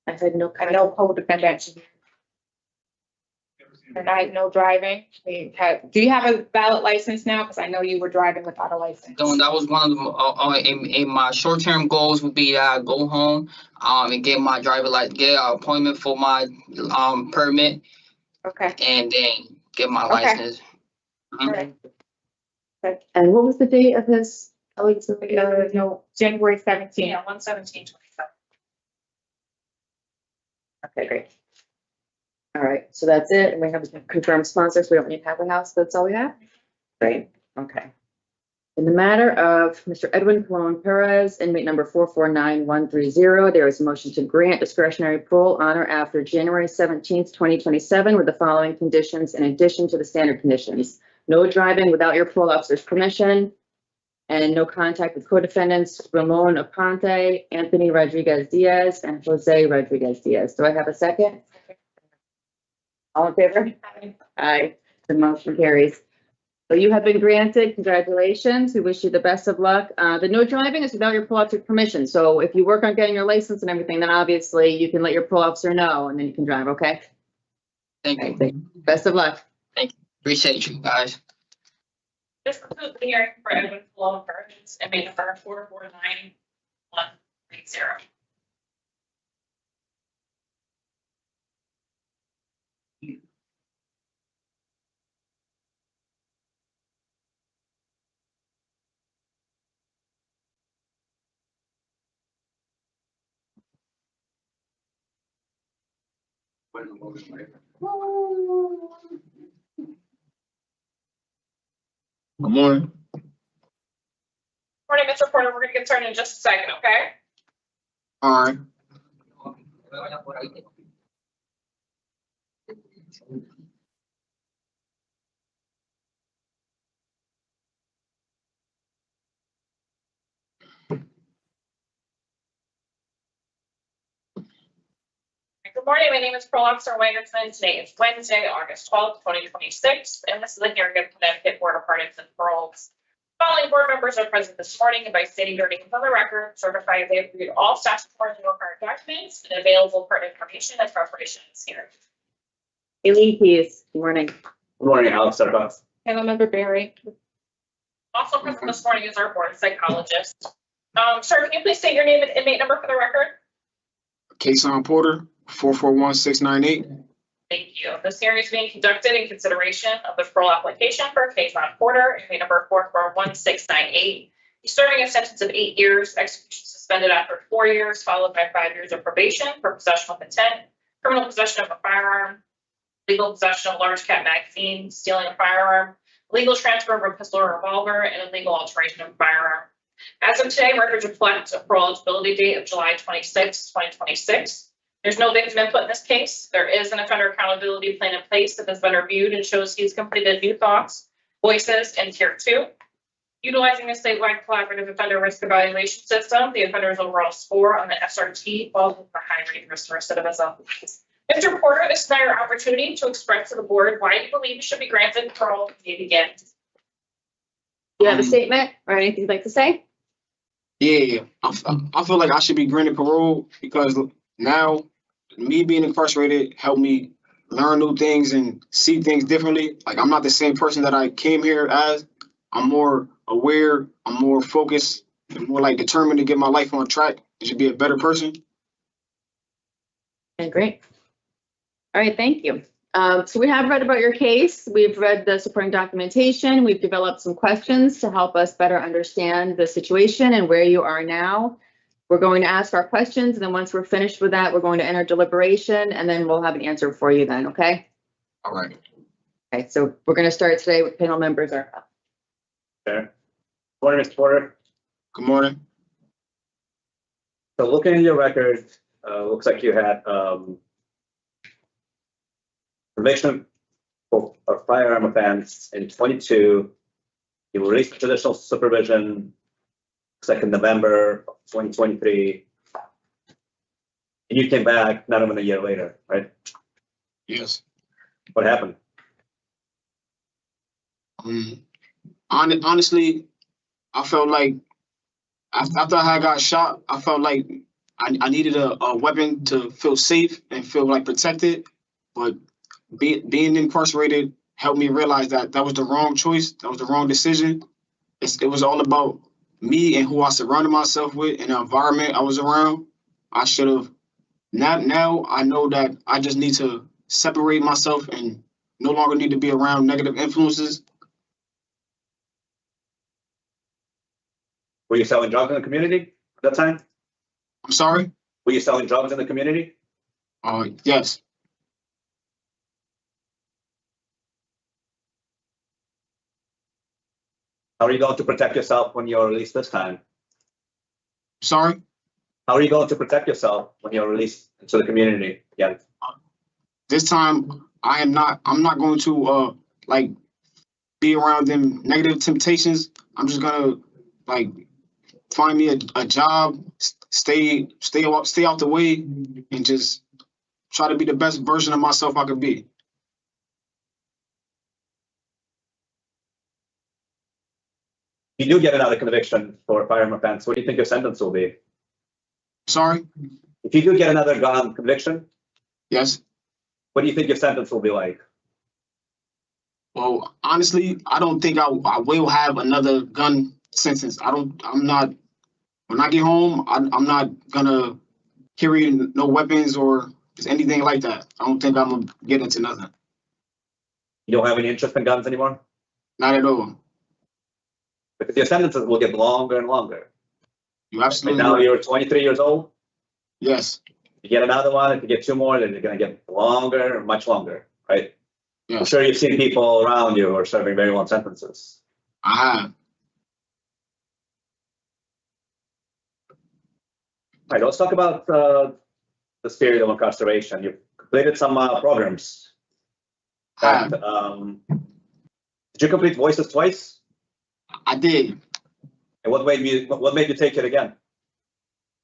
I had no co-defendant. And I had no driving. Do you have a valid license now? Because I know you were driving without a license. So that was one of the, in my short-term goals would be that I go home and get my driver license, get an appointment for my permit. Okay. And then get my license. All right. Okay. And what was the date of his? No, January 17th. Yeah, 1/17/27. Okay, great. All right, so that's it. And we have confirmed sponsors. We don't need to have a house. That's all we have? Great, okay. In the matter of Mr. Edwin Colon Perez, inmate number 449130, there is a motion to grant discretionary parole on or after January 17th, 2027 with the following conditions in addition to the standard conditions. No driving without your parole officer's permission, and no contact with co-defendants Ramon Aponte, Anthony Rodriguez Diaz, and Jose Rodriguez Diaz. Do I have a second? All in favor? Aye. The motion carries. So you have been granted. Congratulations. We wish you the best of luck. The no driving is without your parole officer's permission. So if you work on getting your license and everything, then obviously you can let your parole officer know and then you can drive, okay? Thank you. Right, best of luck. Thank you. Appreciate you guys. This concludes the hearing for Edwin Colon Perez, inmate number 449130. Good morning. Morning, Mr. Porter. We're gonna get started in just a second, okay? All right. Good morning. My name is Pearl Officer Wangerson. Today is Wednesday, August 12th, 2026, and this is the hearing of Connecticut Board of Pardons and Paroles. Following board members are present this morning and by stating their names on the record, certify they have reviewed all statutory and required documents and available pertinent information and preparations here. Eileen Keys, good morning. Good morning, Alex Starbucks. Panel Member Barry. Also present this morning is our board psychologist. Sir, can you please state your name and inmate number for the record? Kason Porter, 441698. Thank you. This hearing is being conducted in consideration of the parole application for Kason Porter, inmate number 441698. He's serving a sentence of 8 years, execution suspended after 4 years, followed by 5 years of probation for possession with intent, criminal possession of a firearm, legal possession of a large cap magazine, stealing a firearm, legal transfer of a pistol or revolver, and illegal alteration of a firearm. As of today, records reflect a parole eligibility date of July 26, 2026. There's no victim input in this case. There is an offender accountability plan in place that has been reviewed and shows he's completed new thoughts, voices, in Tier 2. Utilizing a statewide collaborative offender risk evaluation system, the offender's overall score on the SRT falls with a high rate risk for recidivism. Mr. Porter, this is now your opportunity to express to the board why you believe you should be granted parole if you begin. Do you have a statement or anything you'd like to say? Yeah, I feel like I should be granted parole because now me being incarcerated helped me learn new things and see things differently. Like I'm not the same person that I came here as. I'm more aware, I'm more focused, and more like determined to get my life on track and to be a better person. Okay, great. All right, thank you. So we have read about your case. We've read the supporting documentation. We've developed some questions to help us better understand the situation and where you are now. We're going to ask our questions, and then once we're finished with that, we're going to enter deliberation, and then we'll have an answer for you then, okay? All right. Okay, so we're going to start today with panel members are up. Good morning, Mr. Porter. Good morning. So looking at your record, looks like you had conviction for a firearm offense in 22. You were released for traditional supervision, looks like in November of 2023. And you came back not even a year later, right? Yes. What happened? Honestly, I felt like after I had got shot, I felt like I needed a weapon to feel safe and feel like protected. But being incarcerated helped me realize that that was the wrong choice. That was the wrong decision. It was all about me and who I surrounded myself with and the environment I was around. I should have. Now I know that I just need to separate myself and no longer need to be around negative influences. Were you selling drugs in the community at that time? I'm sorry? Were you selling drugs in the community? Yes. How are you going to protect yourself when you're released this time? Sorry? How are you going to protect yourself when you're released into the community again? This time I'm not going to like be around them negative temptations. I'm just gonna like find me a job, stay out the way, and just try to be the best version of myself I could be. If you do get another conviction for a firearm offense, what do you think your sentence will be? Sorry? If you do get another gun conviction? Yes. What do you think your sentence will be like? Well, honestly, I don't think I will have another gun sentence. When I get home, I'm not gonna carry no weapons or just anything like that. I don't think I'm gonna get into nothing. You don't have any interest in guns anymore? Not at all. Because your sentences will get longer and longer. You absolutely Right now right. you're 23 years old? Yes. you get another one, if you get two more, then you're gonna get longer, much longer, right? Yeah. I'm sure you've seen people around you who are serving very long sentences. I have. All right, let's talk about the period of incarceration. You've completed some programs. And, did you complete Voices twice? I did. And what made you take it again?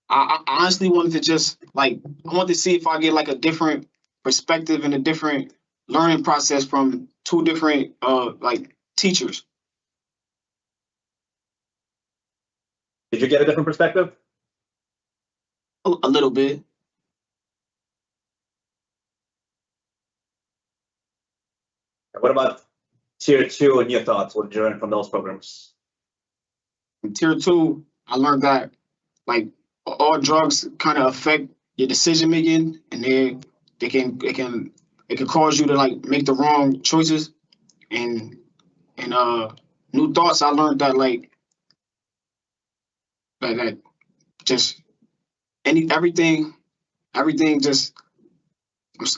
I honestly wanted to just I wanted to see if I get like a different perspective and a different learning process from two different teachers. Did you get a different perspective? A little bit. What about tier 2 and your thoughts? What did you learn from those programs? In tier 2, I learned that all drugs kind of affect your decision making, and it can cause you to make the wrong choices. And new thoughts, I learned that that just everything just.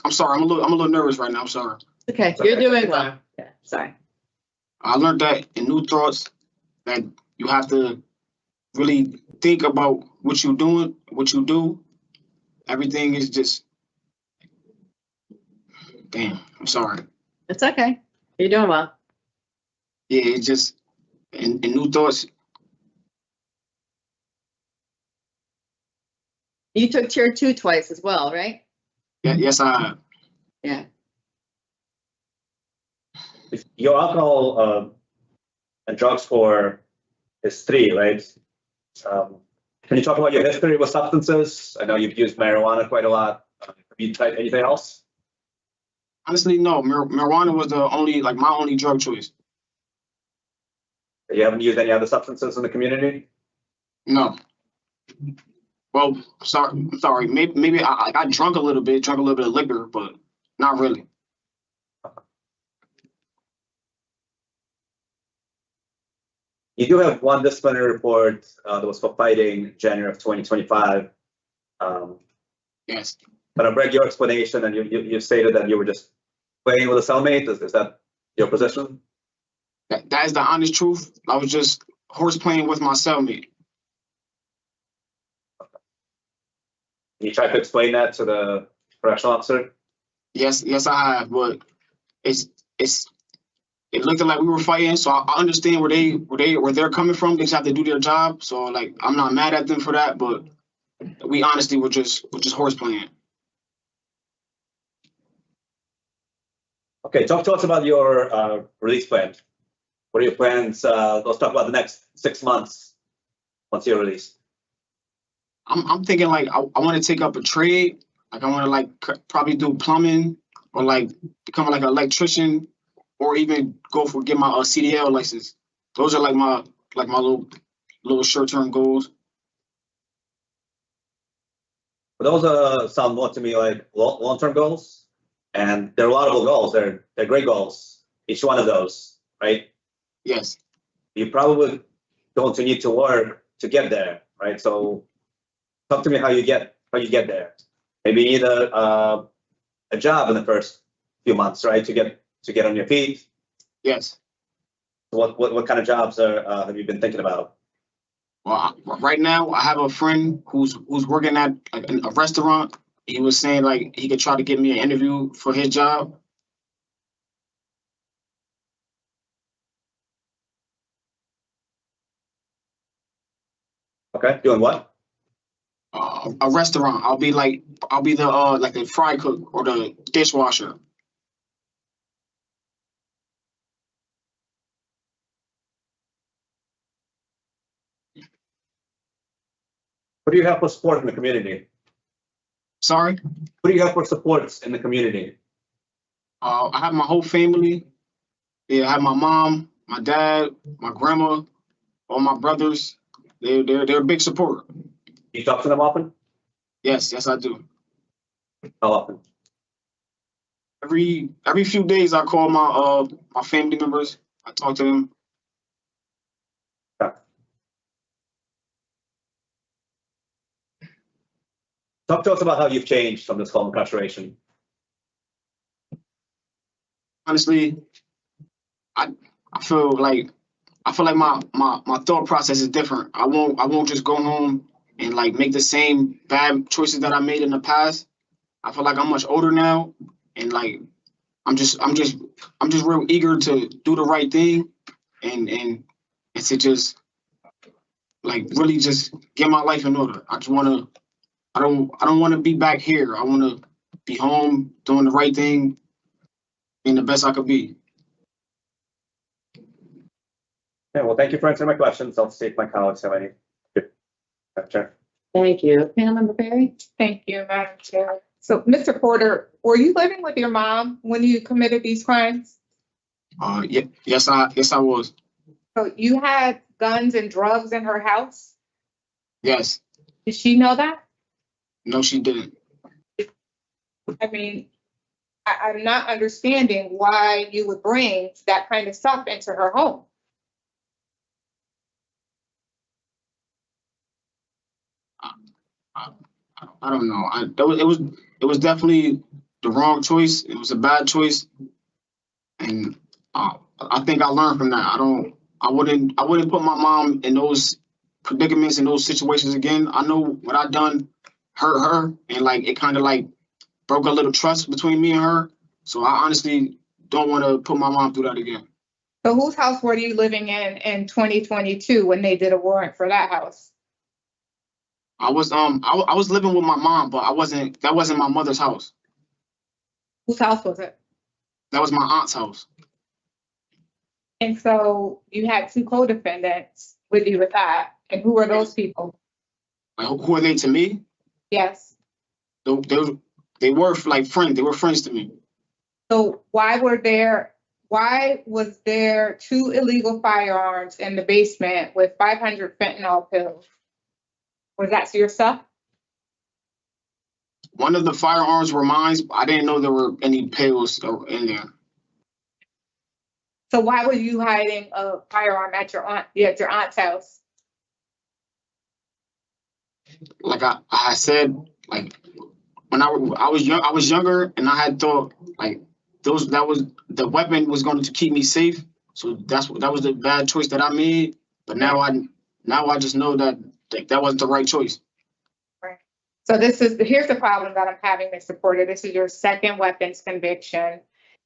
I'm sorry. I'm a little nervous right now. I'm sorry. Okay, you're doing well. Yeah, sorry. I learned that in new thoughts that you have to really think about what you're doing, what you do. Everything is just. Damn, I'm sorry. It's okay. You're doing well. Yeah, it's just in new thoughts. You took tier 2 twice as well, right? Yeah, yes, I have. Yeah. Your alcohol and drug score is 3, right? Can you talk about your history with substances? I know you've used marijuana quite a lot. Have you tried anything else? Honestly, no. Marijuana was the only my only drug choice. You haven't used any other substances in the community? No. Well, sorry. Maybe I got drank a little bit of liquor, but not really. You do have one disciplinary report that was for fighting January of 2025. Yes. But I've read your explanation, and you stated that you were just playing with a cellmate. Is that your position? That is the honest truth. I was just horse playing with my cellmate. You tried to explain that to the correctional officer? Yes, I have, but it looked like we were fighting, so I understand where they're coming from. They just have to do their job. So I'm not mad at them for that, but we honestly were just horse playing. Okay, talk to us about your release plan. What are your plans? Let's talk about the next 6 months once you're released. I'm thinking I want to take up a trade. I want to probably do plumbing or become an electrician, or even get my CDL license. Those are my little short-term goals. Those sound more to me like long-term goals, and they're laudable goals. They're great goals. Each one of those, right? Yes. You're probably going to need to work to get there, right? So, talk to me how you get there. Maybe you need a job in the first few months, right? To get on your feet. Yes. What kind of jobs have you been thinking about? Well, right now I have a friend who's working at a restaurant. He was saying he could try to get me an interview for his job. Okay, doing what? A restaurant. I'll be the fry cook or the dishwasher. What do you have for support in the community? Sorry? What do you have for supports in the community? I have my whole family. Yeah, I have my mom, my dad, my grandma, all my brothers. They're a big support. You talk to them often? Yes, I do. How often? Every few days I call my family members. I talk to them. Talk to us about how you've changed from this whole incarceration. Honestly, I feel like my thought process is different. I won't just go home and like make the same bad choices that I made in the past. I feel like I'm much older now, and like I'm just real eager to do the right thing, and to just like really just get my life in order. I don't want to be back here. I want to be home doing the right thing, being the best I could be. Okay, well, thank you for answering my questions. I'll see if my colleagues have any. Chair. Thank you. Panel Member Perry? Thank you, Madam Chair. So, Mr. Porter, were you living with your mom when you committed these crimes? Yes, I was. So you had guns and drugs in her house? Yes. Did she know that? No, she didn't. I mean, I'm not understanding why you would bring that kind of stuff into her home. I don't know. It was definitely the wrong choice. It was a bad choice, and I think I learned from that. I wouldn't put my mom in those predicaments, in those situations again. I know what I done hurt her, and like it kind of like broke a little trust between me and her. So I honestly don't want to put my mom through that again. So whose house were you living in 2022 when they did a warrant for that house? I was living with my mom, but that wasn't my mother's house. Whose house was it? That was my aunt's house. And so you had two co-defendants with you with that. And who were those people? Like, who are they to me? Yes. They were like friends. They were friends to me. So why was there two illegal firearms in the basement with 500 fentanyl pills? Was that your stuff? One of the firearms were mine. I didn't know there were any pills in there. So why were you hiding a firearm at your aunt's house? Like I said, like when I was younger, and I had thought like the weapon was going to keep me safe. So that was the bad choice that I made. But now I just know that that wasn't the right choice. Right. So here's the problem that I'm having, Mr. Porter. This is your second weapons conviction.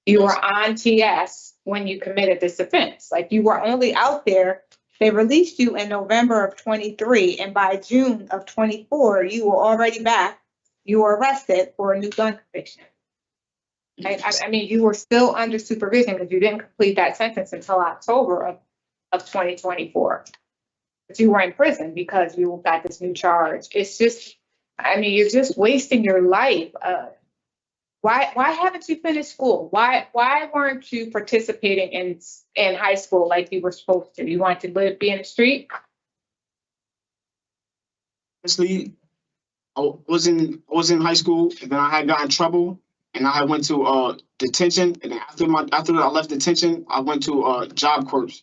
You were on TS when you committed this offense. Like you were only out there. They released you in November of 23, and by June of 24, you were already back. You were arrested for a new gun conviction. I mean, you were still under supervision because you didn't complete that sentence until October of 2024. But you were in prison because you got this new charge. It's just, I mean, you're just wasting your life. Why haven't you finished school? Why weren't you participating in high school like you were supposed to? You want to be in the street? Honestly, I was in high school, and then I had gotten in trouble, and I went to detention. And after I left detention, I went to Job Corps.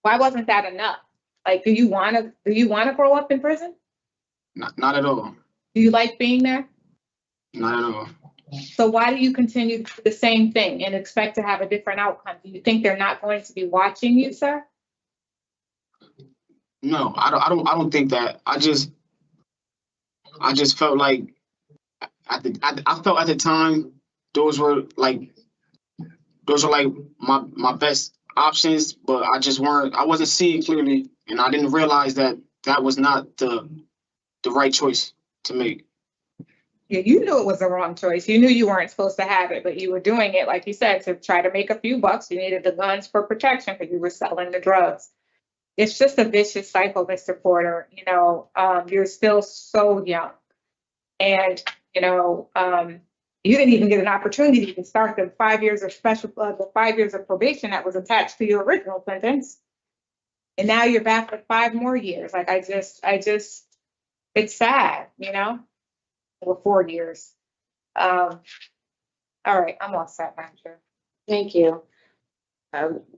Why wasn't that enough? Like, do you want to grow up in prison? Not at all. Do you like being there? Not at all. So why do you continue to do the same thing and expect to have a different outcome? Do you think they're not going to be watching you, sir? No, I don't think that. I just felt like I felt at the time those were like my best options, but I wasn't seeing clearly, and I didn't realize that was not the right choice to make. Yeah, you knew it was the wrong choice. You knew you weren't supposed to have it, but you were doing it, like you said, to try to make a few bucks. You needed the guns for protection because you were selling the drugs. It's just a vicious cycle, Mr. Porter. You know, you're still so young. And, you know, you didn't even get an opportunity to start the 5 years of the 5 years of probation that was attached to your original sentence. And now you're back with 5 more years. Like, I just, it's sad, you know? Or 4 years. All right, I'm all set, Madam Chair. Thank you.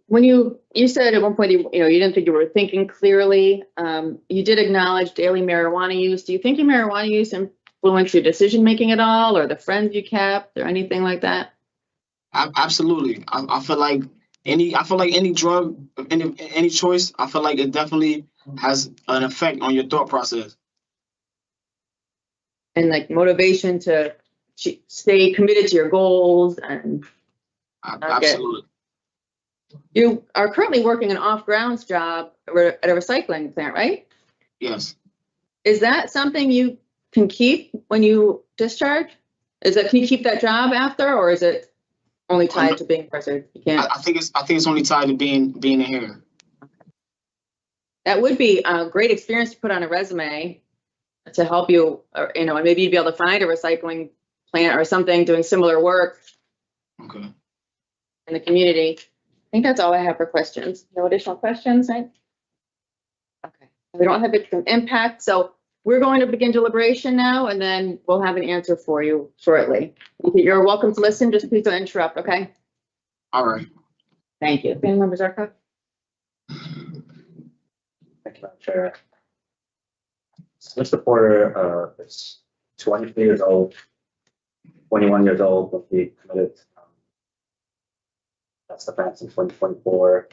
When you said at one point, you didn't think you were thinking clearly, you did acknowledge daily marijuana use. Do you think your marijuana use influenced your decision-making at all, or the friends you kept, or anything like that? Absolutely. I feel like any drug, any choice, I feel like it definitely has an effect on your thought process. And like motivation to stay committed to your goals and Absolutely. You are currently working an off-grounds job at a recycling plant, right? Yes. Is that something you can keep when you discharge? Can you keep that job after, or is it only tied to being incarcerated? You can't. I think it's only tied to being in here. That would be a great experience to put on a resume to help you, or, and maybe you'd be able to find a recycling plant or something doing similar work. Okay. In the community. I think that's all I have for questions. No additional questions, right? Okay. We don't have victim impact, so we're going to begin deliberation now, and then we'll have an answer for you shortly. You're welcome to listen, just please don't interrupt, okay? All right. Thank you. Family members, Zarko? Thank you, Madam Chair. So Mr. Porter is 23 years old, 21 years old when he committed that's offense in 2024.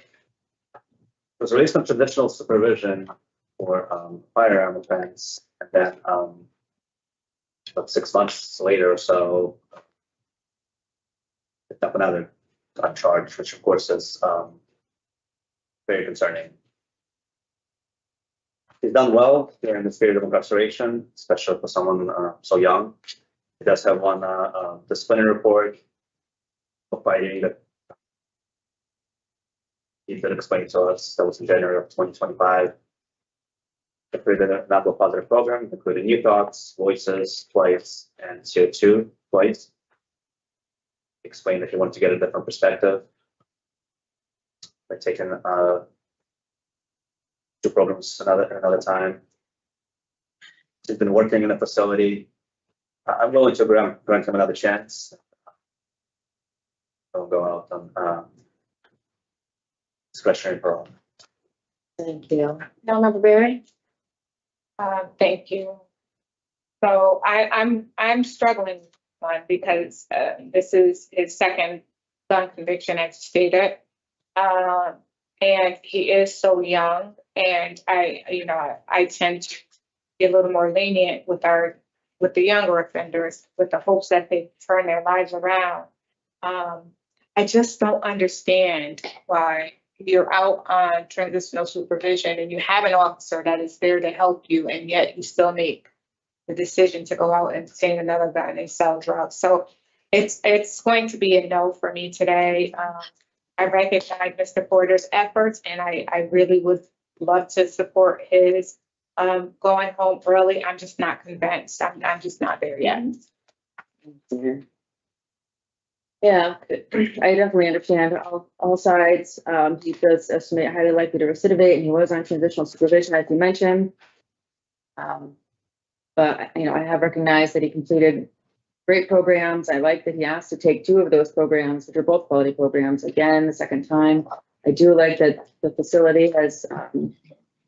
Was released on traditional supervision for firearm offense, and then about 6 months later or so, picked up another gun charge, which of course is very concerning. He's done well during this period of incarceration, especially for someone so young. He does have one disciplinary report for fighting that he did explain to us. That was in January of 2025. Completed a number of positive programs, including New Thoughts, Voices twice, and CO2 twice. Explained that he wanted to get a different perspective by taking 2 programs another time. He's been working in a facility. I'm willing to grant him another chance. I'll go out on discretionary parole. Thank you. Councilmember Berry? Thank you. So I'm struggling on because this is his second gun conviction, as stated. And he is so young, and I tend to be a little more lenient with the younger offenders, with the hopes that they turn their lives around. I just don't understand why you're out on transitional supervision and you have an officer that is there to help you, and yet you still make the decision to go out and obtain another gun and sell drugs. So it's going to be a no for me today. I recognize Mr. Porter's efforts, and I really would love to support his going home early. I'm just not convinced. I'm just not there yet. Yeah, I definitely understand all sides. He does estimate highly likely to recidivate, and he was on transitional supervision, as you mentioned. But I have recognized that he completed great programs. I like that he asked to take 2 of those programs, which are both quality programs, again, the second time. I do like that the facility has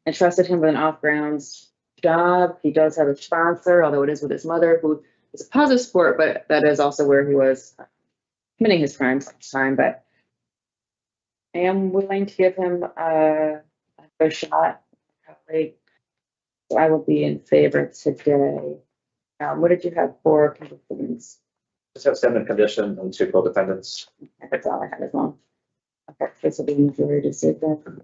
entrusted him with an off-grounds job. He does have a sponsor, although it is with his mother, who is a positive sport, but that is also where he was committing his crimes at the time. But I am willing to give him a shot. So I will be in favor today. What did you have for conditions? Just have 7 conditions and 2 co-defendants. That's all I had as well. Okay, this will be majority decision.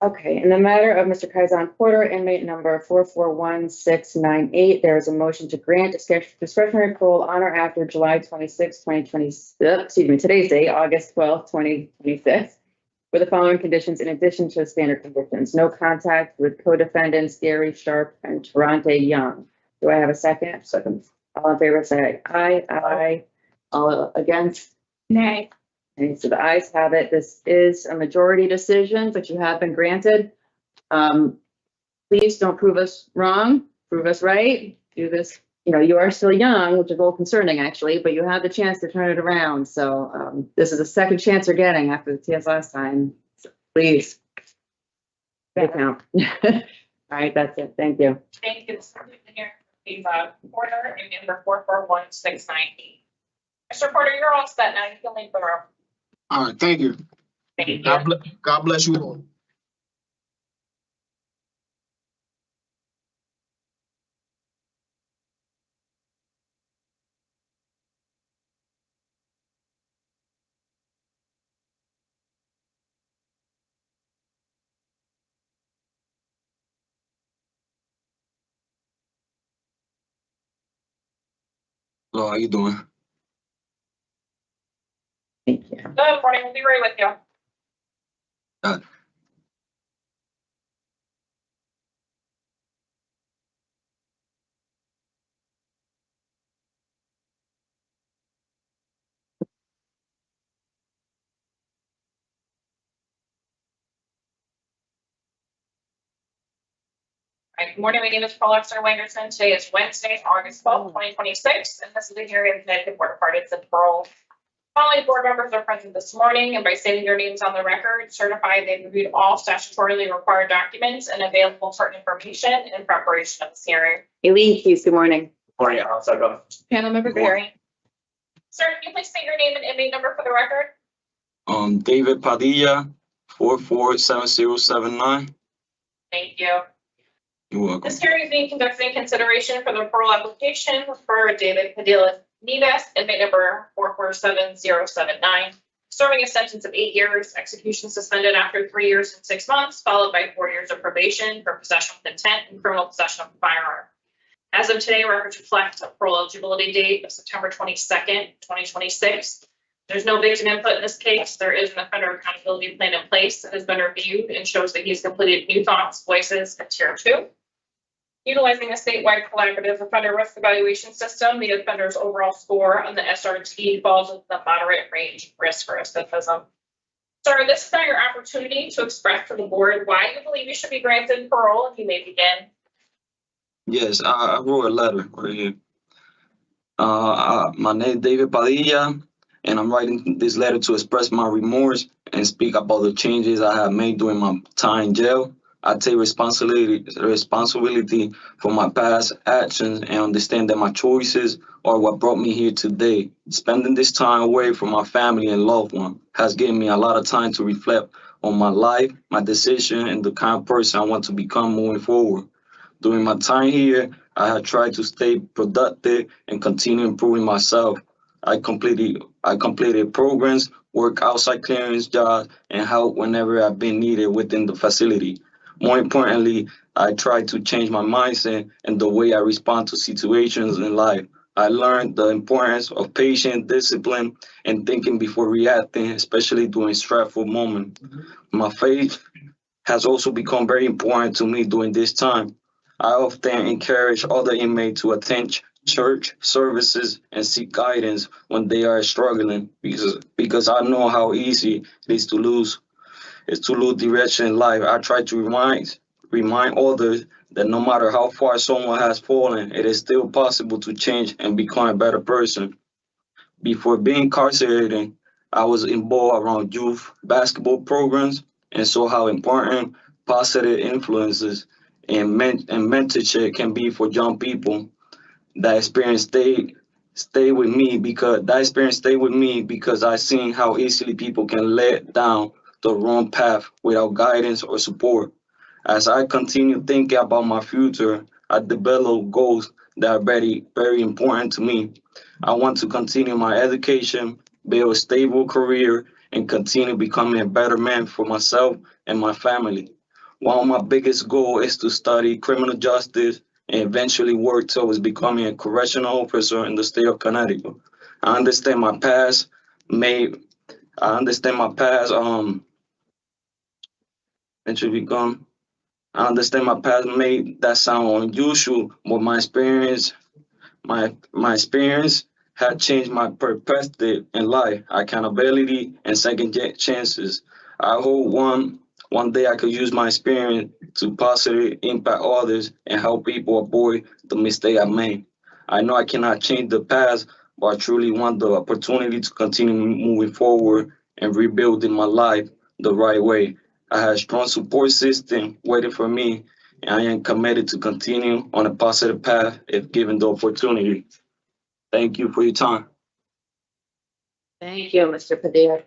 Okay, in the matter of Mr. Kaizen Porter, inmate number 441698, there is a motion to grant discretionary parole on or after July 26, 2026, today's date, August 12, 2026, with the following conditions in addition to standard conditions. No contact with co-defendants Gary Sharp and Tarante Young. Do I have a second? Second. All in favor say aye. Aye. All against? Nay. And so the ayes have it. This is a majority decision, but you have been granted. Please don't prove us wrong. Prove us right. Do this you know, you are still young, which is a little concerning actually, but you have the chance to turn it around. So this is a second chance you're getting after the TS last time. So please. Take count. All right, that's it. Thank you. Thank you. Please, order and number 441698. Mr. Porter, you're all set now. You can leave the room. All right, thank you. Thank you. God bless you all. Hello, how you doing? Thank you. Good morning. We'll be right with you. All right, good morning. My name is Paul Wangerson. Today is Wednesday, August 12th, 2026, and this is the hearing of the Connecticut Board of Pardons and Parole. Following board members are present this morning, and by stating their names on the record, certify they've reviewed all statutorily required documents and available pertinent information in preparation of this hearing. Eileen Keys, good morning. Morning, I'll start off. Panel member Barry. Sir, can you please state your name and inmate number for the record? David Padilla, 447079. Thank you. You're welcome. This hearing is being conducted in consideration for the parole application for David Padilla Neves, inmate number 447079, serving a sentence of 8 years, execution suspended after 3 years and 6 months, followed by 4 years of probation for possession with intent and criminal possession of a firearm. As of today, records reflect a parole eligibility date of September 22nd, 2026. There's no victim input in this case. There is an offender accountability plan in place that has been reviewed and shows that he's completed New Thoughts, Voices at Tier 2. Utilizing a statewide collaborative offender risk evaluation system, the offender's overall score on the SRT falls within the moderate range risk for recidivism. Sir, this is now your opportunity to express to the board why you believe you should be granted parole, and you may begin. Yes, I wrote a letter right here. My name is David Padilla, and I'm writing this letter to express my remorse and speak about the changes I have made during my time in jail. I take responsibility for my past actions and understand that my choices are what brought me here today. Spending this time away from my family and loved one has given me a lot of time to reflect on my life, my decision, and the kind of person I want to become moving forward. During my time here, I have tried to stay productive and continue improving myself. I completed programs, work outside clearance jobs, and help whenever I've been needed within the facility. More importantly, I try to change my mindset and the way I respond to situations in life. I learned the importance of patience, discipline, and thinking before reacting, especially during stressful moments. My faith has also become very important to me during this time. I often encourage other inmates to attend church services and seek guidance when they are struggling because I know how easy it is to lose direction in life. I try to remind others that no matter how far someone has fallen, it is still possible to change and become a better person. Before being incarcerated, I was involved around youth basketball programs and saw how important positive influences and mentorship can be for young people. That experience stayed with me because I seen how easily people can let down the wrong path without guidance or support. As I continue thinking about my future, I develop goals that are very, very important to me. I want to continue my education, build a stable career, and continue becoming a better man for myself and my family. One of my biggest goals is to study criminal justice and eventually work towards becoming a correctional officer in the state of Connecticut. I understand my past made that sound unusual, but my experience had changed my perspective in life, accountability, and second chances. I hope one day I could use my experience to positively impact others and help people avoid the mistake I made. I know I cannot change the past, but I truly want the opportunity to continue moving forward and rebuilding my life the right way. I have a strong support system waiting for me, and I am committed to continue on a positive path if given the opportunity. Thank you for your time. Thank you, Mr. Padilla.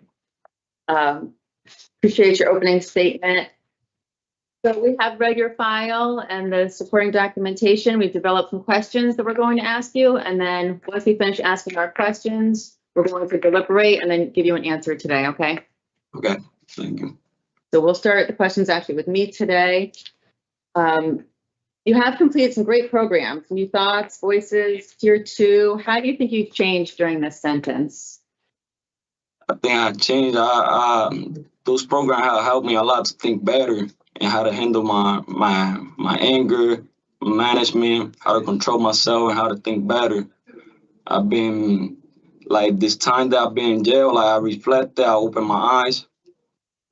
Appreciate your opening statement. So we have read your file and the supporting documentation. We've developed some questions that we're going to ask you. And then once we finish asking our questions, we're going to deliberate and then give you an answer today, okay? Okay, thank you. So we'll start the questions actually with me today. You have completed some great programs, New Thoughts, Voices, Tier 2. How do you think you've changed during this sentence? I think I changed. Those programs have helped me a lot to think better and how to handle my anger, management, how to control myself, and how to think better. I've been like this time that I've been in jail. Like I reflected, I opened my eyes.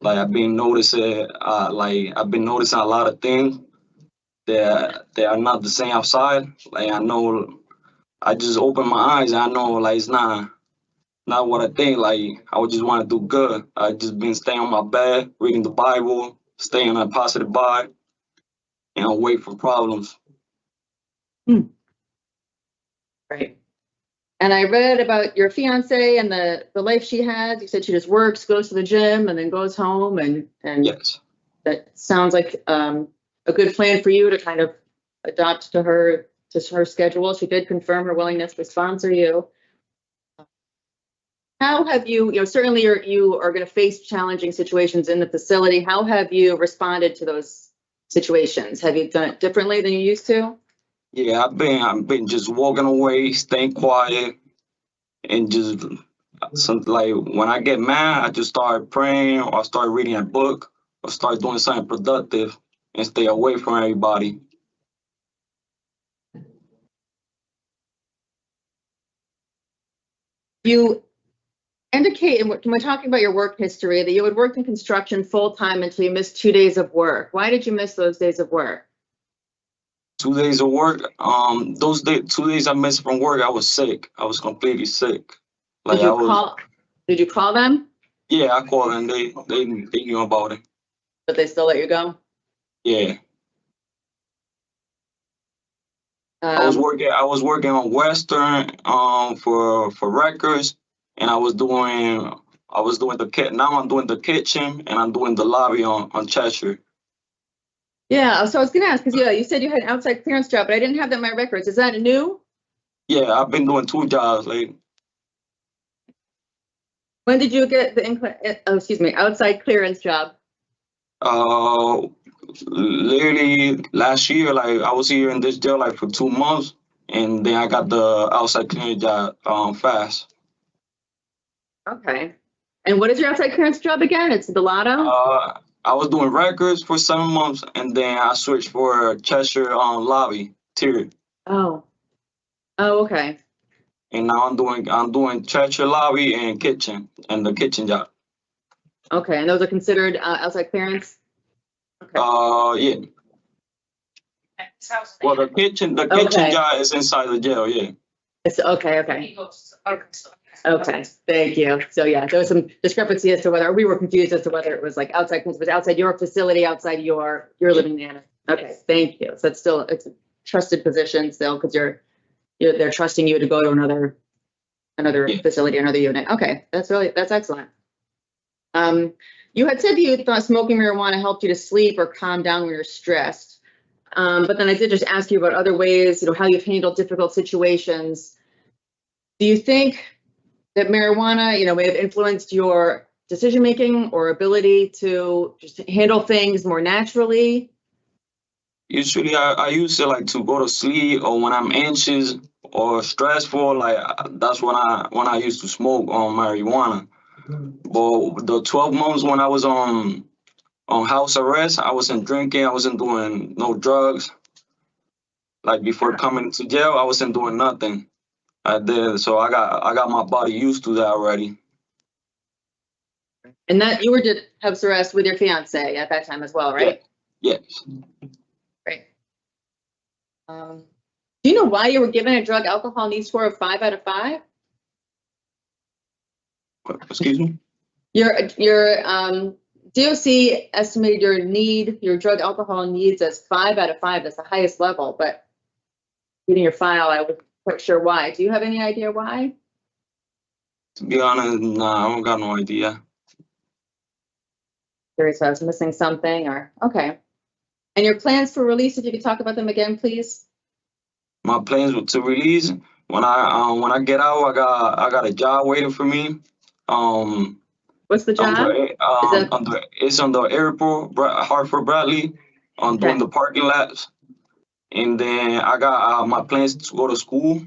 Like I've been noticing. I've been noticing a lot of things that they are not the same outside. Like I know, I just opened my eyes. And I know like it's not what I think. Like I would just want to do good. I just been staying on my bed, reading the Bible, staying on a positive vibe, and wait for problems. Right. And I read about your fiance and the life she has. You said she just works, goes to the gym, and then goes home. And yes, that sounds like a good plan for you to kind of adopt to her schedule. She did confirm her willingness to sponsor you. How have you, certainly you are going to face challenging situations in the facility. How have you responded to those situations? Have you done it differently than you used to? Yeah, I've been just walking away, staying quiet, and just like when I get mad, I just start praying or I start reading a book or start doing something productive and stay away from everybody. You indicate, when we're talking about your work history, that you had worked in construction full-time until you missed 2 days of work. Why did you miss those days of work? 2 days of work. 2 days I missed from work, I was sick. I was completely sick. Like Did you call them? Yeah, I called them. They knew about it. But they still let you go? Yeah. I was working on Western for records, and I was doing the kit. Now I'm doing the kitchen and I'm doing the lobby on Cheshire. Yeah, so I was gonna ask, because you said you had an outside clearance job, but I didn't have that in my records. Is that new? Yeah, I've been doing 2 jobs lately. When did you get the outside clearance job? Literally last year. Like I was here in this jail like for 2 months, and then I got the outside clearance job fast. Okay. And what is your outside clearance job again? It's the lotto? I was doing records for 7 months, and then I switched for Cheshire lobby tier. Oh, okay. And now I'm doing Cheshire lobby and kitchen and the kitchen job. Okay, and those are considered outside clearance? Yeah. Well, the kitchen job is inside the jail. Yeah. It's okay. Okay, thank you. So yeah, there was some discrepancy as to whether we were confused as to whether it was like outside, because it was outside your facility, outside your living there. Okay, thank you. So it's a trusted position still, because they're trusting you to go to another facility, another unit. Okay, that's excellent. You had said you thought smoking marijuana helped you to sleep or calm down when you're stressed. But then I did just ask you about other ways, how you've handled difficult situations. Do you think that marijuana, may have influenced your decision-making or ability to just handle things more naturally? Usually I used to like to go to sleep, or when I'm anxious or stressful, like that's when I used to smoke marijuana. But the 12 months when I was on house arrest, I wasn't drinking, I wasn't doing no drugs. Like before coming to jail, I wasn't doing nothing. I did, so I got my body used to that already. And that you were at house arrest with your fiance at that time as well, right? Yes. Right. Do you know why you were given a drug alcohol need score of 5 out of 5? Excuse me? Your DOC estimated your drug alcohol needs as 5 out of 5. That's the highest level, but reading your file, I wasn't quite sure why. Do you have any idea why? To be honest, nah, I don't got no idea. Curious if I was missing something or, okay. And your plans for release, if you could talk about them again, please? My plans to release, when I get out, I got a job waiting for me. What's the job? It's on the airport, Hartford Bradley, doing the parking lots. And then I got my plans to go to school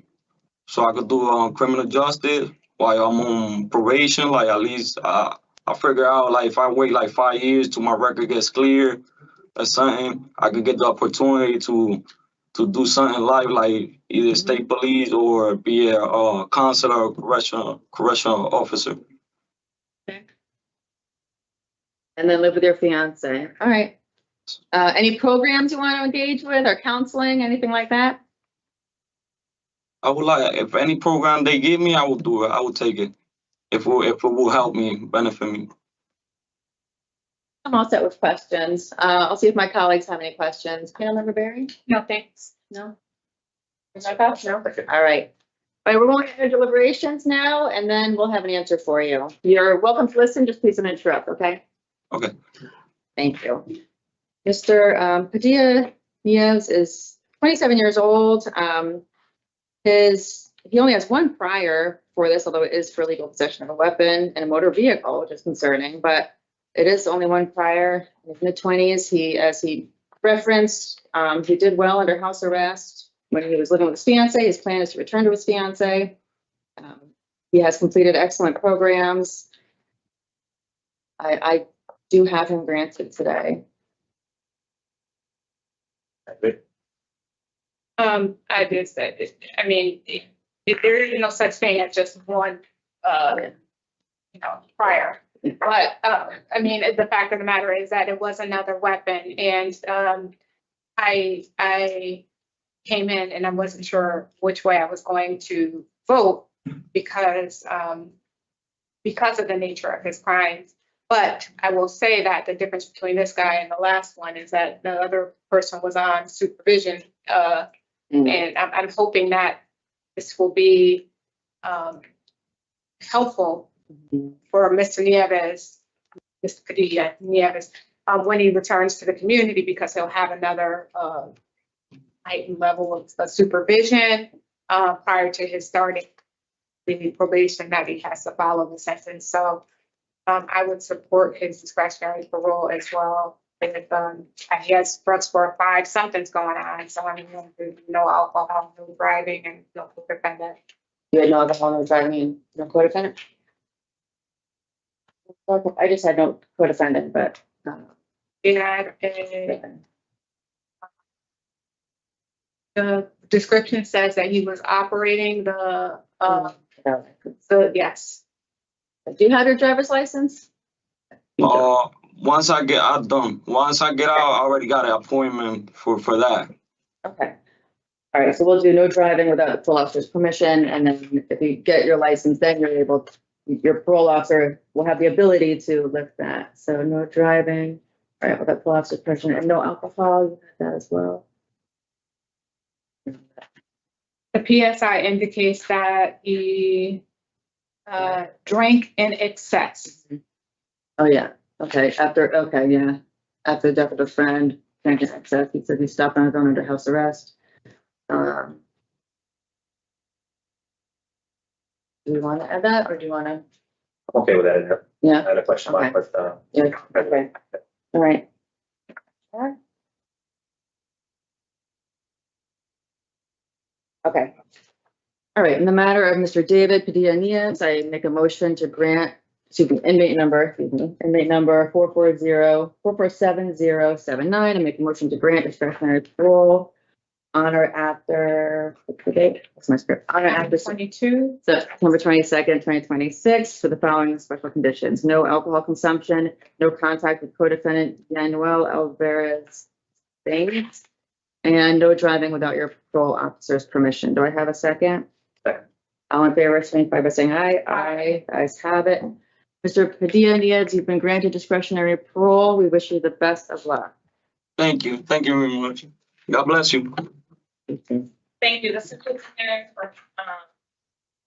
so I could do criminal justice while I'm on probation. Like at least I figure out like if I wait like 5 years till my record gets clear or something, I could get the opportunity to do something in life, like either state police or be a consular or correctional officer. And then live with your fiance. All right. Any programs you want to engage with or counseling, anything like that? I would like, if any program they give me, I will do it. I will take it. If it will help me, benefit me. I'm all set with questions. I'll see if my colleagues have any questions. Panel Barry? No, thanks. No? No? All right. All right, we're going to deliberations now, and then we'll have an answer for you. You're welcome to listen, just please don't interrupt, okay? Okay. Thank you. Mr. Padilla Nieves is 27 years old. He only has one prior for this, although it is for illegal possession of a weapon and a motor vehicle, which is concerning, but it is only one prior. In his mid-20s, as he referenced, he did well under house arrest when he was living with his fiance. His plan is to return to his fiance. He has completed excellent programs. I do have him granted today. I did say this. I mean, there is no such thing as just one, prior. But I mean, the fact of the matter is that it was another weapon, and I came in and I wasn't sure which way I was going to vote because of the nature of his crimes. But I will say that the difference between this guy and the last one is that the other person was on supervision. And I'm hoping that this will be helpful for Mr. Nieves, Mr. Padilla Nieves, when he returns to the community, because he'll have another heightened level of supervision prior to his starting the probation that he has to follow the sentence. So I would support his discretionary parole as well. If he has drugs for 5, something's going on. So I'm going to no alcohol, no driving, and no co-defendant. You had no alcohol, no driving, no co-defendant? I just had no co-defendant, but. The description says that he was operating the, yes. Do you have your driver's license? Once I get out, I already got an appointment for that. Okay. All right, so we'll do no driving without the parole officer's permission, and then if you get your license, then you're able to, your parole officer will have the ability to lift that. So no driving, all right, without parole officer's permission, and no alcohol, you have that as well. The PSI indicates that he drank in excess. Oh, yeah. Okay. After the death of a friend, drank in excess. He said he stopped on his own under house arrest. Do you want to add that, or do you want to? I'm okay with that. Yeah. I had a question mark, but yeah. Okay. All right. Okay. All right. In the matter of Mr. David Padilla Nieves, I make a motion to grant, inmate number 440-447-079. I make a motion to grant discretionary parole on or after, what's the date? What's my script? On or after 22. September 22nd, 2026, for the following special conditions: no alcohol consumption, no contact with co-defendant Manuel Alvarez Baines, and no driving without your patrol officer's permission. Do I have a second? Second. All in favor, signify by saying aye. Aye. Ayes have it. Mr. Padilla-Nieves, you've been granted discretionary parole. We wish you the best of luck. Thank you. Thank you very much. God bless you. Thank you. This includes hearing for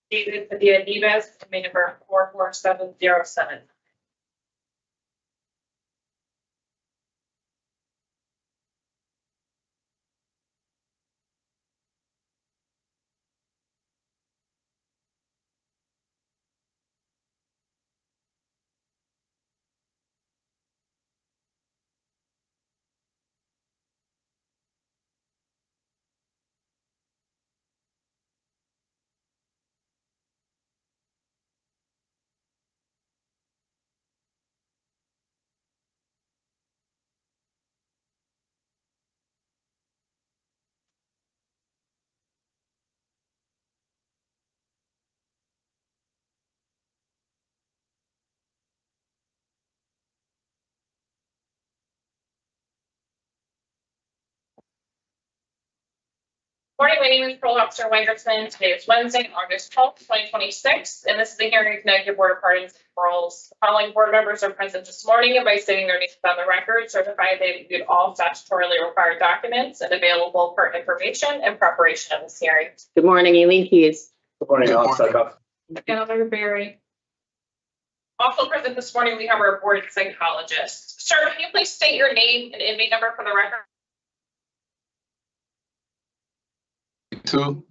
David Padilla-Nieves, committee number 44707. Morning, my name is Parole Officer Wengerson. Today is Wednesday, August 12th, 2026, and this is the hearing of Connecticut Board of Pardons and Paroles. The following board members are present this morning and by stating their names on the record, certify they reviewed all statutorily required documents and available for information and preparation of this hearing. Good morning, Eileen Keyes. Good morning, Alex. Councilmember Berry. Also present this morning, we have our board psychologist. Sir, can you please state your name and inmate number for the record? Two.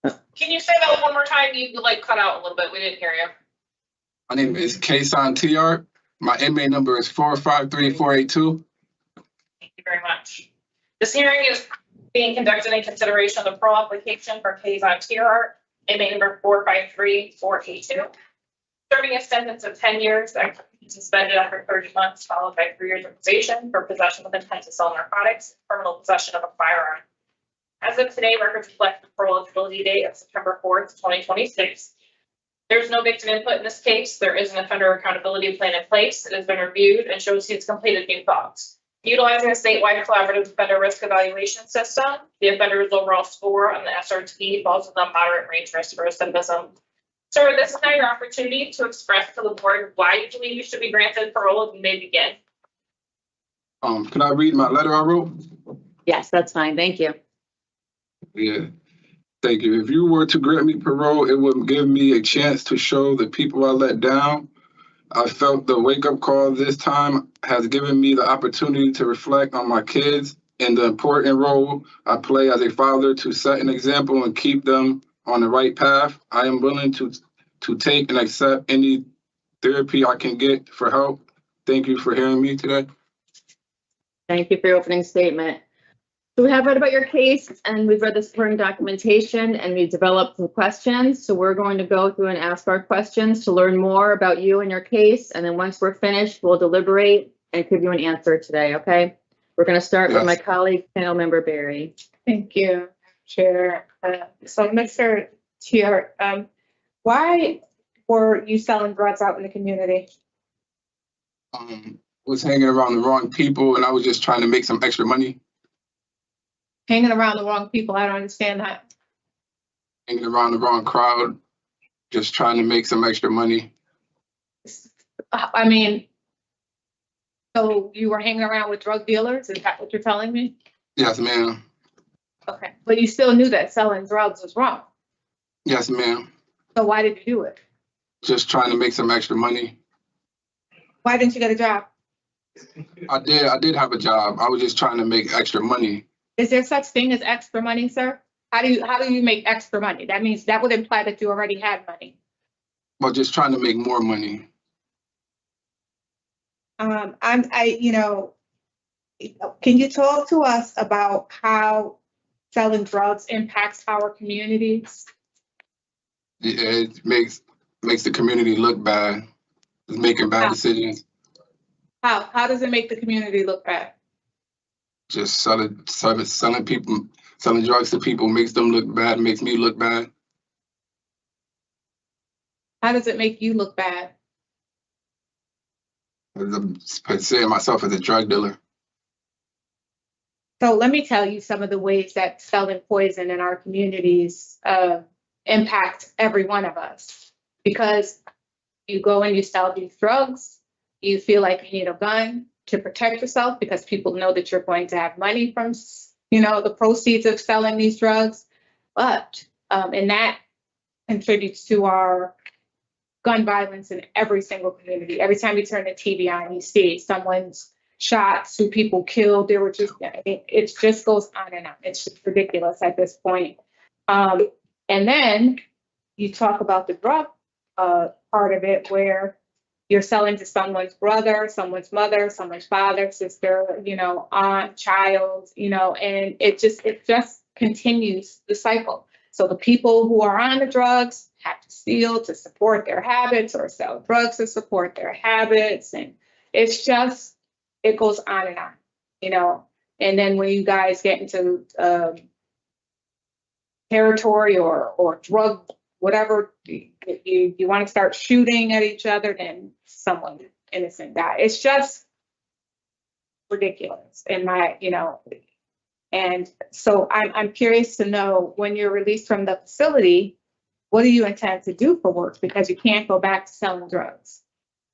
Can you say that one more time? You like cut out a little bit. We didn't hear you. My name is Kason TR. My inmate number is 453482. Thank you very much. This hearing is being conducted in consideration of the parole application for Kazon TR, inmate number 453482. Serving a sentence of 10 years that can be suspended after 30 months, followed by 3 years of probation for possession with intent to sell narcotics, criminal possession of a firearm. As of today, records reflect the parole eligibility date of September 4th, 2026. There's no victim input in this case. There is an offender accountability plan in place. It has been reviewed and shows he's completed new thoughts. Utilizing a statewide collaborative offender risk evaluation system, the offender's overall score on the SRT falls in the moderate range risk for recidivism. Sir, this is now your opportunity to express to the board why you believe you should be granted parole. You may begin. Can I read my letter I wrote? Yes, that's fine. Thank you. Yeah. Thank you. If you were to grant me parole, it would give me a chance to show the people I let down. I felt the wake-up call this time has given me the opportunity to reflect on my kids and the important role I play as a father to set an example and keep them on the right path. I am willing to take and accept any therapy I can get for help. Thank you for hearing me today. Thank you for your opening statement. So we have read about your case and we've read the supporting documentation and we've developed some questions. So we're going to go through and ask our questions to learn more about you and your case. And then once we're finished, we'll deliberate and give you an answer today, okay? We're going to start with my colleague, panel member Barry. Thank you, Chair. So Mr. Tier, why were you selling drugs out in the community? Was hanging around the wrong people and I was just trying to make some extra money. Hanging around the wrong people, I don't understand that. Hanging around the wrong crowd, just trying to make some extra money. I mean, so you were hanging around with drug dealers? Is that what you're telling me? Yes, ma'am. Okay, but you still knew that selling drugs was wrong. Yes, ma'am. So why did you do it? Just trying to make some extra money. Why didn't you get a job? I did have a job. I was just trying to make extra money. Is there such thing as extra money, sir? How do you make extra money? That means that would imply that you already had money. Well, just trying to make more money. Can you talk to us about how selling drugs impacts our communities? It makes the community look bad. It's making bad decisions. How does it make the community look bad? Just selling drugs to people makes them look bad, makes me look bad. How does it make you look bad? I'm seeing myself as a drug dealer. So let me tell you some of the ways that selling poison in our communities impact every one of us. Because you go and you sell these drugs, you feel like you need a gun to protect yourself because people know that you're going to have money from, the proceeds of selling these drugs. But, and that contributes to our gun violence in every single community. Every time you turn the TV on, you see someone's shot, 2 people killed. There were just, it just goes on and on. It's just ridiculous at this point. And then you talk about the drug part of it, where you're selling to someone's brother, someone's mother, someone's father, sister, aunt, child, and it just continues the cycle. So the people who are on the drugs have to steal to support their habits or sell drugs to support their habits. And it's just, it goes on and on, and then when you guys get into territory or drug, whatever, you want to start shooting at each other, then someone innocent dies. It's just ridiculous in my, and so I'm curious to know, when you're released from the facility, what do you intend to do for work? Because you can't go back to selling drugs.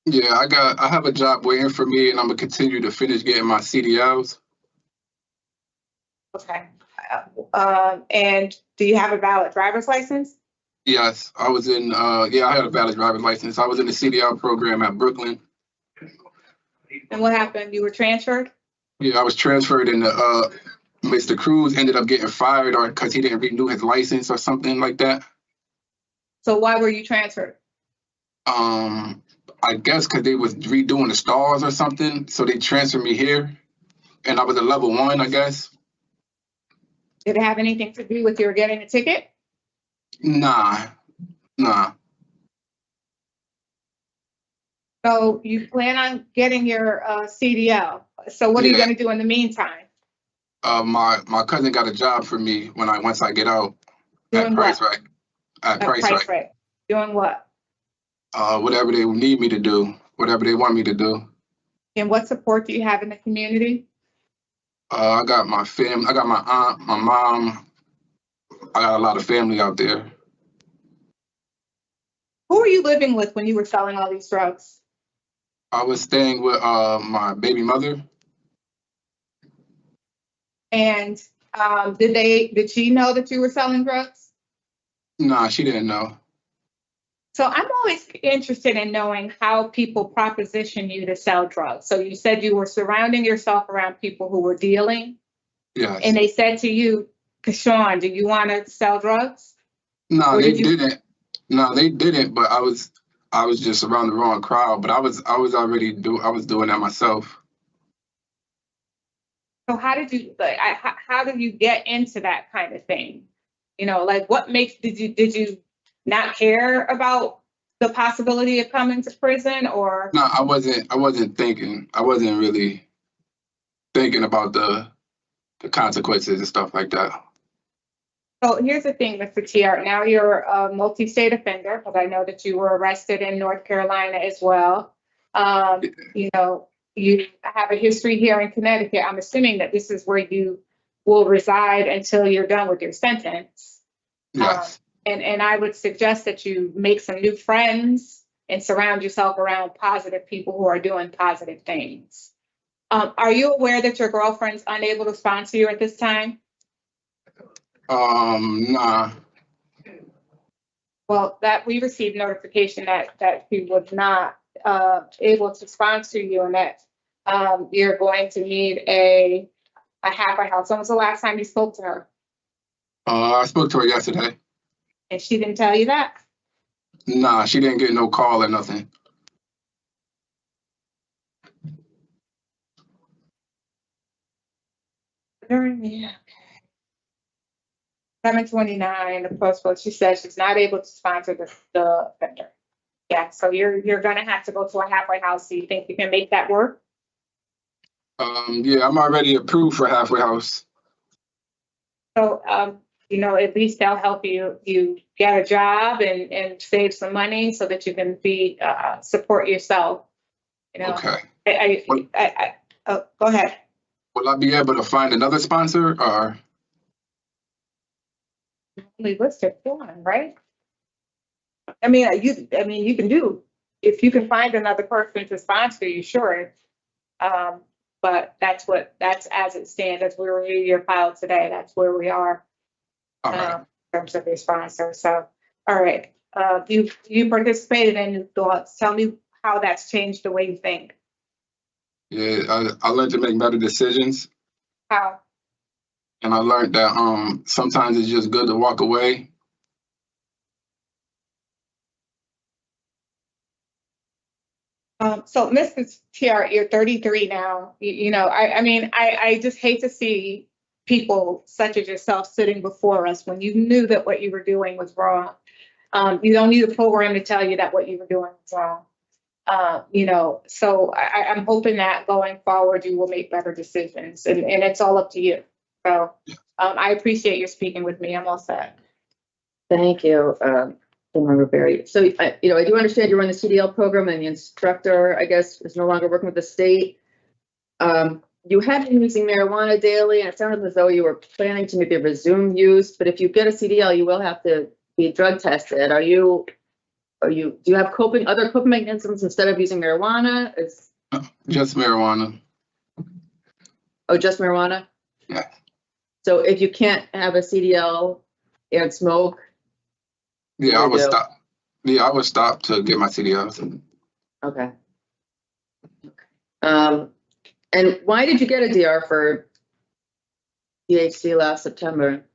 Yeah, I have a job waiting for me, and I'm gonna continue to finish getting my CDLs. Okay. And do you have a valid driver's license? Yes, I was in, I had a valid driver's license. I was in the CDL program at Brooklyn. And what happened? You were transferred? Yeah, I was transferred, and Mr. Cruz ended up getting fired because he didn't renew his license or something like that. So why were you transferred? I guess because they was redoing the stars or something, so they transferred me here, and I was a level 1, I guess. Did it have anything to do with your getting a ticket? Nah. So you plan on getting your CDL. So what are you going to do in the meantime? My cousin got a job for me once I get out. Doing Price what? Right. At Price Right. Doing what? Whatever they need me to do, whatever they want me to do. And what support do you have in the community? I got my family. I got my aunt, my mom. I got a lot of family out there. Who were you living with when you were selling all these drugs? I was staying with my baby mother. And did she know that you were selling drugs? Nah, she didn't know. So I'm always interested in knowing how people proposition you to sell drugs. So you said you were surrounding yourself around people who were dealing. Yes. And they said to you, Kashawn, do you want to sell drugs? No, they didn't. No, they didn't. But I was just around the wrong crowd. But I was doing that myself. So how did you get into that kind of thing? What did you not care about the possibility of coming to prison, or? No, I wasn't thinking. I wasn't really thinking about the consequences and stuff like that. So here's the thing, Mr. TR. Now you're a multi-state offender, because I know that you were arrested in North Carolina as well. You have a history here in Connecticut. I'm assuming that this is where you will reside until you're done with your sentence. Yes. And I would suggest that you make some new friends and surround yourself around positive people who are doing positive things. Are you aware that your girlfriend's unable to sponsor you at this time? Nah. Well, that we received notification that she was not able to sponsor you, and that you're going to need a halfway house. When was the last time you spoke to her? I spoke to her yesterday. And she didn't tell you that? Nah, she didn't get no call or nothing. Yeah. 729, the postcode, she says she's not able to sponsor the offender. Yeah, so you're gonna have to go to a halfway house. Do you think you can make that work? Yeah, I'm already approved for halfway house. So, at least they'll help you get a job and save some money so that you can support yourself. Okay. Go ahead. Will I be able to find another sponsor or? only listed one, right? I mean, you can do, if you can find another person to sponsor you, sure. But that's as it stands, as we review your file today, that's where we are. In terms of your sponsor, so, all right. You participated in your thoughts, tell me how that's changed the way you think. Yeah, I learned to make better decisions, How? and I learned that sometimes it's just good to walk away. So Mr. TR, you're 33 now. You know, I mean, I just hate to see people such as yourself sitting before us when you knew that what you were doing was wrong. You don't need a program to tell you that what you were doing was wrong. You know, so I'm hoping that going forward, you will make better decisions, and it's all up to you. So I appreciate your speaking with me. I'm all set. Thank you, Member Berry. So, I do understand you're in the CDL program and the instructor, I guess, is no longer working with the state. You have been using marijuana daily, and it sounded as though you were planning to maybe resume use, but if you get a CDL, you will have to be drug tested. Do you have other coping mechanisms instead of using marijuana? Just marijuana. Oh, just marijuana? Yeah. So if you can't have a CDL and smoke? Yeah, I would stop. Yeah, I would stop to get my CDL. Okay. And why did you get a DR for THC last September?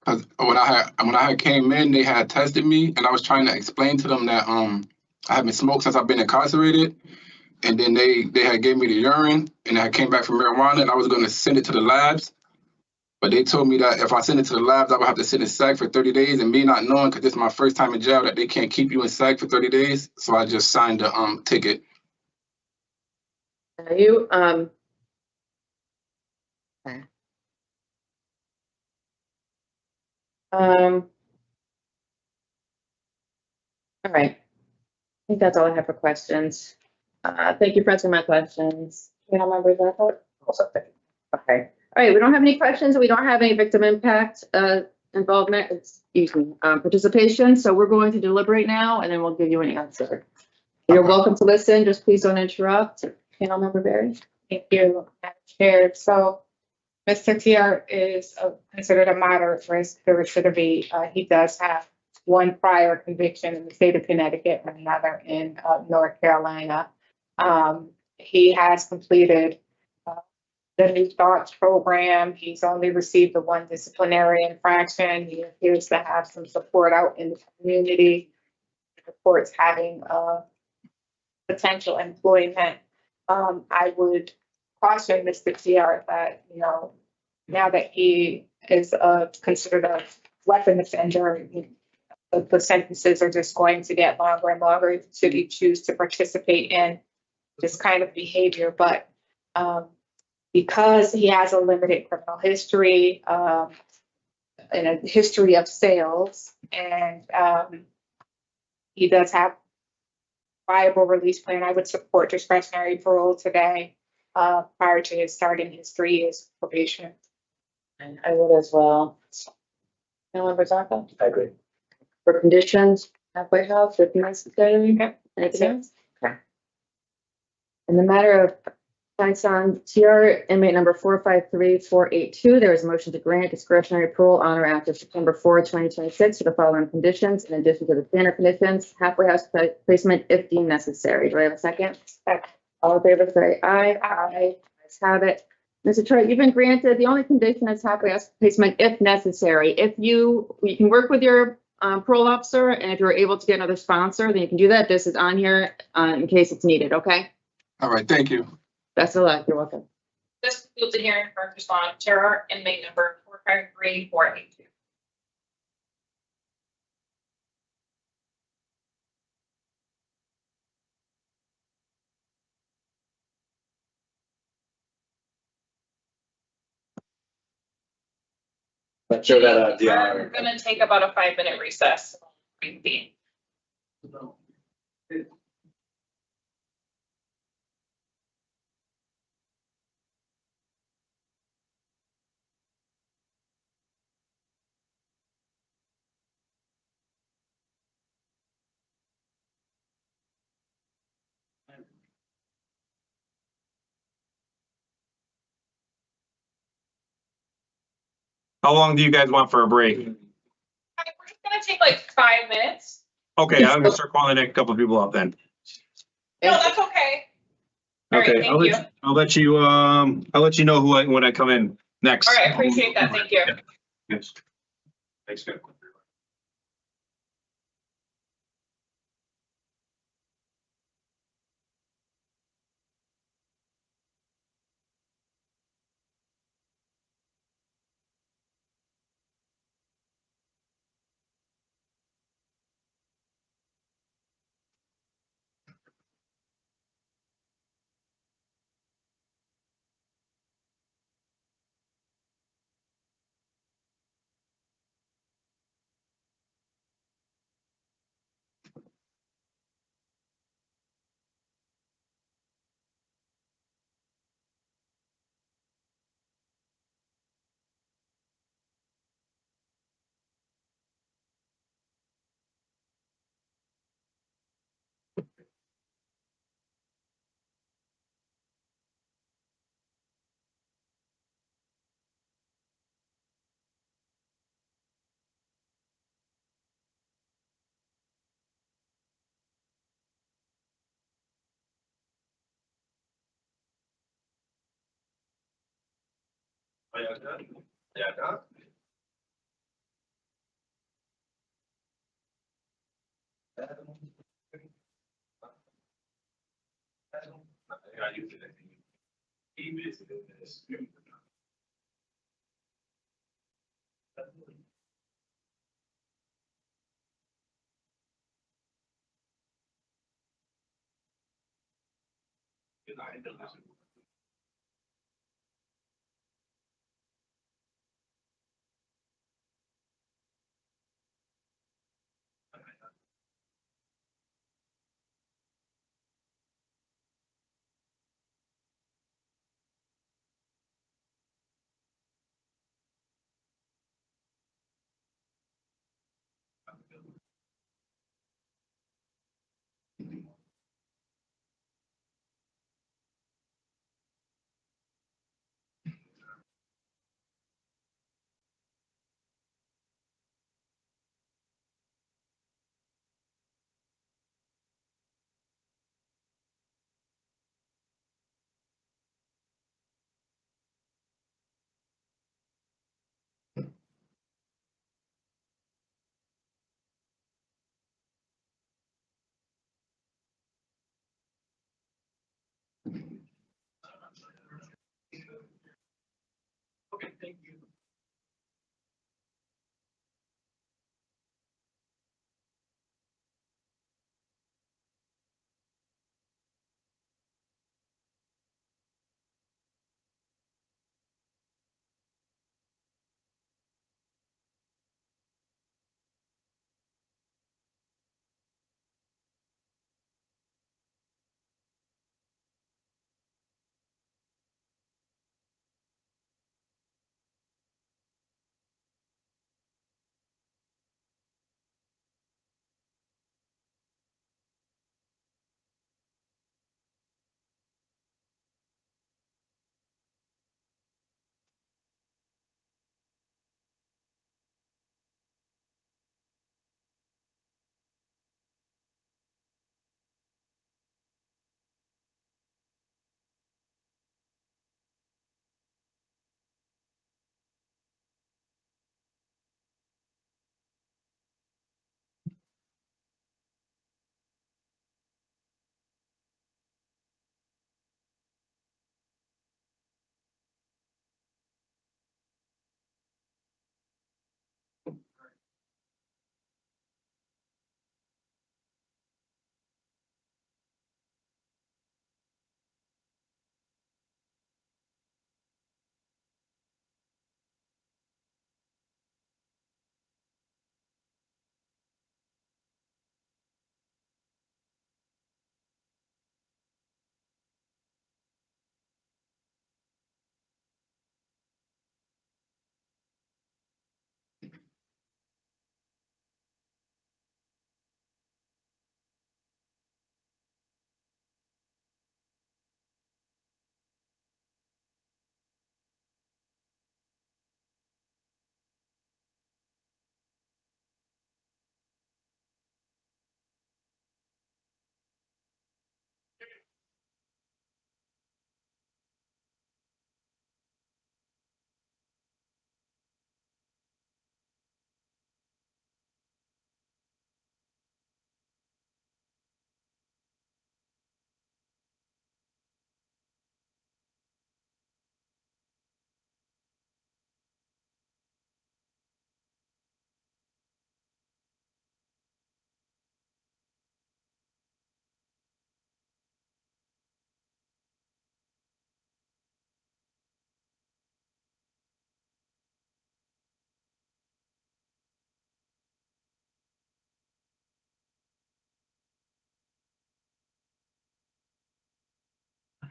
Cause when I had came in, they had tested me, and I was trying to explain to them that I haven't smoked since I've been incarcerated, and then they had gave me the urine, and I came back from marijuana, and I was going to send it to the labs, but they told me that if I send it to the labs, I would have to sit in SAG for 30 days, and me not knowing, because this is my first time in jail, that they can't keep you in SAG for 30 days, so I just signed the ticket. Are you okay. All right. I think that's all I have for questions. Thank you for answering my questions. You know, members, I thought. Okay. All right. We don't have any questions. We don't have any victim impact involvement. Participation. So we're going to deliberate now, and then we'll give you an answer. You're welcome to listen. Just please don't interrupt. Panel member Berry. Thank you, Madam Chair. So Mr. TR is considered a moderate risk for recidivity. He does have one prior conviction in the state of Connecticut and another in North Carolina. He has completed the New Thoughts program. He's only received the one disciplinary infraction. He appears to have some support out in the community. Reports having potential employment. I would caution Mr. TR that, now that he is considered a weapon offender, the sentences are just going to get longer and longer should he choose to participate in this kind of behavior. But because he has a limited criminal history and a history of sales, and he does have viable release plan, I would support discretionary parole today prior to his starting his 3 years probation. And I would as well. Member Zarco? I agree. For conditions, halfway house, if necessary. Anything else? Okay. In the matter of Tyson TR inmate number 453482, there is a motion to grant discretionary parole on or after September 4, 2026 for the following conditions, in addition to the standard conditions: halfway house placement if deemed necessary. Do I have a second? Second. All in favor say aye. Aye. Let's have it. Mr. Troy, you've been granted, the only condition is halfway house placement if necessary. If you can work with your parole officer, and if you're able to get another sponsor, then you can do that. This is on here in case it's needed, okay? All right, thank you. Best of luck. You're welcome. This concludes the hearing for respondent terror inmate number 453482. Let's show that We're DR. gonna take about a 5-minute recess. How long do you guys want for a break? We're just gonna take like 5 minutes. Okay, I'm gonna start calling the next couple of people up then. No, that's okay. All right, Okay, thank you. I'll let you know when I come in next. All right, appreciate that. Thank you. Yes. Thanks, good.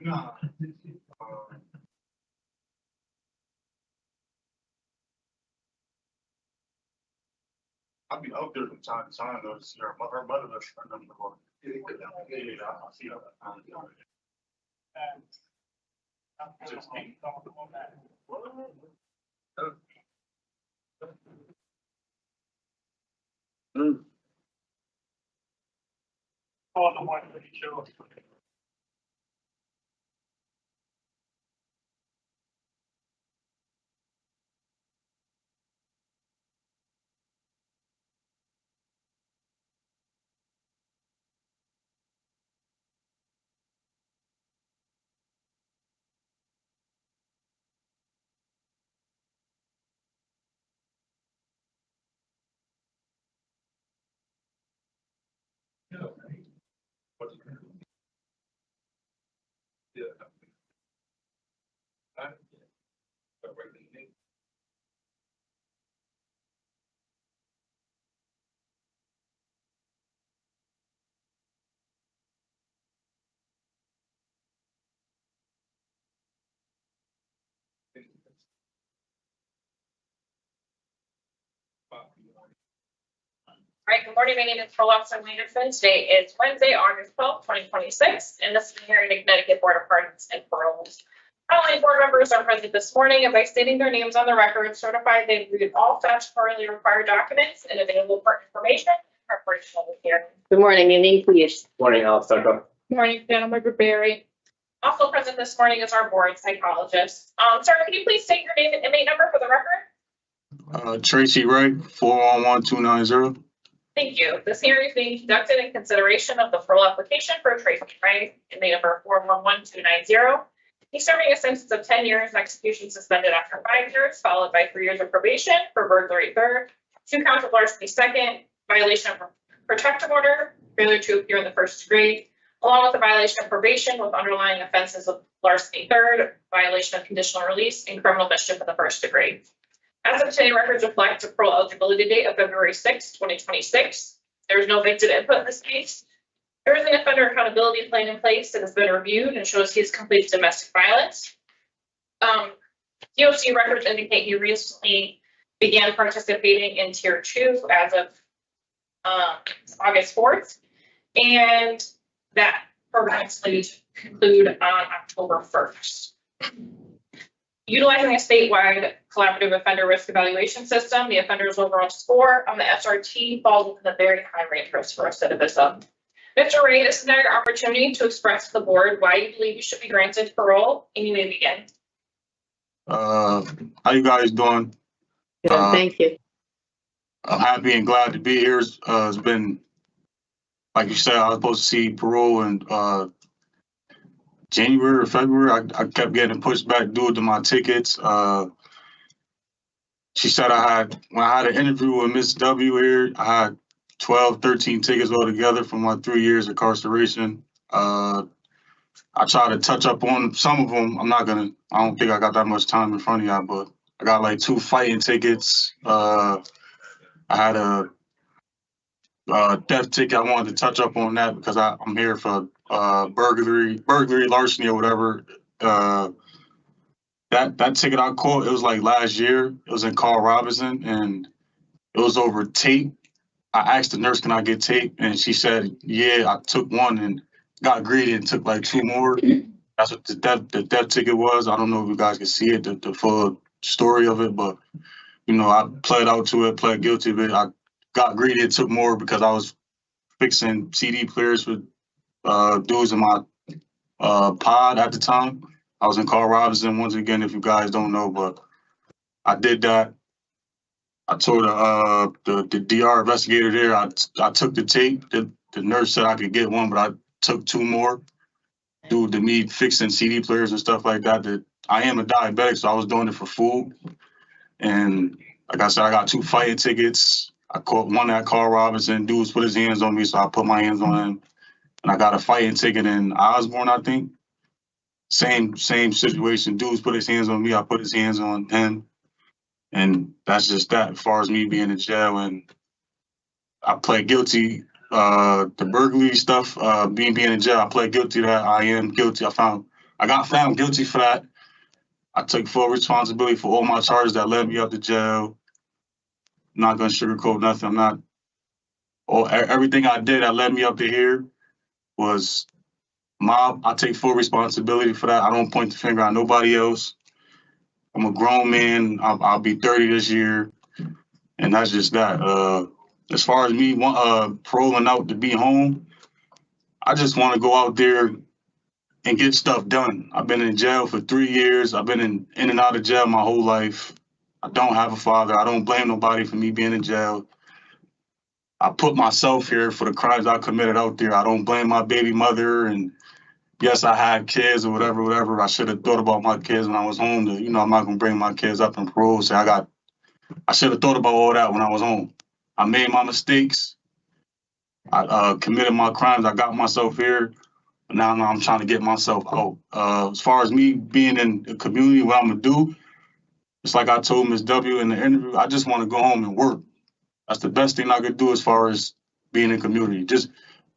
I'll be up there from time to time, though, to see her mother does her number one. Yeah, I see her. Oh, the one that you chose. All right, good morning. My name is Polk. Today is Wednesday, August 12th, 2026, and this is the hearing in Connecticut Board of Pardons and Paroles. Following board members are present this morning and by stating their names on the record, certified they've reviewed all statutorily required documents and available for information in preparation of the hearing. Good morning, your name, please. Morning, Alex Tucker. Good morning, Gentleman Barry. Also present this morning is our board psychologist. Sir, can you please state your name and inmate number for the record? Tracy Wright, 411-290. Thank you. This hearing is being conducted in consideration of the parole application for Tracy Wright, inmate number 411290. He's serving a sentence of 10 years and execution suspended after 5 years, followed by 3 years of probation for burglary third, 2 counts of larceny second, violation of protective order, failure to appear in the first degree, along with a violation of probation with underlying offenses of larceny third, violation of conditional release, and criminal mischief in the first degree. As of today, records reflect a parole eligibility date of February 6, 2026. There is no victim input in this case. There is an offender accountability plan in place that has been reviewed and shows he has completed domestic violence. DOC records indicate he recently began participating in Tier 2 as of August 4th, and that program is slated to conclude on October 1st. Utilizing a statewide collaborative offender risk evaluation system, the offender's overall score on the SRT falls within the very high range risk for recidivism. Mr. Ray, this is now your opportunity to express to the board why you believe you should be granted parole, and you may begin. How you guys doing? Good, thank you. I'm happy and glad to be here. It's been, like you said, I was supposed to see parole in January or February. I kept getting pushed back due to my tickets. She said when I had an interview with Miss W here, I had 12, 13 tickets altogether for my 3 years incarceration. I tried to touch up on some of them. I don't think I got that much time in front of y'all, but I got like 2 fighting tickets. I had a death ticket. I wanted to touch up on that because I'm here for burglary, larceny, or whatever. That ticket I caught, it was like last year. It was in Carl Robinson, and it was over tape. I asked the nurse, "Can I get tape?" And she said, "Yeah." I took one and got greedy and took like 2 more. That's what the death ticket was. I don't know if you guys can see it, the full story of it, but I pled out to it, pled guilty of it. I got greedy and took more because I was fixing CD players for dudes in my pod at the time. I was in Carl Robinson, once again, if you guys don't know, but I did that. I told the DR investigator there, I took the tape. The nurse said I could get one, but I took 2 more due to me fixing CD players and stuff like that. That I am a diabetic, so I was doing it for food. And like I said, I got 2 fighting tickets. I caught one at Carl Robinson. Dudes put his hands on me, so I put my hands on him. And I got a fighting ticket in Osborne, I think. Same situation. Dudes put his hands on me. I put his hands on him. And that's just that as far as me being in jail. And I pled guilty. The burglary stuff, being in jail, I pled guilty to that. I am guilty. I found I got found guilty for that. I took full responsibility for all my charges that led me up to jail. I'm not gonna sugarcoat nothing. I'm not. Everything I did that led me up to here was I take full responsibility for that. I don't point the finger at nobody else. I'm a grown man. I'll be 30 this year, and that's just that. As far as me paroling out to be home, I just want to go out there and get stuff done. I've been in jail for 3 years. I've been in and out of jail my whole life. I don't have a father. I don't blame nobody for me being in jail. I put myself here for the crimes I committed out there. I don't blame my baby mother. And yes, I had kids or whatever. I should have thought about my kids when I was home. I'm not gonna bring my kids up in parole. So I should have thought about all that when I was home. I made my mistakes. I committed my crimes. I got myself here. Now I'm trying to get myself out. As far as me being in the community, what I'm gonna do, it's like I told Ms. W in the interview, I just want to go home and work. That's the best thing I could do as far as being in the community. Just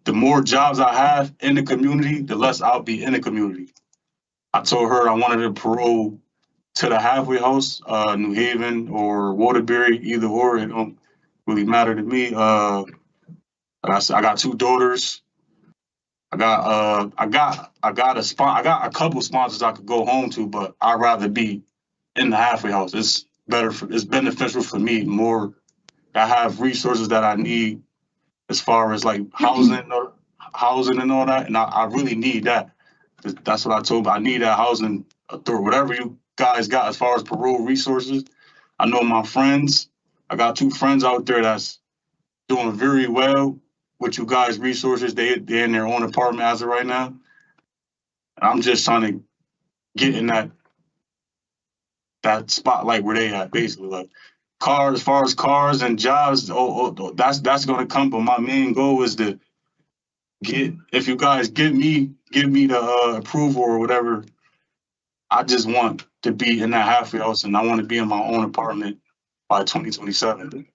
the more jobs I have in the community, the less I'll be in the community. I told her I wanted to parole to the halfway house, New Haven or Waterbury, either or. It don't really matter to me. I got 2 daughters. I got a couple sponsors I could go home to, but I'd rather be in the halfway house. It's beneficial for me more. I have resources that I need as far as like housing and all that, and I really need that. That's what I told them. I need that housing through whatever you guys got as far as parole resources. I know my friends. I got 2 friends out there that's doing very well with you guys' resources. They're in their own apartment as of right now. And I'm just trying to get in that spotlight where they at, basically. Like cars, as far as cars and jobs, that's gonna come. But my main goal is to if you guys give me the approval or whatever, I just want to be in that halfway house and I want to be in my own apartment by 2027.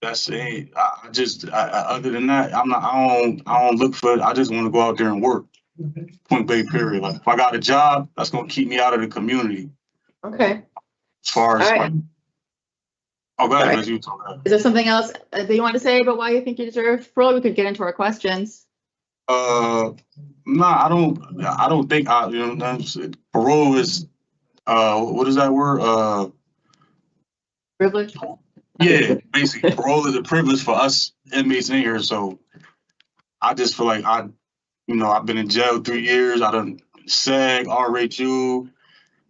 That's it. Other than that, I don't look for it. I just want to go out there and work. Point blank period. Like if I got a job, that's gonna keep me out of the community. Okay. As far as All right. go ahead, All right. Liz, you talk about it. Is there something else that you want to say about why you think you deserve parole? We could get into our questions. Nah, I don't think parole is what is that word? Privilege? Yeah, basically parole is a privilege for us inmates in here. So I just feel like I've been in jail 3 years. I done SAG, RHU.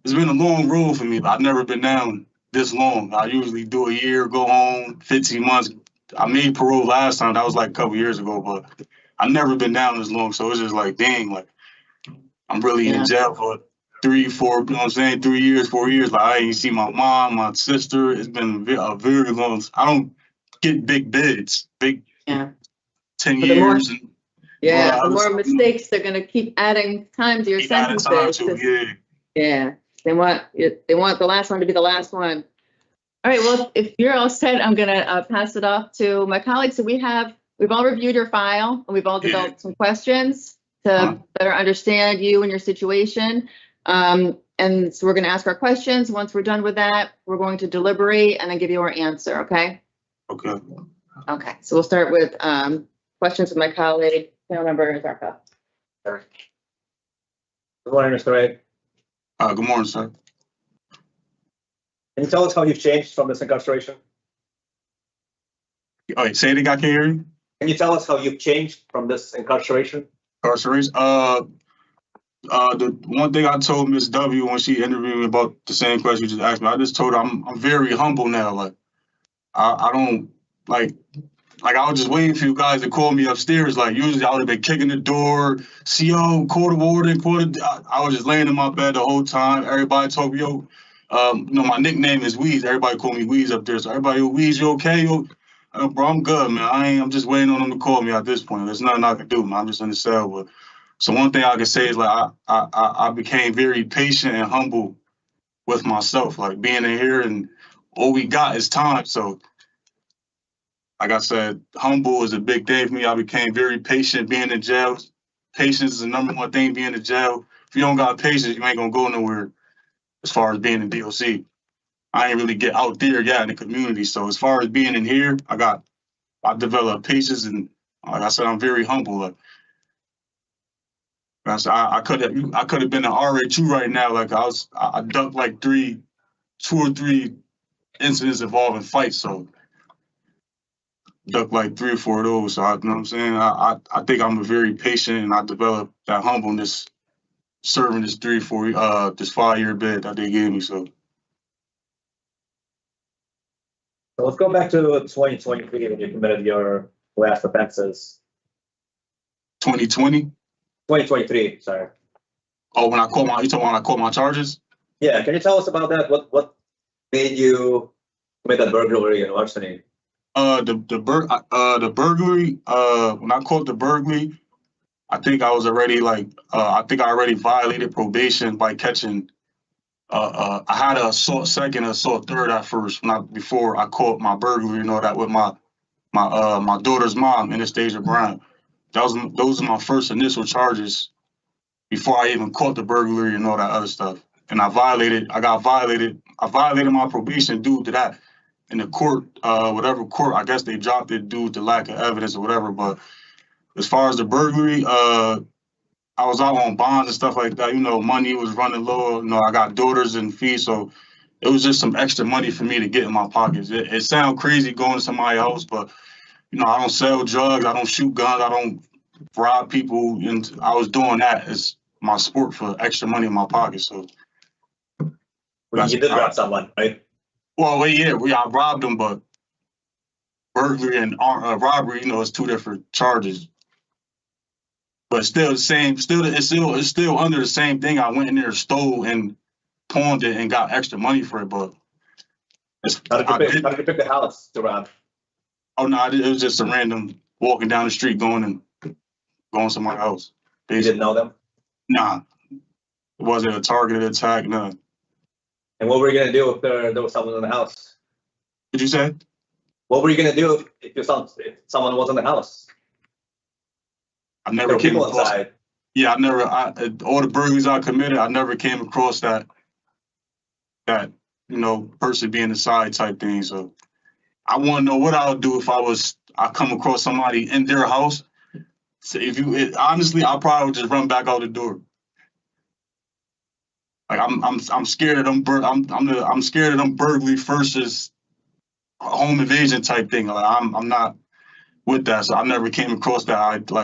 It's been a long road for me, but I've never been down this long. I usually do a year, go home, 15 months. I made parole last time. That was like a couple years ago, but I've never been down this long. So it's just like, dang, like I'm really in jail for 3, 4, 3 years, 4 years. Like I ain't see my mom, my sister. It's been a very long. I don't get big bids, 10 years. The more mistakes, they're gonna keep adding time to your sentences. Yeah, they want the last one to be the last one. All right, well, if you're all set, I'm gonna pass it off to my colleagues. So we've all reviewed your file and we've all developed some questions to better understand you and your situation. And so we're gonna ask our questions. Once we're done with that, we're going to deliberate and then give you our answer, okay? Okay. Okay, so we'll start with questions with my colleague, panel member Zarka. Good morning, Mr. Ray. Good morning, sir. Can you tell us how you've changed from this incarceration? All right, say it again, I can't hear you. Can you tell us how you've changed from this incarceration? Incarceration? The one thing I told Ms. W when she interviewed me about the same question you just asked me, I just told her I'm very humble now. Like I don't like I was just waiting for you guys to call me upstairs. Like usually I would have been kicking the door, CO, court of order, I was just laying in my bed the whole time. Everybody told me, yo, my nickname is Weez. Everybody called me Weez up there. So everybody, yo, Weez, you okay? Yo, bro, I'm good, man. I'm just waiting on them to call me at this point. There's nothing I can do, man. I'm just in the cell. But so one thing I can say is like I became very patient and humble with myself. Like being in here and all we got is time. So like I said, humble is a big thing for me. I became very patient being in jail, patience is the #1 thing being in jail. If you don't got patience, you ain't gonna go nowhere as far as being in DOC. I ain't really get out there yet in the community. So as far as being in here, I developed patience, and like I said, I'm very humble. Like I could have been an RA2 right now. Like I ducked like 2 or 3 incidents involving fights. So ducked like 3 or 4 of those. So you know what I'm saying? I think I'm a very patient, and I developed that humbleness serving this 5-year bid that they gave me. So let's go back to 2023 when you committed your last offenses. 2020? 2023, sorry. Oh, you talking when I caught my charges? Yeah, can you tell us about that? What made you commit that burglary and larceny? The burglary, when I caught the burglary, I think I was already I already violated probation by catching, I had an assault second, assault third at first, before I caught my burglary and all that with my daughter's mom, Anastasia Brown. Those are my first initial charges before I even caught the burglary and all that other stuff. And I violated my probation due to that. In the court, whatever court, I guess they dropped it due to lack of evidence or whatever. But as far as the burglary, I was out on bonds and stuff like that. You know, money was running low. You know, I got daughters and fees, so it was just some extra money for me to get in my pockets. It sounds crazy going to somebody's house, but you know, I don't sell drugs, I don't shoot guns, I don't rob people, and I was doing that as my sport for extra money in my pocket. So you did rob someone, right? Well, yeah, I robbed them, but burglary and robbery, you know, it's 2 different charges. But still the same. It's still under the same thing. I went in there, stole and pawned it, and got extra money for it. But how did you pick the house to rob? Oh no, it was just a random walking down the street, going somewhere else. You didn't know them? Nah, it wasn't a targeted attack. No. And what were you gonna do if there was someone in the house? What'd you say? What were you gonna do if someone was in the house? I never came across inside. Yeah, all the burglaries I committed, I never came across that you know, person being inside type thing. So I want to know what I would do if I come across somebody in their house. So honestly, I probably would just run back out the door. Like I'm scared of them. I'm scared of them burglary versus home invasion type thing. Like I'm not with that, so I never came across that.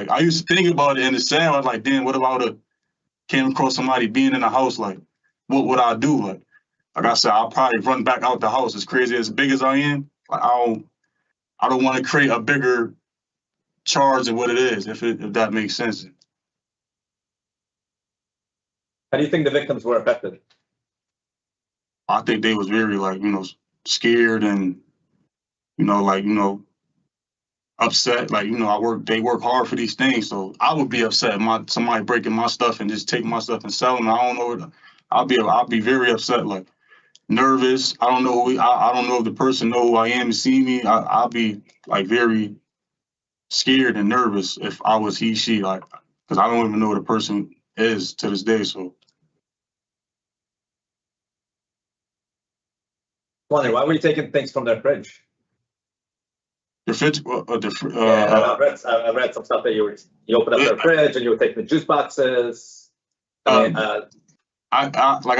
I used to think about it in the sand. I was like, damn, what if I would have came across somebody being in the house? Like, what would I do? Like I said, I'll probably run back out the house. As crazy, as big as I am, like I don't want to create a bigger charge than what it is, if that makes sense. How do you think the victims were affected? I think they was very scared and upset. They work hard for these things, so I would be upset if somebody breaking my stuff and just taking my stuff and selling it. I don't know. I'll be very upset, like nervous. I don't know I don't know if the person know who I am and see me. I'll be like very scared and nervous if I was he, she, like, because I don't even know who the person is to this day. So Wondering, why were you taking things from their fridge? The fridge? I read some stuff that you opened up their fridge and you were taking the juice boxes. Like I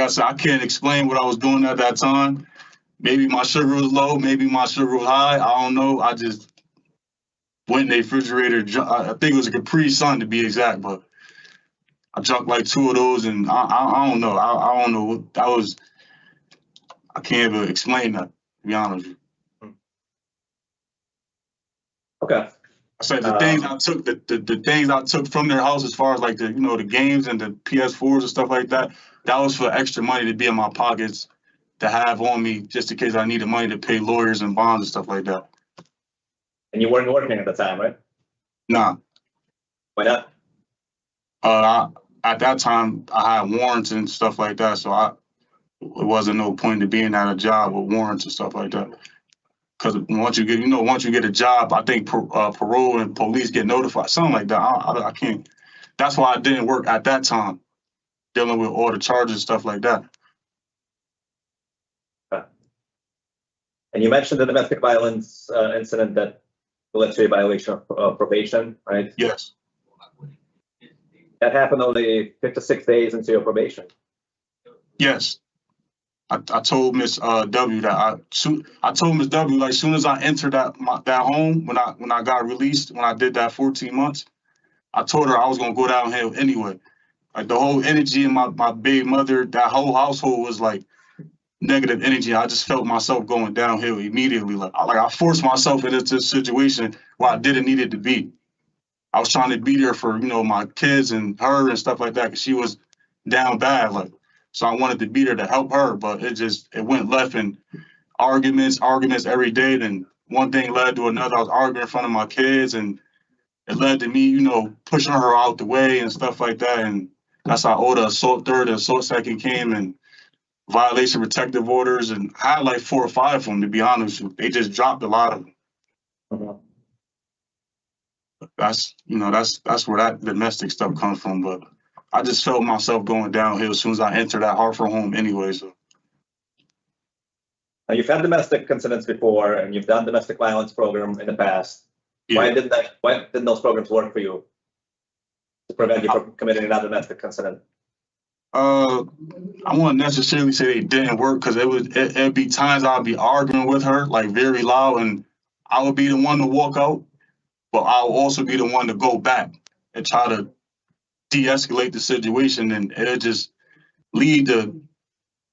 said, I can't explain what I was doing at that time. Maybe my sugar was low, maybe my sugar was high. I don't know. I just went in the refrigerator. I think it was a Capri Sun to be exact, but I drank like 2 of those, and I don't know. I don't know what that was. I can't even explain that, to be honest with you. Okay. I said the things I took, the things I took from their house, as far as like the games and the PS4s and stuff like that, that was for extra money to be in my pockets to have on me just in case I needed money to pay lawyers and bonds and stuff like that. And you weren't working at the time, right? Nah. Why not? At that time I had warrants and stuff like that, so it wasn't no point to being at a job with warrants and stuff like that. Because once you get a job, I think parole and police get notified, something like that. I can't that's why I didn't work at that time, dealing with all the charges and stuff like that. And you mentioned the domestic violence incident that led to a violation of probation, right? Yes. That happened only 56 days into your probation. Yes. I told Miss W that I told Miss W, like, soon as I entered that home, when I got released, when I did that 14 months, I told her I was gonna go downhill anyway. Like, the whole energy in my baby mother, that whole household was like negative energy. I just felt myself going downhill immediately. Like I forced myself into this situation where I didn't need it to be. I was trying to be there for, you know, my kids and her and stuff like that, because she was down bad. Like, so I wanted to be there to help her, but it went left, and arguments every day. Then one thing led to another. I was arguing in front of my kids, and it led to me, you know, pushing her out the way and stuff like that. And that's how all the assault third and assault second came, and violation of protective orders, and I had like 4 or 5 of them, to be honest with you. They just dropped a lot of them. That's where that domestic stuff comes from. But I just felt myself going downhill as soon as I entered that Hartford home anyway. So Now, you've had domestic incidents before, and you've done domestic violence program in the past. Yeah. Why didn't those programs work for you to prevent you from committing another domestic incident? I wouldn't necessarily say they didn't work, because it'd be times I'd be arguing with her like very loud, and I would be the one to walk out, but I'll also be the one to go back and try to de-escalate the situation, and it'll just lead to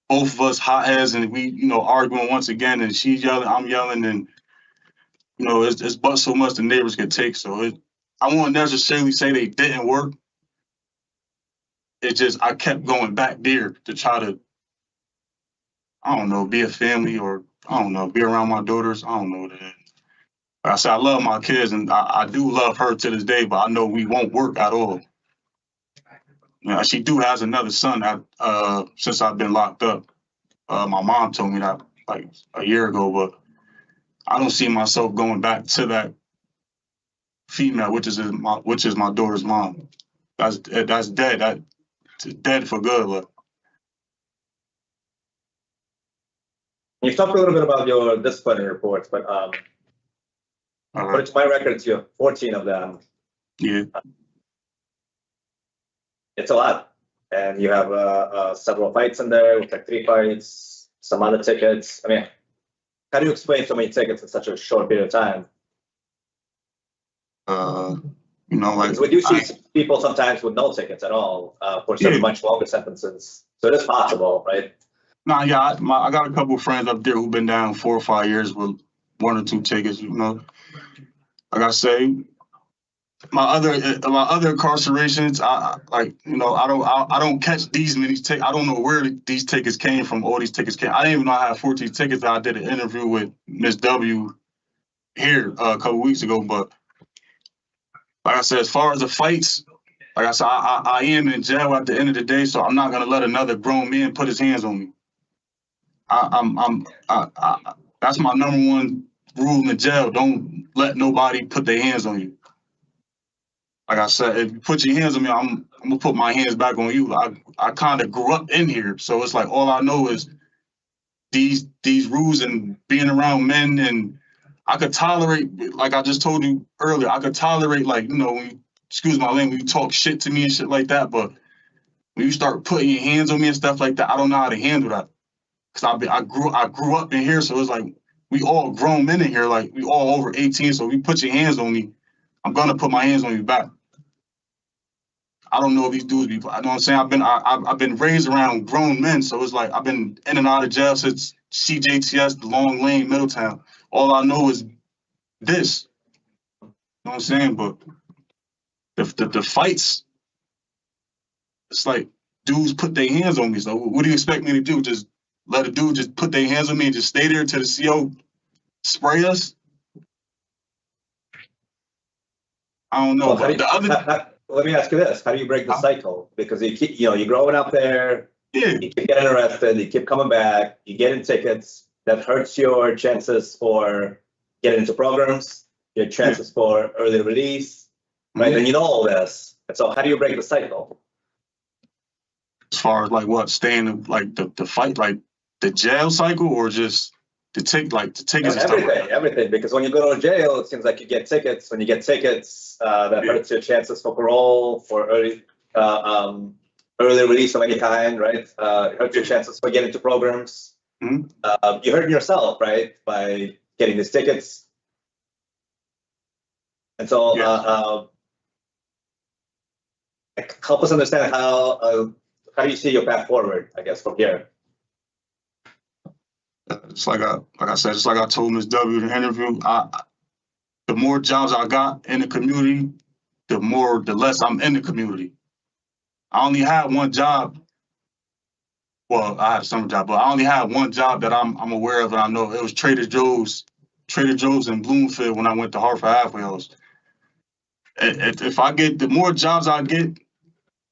both of us hotheads, and we, you know, arguing once again, and she's yelling, I'm yelling, and, you know, it's but so much the neighbors can take. So I won't necessarily say they didn't work. It's just I kept going back there to try to, I don't know, be a family, or I don't know, be around my daughters. I don't know what it is. Like I said, I love my kids, and I do love her to this day, but I know we won't work at all. Yeah, she has another son since I've been locked up. My mom told me that like a year ago, but I don't see myself going back to that female, which is my daughter's mom. That's dead. That's dead for good. Look. You've talked a little bit about your disciplinary reports, but according to my records, you have 14 of them. Yeah. It's a lot. And you have several fights in there, with like 3 fights, some other tickets. I mean, how do you explain so many tickets in such a short period of time? You know, like, we do see people sometimes with no tickets at all for some much longer sentences. So it is possible, right? Nah, yeah, I got a couple of friends up there who've been down 4 or 5 years with 1 or 2 tickets. You know, like I say, my other incarcerations, I don't catch these many tickets. I don't know where these tickets came from. All these tickets came. I didn't even know I had 14 tickets. I did an interview with Miss W here a couple weeks ago. But like I said, as far as the fights, like I said, I am in jail at the end of the day, so I'm not gonna let another grown man put his hands on me. That's my #1 rule in the jail. Don't let nobody put their hands on you. Like I said, if you put your hands on me, I'm gonna put my hands back on you. I kind of grew up in here, so it's like all I know is these rules and being around men, and I could tolerate, like I just told you earlier, I could tolerate, like, you know, when you, excuse my language, when you talk shit to me and shit like that, but when you start putting your hands on me and stuff like that, I don't know how to handle that. Cause I grew up in here, so it's like we all grown men in here, like we all over 18. So if you put your hands on me, I'm gonna put my hands on you back. I don't know if these dudes be, I know what I'm saying. I've been raised around grown men, so it's like I've been in and out of jail since CJTS, the Long Lane, Middletown. All I know is this. You know what I'm saying? But the fights, it's like dudes put their hands on me. So what do you expect me to do? Just let a dude just put their hands on me and just stay there till the CO spray us? I don't know. Well, let me ask you this: how do you break the cycle? Because you keep, you're growing up there. Yeah. You keep getting arrested. You keep coming back. You get in tickets. That hurts your chances for getting into programs. Your chances for early release, right? And you know all this. And so how do you break the cycle? As far as like what, staying like the fight, like the jail cycle, or just the tickets and stuff like that? Everything, because when you go to jail, it seems like you get tickets. When you get tickets, that hurts your chances for parole, for early release of any kind, right? It hurts your chances for getting into programs. You hurt yourself, right, by getting these tickets. And so, help us understand how do you see your path forward, I guess, from here? It's like I said, just like I told Ms. W in the interview, the more jobs I got in the community, the less I'm in the community. I only had one job. Well, I had a summer job, but I only had one job that I'm aware of, and I know it was Trader Joe's in Bloomfield when I went to Hartford Halfway House. If I get, the more jobs I get,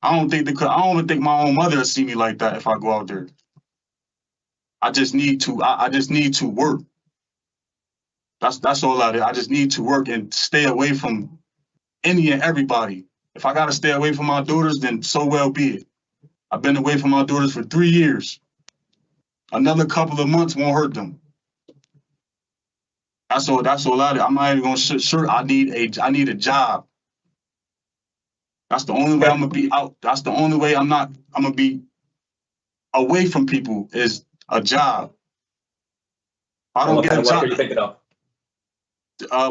I don't even think my own mother will see me like that if I go out there. I just need to. I just need to work. That's all I do. I just need to work and stay away from any and everybody. If I gotta stay away from my daughters, then so well be it. I've been away from my daughters for 3 years. Another couple of months won't hurt them. That's all I do. I'm not even gonna I need a job. That's the only way I'm gonna be out. That's the only way I'm gonna be away from people is a job. I don't get a job. What are you thinking of?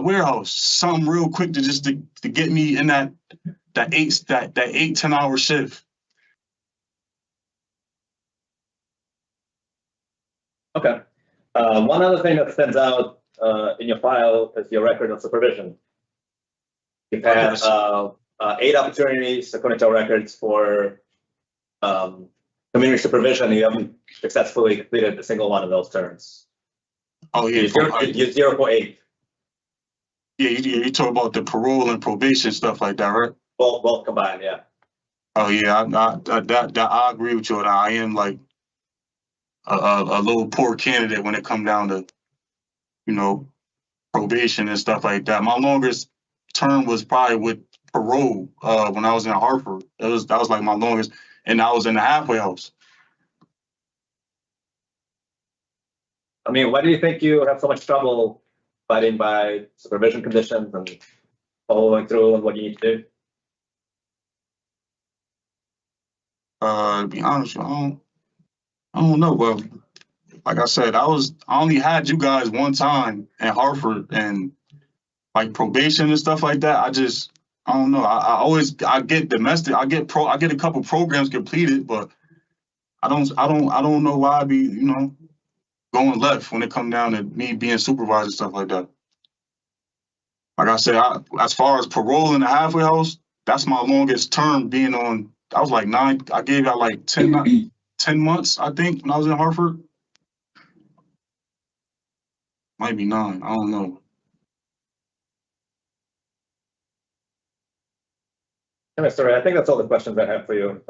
Warehouse, something real quick to get me in that 8-10 hour shift. Okay. One other thing that stands out in your file is your record of supervision. You've had 8 opportunities, according to our records, for community supervision. You haven't successfully completed a single one of those terms. Oh yeah, you're 0 for 8. Yeah, you talk about the parole and probation stuff like that, right? Both combined, yeah. Oh yeah, I agree with you. I am like a little poor candidate when it comes down to, probation and stuff like that. My longest term was probably with parole when I was in Hartford. That was like my longest, and I was in the halfway house. I mean, why do you think you have so much trouble abiding by supervision conditions and following through on what you need to do? To be honest, I don't know. Well, like I said, I only had you guys one time in Hartford, and like probation and stuff like that. I don't know. I get domestic. I get a couple programs completed, but I don't know why I be going left when it come down to me being supervised and stuff like that. Like I said, as far as parole in the halfway house, that's my longest term being on. I was like 9. I gave out like 10 months, I think, when I was in Hartford. Might be 9. I don't know. Mr. Ray, I think that's all the questions I have for you.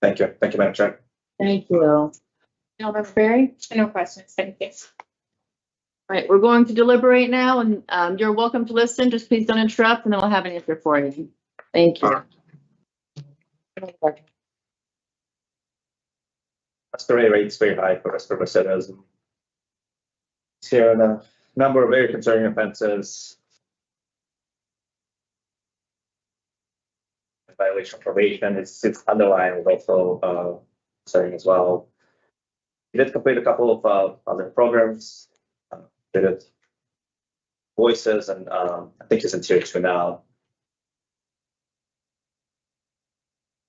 Thank you. Thank you, Madam Chair. Thank you. Councilmember Berry? No questions, thank you. All right, we're going to deliberate now, and you're welcome to listen. Just please don't interrupt, and then we'll have an answer for you. Thank you. Mr. Ray rates very high for recidivism. Here are a number of very concerning offenses. Violation of probation, its underlying was also concerning as well. He did complete a couple of other programs. Did voices, and I think he's in tier 2 now.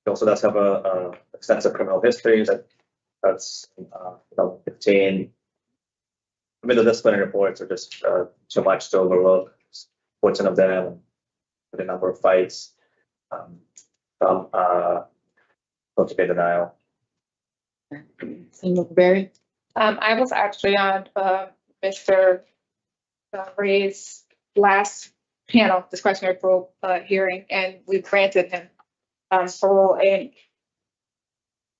He also does have a extensive criminal history that's 2015. I mean, the disciplinary reports are just too much to overlook. 14 of them, with a number of fights. Pay denial. Councilmember Berry? I was actually on Mr. Ray's last panel discretionary parole hearing, and we granted him parole, and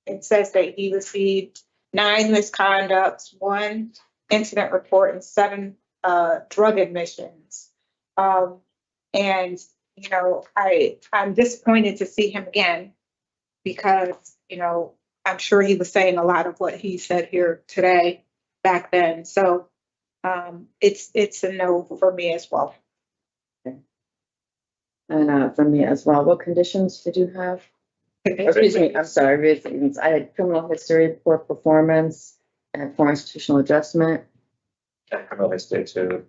it says that he received 9 misconducts, 1 incident report, and 7 drug admissions. And you know, I'm disappointed to see him again because, you know, I'm sure he was saying a lot of what he said here today back then. So it's a no for me as well. And for me as well, what conditions did you have? Excuse me, I'm sorry, reasons. I had criminal history, poor performance, and poor institutional adjustment. Criminal history to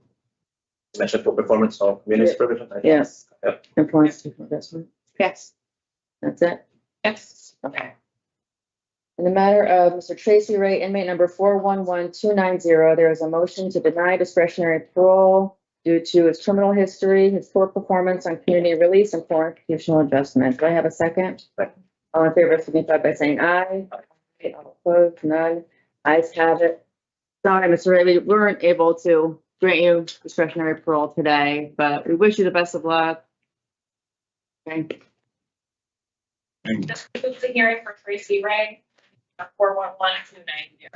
mention for performance of community supervision. Yes. Yep. And poor institutional adjustment. Yes. That's it? Yes. Okay. In the matter of Mr. Tracy Ray, inmate number 411290, there is a motion to deny discretionary parole due to his criminal history, his poor performance on community release, and poor institutional adjustment. Do I have a second? Second. All in favor, signify by saying aye. Aye. All opposed, none. Ayes have it. Sorry, Mr. Ray, we weren't able to grant you discretionary parole today, but we wish you the best of luck. Okay. This concludes the hearing for Tracy Ray, 411290.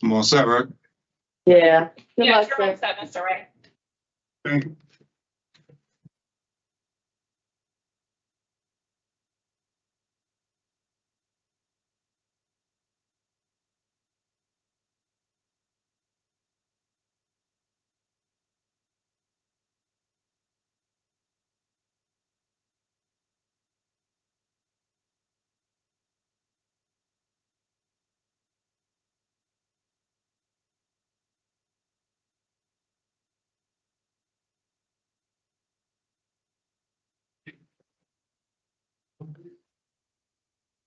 I'm all set, right? Yeah. Good Yeah, luck, you're sir. all set, Mr. Ray. Thank you.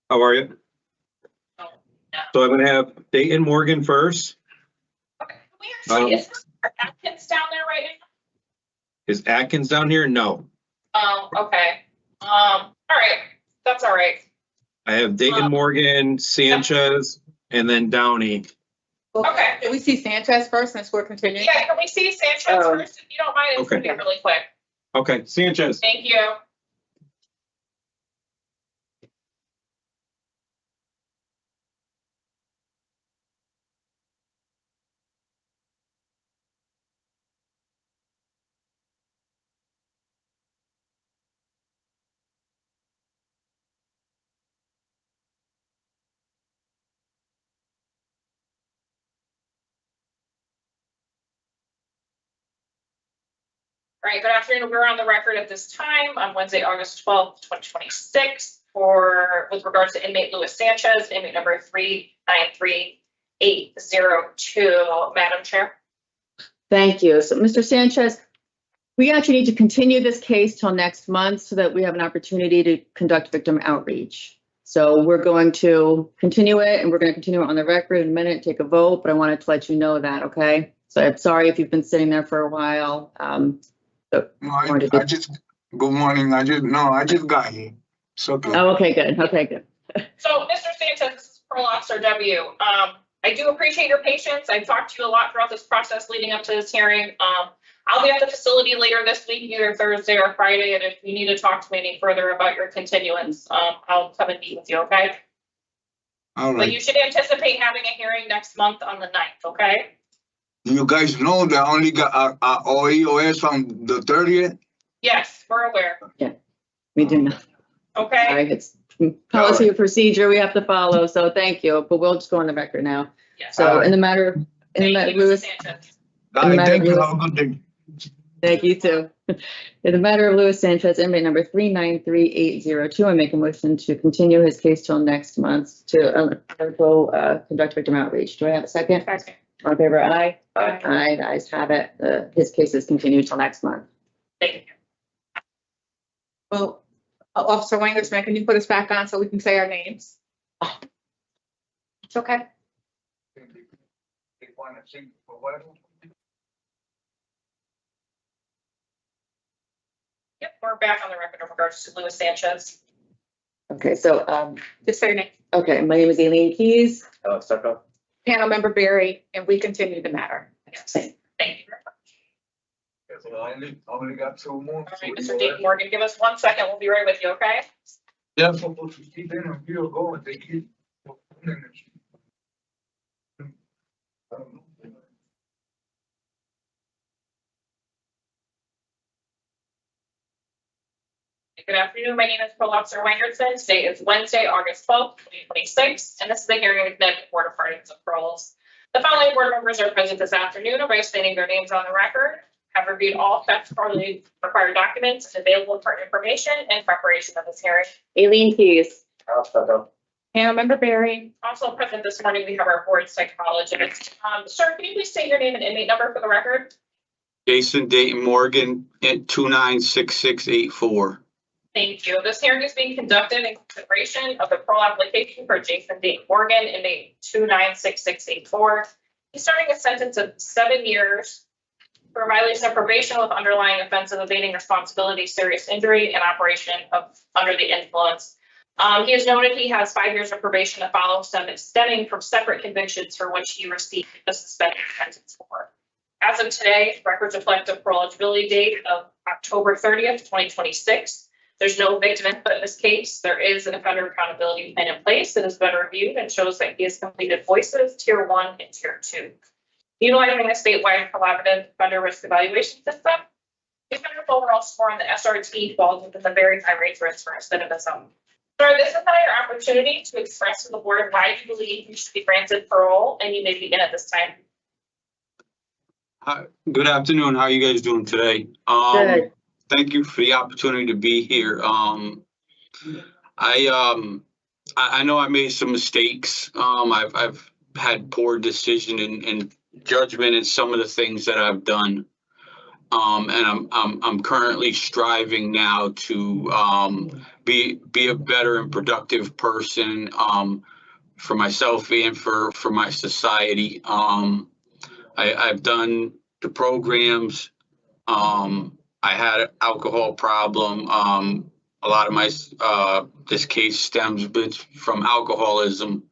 How are you? So I'm gonna have Dayton Morgan first. Actually, is Mr. Atkins down there right now? Is Atkins down here? No. Oh, okay. All right, that's all right. I have Dayton Morgan, Sanchez, and then Downey. Okay. Can we see Sanchez first since we're continuing? Yeah, can we see Sanchez first, if you don't mind? It's gonna be Okay. really quick. Okay, Sanchez. Thank you. All right, good afternoon. We're on the record at this time on Wednesday, August 12th, 2026, with regards to inmate Luis Sanchez, inmate number 393802. Madam Chair. Thank you. So, Mr. Sanchez, we actually need to continue this case till next month so that we have an opportunity to conduct victim outreach. So we're going to continue it and we're going to continue it on the record in a minute, take a vote, but I wanted to let you know that, okay? So I'm sorry if you've been sitting there for a while. No, I just, good morning. I just got here. It's okay. Oh, okay, good. Okay, good. So, Mr. Sanchez, this is Parole Officer W. I do appreciate your patience. I've talked to you a lot throughout this process leading up to this hearing. I'll be at the facility later this week, either Thursday or Friday, and if you need to talk to me any further about your continuance, I'll come and meet with you, okay? All But right. you should anticipate having a hearing next month on the 9th, okay? You guys know that I only got our OEOS on the 30th? Yes, we're aware, We do not. okay? Sorry, it's policy or procedure we have to follow, so thank you, but we'll just go on the record now. Yes. So in the matter, Louis, Sanchez. All right, thank you. Have a good day. thank you too. In the matter of Luis Sanchez, inmate number 393802, I make a motion to continue his case till next month to conduct victim outreach. Do I have a second? Second. All in favor, aye? Aye. Aye, the ayes have it. His case is continued till next month. Thank you. Well, Officer Wangersman, can you put us back on so we can say our names? It's okay. Yep, we're back on the record in regards to Luis Sanchez. Okay, so, Just say your name. okay, my name is Aileen Keys. Alex Tucker. Panel member Barry, and we continue the matter. Yes. Thank you very much. I only got 2 more. All right, Mr. Dayton Morgan, give us 1 second. We'll be right with you, okay? Yeah, supposed to keep in and feel going. They keep. Good afternoon. My name is Pro Officer Wangerson. Today is Wednesday, August 12th, 2026, and this is the hearing of the Connecticut Board of Pardons and Paroles. The following board members are present this afternoon by stating their names on the record, have reviewed all statutorily required documents and available pertinent information in preparation of this hearing. Aileen Keyes. Panel Member Barry. Also present this morning, we have our board psychologist. Sir, can you please state your name and inmate number for the record? Jason Dayton Morgan at 296684. Thank you. This hearing is being conducted in consideration of the parole application for Jason Dayton Morgan, inmate 296684. He's starting a sentence of 7 years for violation of probation with underlying offense of evading responsibility, serious injury, and operation of under the influence. He has noted he has 5 years of probation to follow, stemming from separate convictions for which he received a suspended sentence for. As of today, records reflect a parole eligibility date of October 30th, 2026. There's no victim input in this case. There is an offender accountability plan in place that has been reviewed and shows that he has completed voices, tier 1 and tier 2. Utilizing a statewide collaborative offender risk evaluation system, the offender's overall score on the SRT falls within the very high range for recidivism. So this is now your opportunity to express to the board why you believe you should be granted parole, and you may begin at this time. Hi, good afternoon. How are you guys doing today? Good. Thank you for the opportunity to be here. I know I made some mistakes. I've had poor decision and judgment in some of the things that I've done. And I'm currently striving now to be a better and productive person for myself and for my society. I've done the programs. I had an alcohol problem. A lot of my this case stems from alcoholism.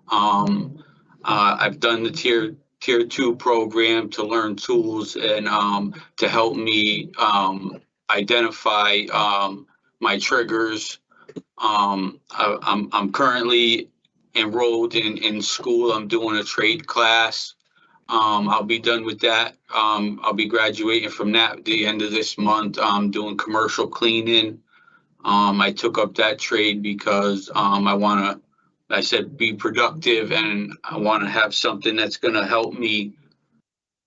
I've done the tier 2 program to learn tools and to help me identify my triggers. I'm currently enrolled in school. I'm doing a trade class. I'll be done with that. I'll be graduating from that at the end of this month. I'm doing commercial cleaning. I took up that trade because I want to, I said, be productive, and I want to have something that's going to help me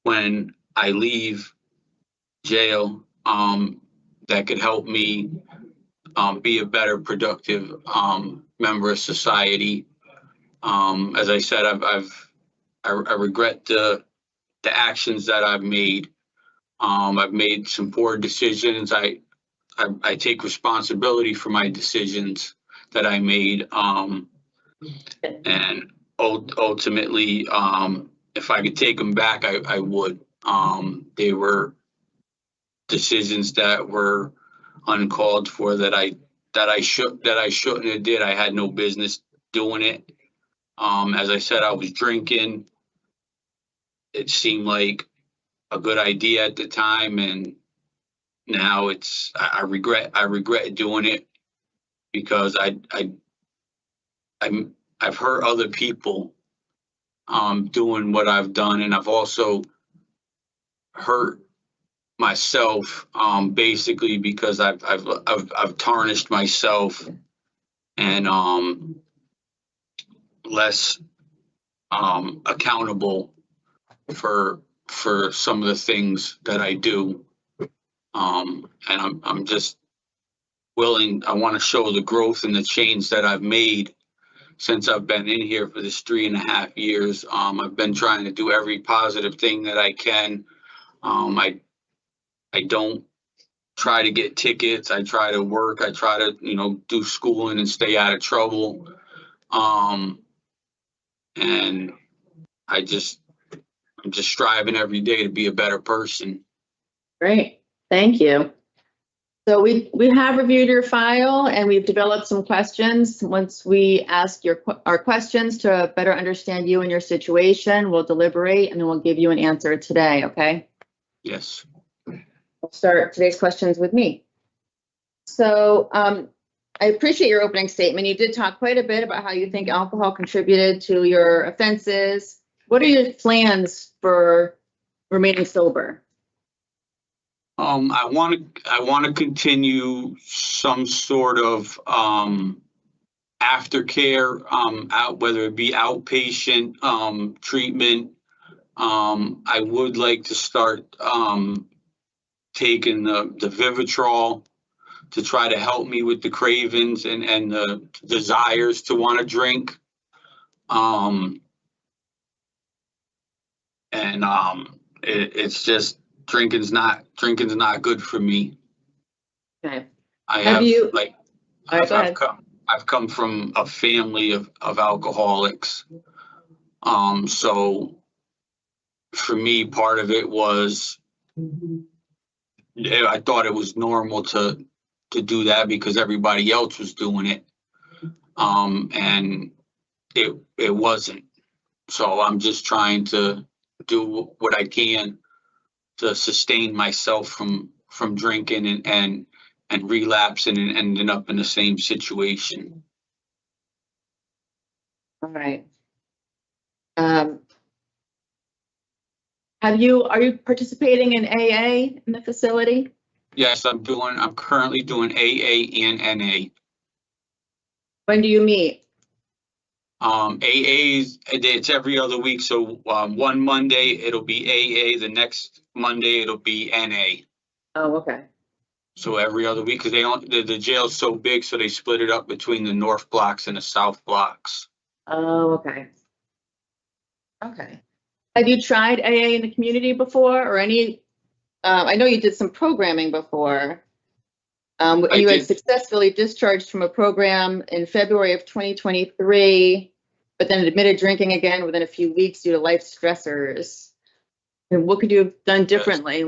when I leave jail, that could help me be a better, productive member of society. As I said, I regret the actions that I've made. I've made some poor decisions. I take responsibility for my decisions that I made. And ultimately, if I could take them back, I would. They were decisions that were uncalled for, that I shouldn't have did. I had no business doing it. As I said, I was drinking. It seemed like a good idea at the time, and now I regret doing it, because I've hurt other people doing what I've done, and I've also hurt myself basically because I've tarnished myself and less accountable for some of the things that I do. And I'm just willing. I want to show the growth and the change that I've made since I've been in here for this 3.5 years. I've been trying to do every positive thing that I can. I don't try to get tickets. I try to work. I try to, do schooling and stay out of trouble. And I'm just striving every day to be a better person. Great, thank you. So we have reviewed your file, and we've developed some questions. Once we ask our questions to better understand you and your situation, we'll deliberate and then we'll give you an answer today, okay? Yes. We'll start today's questions with me. So I appreciate your opening statement. You did talk quite a bit about how you think alcohol contributed to your offenses. What are your plans for remaining sober? I want to continue some sort of aftercare, out, whether it be outpatient treatment. I would like to start taking the Vivitrol to try to help me with the cravings and the desires to want to drink. It's just drinking's not good for me. Okay. I've ahead. come from a family of alcoholics. So for me, part of it was I thought it was normal to do that because everybody else was doing it. And it wasn't. So I'm just trying to do what I can to sustain myself from drinking and relapsing and ending up in the same situation. All right. Are you participating in AA in the facility? Yes, I'm currently doing AA and NA. When do you meet? AA's, it's every other week. So one Monday it'll be AA, the next Monday it'll be NA. Oh, okay. So every other week, because the jail's so big, so they split it up between the north blocks and the south blocks. Oh, okay. Okay. Have you tried AA in the community before or any, I know you did some programming before. You had successfully discharged from a program in February of 2023, but then admitted drinking again within a few weeks due to life stressors. And what could you have done differently?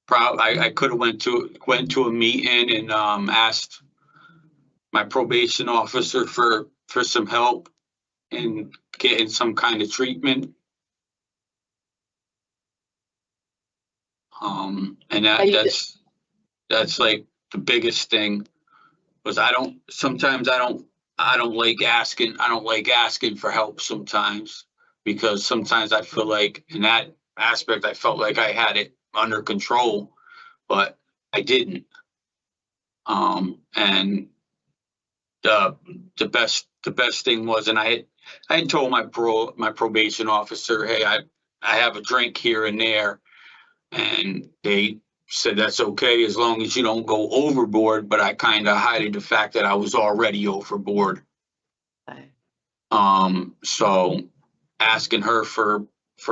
I could have went to a meeting and asked my probation officer for some help in getting some kind of treatment. And that's like the biggest thing was I don't like asking for help sometimes, because sometimes I feel like in that aspect I felt like I had it under control, but I didn't. And the best thing was, and I had told my probation officer, hey, I have a drink here and there, and they said that's okay as long as you don't go overboard, but I kind of hid the fact that I was already overboard. Okay. So asking her for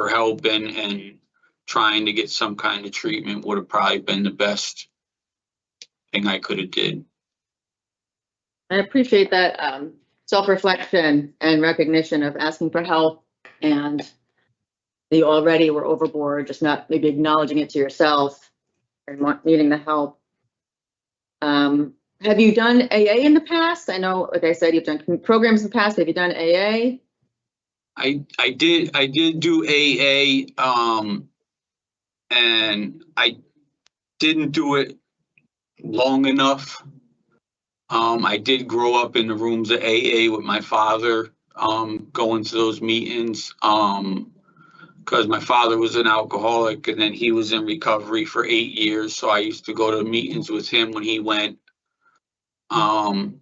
help and trying to get some kind of treatment would have probably been the best thing I could have did. I appreciate that self-reflection and recognition of asking for help, and you already were overboard, just not maybe acknowledging it to yourself and needing the help. Have you done AA in the past? I know, like I said, you've done programs in the past. Have you done AA? I did do AA, and I didn't do it long enough. I did grow up in the rooms of AA with my father, going to those meetings, because my father was an alcoholic and then he was in recovery for 8 years. So I used to go to meetings with him when he went. And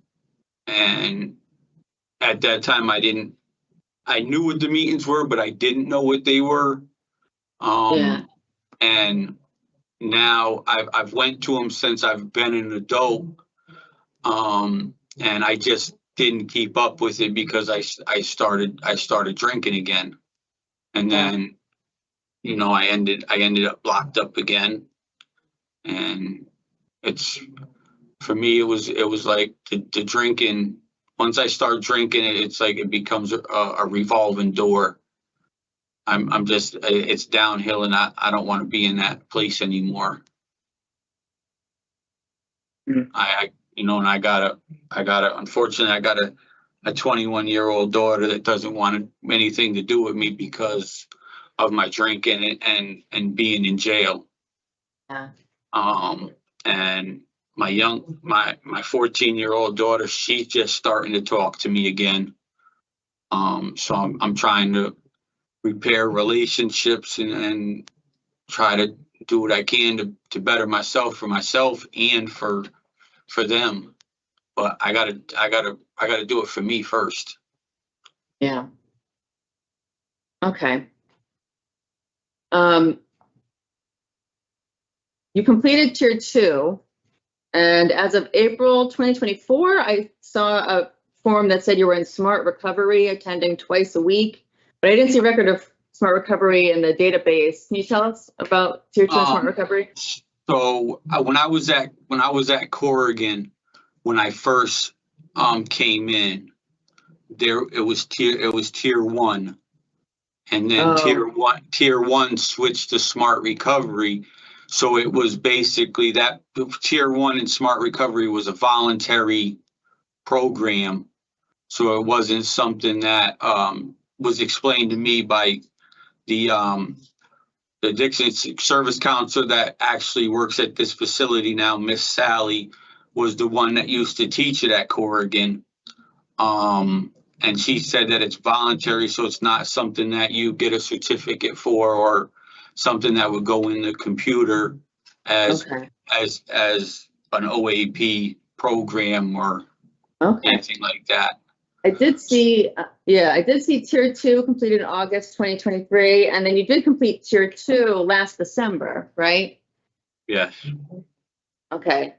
at that time I knew what the meetings were, but I didn't know what they were. And now I've went to them since I've been an adult. And I just didn't keep up with it because I started drinking again. And then, I ended up locked up again. And for me, it was like the drinking. Once I start drinking, it's like it becomes a revolving door. It's downhill, and I don't want to be in that place anymore. Unfortunately, I got a 21-year-old daughter that doesn't want anything to do with me because of my drinking and being in jail. Yeah. And my 14-year-old daughter, she's just starting to talk to me again. So I'm trying to repair relationships and try to do what I can to better myself for myself and for them. But I gotta do it for me first. Yeah. Okay. You completed tier 2, and as of April 2024, I saw a form that said you were in Smart Recovery, attending twice a week, but I didn't see a record of Smart Recovery in the database. Can you tell us about tier 2 Smart Recovery? So when I was at Corrigan, when I first came in, it was tier 1, and then tier one switched to Smart Recovery. So it was basically that tier 1 in Smart Recovery was a voluntary program. So it wasn't something that was explained to me by the addiction service counselor that actually works at this facility now. Miss Sally was the one that used to teach it at Corrigan. And she said that it's voluntary, so it's not something that you get a certificate for or something that would go in the computer as an OAP program or anything like that. I did see, I did see tier 2 completed in August 2023, and then you did complete tier 2 last December, right? Yes. Okay.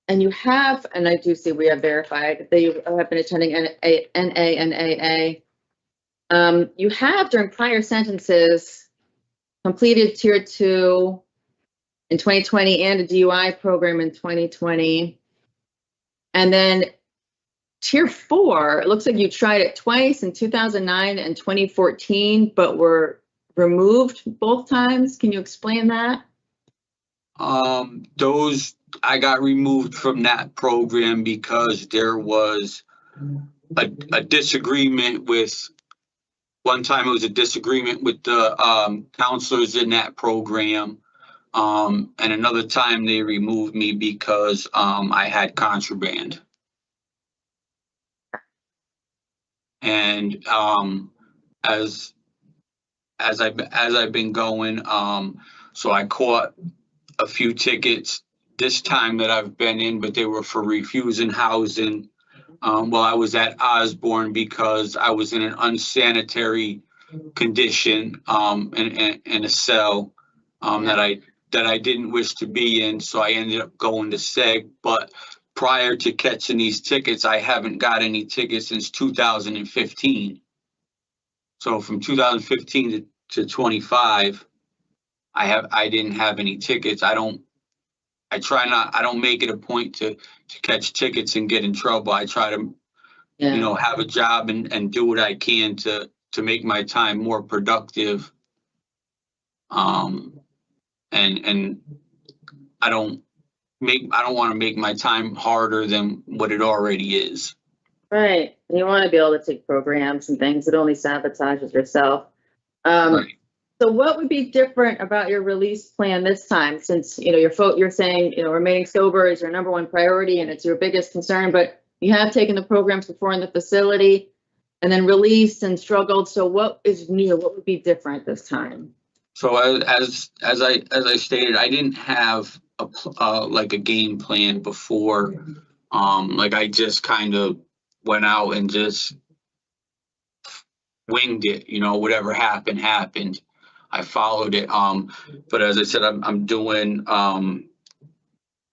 And you have, and I do see we have verified that you have been attending NA and AA. You have, during prior sentences, completed tier 2 in 2020 and a DUI program in 2020. And then tier 4, it looks like you tried it twice in 2009 and 2014, but were removed both times. Can you explain that? I got removed from that program because there was a disagreement with, one time it was a disagreement with the counselors in that program. And another time they removed me because I had contraband. And as I've been going, so I caught a few tickets this time that I've been in, but they were for refusing housing while I was at Osborne because I was in an unsanitary condition in a cell that I didn't wish to be in, so I ended up going to SEG. But prior to catching these tickets, I haven't got any tickets since 2015. So from 2015 to 25, I didn't have any tickets. I don't make it a point to catch tickets and get in trouble. I try to, have a job and do what I can to make my time more productive. And I don't want to make my time harder than what it already is. Right. You want to be able to take programs and things. It only sabotages yourself. Right. So what would be different about your release plan this time, since you're saying remaining sober is your #1 priority and it's your biggest concern, but you have taken the programs before in the facility and then released and struggled. So what is new? What would be different this time? So as I stated, I didn't have a game plan before. I just kind of went out and just winged it. Whatever happened. I followed it. But as I said, I'm doing the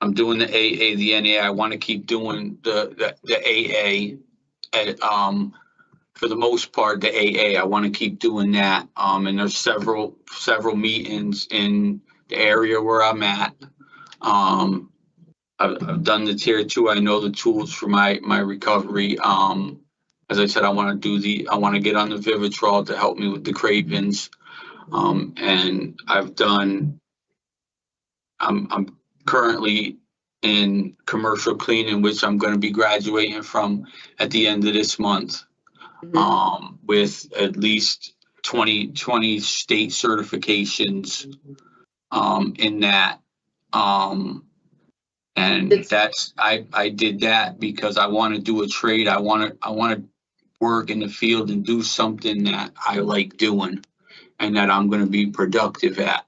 AA, the NA. I want to keep doing the AA. For the most part, the AA. I want to keep doing that. And there's several meetings in the area where I'm at. I've done the tier 2. I know the tools for my recovery. As I said, I want to get on the Vivitrol to help me with the cravings. And I'm currently in commercial cleaning, which I'm going to be graduating from at the end of this month, with at least 20 state certifications in that. And I did that because I want to do a trade. I want to work in the field and do something that I like doing. and that I'm gonna be productive at.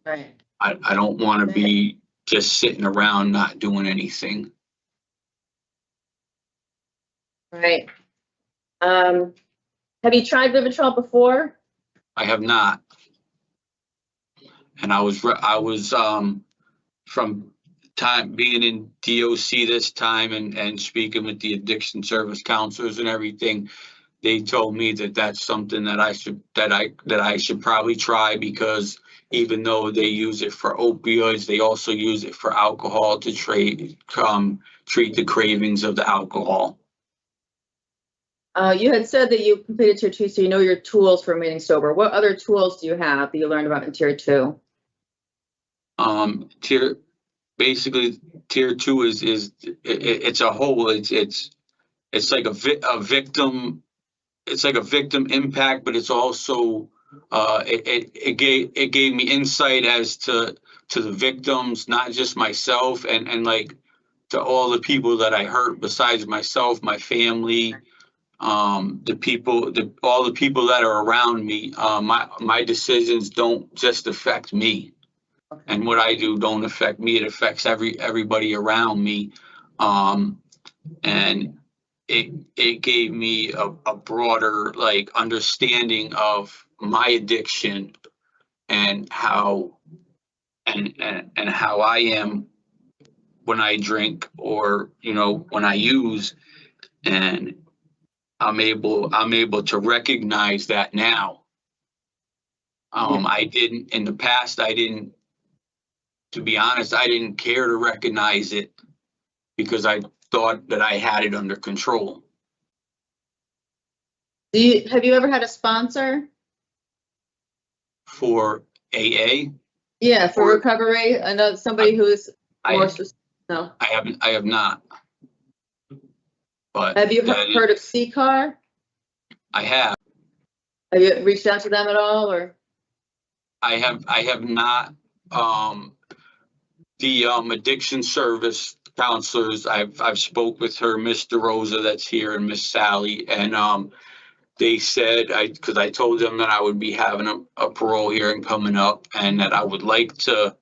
Right. I don't wanna be just sitting around not doing anything. Right. Have you tried Vivitrol before? I have not. And I was from time being in DOC this time and speaking with the addiction service counselors and everything, they told me that that's something that I should probably try, because even though they use it for opioids, they also use it for alcohol to treat the cravings of the alcohol. You had said that you completed tier 2, so you know your tools for remaining sober. What other tools do you have that you learned about in tier 2? Tier 2 is it's a whole, it's like a victim, it's like a victim impact, but it's also it gave me insight as to the victims, not just myself, and like to all the people that I hurt besides myself, my family, all the people that are around me. My decisions don't just affect me, and what I do don't affect me. It affects everybody around me, and it gave me a broader like understanding of my addiction and how I am when I drink, or when I use, and I'm able to recognize that now. I didn't in the past. To be honest, I didn't care to recognize it because I thought that I had it under control. Have you ever had a sponsor? For AA? Yeah, for recovery. I know somebody who's more. No. I have not. But have you heard of CCAR? I have. Have you reached out to them at all, or? I have not. The addiction service counselors, I've spoke with her, Miss DeRosa that's here, and Miss Sally, and they said, because I told them that I would be having a parole hearing coming up, and that I would like to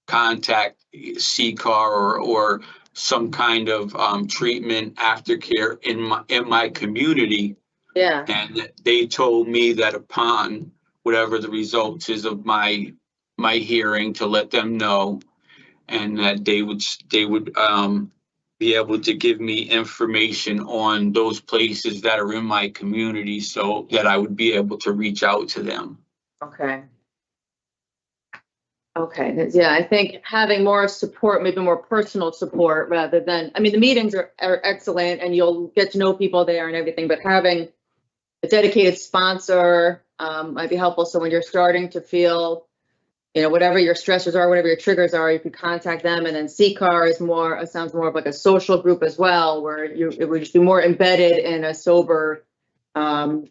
contact CCAR or some kind of treatment aftercare in my community. Yeah. And they told me that upon whatever the results is of my hearing, to let them know, and that they would be able to give me information on those places that are in my community, so that I would be able to reach out to them. Okay. Okay, yeah, I think having more support, maybe more personal support, rather than, I mean, the meetings are excellent and you'll get to know people there and everything, but having a dedicated sponsor might be helpful. So when you're starting to feel, whatever your stressors are, whatever your triggers are, you can contact them. And then CCAR is sounds more of like a social group as well, where it would just be more embedded in a sober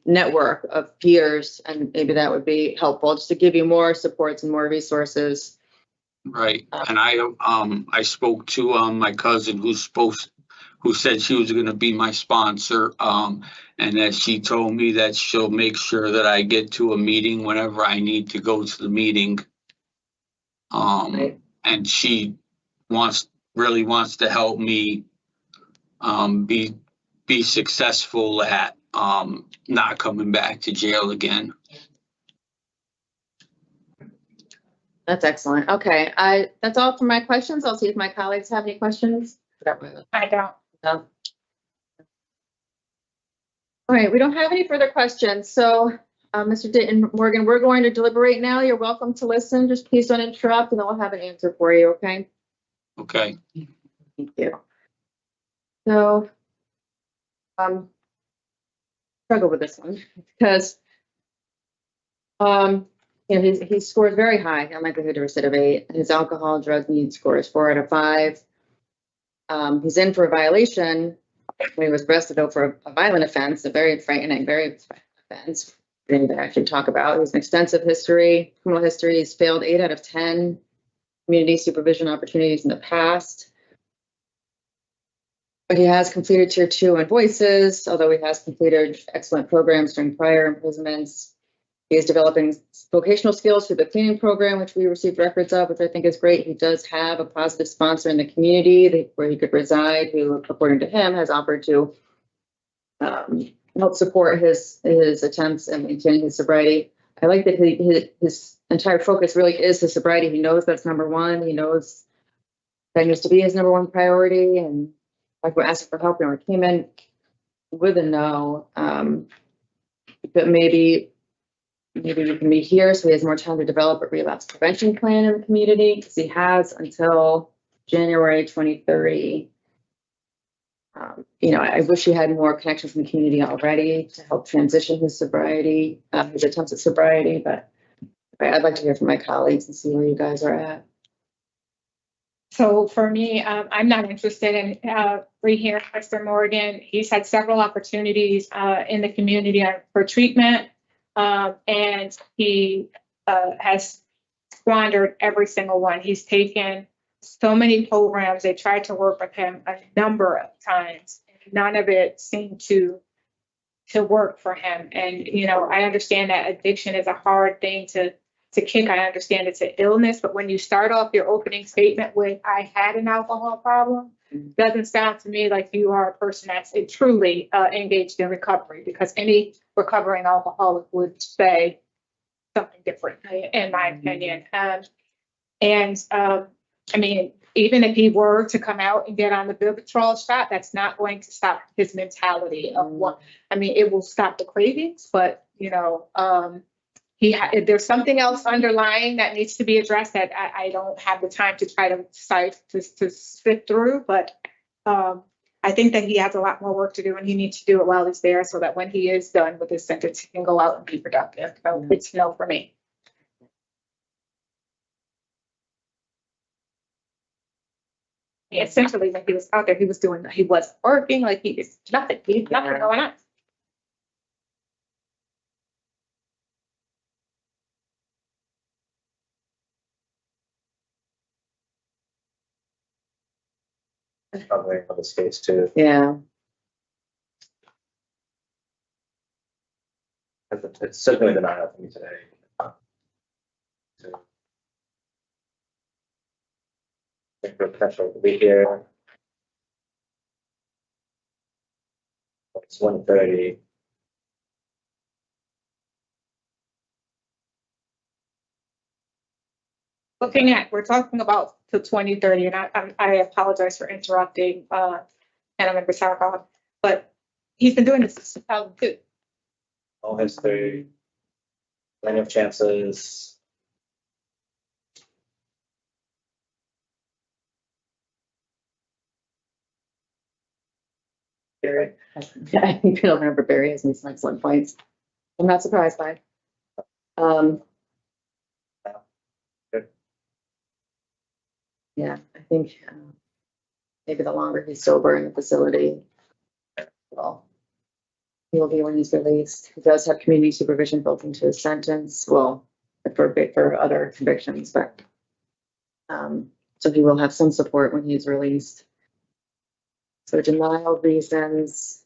network of peers, and maybe that would be helpful just to give you more supports and more resources. Right, and I spoke to my cousin who said she was going to be my sponsor, and that she told me that she'll make sure that I get to a meeting whenever I need to go to the meeting. And she really wants to help me be successful at not coming back to jail again. That's excellent. Okay, that's all for my questions. I'll see if my colleagues have any questions. I don't. No. All right, we don't have any further questions. So, Mr. Ditton Morgan, we're going to deliberate now. You're welcome to listen. Just please don't interrupt, and then we'll have an answer for you. Okay. Okay. Thank you. So, struggle with this one because, he scores very high on likelihood to recidivate. His alcohol drug need score is 4 out of 5. He's in for a violation when he was arrested for a violent offense, a very frightening, very offense. That I should talk about. He has an extensive criminal history. He's failed 8 out of 10 community supervision opportunities in the past. But he has completed tier 2 on voices, although he has completed excellent programs during prior imprisonments. He is developing vocational skills through the cleaning program, which we received records of, which I think is great. He does have a positive sponsor in the community where he could reside, who, according to him, has offered to help support his attempts in maintaining his sobriety. I like that his entire focus really is his sobriety. He knows that's number one. He knows that needs to be his number one priority. And like we're asking for help, and we came in with a no, but maybe you can be here so he has more time to develop a relapse prevention plan in the community, because he has until January 2030. I wish he had more connections in the community already to help transition his sobriety, his attempts at sobriety, but I'd like to hear from my colleagues and see where you guys are at. So for me, I'm not interested in rehearing Mr. Morgan. He's had several opportunities in the community for treatment, and he has squandered every single one. He's taken so many programs. They tried to work with him a number of times. None of it seemed to work for him. And, I understand that addiction is a hard thing to kick. I understand it's an illness, but when you start off your opening statement with, I had an alcohol problem, doesn't sound to me like you are a person that's truly engaged in recovery, because any recovering alcoholic would say something different, in my opinion. I mean, even if he were to come out and get on the Vivitrol shot, that's not going to stop his mentality of what, it will stop the cravings, but, there's something else underlying that needs to be addressed that I don't have the time to try to sift through, but I think that he has a lot more work to do, and he needs to do it while he's there, so that when he is done with his sentence, he can go out and be productive. So it's no for me. Essentially, when he was out there, he was working, like he was nothing going on. Probably on this case too. Yeah. It's certainly denial for me today. So, I think the potential to be here. It's 1:30. We're talking about to 2030, and I apologize for interrupting, and I'm in Sarkov, but he's been doing this since 2002. All history, plenty of chances. Barry. I think you'll remember Barry has made some excellent points. I'm not surprised by it. Yeah, I think maybe the longer he's sober in the facility, well, he'll be when he's released. He does have community supervision built into his sentence, well, for other convictions, but so he will have some support when he's released. So denial reasons,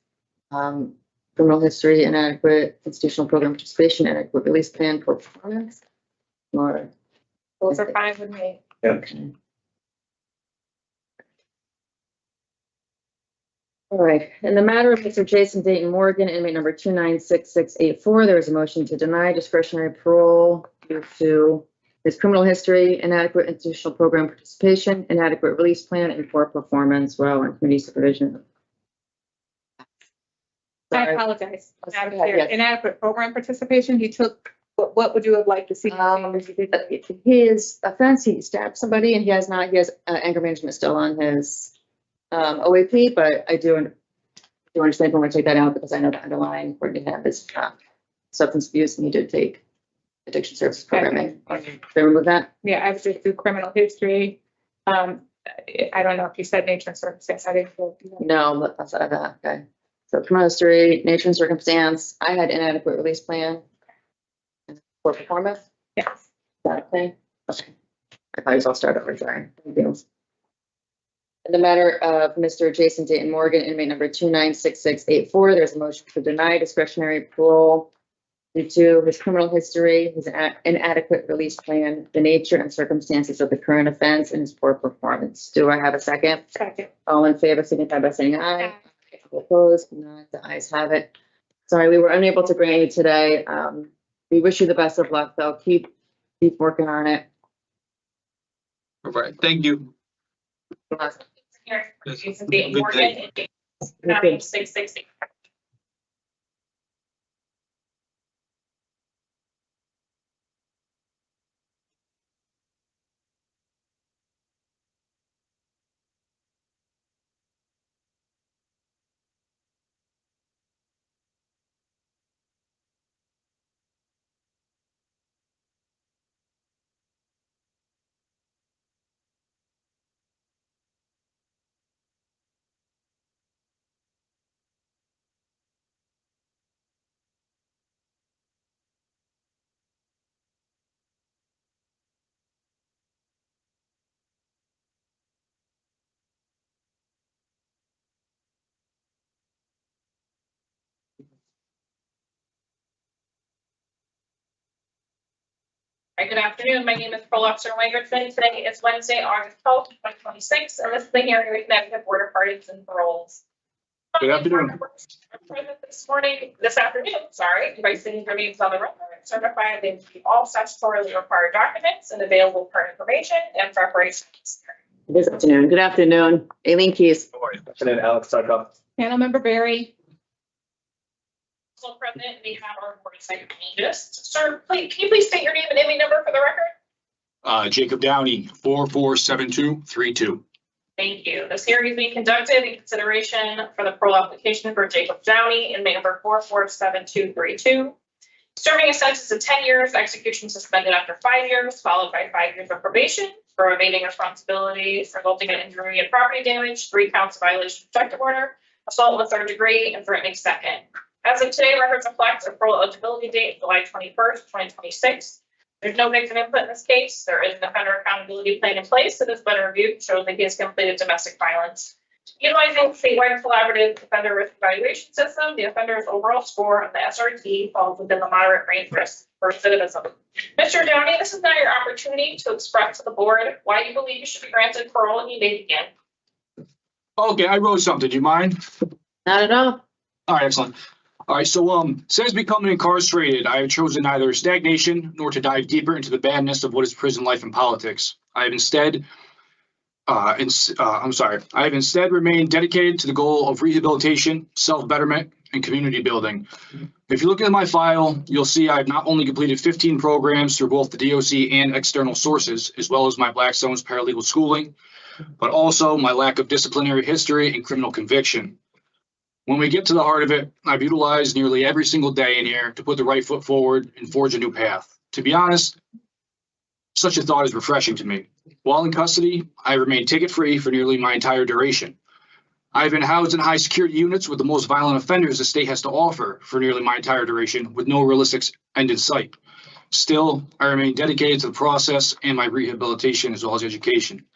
criminal history, inadequate institutional program participation, inadequate release plan, poor performance, or those are fine with me. Okay. All right. In the matter of Mr. Jason Dayton Morgan, inmate number 296684, there is a motion to deny discretionary parole due to his criminal history, inadequate institutional program participation, inadequate release plan, and poor performance while in community supervision. I apologize. Inadequate program participation. He took. What would you have liked to see? His offense, he stabbed somebody, and he has anger management still on his OAP, but I do understand when I take that out, because I know the underlying, according to him, is substance abuse, and he did take addiction services programming. Did they remove that? Yeah, I would just do criminal history. I don't know if you said nature and circumstance. I didn't. No, but outside of that, okay. So criminal history, nature and circumstance. I had inadequate release plan. Poor performance. Yes. Is that okay? Okay. I thought I'll start over. Sorry. Thank you. In the matter of Mr. Jason Dayton Morgan, inmate number 296684, there's a motion to deny discretionary parole due to his criminal history, his inadequate release plan, the nature and circumstances of the current offense, and his poor performance. Do I have a second? Second. All in favor, signify by saying aye. All opposed? None. The ayes have it. Sorry, we were unable to grant you today. We wish you the best of luck, though. Keep working on it. All right, thank you. Here, Yes. Jason Dayton Good Morgan, day. and James, 660. Hi, good afternoon. My name is Pearl Officer Wangerson. Today is Wednesday, August 12th, 2026, and this is the hearing with Connecticut Board of Pardons and Paroles. Good afternoon. Present this afternoon, by sitting for meetings on the record, certified they keep all statutorily required documents and available current information and preparations. This afternoon. Good afternoon. Aileen Keys. Good afternoon, Alex Sarkoff. Panel Member Barry. Also present, we have our board psychologist. Sir, please, can you please state your name and IMEI number for the record? Jacob Downey, 447232. Thank you. This hearing is being conducted in consideration for the parole application for Jacob Downey, inmate number 447232. Serving a sentence of 10 years, execution suspended after 5 years, followed by 5 years of probation for evading responsibility, resulting in injury and property damage, 3 counts of violation of protective order, assault in the 3rd degree, and threatening second. As of today, records reflect a parole eligibility date of July 21st, 2026. There's no victim input in this case. There is an offender accountability plan in place that has been reviewed, shows that he has completed domestic violence. Utilizing statewide collaborative offender risk evaluation system, the offender's overall score on the SRT falls within the moderate range risk for recidivism. Mr. Downey, this is now your opportunity to express to the board why you believe you should be granted parole and you may begin. Okay, I wrote something. Do you mind? Not at all. All right, excellent. All right, so since becoming incarcerated, I have chosen neither stagnation nor to dive deeper into the badness of what is prison life and politics. I have instead remained dedicated to the goal of rehabilitation, self-betterment, and community building. If you look at my file, you'll see I've not only completed 15 programs through both the DOC and external sources, as well as my Blackstone's paralegal schooling, but also my lack of disciplinary history and criminal conviction. When we get to the heart of it, I've utilized nearly every single day in here to put the right foot forward and forge a new path. To be honest, such a thought is refreshing to me. While in custody, I remained ticket-free for nearly my entire duration. I've been housed in high security units with the most violent offenders the state has to offer for nearly my entire duration, with no realistic end in sight. Still, I remain dedicated to the process and my rehabilitation as well as education.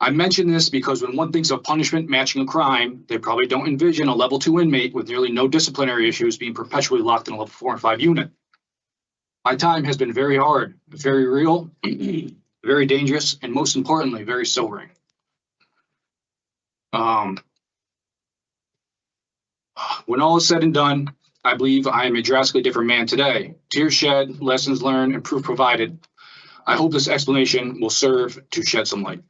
I mention this because when one thinks of punishment matching a crime, they probably don't envision a level 2 inmate with nearly no disciplinary issues being perpetually locked in a level 4 and 5 unit. My time has been very hard, very real, very dangerous, and most importantly, very sobering. When all is said and done, I believe I am a drastically different man today. Tears shed, lessons learned, and proof provided. I hope this explanation will serve to shed some light.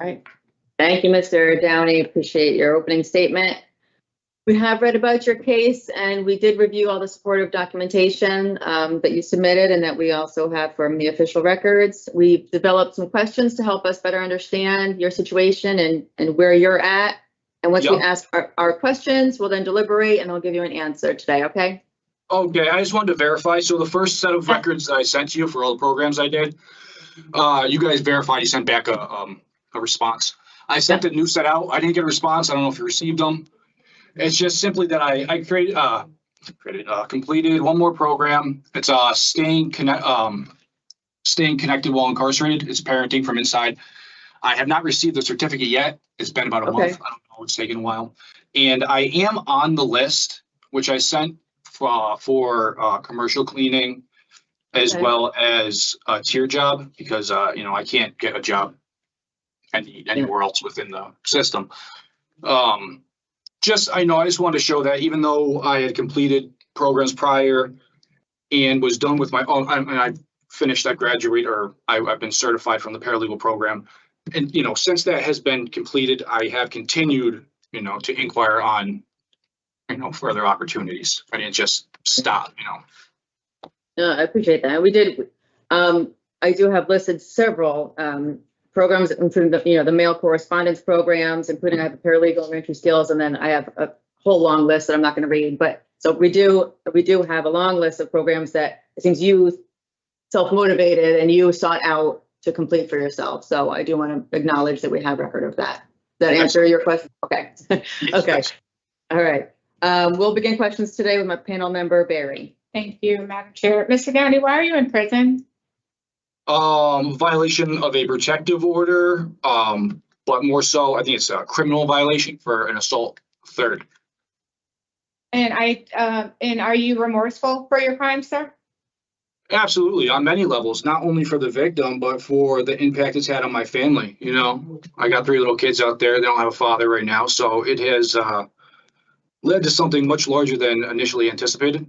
All right. Thank you, Mr. Downey. Appreciate your opening statement. We have read about your case and we did review all the supportive documentation that you submitted and that we also have from the official records. We've developed some questions to help us better understand your situation and where you're at. And once we ask our questions, we'll then deliberate and I'll give you an answer today, okay? Okay, I just wanted to verify. So the first set of records that I sent to you for all the programs I did, you guys verified you sent back a response. I sent the new set out. I didn't get a response. I don't know if you received them. It's just simply that I completed one more program. It's staying connected while incarcerated. It's parenting from inside. I have not received the certificate yet. It's been about a month. I don't know. It's taken a while. And I am on the list which I sent for commercial cleaning as Okay. well as a tier job because, you know, I can't get a job anywhere else within the system. I just wanted to show that even though I had completed programs prior and was done with my own, and I finished, I graduate, or I've been certified from the paralegal program. And, you know, since that has been completed, I have continued, you know, to inquire on, you know, further opportunities. I didn't just stop, you know. No, I appreciate that. We did, I do have listed several programs, including the, you know, the mail correspondence programs, including I have the paralegal and entry skills, and then I have a whole long list that I'm not going to read. But so we do have a long list of programs that it seems you self-motivated and you sought out to complete for yourself. So I do want to acknowledge that we have record of that. Does that answer your question? Okay. Okay. All right. We'll begin questions today with my panel member, Barry. Thank you, Madam Chair. Mr. Downey, why are you in prison? Violation of a protective order, but more so, I think it's a criminal violation for an assault third. And are you remorseful for your crime, sir? Absolutely, on many levels, not only for the victim, but for the impact it's had on my family. You know, I got 3 little kids out there. They don't have a father right now. So it has led to something much larger than initially anticipated.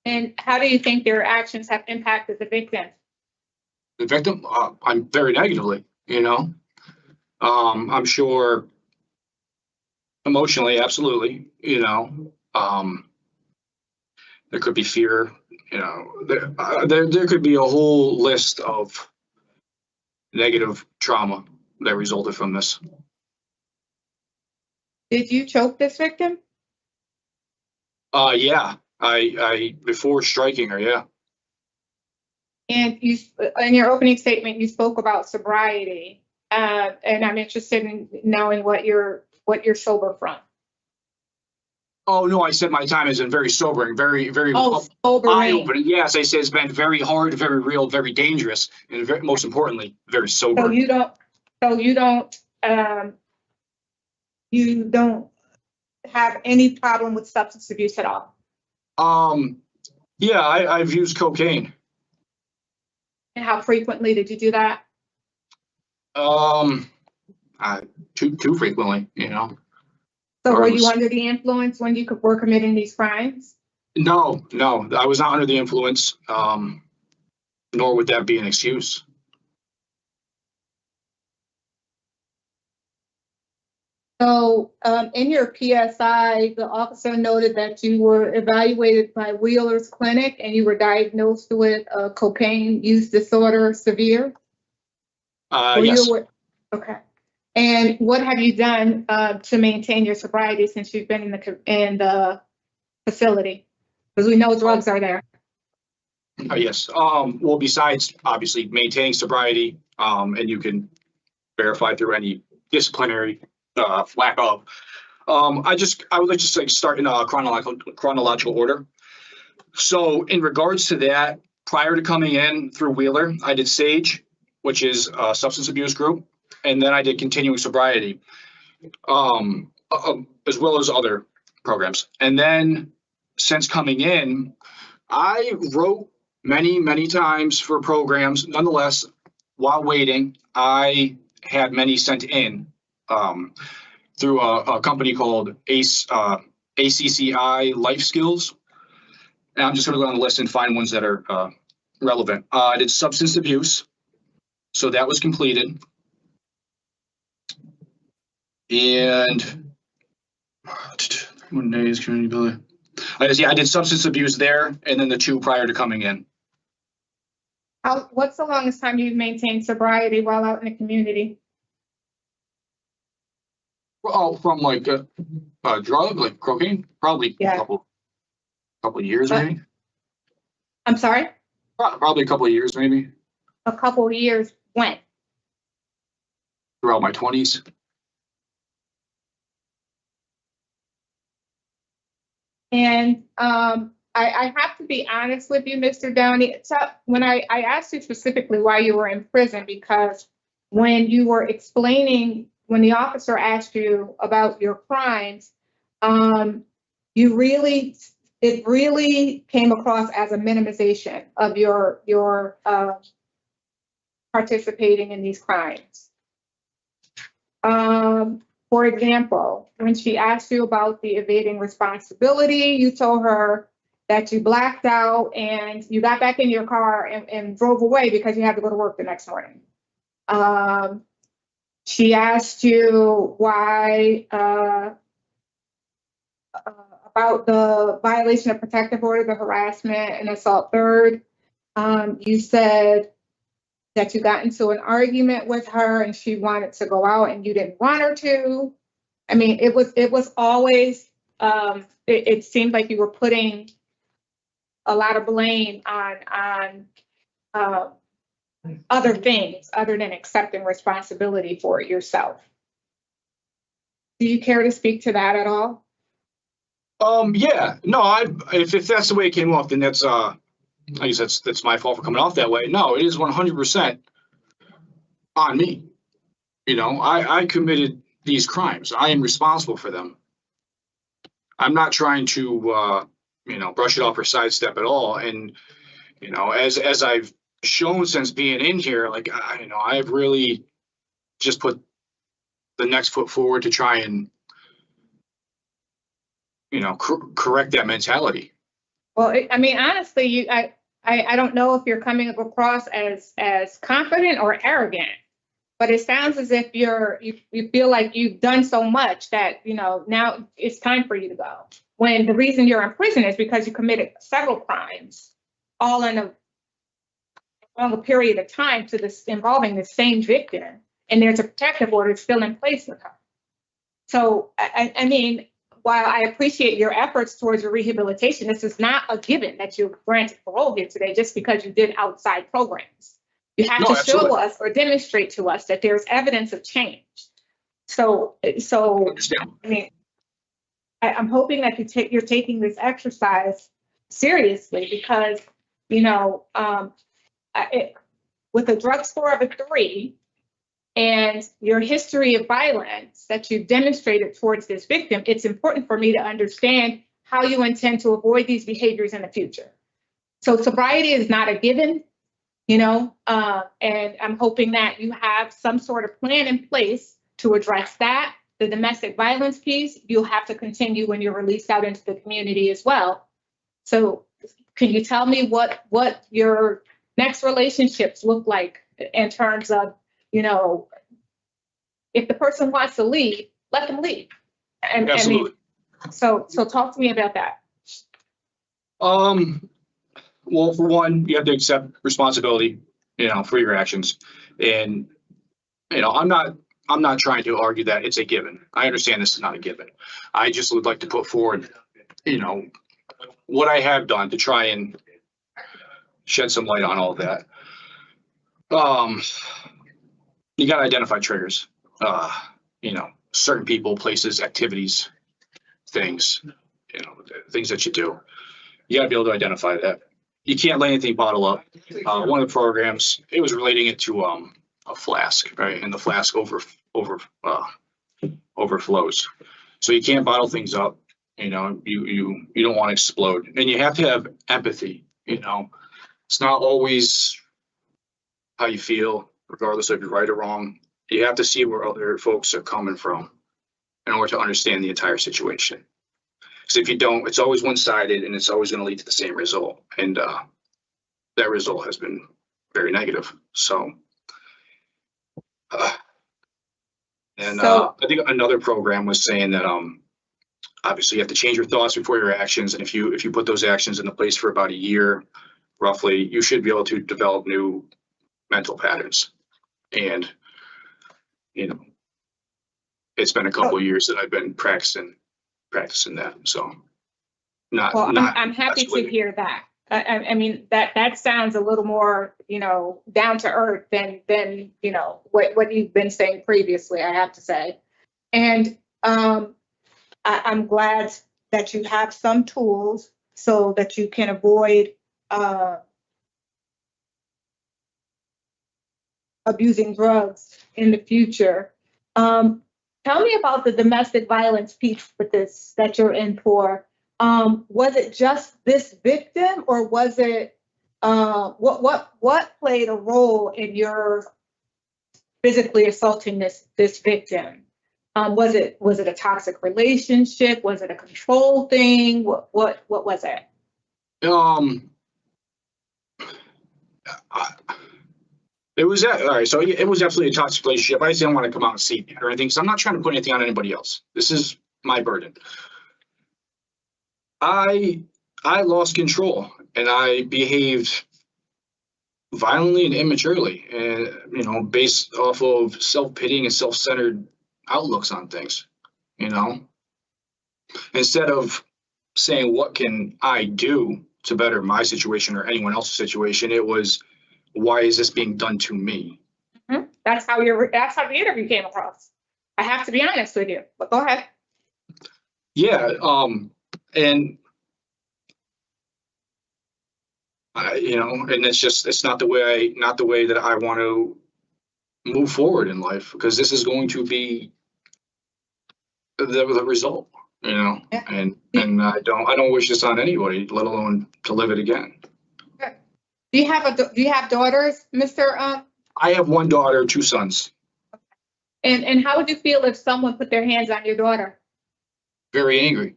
And how do you think their actions have impacted the victim? The victim, I'm very negatively, you know. I'm sure emotionally, absolutely, you know. There could be fear, you know, there could be a whole list of negative trauma that resulted from this. Did you choke this victim? Yeah, I before striking her, yeah. And you, in your opening statement, you spoke about sobriety, and I'm interested in knowing what you're sober from. Oh no, I said my time has been very sobering, very sobering. eye-opening. Yes, I said it's been very hard, very real, very dangerous, and very, most importantly, very sober. So you don't have any problem with substance abuse at all? Yeah, I've used cocaine. And how frequently did you do that? Too frequently, you know. So were you under the influence when you were committing these crimes? No, I was not under the influence, nor would that be an excuse. So in your PSI, the officer noted that you were evaluated by Wheeler's Clinic and you were diagnosed with cocaine use disorder severe? Yes. Okay. And what have you done to maintain your sobriety since you've been in the facility? Because we know drugs are there. Yes. Well, besides obviously maintaining sobriety, and you can verify through any disciplinary lack of. I would like to like start in a chronological order. So in regards to that, prior to coming in through Wheeler, I did SAGE, which is a substance abuse group, and then I did continuing sobriety, as well as other programs. And then since coming in, I wrote many times for programs. Nonetheless, while waiting, I had many sent in through a company called ACCI Life Skills. And I'm just going to go down the list and find ones that are relevant. I did substance abuse, so that was completed. And 1 days community building. I did substance abuse there, and then the 2 prior to coming in. What's the longest time you've maintained sobriety while out in the community? Oh, from like a drug, like cocaine, probably a couple of years, maybe. I'm sorry? Probably a couple of years, maybe. A couple of years, when? Throughout my 20s. And I have to be honest with you, Mr. Downey. So when I asked you specifically why you were in prison, because when you were explaining, when the officer asked you about your crimes, it really came across as a minimization of your participating in these crimes. For example, when she asked you about the evading responsibility, you told her that you blacked out and you got back in your car and drove away because you had to go to work the next morning. She asked you why, about the violation of protective order, the harassment and assault third. You said that you got into an argument with her and she wanted to go out and you didn't want her to. I mean, it was always, it seemed like you were putting a lot of blame on other things other than accepting responsibility for it yourself. Do you care to speak to that at all? Yeah, no, if that's the way it came off, then that's, I guess that's my fault for coming off that way. No, it is 100% on me. You know, I committed these crimes. I am responsible for them. I'm not trying to, you know, brush it off or sidestep at all. And, you know, as I've shown since being in here, like, you know, I've really just put the next foot forward to try and, you know, correct that mentality. Well, I mean, honestly, I don't know if you're coming across as confident or arrogant, but it sounds as if you feel like you've done so much that, you know, now it's time for you to go. When the reason you're in prison is because you committed several crimes, all in a long period of time to this involving the same victim, and there's a protective order still in place with her. So, I mean, while I appreciate your efforts towards your rehabilitation, this is not a given that you're granted parole here today just because you did outside programs. You have to show us or demonstrate to us that there's evidence of change. So I mean, I'm hoping that you're taking this exercise seriously because, you know, with a drug score of a 3 and your history of violence that you've demonstrated towards this victim, it's important for me to understand how you intend to avoid these behaviors in the future. So sobriety is not a given, you know, and I'm hoping that you have some sort of plan in place to address that. The domestic violence piece, you'll have to continue when you're released out into the community as well. So can you tell me what your next relationships look like in terms of, you know, if the person wants to leave, let them leave. And absolutely. So talk to me about that. Well, for one, you have to accept responsibility, you know, for your actions. And, you know, I'm not trying to argue that it's a given. I understand this is not a given. I just would like to put forward, you know, what I have done to try and shed some light on all of that. You got to identify triggers, you know, certain people, places, activities, things, you know, things that you do. You got to be able to identify that. You can't let anything bottle up. One of the programs, it was relating it to a flask, right? And the flask overflows. So you can't bottle things up. You know, you don't want to explode. And you have to have empathy. You know, it's not always how you feel, regardless if you're right or wrong. You have to see where other folks are coming from in order to understand the entire situation. Because if you don't, it's always one-sided and it's always going to lead to the same result. And that result has been very negative. So, I think another program was saying that obviously you have to change your thoughts before your actions. And if you put those actions into place for about a year, roughly, you should be able to develop new mental patterns. And, you know, it's been a couple of years that I've been practicing that. So I'm happy to hear that. I mean, that sounds a little more, you know, down to earth than you know, what you've been saying previously, I have to say. And I'm glad that you have some tools so that you can avoid abusing drugs in the future. Tell me about the domestic violence piece with this that you're in for. Was it just this victim, or was it, what played a role in your physically assaulting this victim? Was it a toxic relationship? Was it a control thing? What was it? It was all right. So it was absolutely a toxic relationship. I just didn't want to come out and see it or anything. So I'm not trying to put anything on anybody else. This is my burden. I lost control and I behaved violently and immaturely, and based off of self-pitying and self-centered outlooks on things. Instead of saying what can I do to better my situation or anyone else's situation, it was, why is this being done to me? Mm-hmm. That's how the interview came across. I have to be honest with you, but go ahead. Yeah, and and it's not the way that I want to move forward in life, because this is going to be the result, Yeah. and I don't wish this on anybody, let alone to live it again. Do you have daughters, Mr. I have one daughter, 2 sons. And how would you feel if someone put their hands on your daughter? Very angry.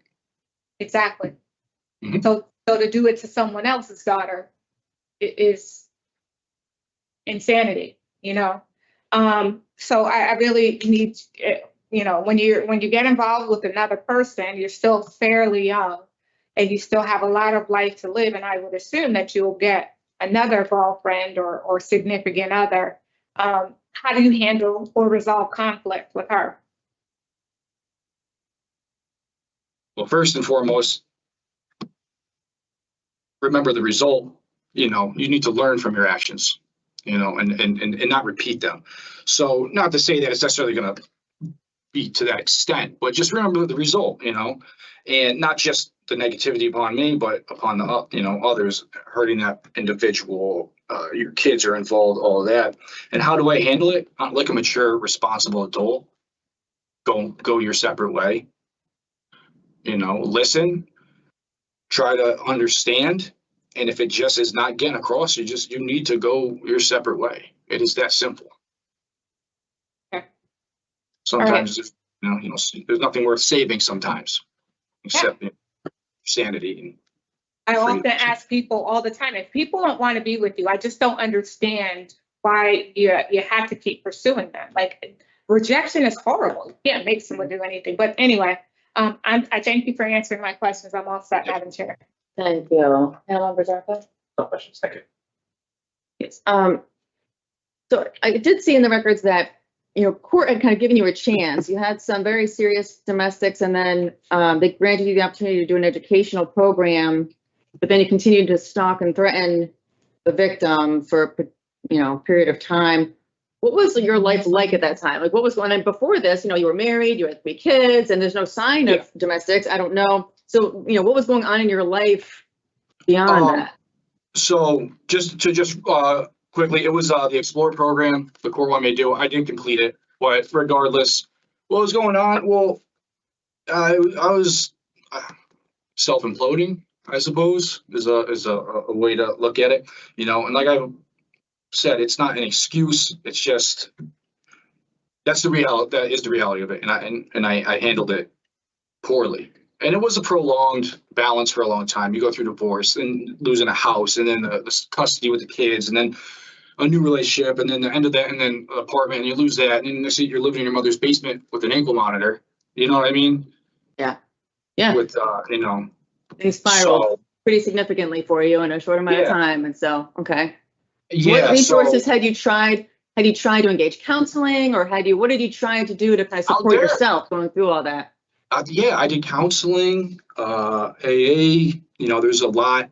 Exactly. Mm-hmm. So to do it to someone else's daughter is insanity, So I really need, when you get involved with another person, you're still fairly young and you still have a lot of life to live. And I would assume that you'll get another girlfriend or significant other. How do you handle or resolve conflict with her? Well, first and foremost, remember the result. You need to learn from your actions, and not repeat them. So not to say that it's necessarily going to be to that extent, but just remember the result, and not just the negativity upon me, but upon the, others, hurting that individual, your kids are involved, all of that. And how do I handle it? Like a mature, responsible adult. Go your separate way. Listen, try to understand. And if it just is not getting across, you need to go your separate way. It is that simple. Okay. Sometimes, there's nothing worth saving sometimes, except sanity. I often ask people all the time, if people don't want to be with you, I just don't understand why you have to keep pursuing them. Like, rejection is horrible. You can't make someone do anything. But anyway, I thank you for answering my questions. I'm all set, Madam Chair. Thank you. Panel Zarka? No questions. Thank you. Yes. So I did see in the records that, court had kind of given you a chance. You had some very serious domestics, and then they granted you the opportunity to do an educational program, but then you continued to stalk and threaten the victim for a period of time. What was your life like at that time? Like, what was going on before this? You were married, you had 3 kids, and there's no sign of domestics. I don't know. So, what was going on in your life beyond that? So just quickly, it was the Explore program the court wanted me to do. I didn't complete it, but regardless, what was going on? Well, I was self-imploding, I suppose, is a way to look at it. And like I said, it's not an excuse. It's just that's the reality. That is the reality of it, and I handled it poorly. And it was a prolonged balance for a long time. You go through divorce and losing a house, and then the custody with the kids, and then a new relationship, and then the end of that, and then an apartment, and you lose that, and then next thing you're living in your mother's basement with an ankle monitor. You know what I mean? Yeah. Yeah. With things spiraled pretty significantly for you in a short amount of time, and so okay. Yeah. What resources had you tried? Had you tried to engage counseling, or what did you try to do to kind of support yourself going through all that? Yeah, I did counseling, AA. There's a lot.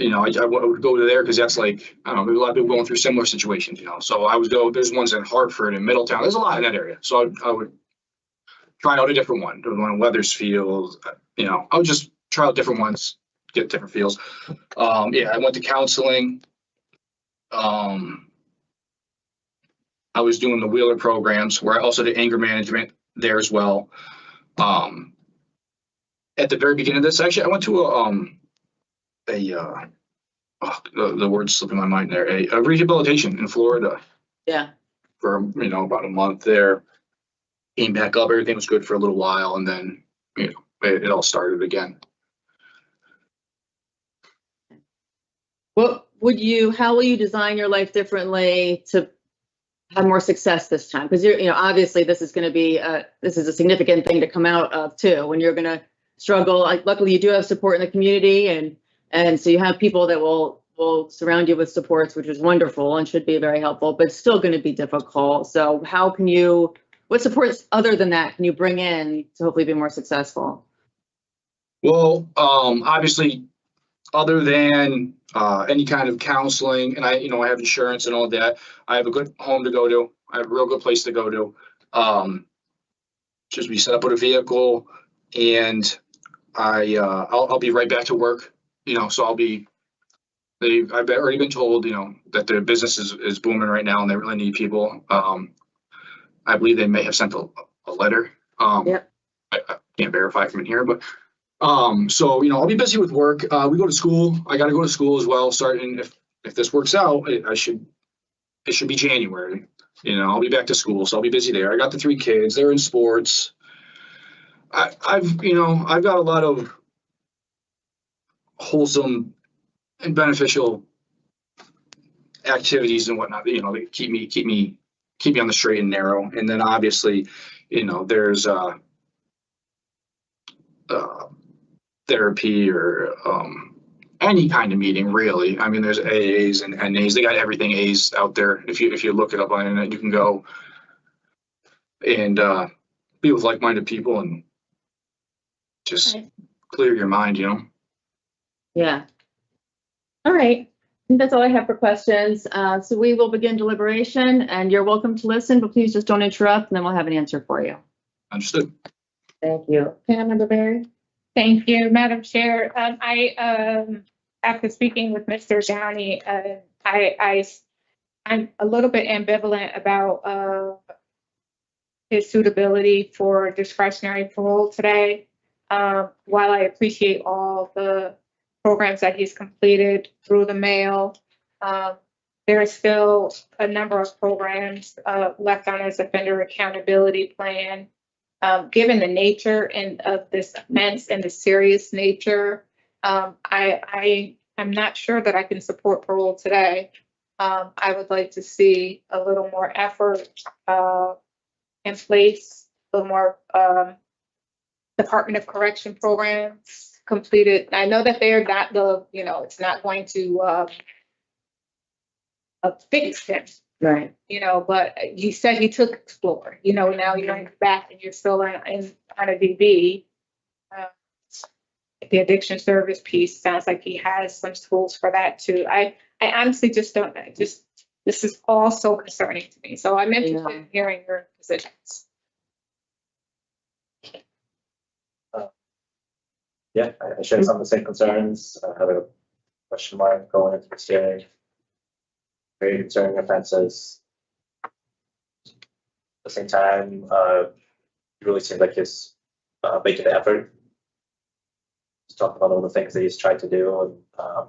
I would go to there because that's like, I don't know, there's a lot of people going through similar situations. So I would go. There's ones in Hartford and Middletown. There's a lot in that area. So I would try out a different one. There was one in Weathersfield. I would just try out different ones, get different feels. I went to counseling. I was doing the Wheeler programs where I also did anger management there as well. at the very beginning of this, actually, I went to the word's slipping my mind there, a rehabilitation in Florida Yeah. for, about a month there. Came back up, everything was good for a little while, and then, it all started again. How will you design your life differently to have more success this time? Because obviously this is going to be, this is a significant thing to come out of too, when you're going to struggle. Luckily you do have support in the community, and so you have people that will surround you with supports, which is wonderful and should be very helpful, but it's still going to be difficult. So what supports other than that can you bring in to hopefully be more successful? Well, obviously, other than any kind of counseling, and I have insurance and all that, I have a good home to go to. I have a real good place to go to. Just be set up with a vehicle, and I'll be right back to work. So I've already been told, that the business is booming right now, and they really need people. I believe they may have sent a letter. Yep. I can't verify from in here, but so I'll be busy with work. We go to school. I got to go to school as well. Starting if this works out, it should be January. I'll be back to school, so I'll be busy there. I got the 3 kids. They're in sports. I've got a lot of wholesome and beneficial activities and whatnot. That keep me on the straight and narrow. And then obviously, there's therapy or any kind of meeting, really. I mean, there's AAs and NAs. They got everything A's out there. If you look it up on the internet, you can go and be with like-minded people and just clear your mind. Yeah. All right. I think that's all I have for questions. So we will begin deliberation, and you're welcome to listen, but please just don't interrupt, and then we'll have an answer for you. Understood. Thank you. Member Berry. Thank you, Madam Chair. After speaking with Mr. Downey, I'm a little bit ambivalent about his suitability for discretionary parole today. While I appreciate all the programs that he's completed through the mail, there is still a number of programs left on his offender accountability plan. Given the nature of this offense and the serious nature, I'm not sure that I can support parole today. I would like to see a little more effort in place, a little more Department of Correction programs completed. I know that they're not it's not going to fix him. Right. But you said he took Explore. Now you're back and you're still on a DB. The addiction service piece sounds like he has some tools for that too. I honestly just don't. This is all so concerning to me. So I'm interested in hearing your positions. Yeah, I share some of the same concerns. I have a question mark going into this hearing. Very concerning offenses. At the same time, it really seems like he's making the effort. He's talking about all the things that he's tried to do, and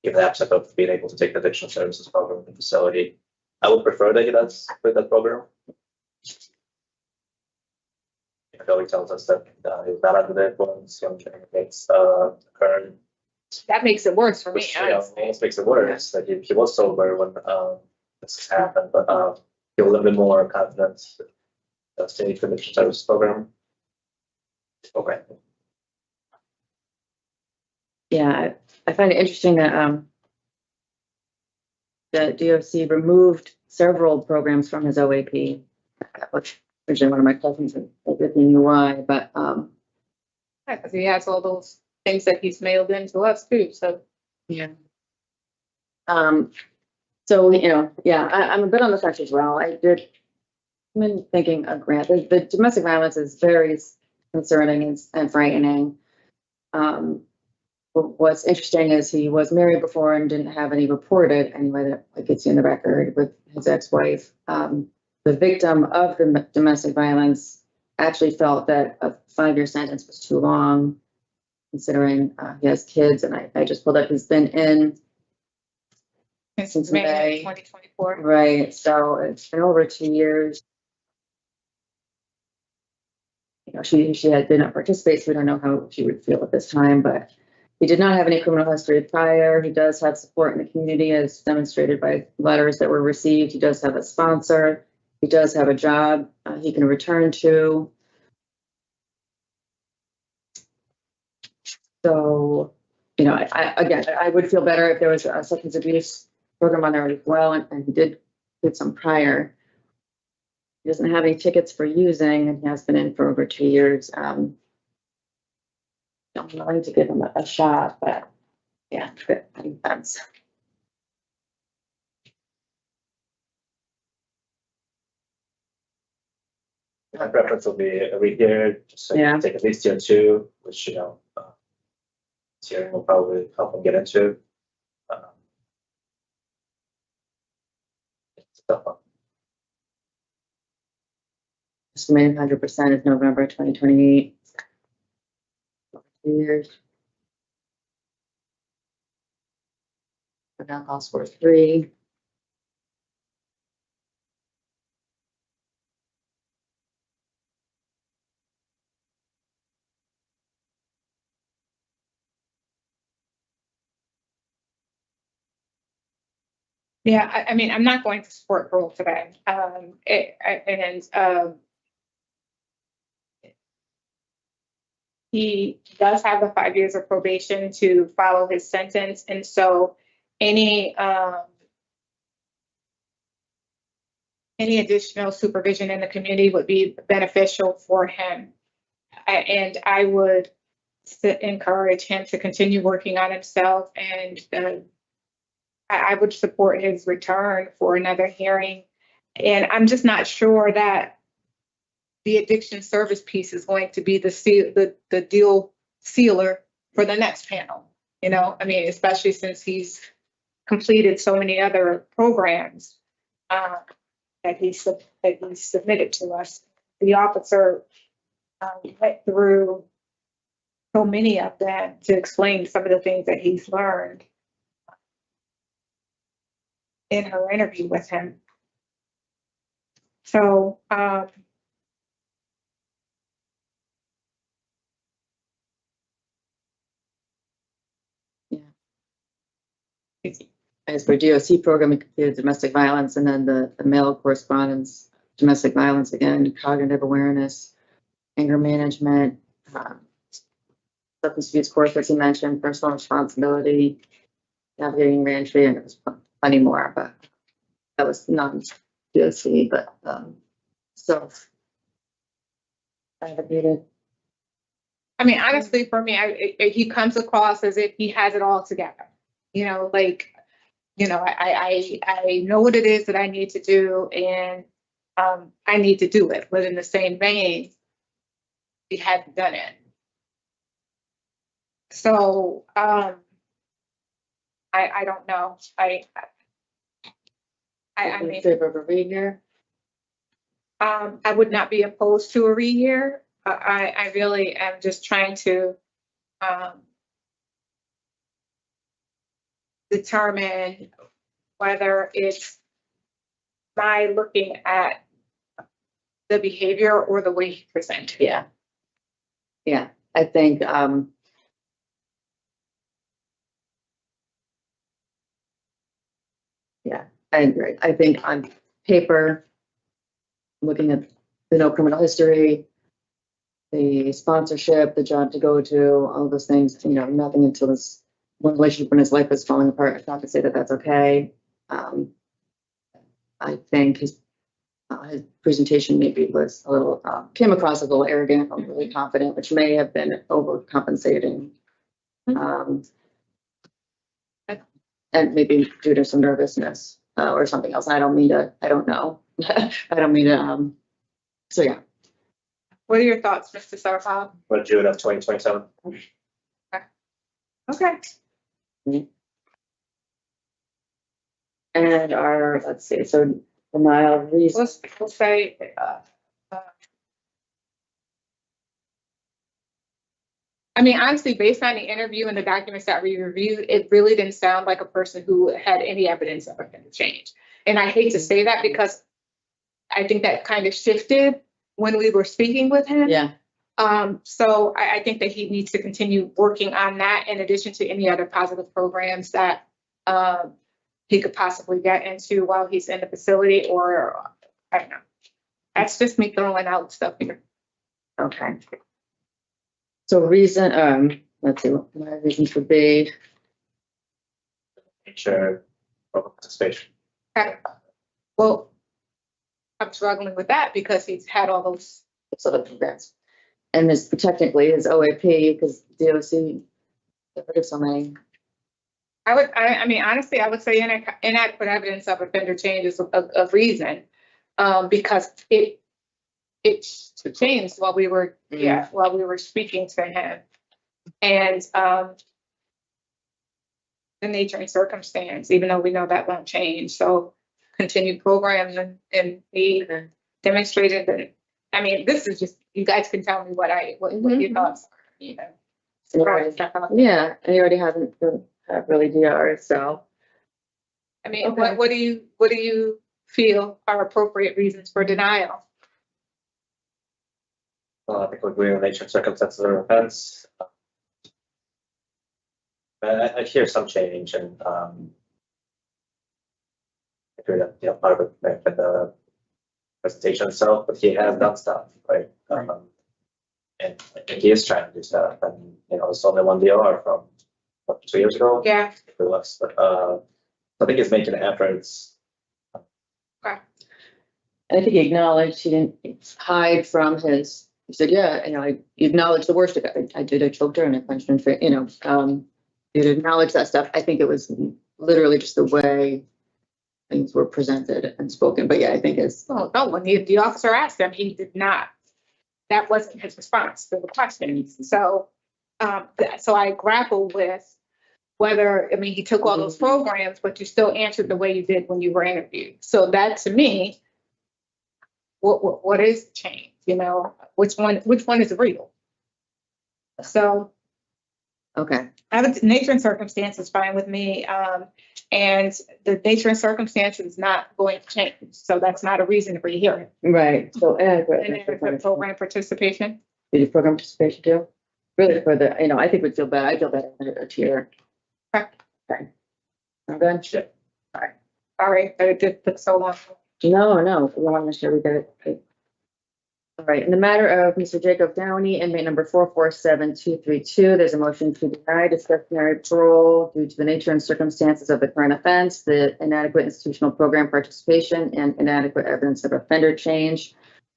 given the aspect of being able to take the addiction services program in the facility, I would prefer that he does with that program. Billy tells us that he's not under the influence when things occurred. That makes it worse for me. Almost makes it worse that he was sober when this happened, but he was a little bit more confident staying for the addiction service program. Okay. Yeah, I find it interesting that the DOC removed several programs from his OAP, which originally one of my cousins and everything knew why, but because he has all those things that he's mailed in to us too. So yeah. So I'm a bit on the fence as well. I've been thinking of Grant. The domestic violence is very concerning and frightening. What's interesting is he was married before and didn't have any reported anyway that I could see in the record with his ex-wife. The victim of the domestic violence actually felt that a 5-year sentence was too long, considering he has kids, and I just pulled up, he's been in since May. 2024. Right, so it's been over 2 years. You know, she did not participate, so we don't know how she would feel at this time, but he did not have any criminal history prior. He does have support in the community as demonstrated by letters that were received. He does have a sponsor. He does have a job he can return to. So, you know, I would feel better if there was a substance abuse program on there as well, and he did some prior. He doesn't have any tickets for using, and he has been in for over 2 years. I'm willing to give him a shot, but yeah, I think that's. My preference will be a rehear, just so you Yeah. can take at least tier 2, which, you know, tiering will probably help them get into. It's a tough one. Estimated 100% is November 2028. 2 years. Now calls for 3. Yeah, I mean, I'm not going to support parole today. He does have the 5 years of probation to follow his sentence, and so any additional supervision in the community would be beneficial for him. And I would encourage him to continue working on himself, and I would support his return for another hearing. And I'm just not sure that the addiction service piece is going to be the deal sealer for the next panel. You know, I mean, especially since he's completed so many other programs that he submitted to us. The officer went through so many of them to explain some of the things that he's learned in her interview with him. So, As for DOC program, we completed domestic violence, and then the male correspondence, domestic violence again, cognitive awareness, anger management, substance abuse course, as you mentioned, personal responsibility, navigating reentry, and there was plenty more, but that was non-DOC, but self-advocated. I mean, honestly, for me, he comes across as if he has it all together. You know, like, you know, I know what it is that I need to do, and I need to do it. But in the same vein, he hadn't done it. So I don't know. I mean, favor of a rehear? I would not be opposed to a rehear. I really am just trying to determine whether it's by looking at the behavior or the way he presented. Yeah. Yeah, I think yeah, I agree. I think on paper, looking at the no criminal history, the sponsorship, the job to go to, all those things, you know, nothing until this one relationship when his life is falling apart. It's not to say that that's okay. I think his presentation maybe was a little, came across a little arrogant, overly confident, which may have been overcompensating. And maybe due to some nervousness or something else. I don't know. I don't mean to, so yeah. What are your thoughts, Mr. Sarfab? But June of 2027. Okay. And our, let's see, so denial of reason. We'll say I mean, honestly, based on the interview and the documents that we reviewed, it really didn't sound like a person who had any evidence of offender change. And I hate to say that because I think that kind of shifted when we were speaking with him. Yeah. So I think that he needs to continue working on that in addition to any other positive programs that he could possibly get into while he's in the facility, or I don't know. That's just me throwing out stuff here. Okay. So reason, let's see, what my reasons would be. Nature of participation. Okay. Well, I'm struggling with that because he's had all those sort of programs. And this technically is OAP because DOC, get rid of so many. I mean, honestly, I would say inadequate evidence of offender change is a reason, because it changed while we were, while we were speaking to him. And the nature and circumstance, even though we know that won't change. So continued programs and we demonstrated that, I mean, this is just, you guys can tell me what your thoughts are, you know. Yeah, and he already hasn't have really DR, so. I mean, what do you feel are appropriate reasons for denial? I think we agree on nature and circumstances of offense. I hear some change, and I agree that part of it may have been the presentation itself, but he has done stuff, right? And I think he is trying to do stuff, and it's only one DR from what, 2 years ago. Yeah. For less, but I think he's making efforts. Okay. And I think he acknowledged, he didn't hide from his. He said, "Yeah, I acknowledged the worst of it. I did. I choked her and I punched her. You'd acknowledge that stuff." I think it was literally just the way things were presented and spoken. But yeah, I think it's. Oh no! When the officer asked him, he did not. That wasn't his response to the question. So, so I grapple with whether, I mean, he took all those programs, but you still answered the way you did when you were interviewed. So that to me, what is the change? Which one is real? So. Okay. Nature and circumstance is fine with me. And the nature and circumstance is not going to change. So that's not a reason to rehear it. Right. So inadequate program participation. Did you program participation too? Really for the, I think we'd feel bad. I feel better than a tier. Okay. I'm good. Yeah. All right. Sorry, but it did took so long. No. We want to make sure we get it. All right. In the matter of Mr. Jacob Downey, inmate number 447232, there's a motion to deny discretionary parole due to the nature and circumstances of the current offense, the inadequate institutional program participation, and inadequate evidence of offender change.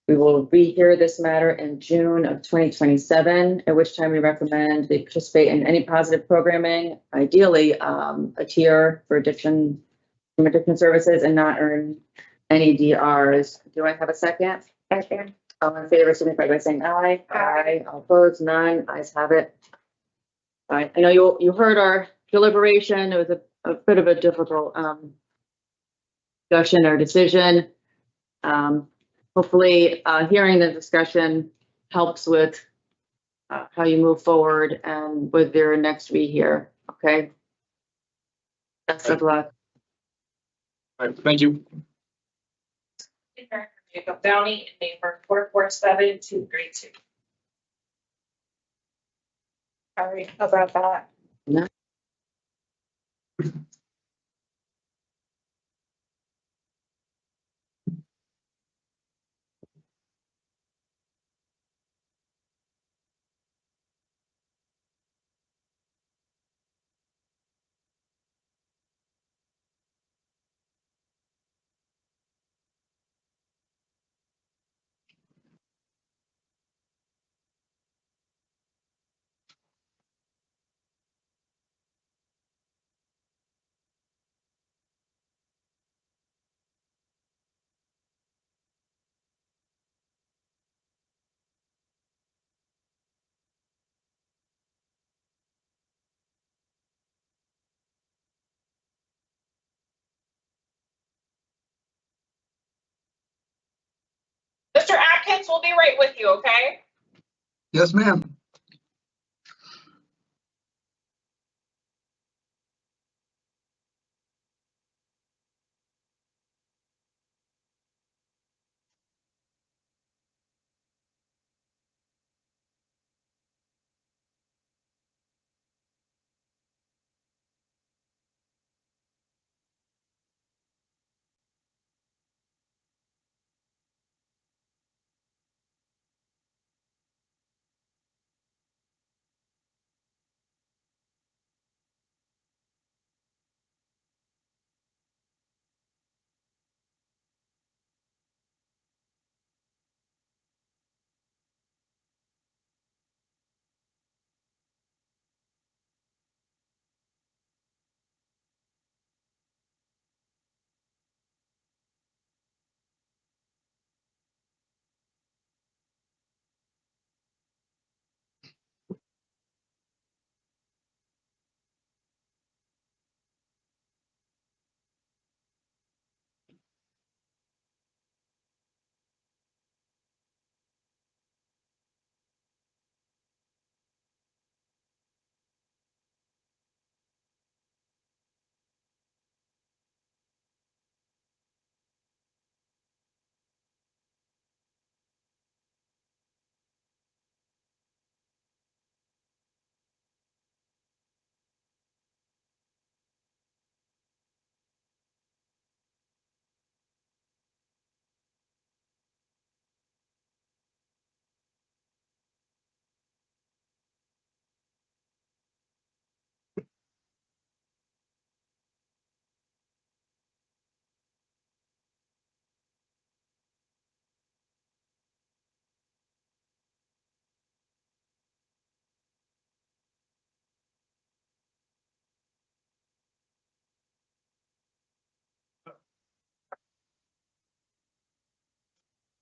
We will rehear this matter in June of 2027, at which time we recommend they participate in any positive programming, ideally a tier for addiction services, and not earn any DRs. Do I have a second? Second. All in favor, signify by saying aye. Aye. All opposed, none. Ayes have it. All right. I know you heard our deliberation. It was a bit of a difficult discussion or decision. Hopefully, hearing the discussion helps with how you move forward and with your next rehear. Okay. Best of luck. All right. Thank you. Jacob Downey, number 447232. Sorry about that. No. Mr. Atkins, we'll be right with you, okay? Yes, ma'am.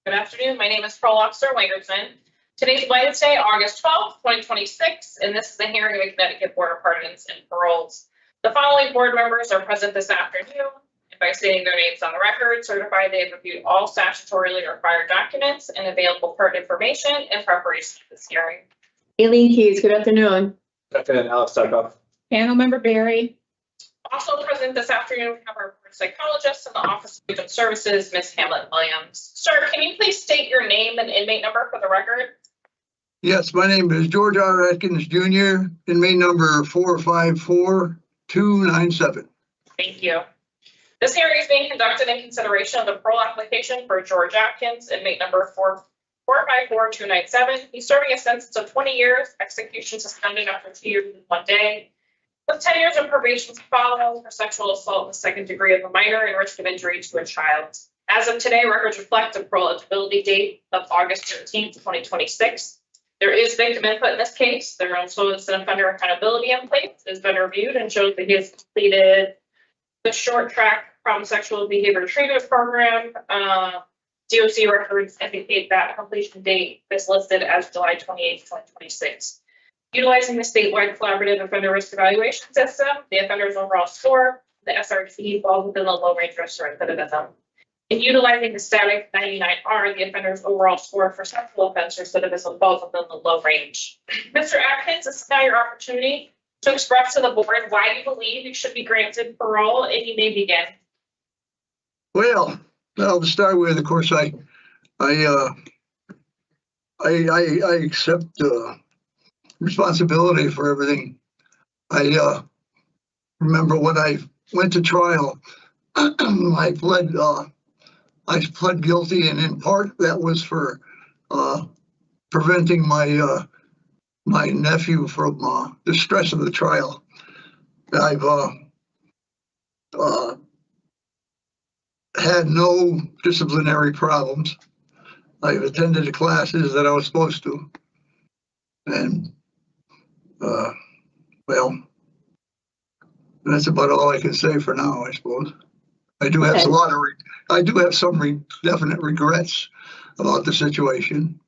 Good afternoon. My name is Pearl Officer Wangerson. Today's Wednesday, August 12th, 2026, and this is the hearing of the Connecticut Board of Pardons and Paroles. The following board members are present this afternoon, and by stating their names on the record, certify they have reviewed all statutorily required documents and available pertinent information in preparation of this hearing. Aileen Keyes, good afternoon. Good afternoon, Alex Sarkoff. Panel Member Barry. Also present this afternoon, we have our psychologist in the Office of Human Services, Ms. Hamlet Williams. Sir, can you please state your name and inmate number for the record? Yes, my name is George R. Atkins Jr., inmate number 454297. Thank you. This hearing is being conducted in consideration of the parole application for George Atkins, inmate number 454297. He's serving a sentence of 20 years, execution suspended after 2 years and 1 day. With 10 years of probation to follow for sexual assault in the second degree of a minor and risk of injury to a child. As of today, records reflect a parole eligibility date of August 13th, 2026. There is victim input in this case. There also is an offender accountability in place. It has been reviewed and shows that he has completed the short track from sexual behavior treatment program. DOC records indicate that completion date is listed as July 28th, 2026. Utilizing the statewide collaborative offender risk evaluation system, the offender's overall score, the SRT falls within the low range of recidivism. In utilizing the static 99R, the offender's overall score for sexual offense recidivism falls within the low range. Mr. Atkins, this is now your opportunity to express to the board why you believe you should be granted parole, and you may begin. Well, to start with, of course, I accept responsibility for everything. I remember when I went to trial, I pled guilty, and in part that was for preventing my my nephew from the stress of the trial. I've had no disciplinary problems. I've attended the classes that I was supposed to, and well, that's about all I can say for now, I suppose. I do have some definite regrets about the situation,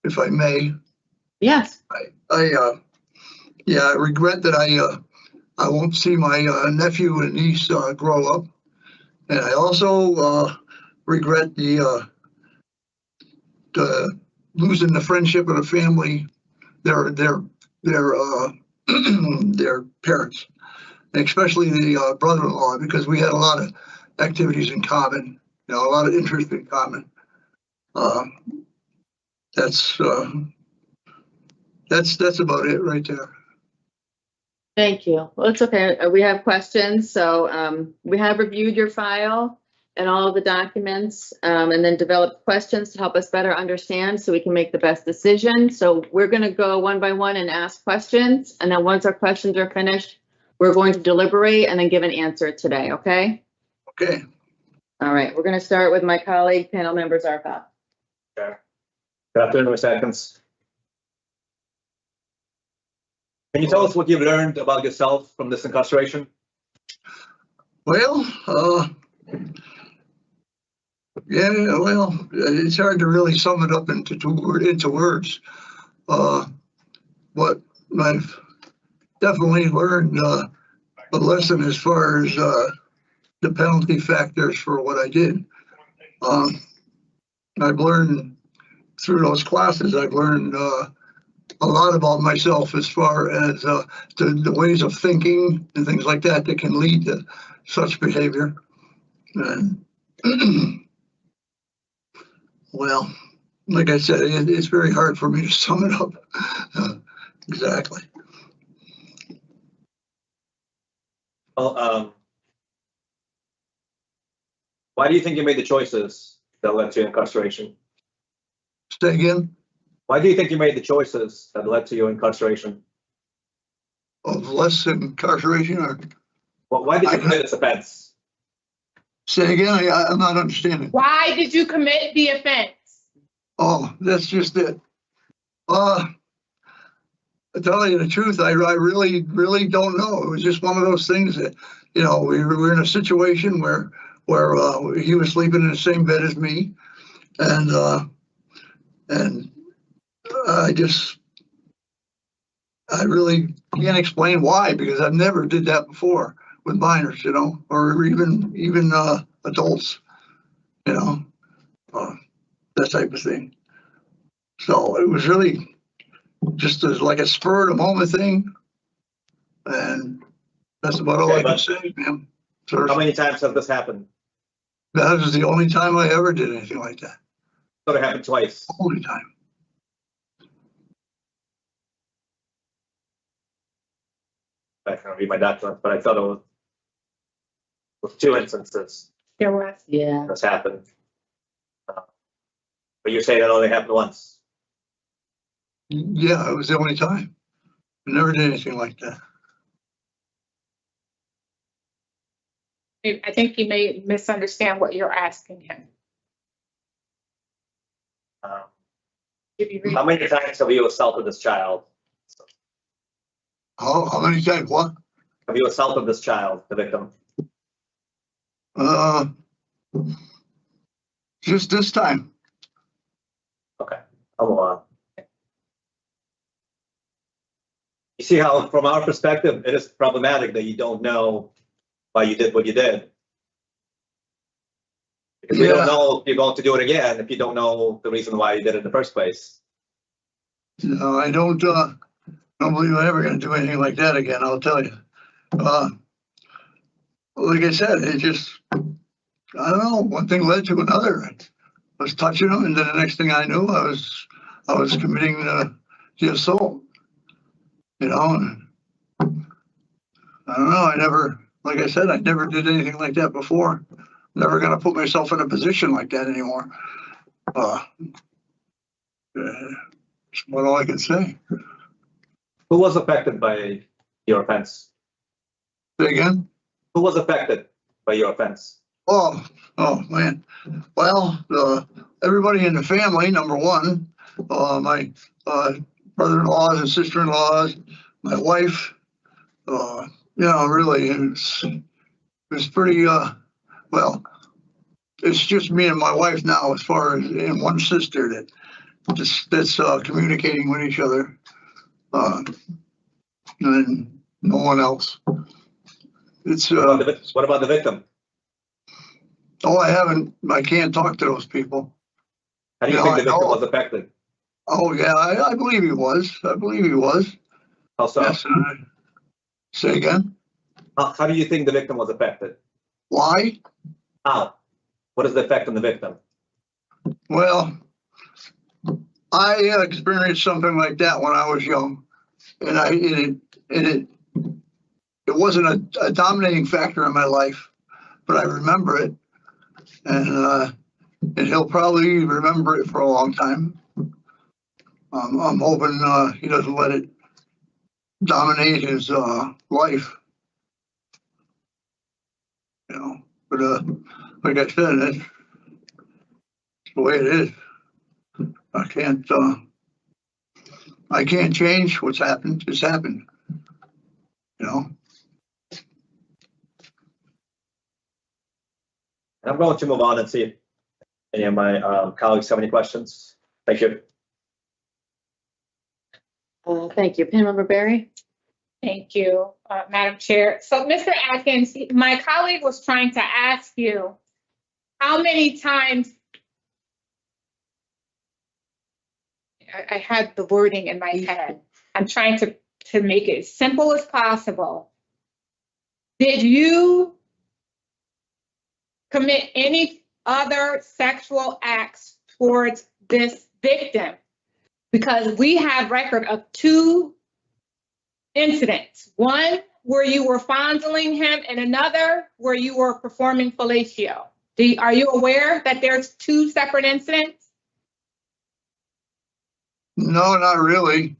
if I may. Yes. I regret that I won't see my nephew and niece grow up, and I also regret the losing the friendship of the family, their their parents, especially the brother-in-law, because we had a lot of activities in common, a lot of interest in common. That's about it right there. Thank you. Well, it's okay. We have questions. So we have reviewed your file and all of the documents, and then developed questions to help us better understand so we can make the best decision. So we're going to go one by one and ask questions. And then once our questions are finished, we're going to deliberate and then give an answer today. Okay? Okay. All right. We're going to start with my colleague, panel member Zarkov. Sure. Good afternoon, Ms. Atkins. Can you tell us what you've learned about yourself from this incarceration? Well, it's hard to really sum it up into words. But I've definitely learned a lesson as far as the penalty factors for what I did. I've learned through those classes, I've learned a lot about myself as far as the ways of thinking and things like that that can lead to such behavior. And well, like I said, it's very hard for me to sum it up exactly. Well, why do you think you made the choices that led to incarceration? Say again? Why do you think you made the choices that led to your incarceration? Of less incarceration, or? Well, why did you commit this offense? Say again, I'm not understanding. Why did you commit the offense? Oh, that's just it. To tell you the truth, I really don't know. It was just one of those things that, we were in a situation where he was sleeping in the same bed as me. and I really can't explain why, because I've never did that before with minors, you know, or even adults, you know, that type of thing. So it was really just like a spur of the moment thing, and that's about all I can say, man. So How many times has this happened? that was the only time I ever did anything like that. So it happened twice. Only time. I can't read my documents, but I thought it was 2 instances There was. Yeah. this happened. But you're saying that only happened once? Yeah, it was the only time. I never did anything like that. I think you may misunderstand what you're asking him. How many times have you assaulted this child? How many times? What? Have you assaulted this child, the victim? Just this time. Okay, I'll move on. You see how, from our perspective, it is problematic that you don't know why you did what you did. Because we don't know if you're going to do it again if you don't know the reason why you did it in the first place. No, I don't believe I'm ever going to do anything like that again, I'll tell you. Like I said, it just, I don't know, one thing led to another. I was touching them, and then the next thing I knew, I was committing the assault. You know, and I don't know, I never, like I said, I never did anything like that before. Never going to put myself in a position like that anymore. That's about all I can say. Who was affected by your offense? Say again? Who was affected by your offense? Oh man. Well, everybody in the family, number one, my brother-in-laws and sister-in-laws, my wife, you know, really, it was pretty, well, it's just me and my wife now, as far as, and one sister that's communicating with each other, and no one else. It's what about the victim? Oh, I can't talk to those people. How do you think the victim was affected? Oh yeah, I believe he was. I believe he was. How so? Yes, say again? How do you think the victim was affected? Why? How? What is the effect on the victim? Well, I experienced something like that when I was young, and it wasn't a dominating factor in my life, but I remember it, and he'll probably remember it for a long time. I'm hoping he doesn't let it dominate his life, you know. But like I said, that's the way it is. I can't change what's happened. It's happened, you know. I'm going to move on and see if any of my colleagues have any questions. Thank you. Thank you. Panel Barry. Thank you, Madam Chair. So, Mr. Atkins, my colleague was trying to ask you how many times, I had the wording in my head. I'm trying to make it as simple as possible. Did you commit any other sexual acts towards this victim? Because we have record of 2 incidents. One where you were fondling him, and another where you were performing fellatio. Are you aware that there's 2 separate incidents? No, not really.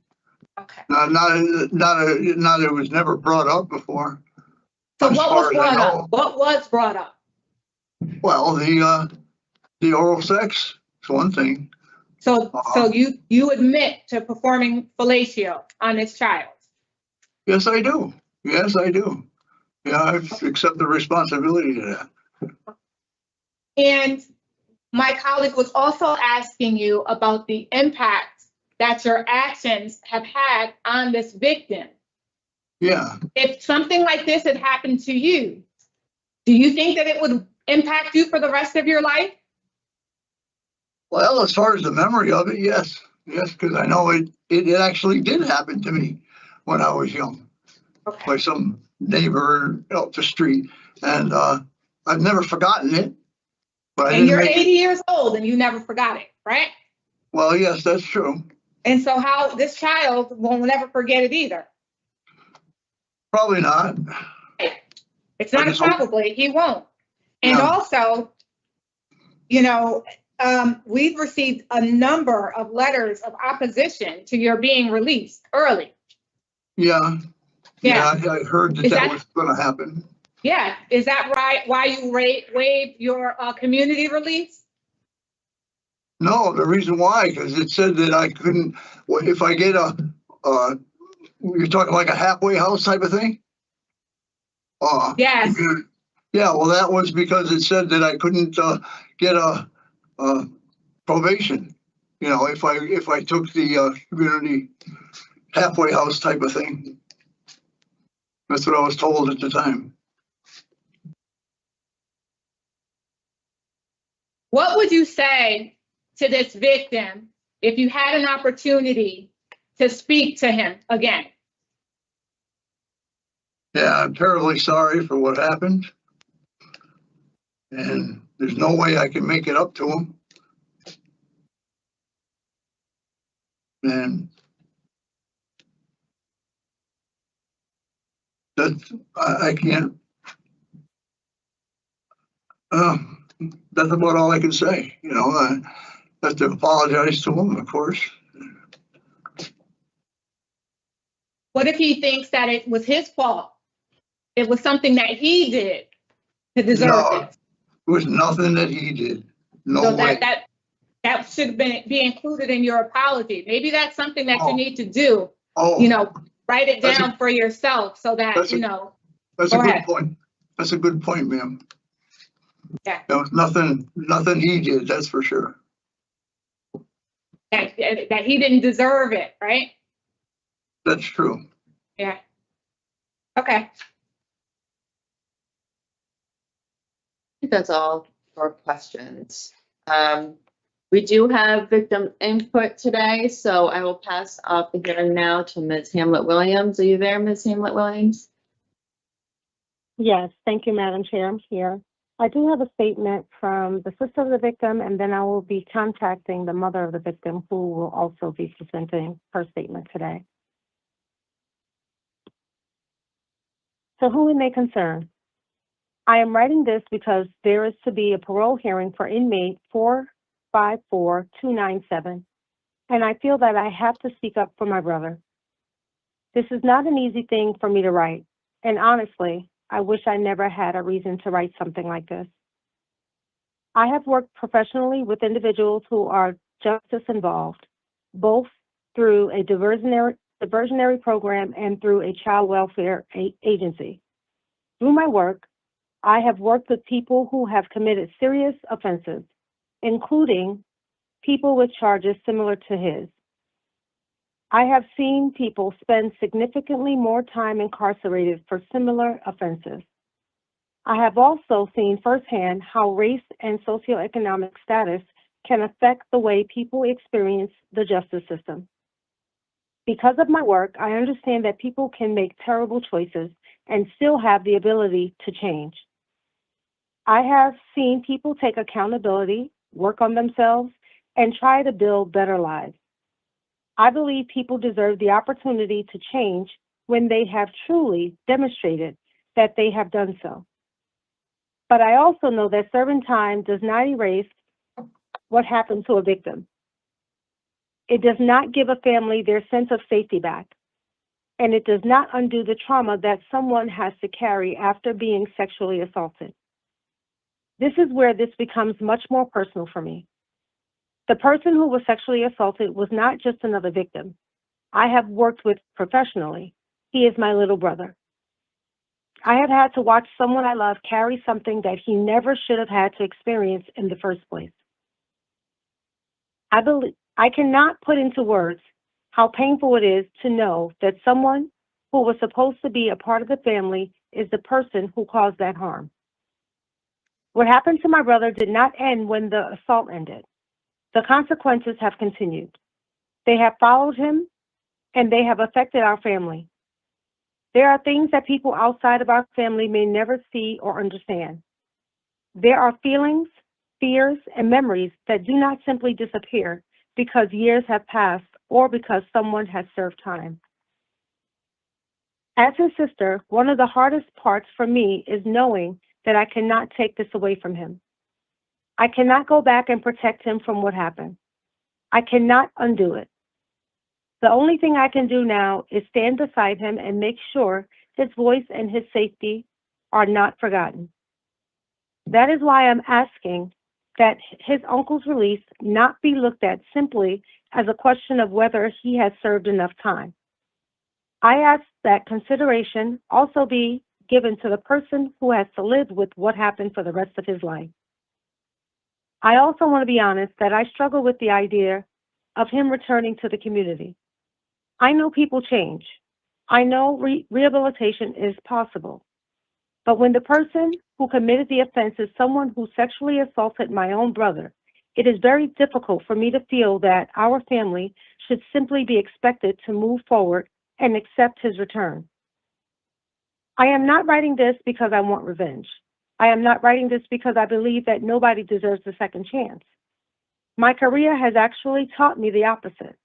Okay. Not it was never brought up before. So what was brought up? What was brought up? Well, the oral sex is one thing. So you admit to performing fellatio on this child? Yes, I do. Yes, I do. Yeah, I accept the responsibility to that. And my colleague was also asking you about the impact that your actions have had on this victim. Yeah. If something like this had happened to you, do you think that it would impact you for the rest of your life? Well, as far as the memory of it, yes. Yes, because I know it actually did happen to me when I was young. Okay. By some neighbor up the street. And I've never forgotten it. But I And didn't you're make 80 it. years old and you never forgot it, right? Well, yes, that's true. And so how this child will never forget it either. Probably not. It's not a probably, he won't. And also, you know, we've received a number of letters of opposition to your being released early. Yeah. Yeah. I heard that was going to happen. Yeah. Is that right? Why you waived your community release? No, the reason why, because it said that I couldn't, if I get you're talking like a halfway house type of thing? Yes. Yeah, well, that was because it said that I couldn't get a probation, you know, if I took the community halfway house type of thing. That's what I was told at the time. What would you say to this victim if you had an opportunity to speak to him again? Yeah, I'm terribly sorry for what happened. And there's no way I can make it up to him. And that's, I can't, that's about all I can say. You know, I have to apologize to him, of course. What if he thinks that it was his fault? It was something that he did to deserve it. It was nothing that he did. No So way. that should be included in your apology. Maybe that's something that you need to do. You know, write it down for yourself so that, you know. That's a good point. That's a good point, ma'am. Yeah. There was nothing he did, that's for sure. That he didn't deserve it, right? That's true. Yeah. Okay. I think that's all for questions. We do have victim input today, so I will pass off the hearing now to Ms. Hamlet Williams. Are you there, Ms. Hamlet Williams? Yes, thank you, Madam Chair. I'm here. I do have a statement from the sister of the victim, and then I will be contacting the mother of the victim, who will also be presenting her statement today. So who it may concern. I am writing this because there is to be a parole hearing for inmate 454297, and I feel that I have to speak up for my brother. This is not an easy thing for me to write, and honestly, I wish I never had a reason to write something like this. I have worked professionally with individuals who are justice involved, both through a diversionary program and through a child welfare agency. Through my work, I have worked with people who have committed serious offenses, including people with charges similar to his. I have seen people spend significantly more time incarcerated for similar offenses. I have also seen firsthand how race and socioeconomic status can affect the way people experience the justice system. Because of my work, I understand that people can make terrible choices and still have the ability to change. I have seen people take accountability, work on themselves, and try to build better lives. I believe people deserve the opportunity to change when they have truly demonstrated that they have done so. But I also know that serving time does not erase what happened to a victim. It does not give a family their sense of safety back, and it does not undo the trauma that someone has to carry after being sexually assaulted. This is where this becomes much more personal for me. The person who was sexually assaulted was not just another victim I have worked with professionally. He is my little brother. I have had to watch someone I love carry something that he never should have had to experience in the first place. I cannot put into words how painful it is to know that someone who was supposed to be a part of the family is the person who caused that harm. What happened to my brother did not end when the assault ended. The consequences have continued. They have followed him and they have affected our family. There are things that people outside of our family may never see or understand. There are feelings, fears, and memories that do not simply disappear because years have passed or because someone has served time. As his sister, one of the hardest parts for me is knowing that I cannot take this away from him. I cannot go back and protect him from what happened. I cannot undo it. The only thing I can do now is stand beside him and make sure his voice and his safety are not forgotten. That is why I'm asking that his uncle's release not be looked at simply as a question of whether he has served enough time. I ask that consideration also be given to the person who has to live with what happened for the rest of his life. I also want to be honest that I struggle with the idea of him returning to the community. I know people change. I know rehabilitation is possible. But when the person who committed the offense is someone who sexually assaulted my own brother, it is very difficult for me to feel that our family should simply be expected to move forward and accept his return. I am not writing this because I want revenge. I am not writing this because I believe that nobody deserves a second chance. My career has actually taught me the opposite.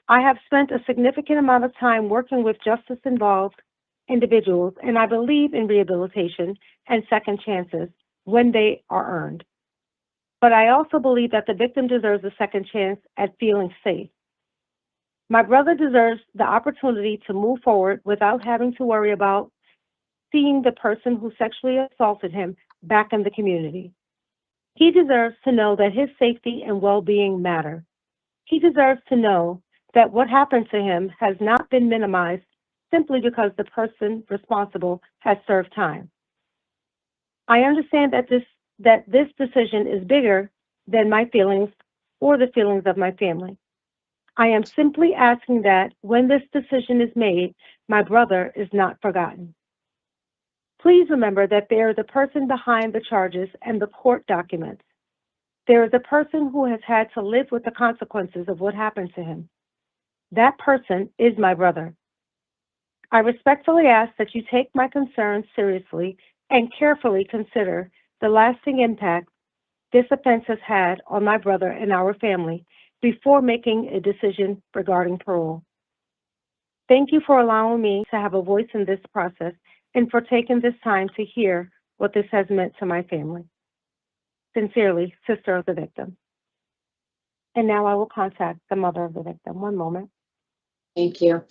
I have spent a significant amount of time working with justice-involved individuals, and I believe in rehabilitation and second chances when they are earned. But I also believe that the victim deserves a second chance at feeling safe. My brother deserves the opportunity to move forward without having to worry about seeing the person who sexually assaulted him back in the community. He deserves to know that his safety and well-being matter. He deserves to know that what happened to him has not been minimized simply because the person responsible has served time. I understand that this decision is bigger than my feelings or the feelings of my family. I am simply asking that when this decision is made, my brother is not forgotten. Please remember that there is a person behind the charges and the court documents. There is a person who has had to live with the consequences of what happened to him. That person is my brother. I respectfully ask that you take my concerns seriously and carefully consider the lasting impact this offense has had on my brother and our family before making a decision regarding parole. Thank you for allowing me to have a voice in this process and for taking this time to hear what this has meant to my family. Sincerely, sister of the victim. And now I will contact the mother of the victim. One moment. Thank you.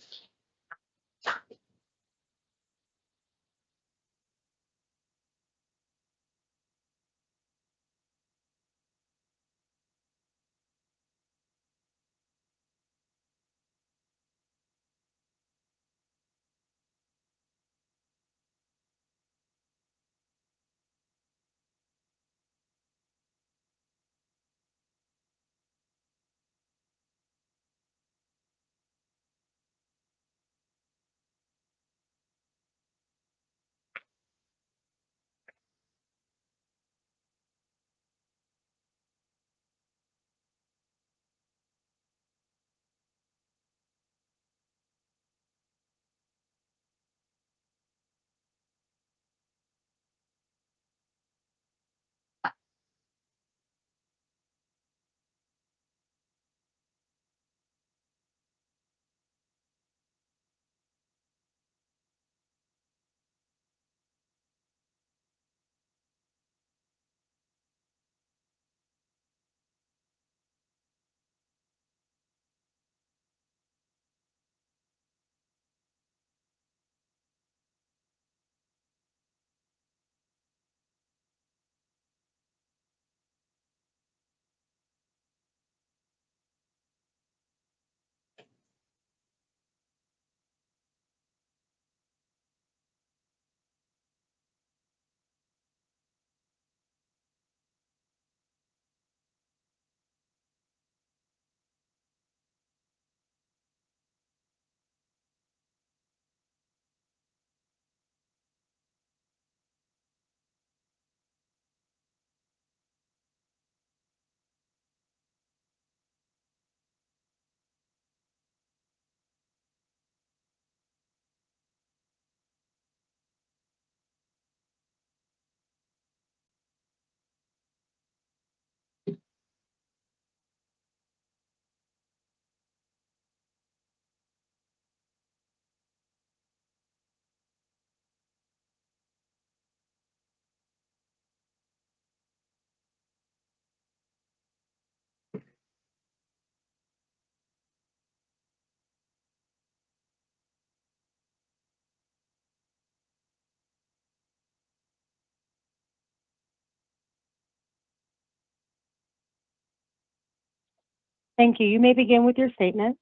Thank you. You may begin with your statement.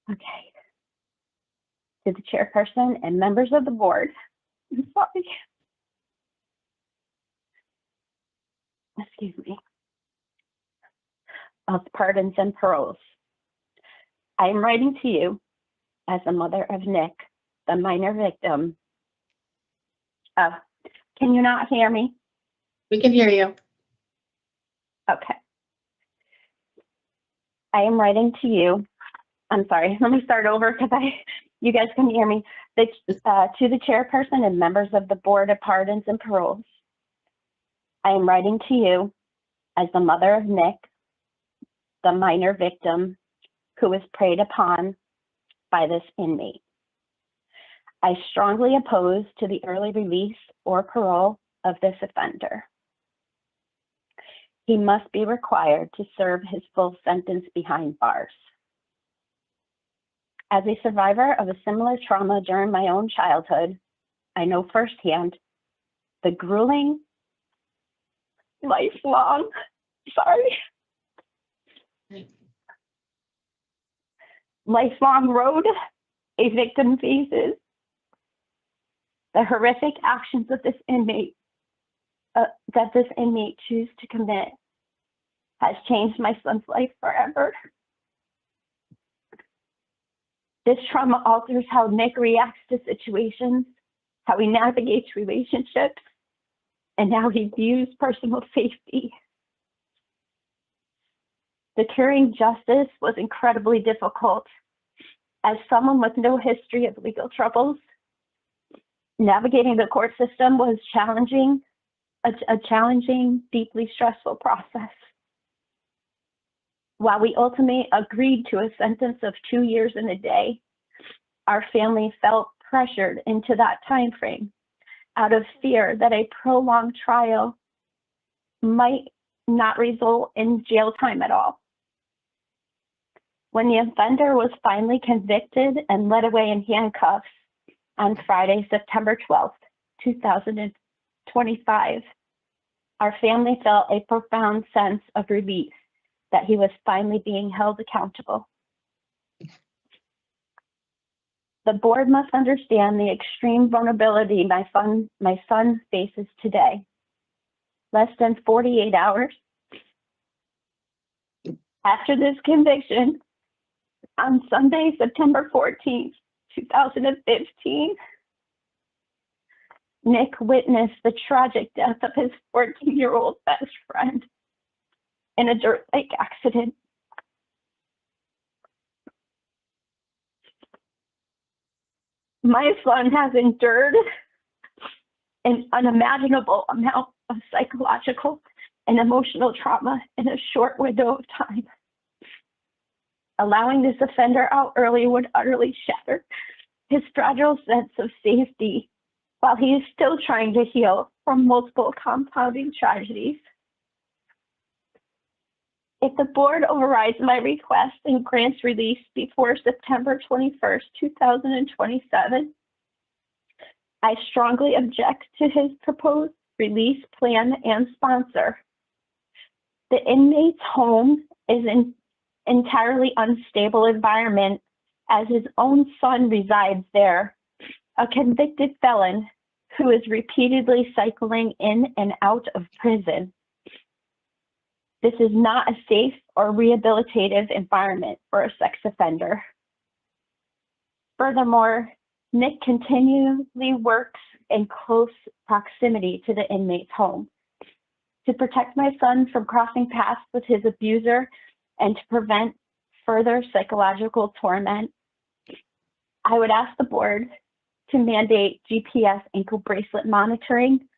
Okay. To the chairperson and members of the board, I'm sorry. Excuse me. Of pardons and paroles. I am writing to you as the mother of Nick, the minor victim. Can you not hear me? We can hear you. Okay. I am writing to you. I'm sorry, let me start over because you guys couldn't hear me. To the chairperson and members of the Board of Pardons and Paroles, I am writing to you as the mother of Nick, the minor victim who was preyed upon by this inmate. I strongly oppose to the early release or parole of this offender. He must be required to serve his full sentence behind bars. As a survivor of a similar trauma during my own childhood, I know firsthand the grueling, lifelong road a victim faces. The horrific actions of this inmate chooses to commit has changed my son's life forever. This trauma alters how Nick reacts to situations, how he navigates relationships, and how he views personal safety. Securing justice was incredibly difficult. As someone with no history of legal troubles, navigating the court system was challenging, a challenging, deeply stressful process. While we ultimately agreed to a sentence of 2 years and a day, our family felt pressured into that time frame out of fear that a prolonged trial might not result in jail time at all. When the offender was finally convicted and led away in handcuffs on Friday, September 12th, 2025, our family felt a profound sense of relief that he was finally being held accountable. The board must understand the extreme vulnerability my son faces today. Less than 48 hours after this conviction, on Sunday, September 14th, 2015, Nick witnessed the tragic death of his 14-year-old best friend in a dirt bike accident. My son has endured an unimaginable amount of psychological and emotional trauma in a short window of time. Allowing this offender out early would utterly shatter his fragile sense of safety while he is still trying to heal from multiple compounding tragedies. If the board overrides my request and grants release before September 21st, 2027, I strongly object to his proposed release plan and sponsor. The inmate's home is an entirely unstable environment as his own son resides there, a convicted felon who is repeatedly cycling in and out of prison. This is not a safe or rehabilitative environment for a sex offender. Furthermore, Nick continually works in close proximity to the inmate's home. To protect my son from crossing paths with his abuser and to prevent further psychological torment, I would ask the board to mandate GPS ankle bracelet monitoring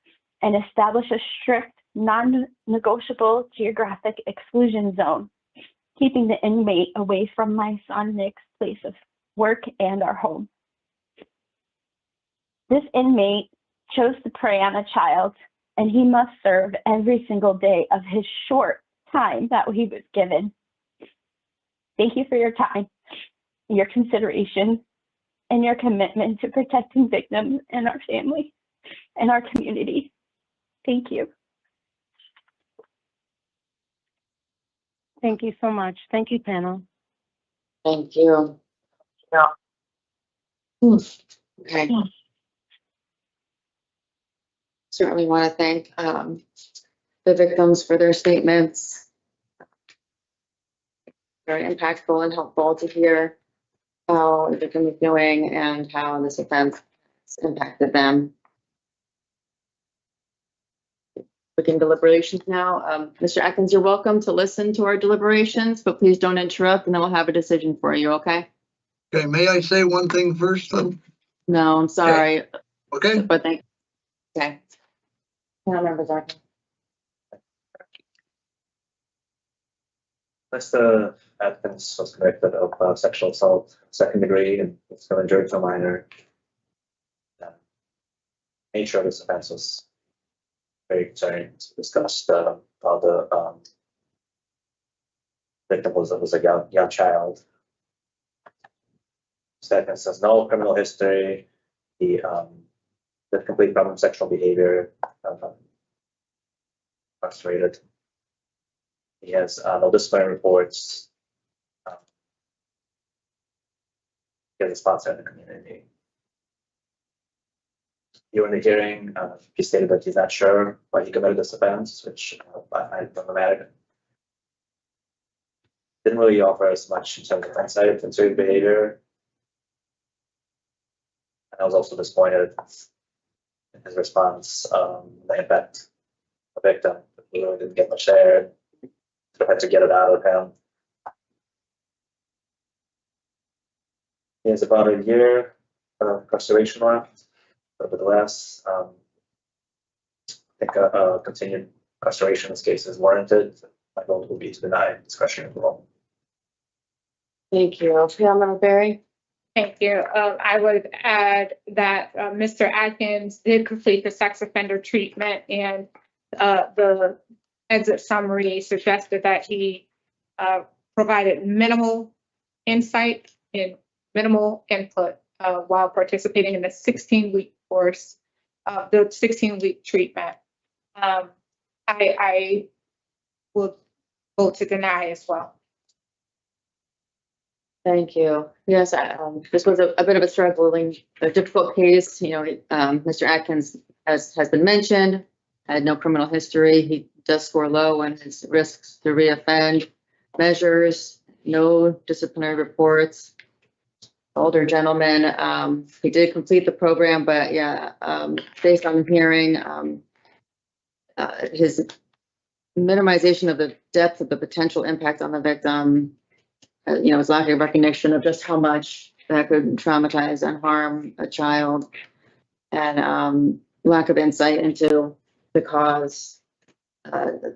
and establish a strict, non-negotiable geographic exclusion zone, keeping the inmate away from my son Nick's place of work and our home. This inmate chose to prey on a child, and he must serve every single day of his short time that he was given. Thank you for your time, your consideration, and your commitment to protecting victims and our family and our community. Thank you. Thank you so much. Thank you, panel. Thank you. Yeah. Okay. Certainly want to thank the victims for their statements. Very impactful and helpful to hear how the victim is doing and how this offense has impacted them. Begin deliberations now. Mr. Atkins, you're welcome to listen to our deliberations, but please don't interrupt and then we'll have a decision for you, okay? Okay, may I say one thing first? No, I'm sorry. Okay. But thank, okay. Panel members are. Mr. Atkins was convicted of sexual assault, second degree, and was injury to a minor. The nature of this offense was very concerning. We discussed how the victim was a young child. Mr. Atkins has no criminal history. He did complete problem sexual behavior, incarcerated. He has no disciplinary reports. He has a sponsor in the community. During the hearing, he stated that he's not sure why he committed this offense, which I find problematic. Didn't really offer us much in terms of insight into his behavior. And I was also disappointed in his response, the impact of the victim. He really didn't get much there. Sort of had to get it out of him. He has about a year of incarceration left, but nevertheless, I think a continued incarceration in this case is warranted. My vote will be to deny discretionary parole. Thank you. Councilmember Berry. Thank you. I would add that Mr. Atkins did complete the sex offender treatment, and the exit summary suggested that he provided minimal insight and minimal input while participating in the 16-week course of the 16-week treatment. I will vote to deny as well. Thank you. Yes, this was a bit of a difficult case. You know, Mr. Atkins has been mentioned, had no criminal history. He does score low on his risks to reoffend measures, no disciplinary reports. Older gentleman, he did complete the program, but yeah, based on the hearing, his minimization of the depth of the potential impact on the victim, you know, his lack of recognition of just how much that could traumatize and harm a child, and lack of insight into the cause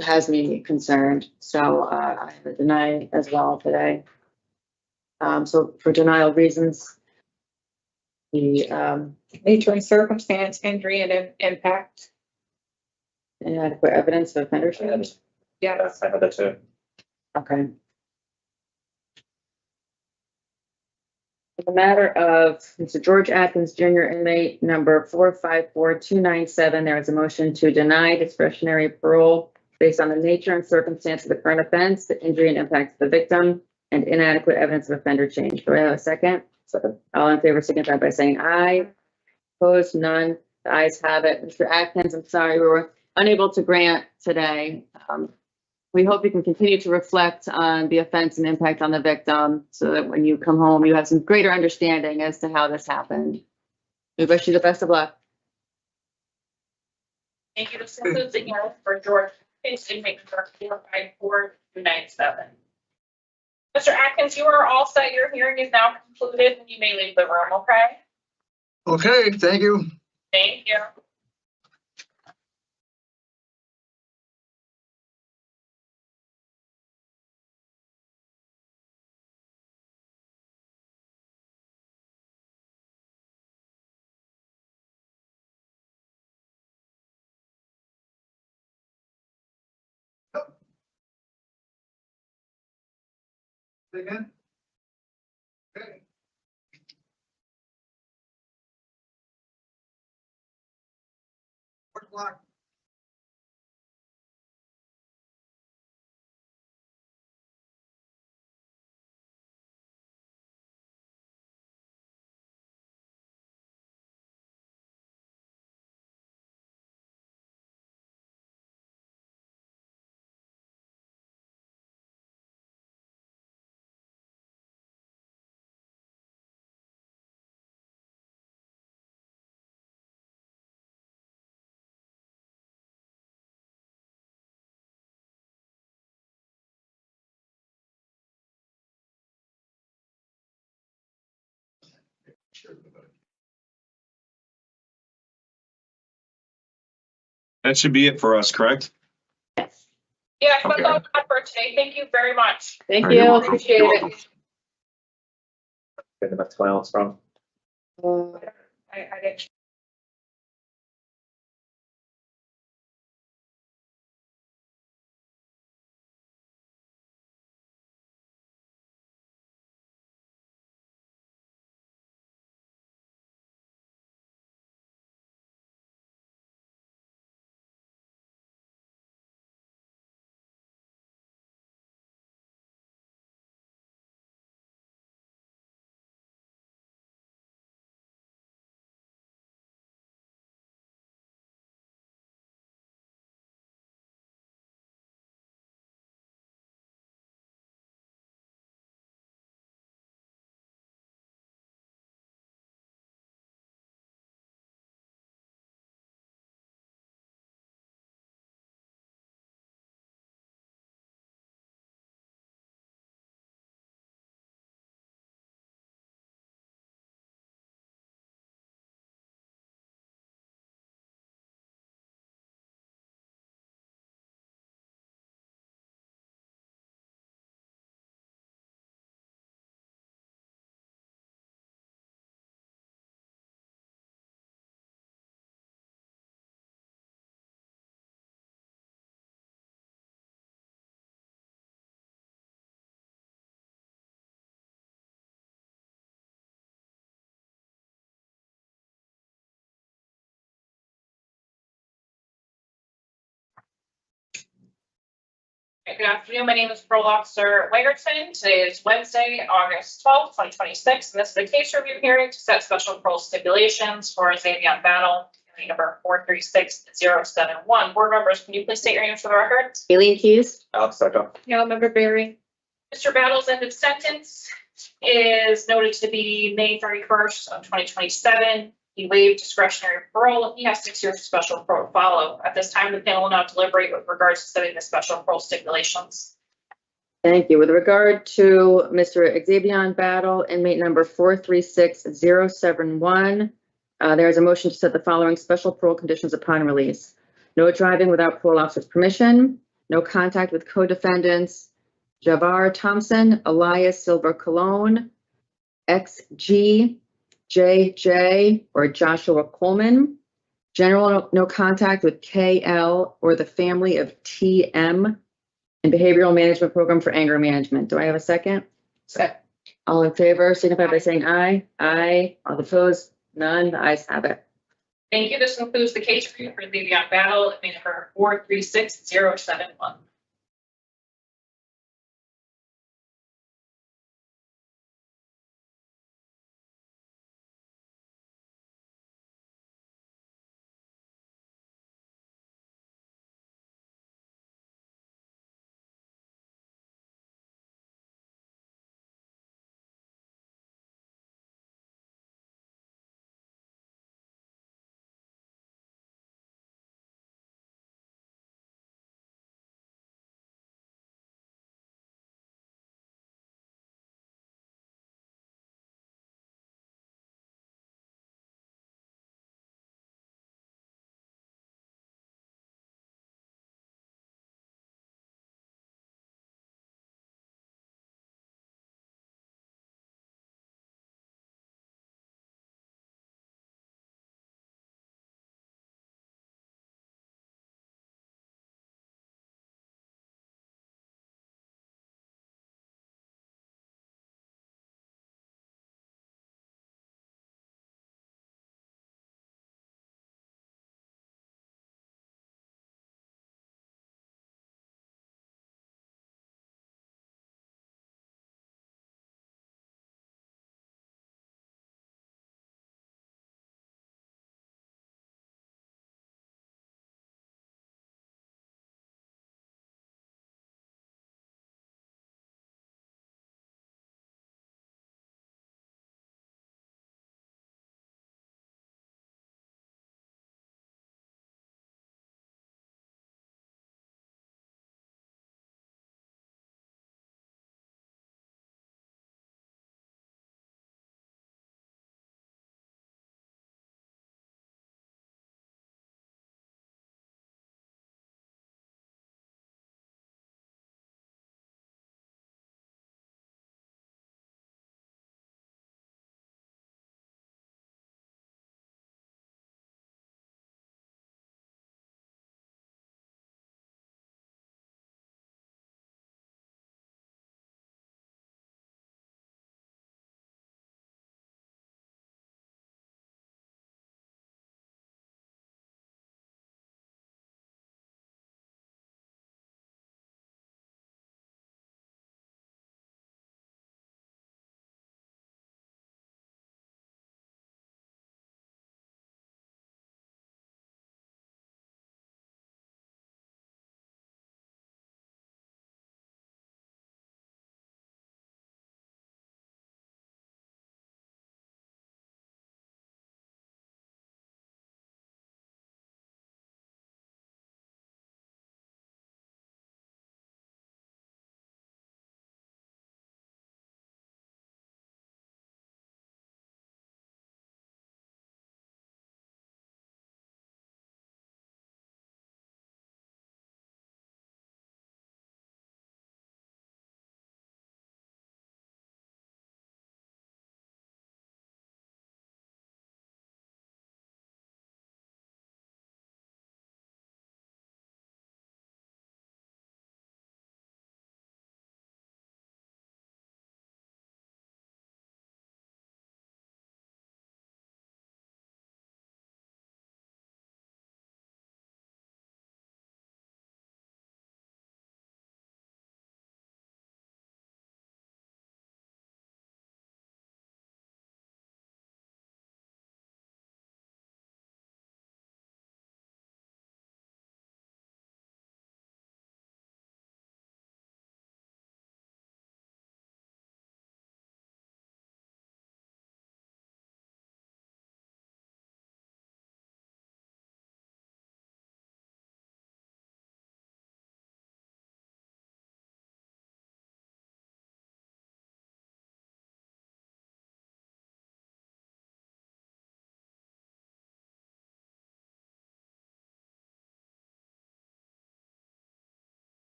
has me concerned. So I have a deny as well today. So for denial reasons, the nature and circumstance, injury and impact. Inadequate evidence of offender change. Yes. I have that too. Okay. The matter of Mr. George Atkins Jr., inmate number 454297, there is a motion to deny discretionary parole based on the nature and circumstance of the current offense, the injury and impact to the victim, and inadequate evidence of offender change. Do I have a second? Second. All in favor signify by saying aye. Opposed, none. The ayes have it. Mr. Atkins, I'm sorry we were unable to grant today. We hope you can continue to reflect on the offense and impact on the victim so that when you come home, you have some greater understanding as to how this happened. We wish you the best of luck. Thank you. This concludes the hearing for George Atkins, inmate number 454297. Mr. Atkins, you are all set. Your hearing is now concluded and you may leave the room, okay? Okay, thank you. Thank you. Again? Okay. What clock? That should be it for us, correct? Yeah, that's all I got for today. Thank you very much. Thank you, appreciate it. Okay, that's my own strong. I didn't. Good afternoon. My name is Parole Officer Wagerton. Today is Wednesday, August 12th, 2026, and this is a case review hearing to set special parole stipulations for Xavier Battle, hearing number 436071. Board members, can you please state your names for the record? Aileen Keys. Alex Sarko. Yeah, member Barry. Mr. Battle's end of sentence is noted to be May 31st of 2027. He waived discretionary parole. He has 6 years of special parole to follow. At this time, the panel will now deliberate with regards to setting the special parole stipulations. Thank you. With regard to Mr. Xavier Battle, inmate number 436071, there is a motion to set the following special parole conditions upon release. No driving without parole officer's permission, no contact with co-defendants Javar Thompson, Elias Silva Colon, XG, JJ, or Joshua Coleman. General no contact with KL or the family of TM, and behavioral management program for anger management. Do I have a second? Second. All in favor, signify by saying aye. Aye. All opposed? None. The ayes have it. Thank you. This concludes the case review for Xavier Battle, inmate number 436071.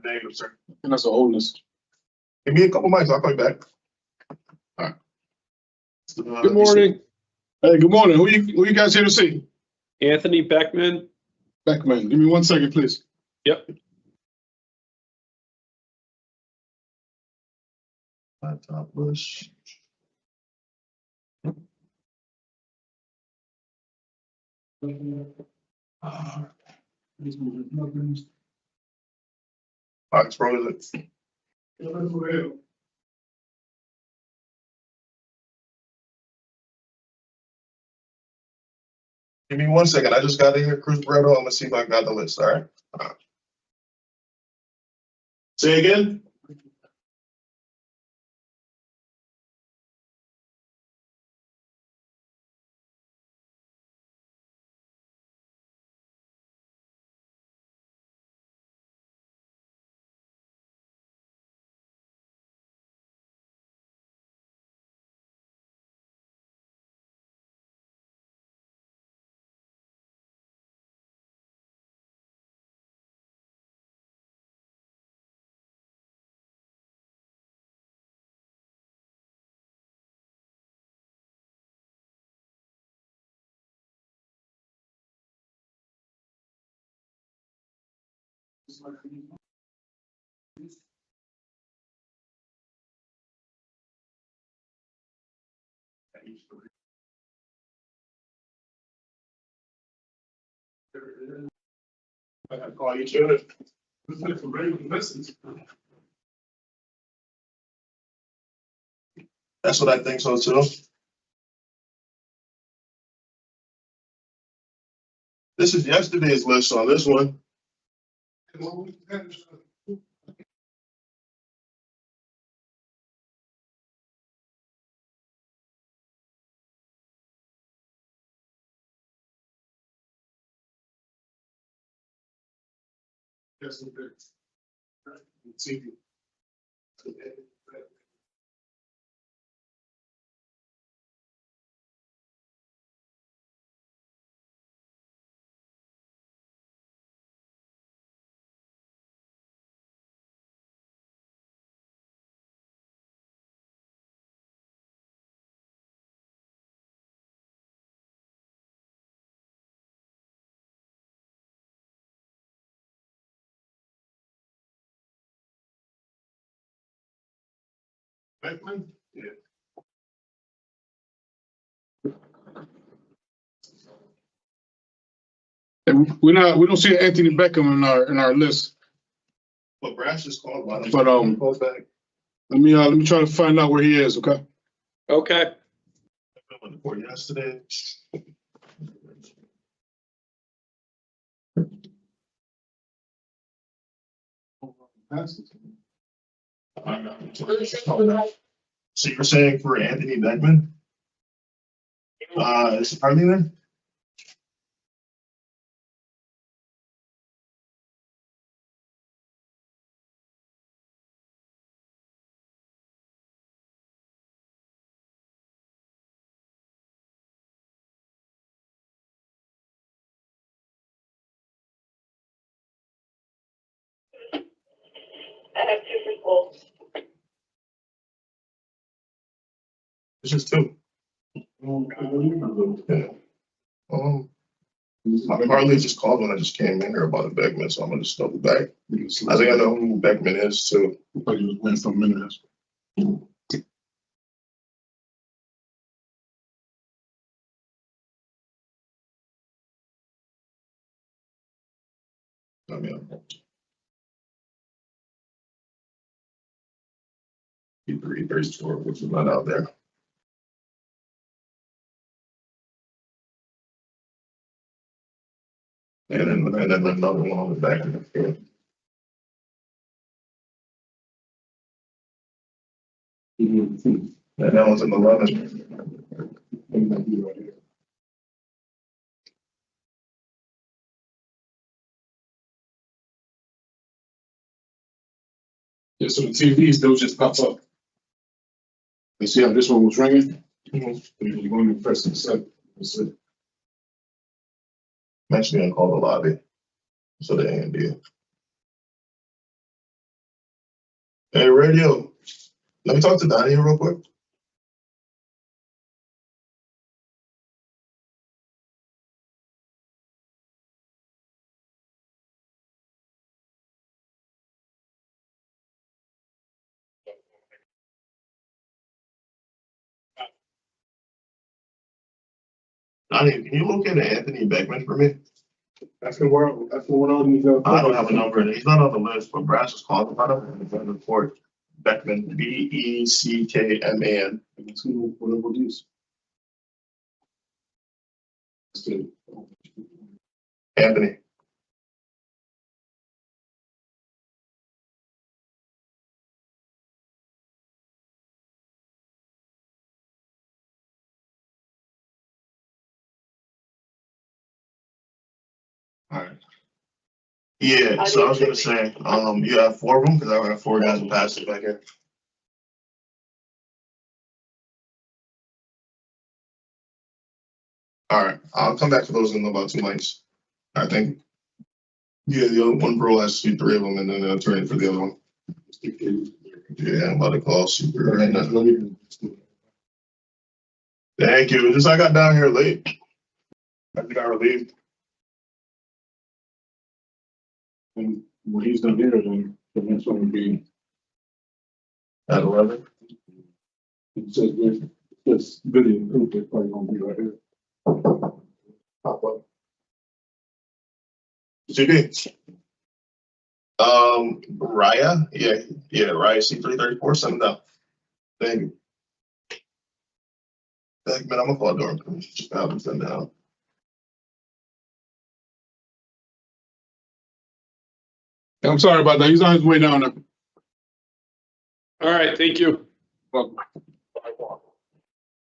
Negative, sir. And that's a whole list. Give me a couple mics, I'll call you back. All right. Good morning. Hey, good morning. Who you guys here to see? Anthony Beckman. Beckman, give me 1 second, please. Yep. Laptop list. Foxborough, is it? Give me 1 second. I just got to hear Cruz Bredo. I'm gonna see if I got the list. All right. Say again. I gotta call each other. This is for regular lessons. That's what I think so too. This is yesterday's list on this one. Beckman? Yeah. And we don't see Anthony Beckham in our list. But Brash just called about him. But let me try to find out where he is, okay? Okay. For yesterday. So you're saying for Anthony Beckman? Is Harley there? I have two for schools. It's just two. Yeah. I mean, Harley just called when I just came in here about a Beckman, so I'm gonna just double back. I think I know who Beckman is too. I thought you was playing some minutes. I mean, P334, which is not out there. And then another one on the back of the field. And that one's in 11. Yeah, so the TVs, those just pop up. You see how this one was ringing? You're going to press the set. That's it. I'm actually gonna call the lobby. So the A and D. Hey, radio. Let me talk to Donnie real quick. Donnie, can you locate Anthony Beckman for me? That's the world. That's the one on these. I don't have a number, and he's not on the list, but Brass was calling about him in the report. Beckman, Beckman. Let's see whatever it is. Anthony. Alright. Yeah, so I was gonna say, you have 4 of them, because I have 4 guys who passed it back here. Alright, I'll come back to those in about 2 months. I think. Yeah, the other one bro has 3 of them, and then an attorney for the other one. Yeah, I'm about to call super right now. Thank you. Just I got down here late. I think I relieved. And when he's done here, then the next one would be At 11. it says this video proof is probably gonna be right here. Pop up. GD. Raya, yeah, Raya C334, send them down. Thank you. Thank you, man. I'm gonna call Dorm. Just have them send down. I'm sorry about that. He's on his way down there. All right, thank you. Welcome.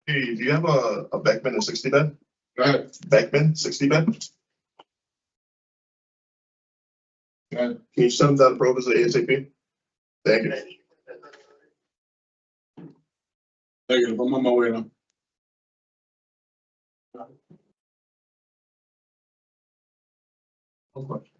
Hey, do you have a Beckman in 60 bed? Go ahead. Beckman, 60 bed? Go ahead. Can you send them down to Provos ASAP? Thank you. Thank you. I'm on my way now. Okay.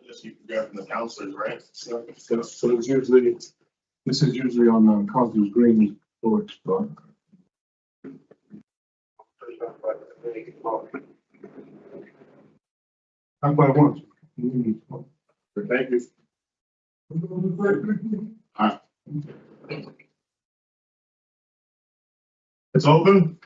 Yes, you can grab from the counselors, right? So it's usually, this is usually on Counselor's Green porch, so. How about once? Thank you. Alright. It's open.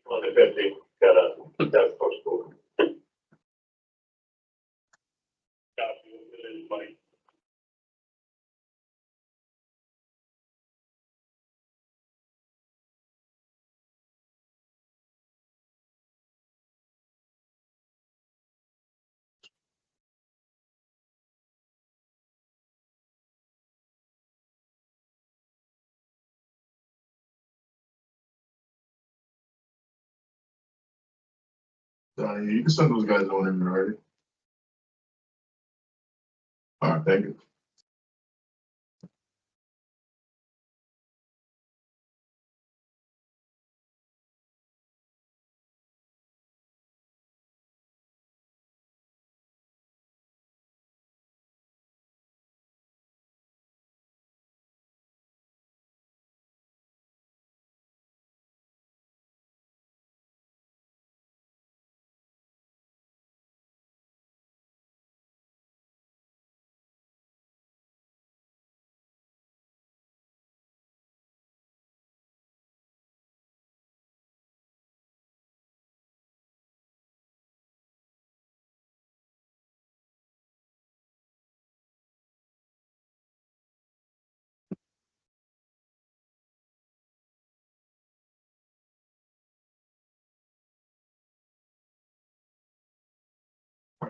On the 15th, gotta postpone. You can send those guys on in already. All right, thank you.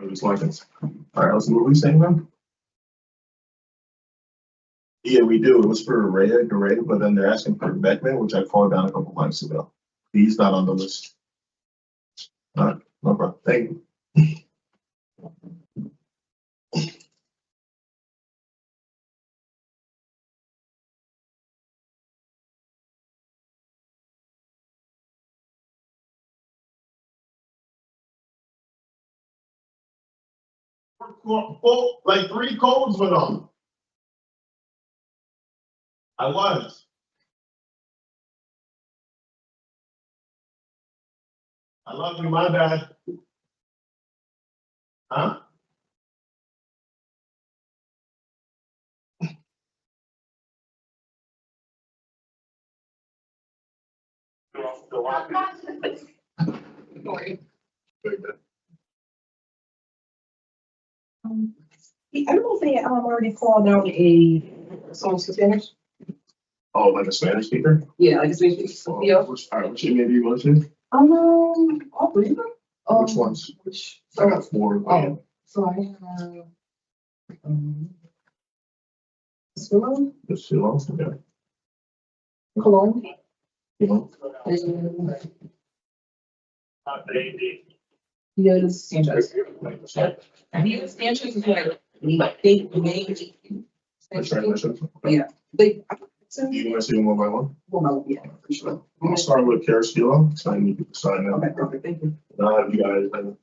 All right, let's what we saying now? Yeah, we do. It was for Ray, but then they're asking for Beckman, which I called down a couple months ago. He's not on the list. All right, no problem. Thank you. Like 3 codes went on. I was. I love you, my bad. Huh? I don't know if they already called out a song to finish. Oh, like a Spanish speaker? Yeah, like a Spanish speaker. Yeah. All right, which maybe you want to? All three of them. Which ones? I got 4. Oh, so I have Silo, The Silo, okay. Cologne, You Diaz Sanchez. Diaz Sanchez is like they made. Yeah, they. Do you want to see them one by one? Well, yeah, for sure. I'll start with Carrasquillo, so I need you to sign that. Okay, perfect, thank you. And I'll have you guys then.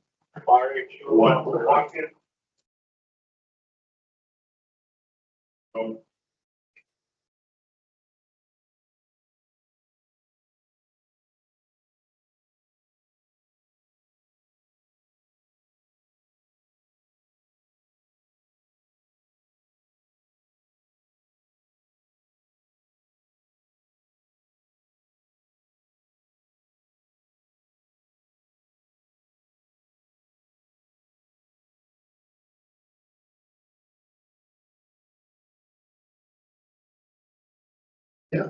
Yeah.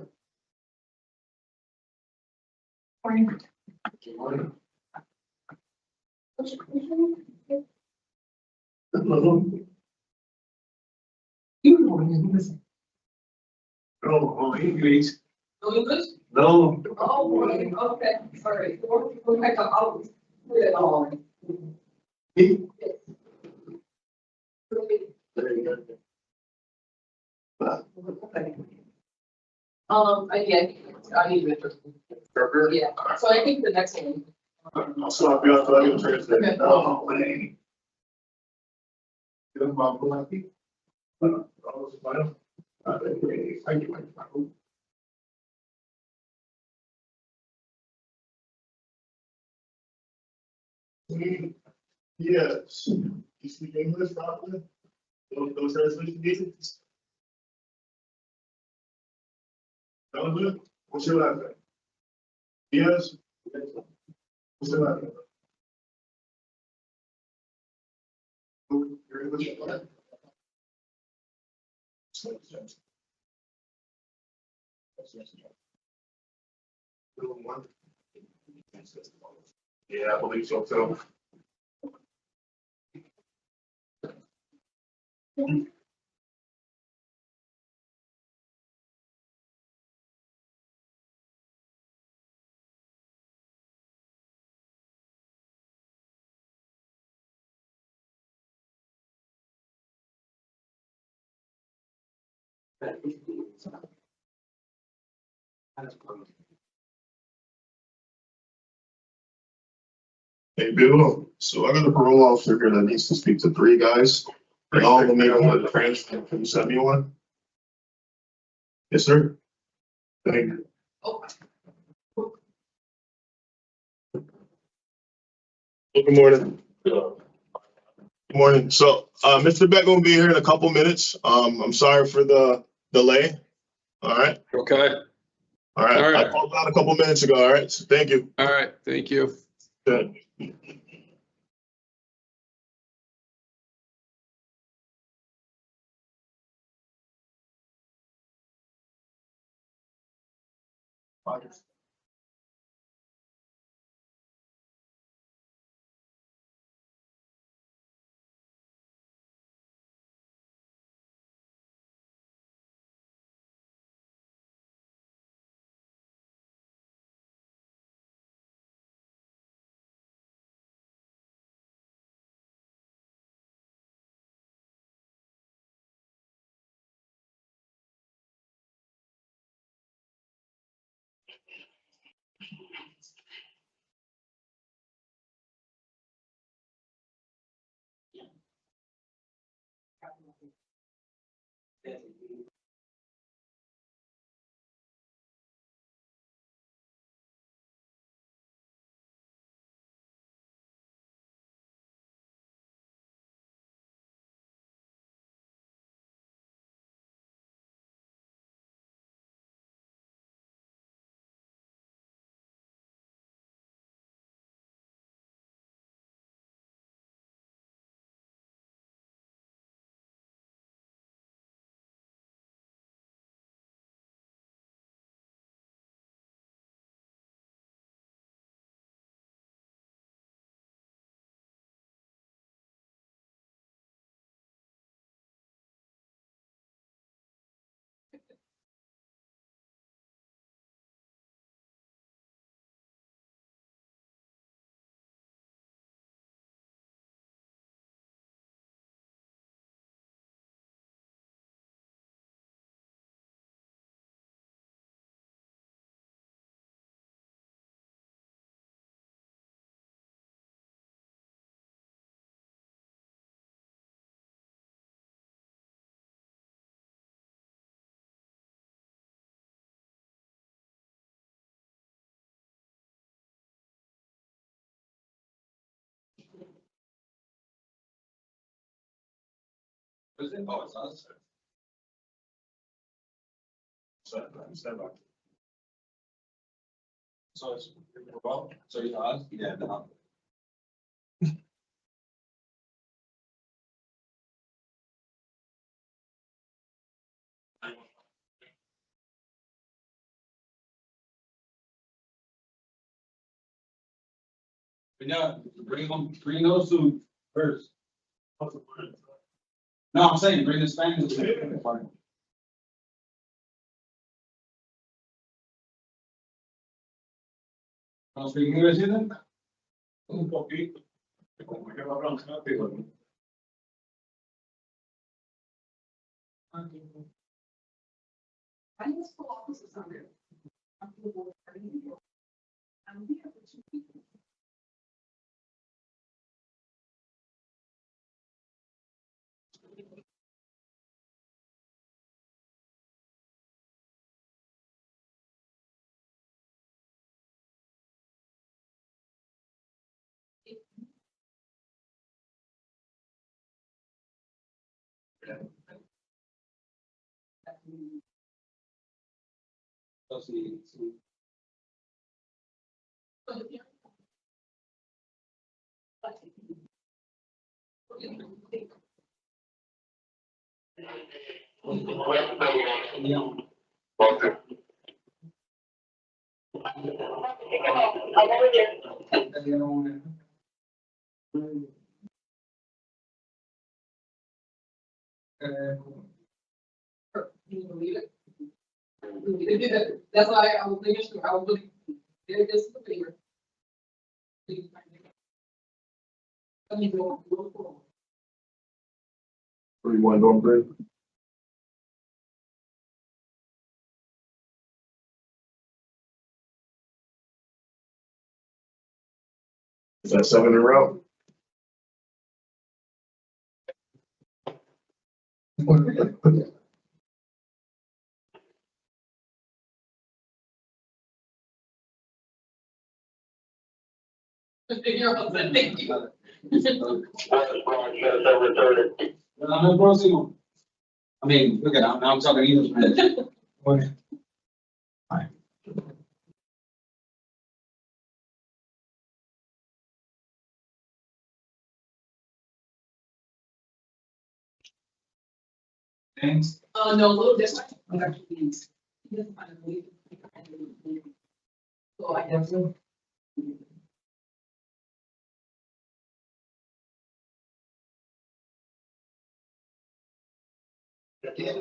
No, English. No English? No. Oh, boy, okay, sorry. We'll make a, I'll put it on. I need it. Yeah, so I think the next one. I'll swap you out, I'll translate. Okay. No way. Give them my lucky. Thank you. Yes. You speak English properly? Those translation meetings? That was it? What's your last name? Yes? Yeah, I believe so too. Hey, Bill, so I got a parole officer here that needs to speak to 3 guys. And all of them made on the transfer. Can you send me one? Yes, sir. Thank you. Good morning. Good morning. So, Mr. Beck will be here in a couple minutes. I'm sorry for the delay. All right. Okay. All right. All right. I called out a couple minutes ago. All right. So thank you. All right. Thank you. Good. Is it? Oh, it's us. Stand by. So it's, well, so you us? Yeah, no. Yeah, bring those two first. No, I'm saying bring the Spanish. ¿No speak English either? Un poquito. Como que va a hablar rápido. That's why I was making sure I was looking. There, this is the finger. Let me go. Where you want to go, Greg? Is that 7 in a row? Thank you. I mean, look at, now I'm talking English. Thanks. No, a little different. So I guess so. Yeah.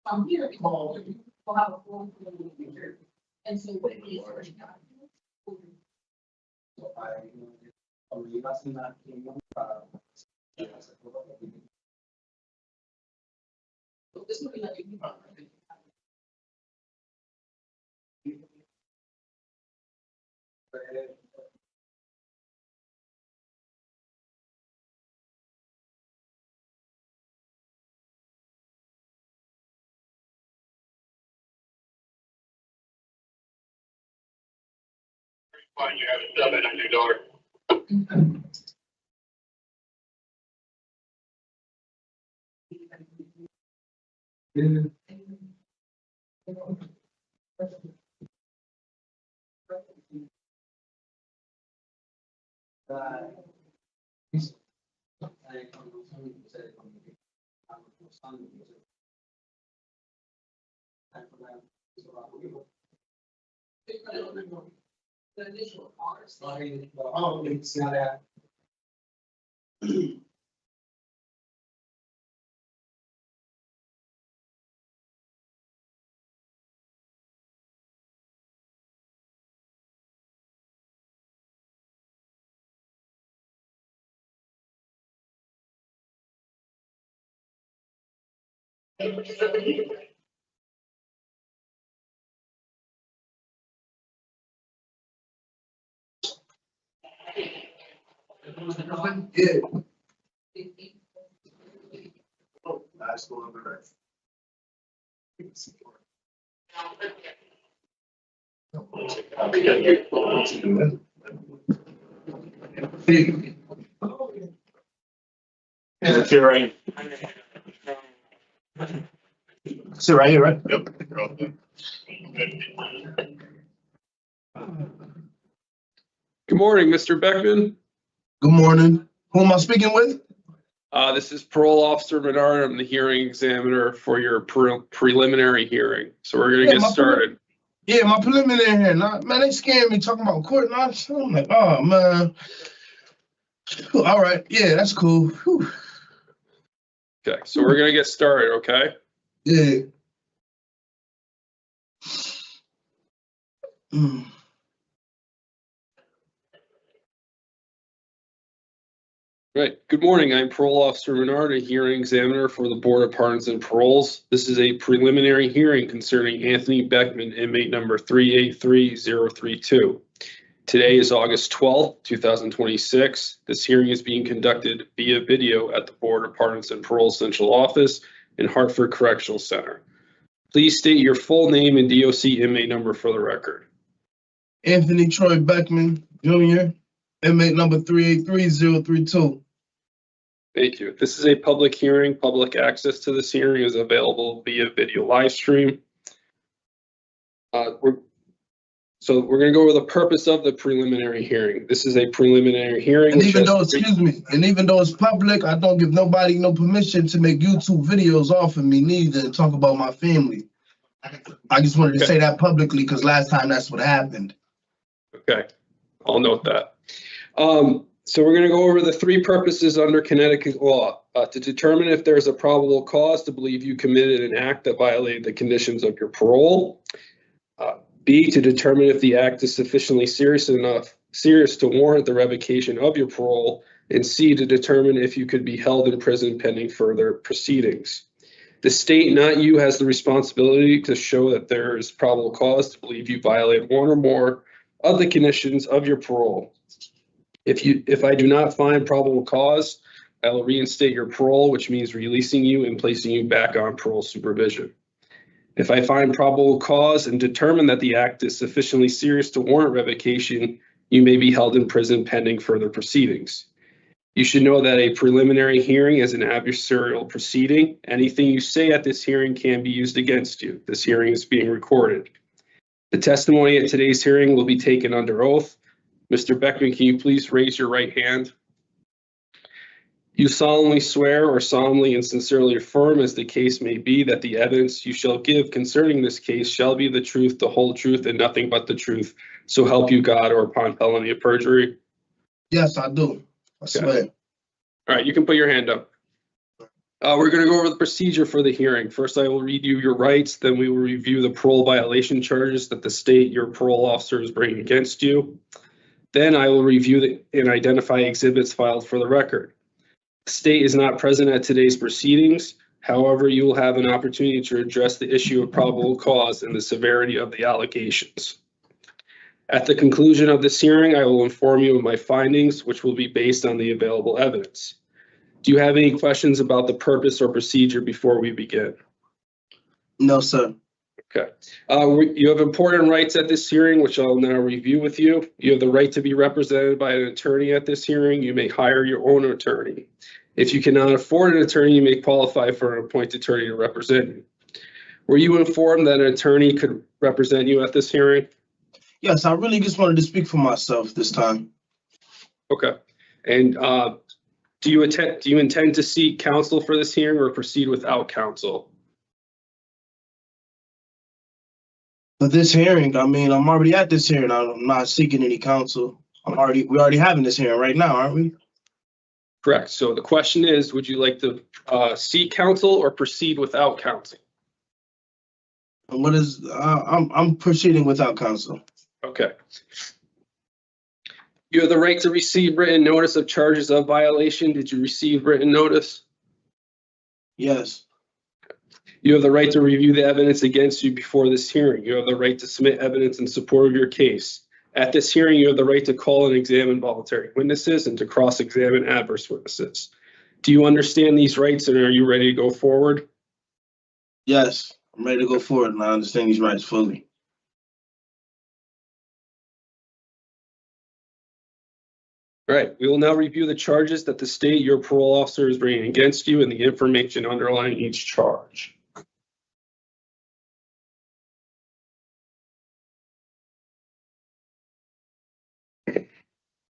I'm here, we'll have a full. And so what it is. This would be like. Fine, you have a sub on your door. The initial cars. Oh, it's not that. Yeah. Last one on the right. Sit right. Sit right here, right? Yep. Good morning, Mr. Beckman. Good morning. Who am I speaking with? This is Parole Officer Menard. I'm the hearing examiner for your preliminary hearing. So we're going to get started. Yeah, my preliminary hearing. Man, they scared me talking about court. I'm like, oh, man. All right. Yeah, that's cool. Whew. Okay, so we're going to get started, okay? Yeah. Mm. Right. Good morning. I'm Parole Officer Menard, a hearing examiner for the Board of Pardons and Paroles. This is a preliminary hearing concerning Anthony Beckman, inmate number 383032. Today is August 12th, 2026. This hearing is being conducted via video at the Board of Pardons and Paroles Central Office in Hartford Correctional Center. Please state your full name and DOC inmate number for the record. Anthony Troy Beckman, Jr., inmate number 383032. Thank you. This is a public hearing. Public access to this hearing is available via video live stream. We're going to go over the purpose of the preliminary hearing. This is a preliminary hearing. And even though, it's public, I don't give nobody no permission to make YouTube videos off of me, neither, and talk about my family. I just wanted to say that publicly because last time that's what happened. Okay, I'll note that. So we're going to go over the three purposes under Connecticut law. To determine if there's a probable cause to believe you committed an act that violated the conditions of your parole. B, to determine if the act is sufficiently serious to warrant the revocation of your parole. And C, to determine if you could be held in prison pending further proceedings. The state, not you, has the responsibility to show that there is probable cause to believe you violated one or more of the conditions of your parole. If I do not find probable cause, I will reinstate your parole, which means releasing you and placing you back on parole supervision. If I find probable cause and determine that the act is sufficiently serious to warrant revocation, you may be held in prison pending further proceedings. You should know that a preliminary hearing is an adversarial proceeding. Anything you say at this hearing can be used against you. This hearing is being recorded. The testimony at today's hearing will be taken under oath. Mr. Beckman, can you please raise your right hand? You solemnly swear or solemnly and sincerely affirm, as the case may be, that the evidence you shall give concerning this case shall be the truth, the whole truth, and nothing but the truth. So help you God, or upon felony of perjury? Yes, I do. I swear. All right, you can put your hand up. We're going to go over the procedure for the hearing. First, I will read you your rights. Then we will review the parole violation charges that the state, your parole officer, is bringing against you. Then I will review and identify exhibits filed for the record. The state is not present at today's proceedings. However, you will have an opportunity to address the issue of probable cause and the severity of the allegations. At the conclusion of this hearing, I will inform you of my findings, which will be based on the available evidence. Do you have any questions about the purpose or procedure before we begin? No, sir. Okay. You have important rights at this hearing, which I'll now review with you. You have the right to be represented by an attorney at this hearing. You may hire your own attorney. If you cannot afford an attorney, you may qualify for an appointed attorney to represent you. Were you informed that an attorney could represent you at this hearing? Yes, I really just wanted to speak for myself this time. Okay. And do you intend to seek counsel for this hearing or proceed without counsel? For this hearing, I mean, I'm already at this hearing. I'm not seeking any counsel. We're already having this hearing right now, aren't we? Correct. So the question is, would you like to seek counsel or proceed without counsel? And what is, I'm proceeding without counsel. Okay. You have the right to receive written notice of charges of violation. Did you receive written notice? Yes. You have the right to review the evidence against you before this hearing. You have the right to submit evidence in support of your case. At this hearing, you have the right to call and examine voluntary witnesses and to cross-examine adverse witnesses. Do you understand these rights and are you ready to go forward? Yes, I'm ready to go forward and I understand these rights fully. All right, we will now review the charges that the state, your parole officer, is bringing against you and the information underlying each charge.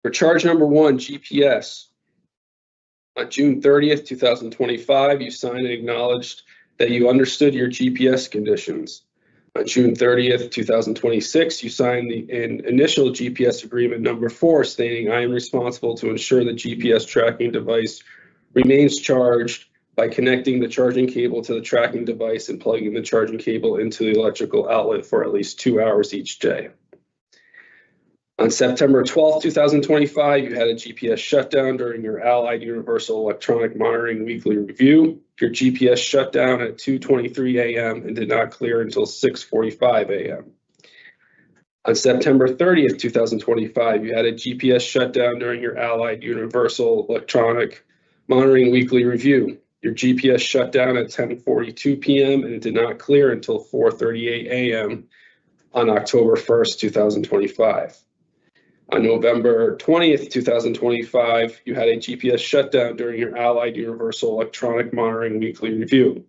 For charge number 1, GPS, on June 30th, 2025, you signed and acknowledged that you understood your GPS conditions. On June 30th, 2026, you signed an initial GPS agreement number 4 stating, I am responsible to ensure the GPS tracking device remains charged by connecting the charging cable to the tracking device and plugging the charging cable into the electrical outlet for at least 2 hours each day. On September 12th, 2025, you had a GPS shutdown during your Allied Universal Electronic Monitoring Weekly Review. Your GPS shut down at 2:23 a.m. and did not clear until 6:45 a.m. On September 30th, 2025, you had a GPS shutdown during your Allied Universal Electronic Monitoring Weekly Review. Your GPS shut down at 10:42 p.m. and it did not clear until 4:38 a.m. on October 1st, 2025. On November 20th, 2025, you had a GPS shutdown during your Allied Universal Electronic Monitoring Weekly Review.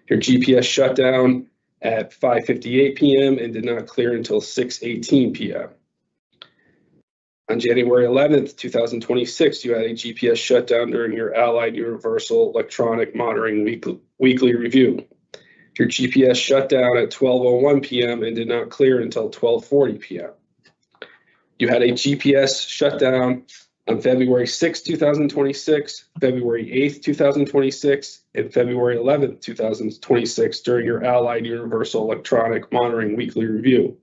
Your GPS shut down at 5:58 p.m. and did not clear until 6:18 p.m. On January 11th, 2026, you had a GPS shutdown during your Allied Universal Electronic Monitoring Weekly Review. Your GPS shut down at 12:01 p.m. and did not clear until 12:40 p.m. You had a GPS shutdown on February 6, 2026, February 8, 2026, and February 11, 2026 during your Allied Universal Electronic Monitoring Weekly Review.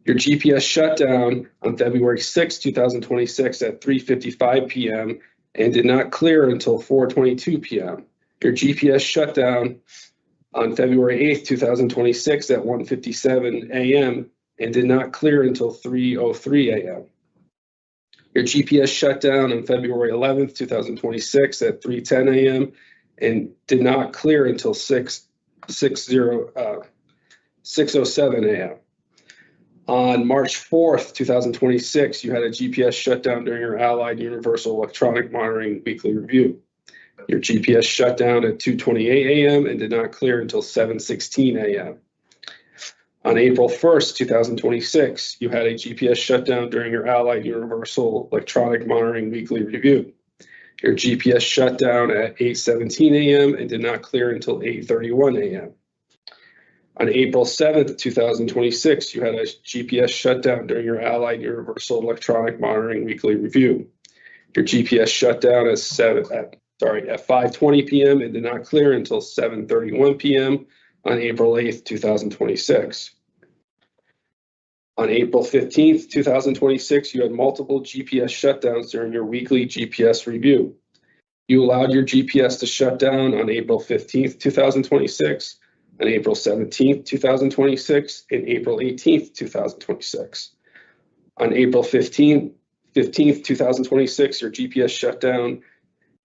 Your GPS shut down on February 6, 2026 at 3:55 p.m. and did not clear until 4:22 p.m. Your GPS shut down on February 8, 2026 at 1:57 a.m. and did not clear until 3:03 a.m. Your GPS shut down on February 11th, 2026 at 3:10 a.m. and did not clear until 6:07 a.m. On March 4th, 2026, you had a GPS shutdown during your Allied Universal Electronic Monitoring Weekly Review. Your GPS shut down at 2:28 a.m. and did not clear until 7:16 a.m. On April 1st, 2026, you had a GPS shutdown during your Allied Universal Electronic Monitoring Weekly Review. Your GPS shut down at 8:17 a.m. and did not clear until 8:31 a.m. On April 7th, 2026, you had a GPS shutdown during your Allied Universal Electronic Monitoring Weekly Review. Your GPS shut down at 5:20 p.m. and did not clear until 7:31 p.m. on April 8th, 2026. On April 15th, 2026, you had multiple GPS shutdowns during your weekly GPS review. You allowed your GPS to shut down on April 15th, 2026, on April 17th, 2026, and April 18th, 2026. On April 15th, 2026, your GPS shut down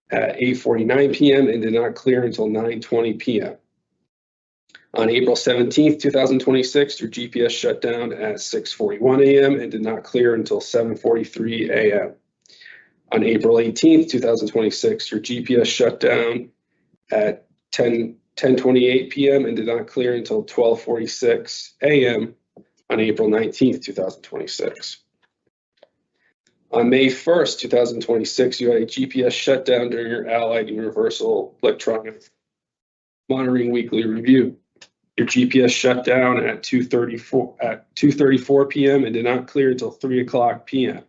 at 8:49 p.m. and did not clear until 9:20 p.m. On April 17th, 2026, your GPS shut down at 6:41 a.m. and did not clear until 7:43 a.m. On April 18th, 2026, your GPS shut down at 10:28 p.m. and did not clear until 12:46 a.m. on April 19th, 2026. On May 1st, 2026, you had a GPS shutdown during your Allied Universal Electronic Monitoring Weekly Review. Your GPS shut down at 2:34 p.m. and did not clear until 3:00 p.m.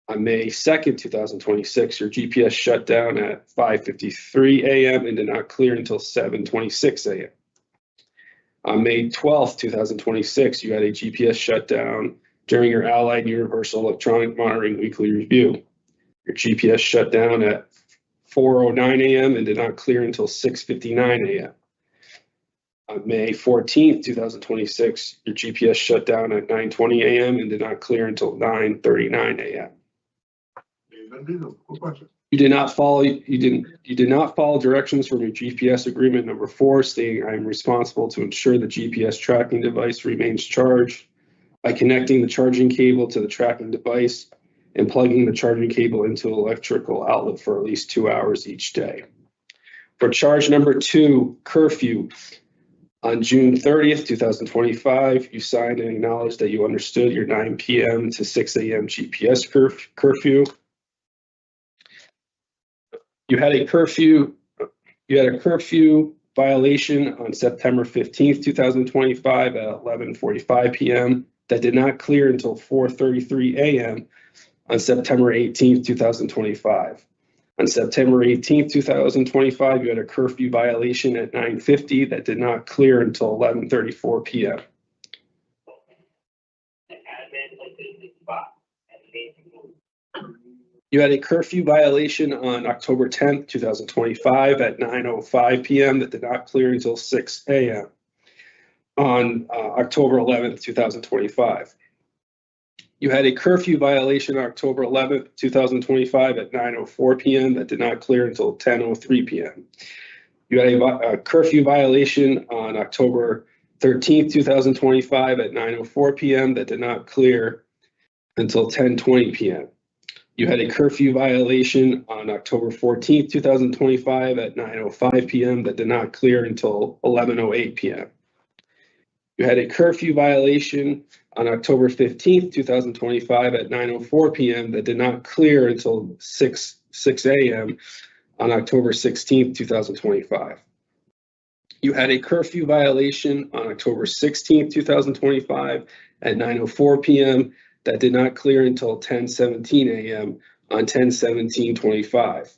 On May 2nd, 2026, your GPS shut down at 5:53 a.m. and did not clear until 7:26 a.m. On May 12th, 2026, you had a GPS shutdown during your Allied Universal Electronic Monitoring Weekly Review. Your GPS shut down at 4:09 a.m. and did not clear until 6:59 a.m. On May 14th, 2026, your GPS shut down at 9:20 a.m. and did not clear until 9:39 a.m. You did not follow directions from your GPS agreement number 4, stating I am responsible to ensure the GPS tracking device remains charged by connecting the charging cable to the tracking device and plugging the charging cable into an electrical outlet for at least 2 hours each day. For charge number 2, curfew, On June 30th, 2025, you signed and acknowledged that you understood your 9 p.m. to 6 a.m. GPS curfew. You had a curfew violation on September 15th, 2025 at 11:45 p.m. that did not clear until 4:33 a.m. on September 18th, 2025. On September 18th, 2025, you had a curfew violation at 9:50 that did not clear until 11:34 p.m. You had a curfew violation on October 10th, 2025 at 9:05 p.m. that did not clear until 6 a.m. on October 11th, 2025. You had a curfew violation on October 11th, 2025 at 9:04 p.m. that did not clear until 10:03 p.m. You had a curfew violation on October 13th, 2025 at 9:04 p.m. that did not clear until 10:20 p.m. You had a curfew violation on October 14th, 2025 at 9:05 p.m. that did not clear until 11:08 p.m. You had a curfew violation on October 15th, 2025 at 9:04 p.m. that did not clear until 6 a.m. on October 16th, 2025. You had a curfew violation on October 16th, 2025 at 9:04 p.m. that did not clear until 10:17 a.m. on 10/17/25.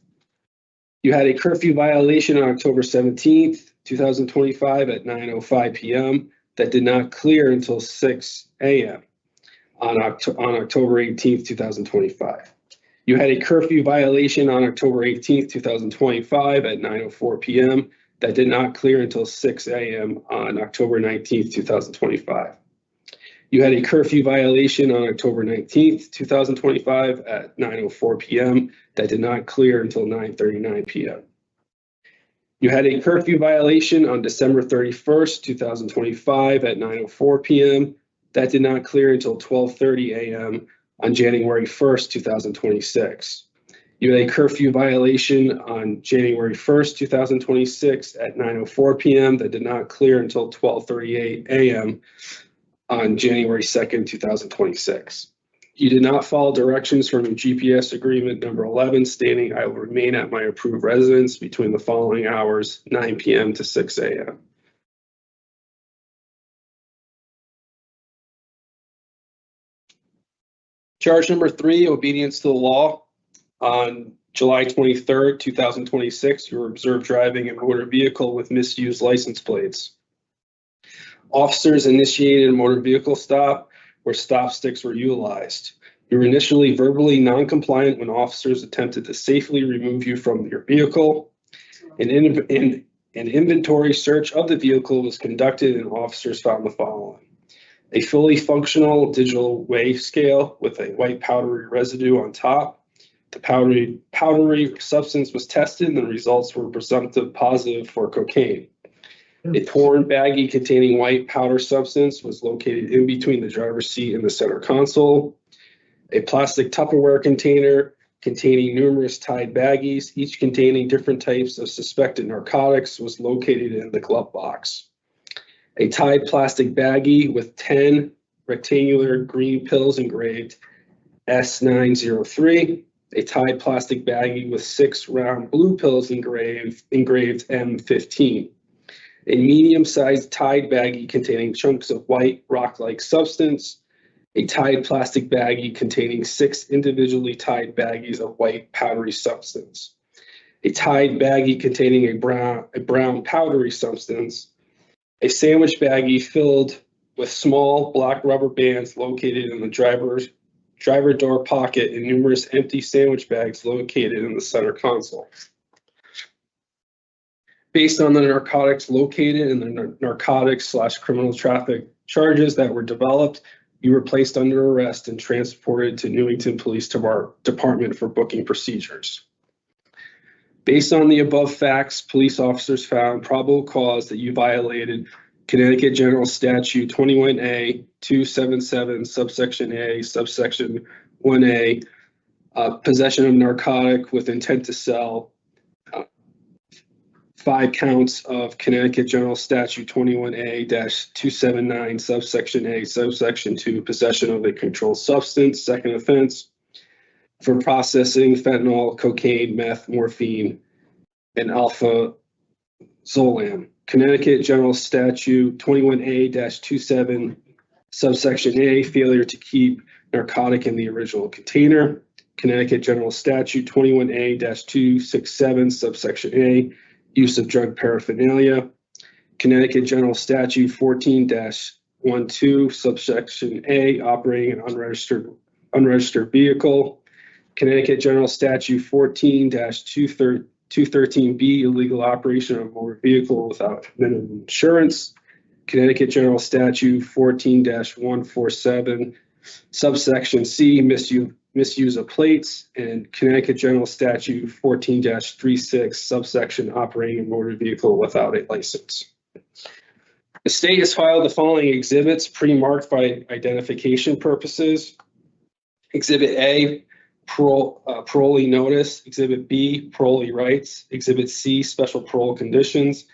You had a curfew violation on October 17th, 2025 at 9:05 p.m. that did not clear until 6 a.m. on October 18th, 2025. You had a curfew violation on October 18th, 2025 at 9:04 p.m. that did not clear until 6 a.m. on October 19th, 2025. You had a curfew violation on October 19th, 2025 at 9:04 p.m. that did not clear until 9:39 p.m. You had a curfew violation on December 31st, 2025 at 9:04 p.m. that did not clear until 12:30 a.m. on January 1st, 2026. You had a curfew violation on January 1st, 2026 at 9:04 p.m. that did not clear until 12:38 a.m. on January 2nd, 2026. You did not follow directions from your GPS agreement number 11 stating I will remain at my approved residence between the following hours, 9 p.m. to 6 a.m. Charge number 3, obedience to the law. On July 23rd, 2026, you were observed driving a motor vehicle with misused license plates. Officers initiated a motor vehicle stop where stop sticks were utilized. You were initially verbally non-compliant when officers attempted to safely remove you from your vehicle. An inventory search of the vehicle was conducted and officers found the following: a fully functional digital weigh scale with a white powdery residue on top. The powdery substance was tested and the results were presumptive positive for cocaine. A torn baggie containing white powder substance was located in between the driver's seat and the center console. A plastic Tupperware container containing numerous tied baggies, each containing different types of suspected narcotics, was located in the glove box. A tied plastic baggie with 10 rectangular green pills engraved S903. A tied plastic baggie with 6 round blue pills engraved M15. A medium-sized tied baggie containing chunks of white rock-like substance. A tied plastic baggie containing 6 individually tied baggies of white powdery substance. A tied baggie containing a brown powdery substance. A sandwich baggie filled with small black rubber bands located in the driver door pocket, and numerous empty sandwich bags located in the center console. Based on the narcotics located and the narcotics/criminal traffic charges that were developed, you were placed under arrest and transported to Newington Police Department for booking procedures. Based on the above facts, police officers found probable cause that you violated Connecticut General Statute 21A 277 subsection A subsection 1A, possession of narcotic with intent to sell, 5 counts of Connecticut General Statute 21A-279 subsection A, subsection 2, possession of a controlled substance, second offense, for processing fentanyl, cocaine, meth, morphine, and alpha Zolam. Connecticut General Statute 21A-27 subsection A, failure to keep narcotic in the original container. Connecticut General Statute 21A-267 subsection A, use of drug paraphernalia. Connecticut General Statute 14-12 subsection A, operating an unregistered vehicle. Connecticut General Statute 14-213B, illegal operation of a motor vehicle without minimum insurance. Connecticut General Statute 14-147, subsection C, misuse of plates, and Connecticut General Statute 14-36, subsection operating a motor vehicle without a license. The state has filed the following exhibits pre-marked by identification purposes. Exhibit A, parolee notice. Exhibit B, parolee rights. Exhibit C, special parole conditions.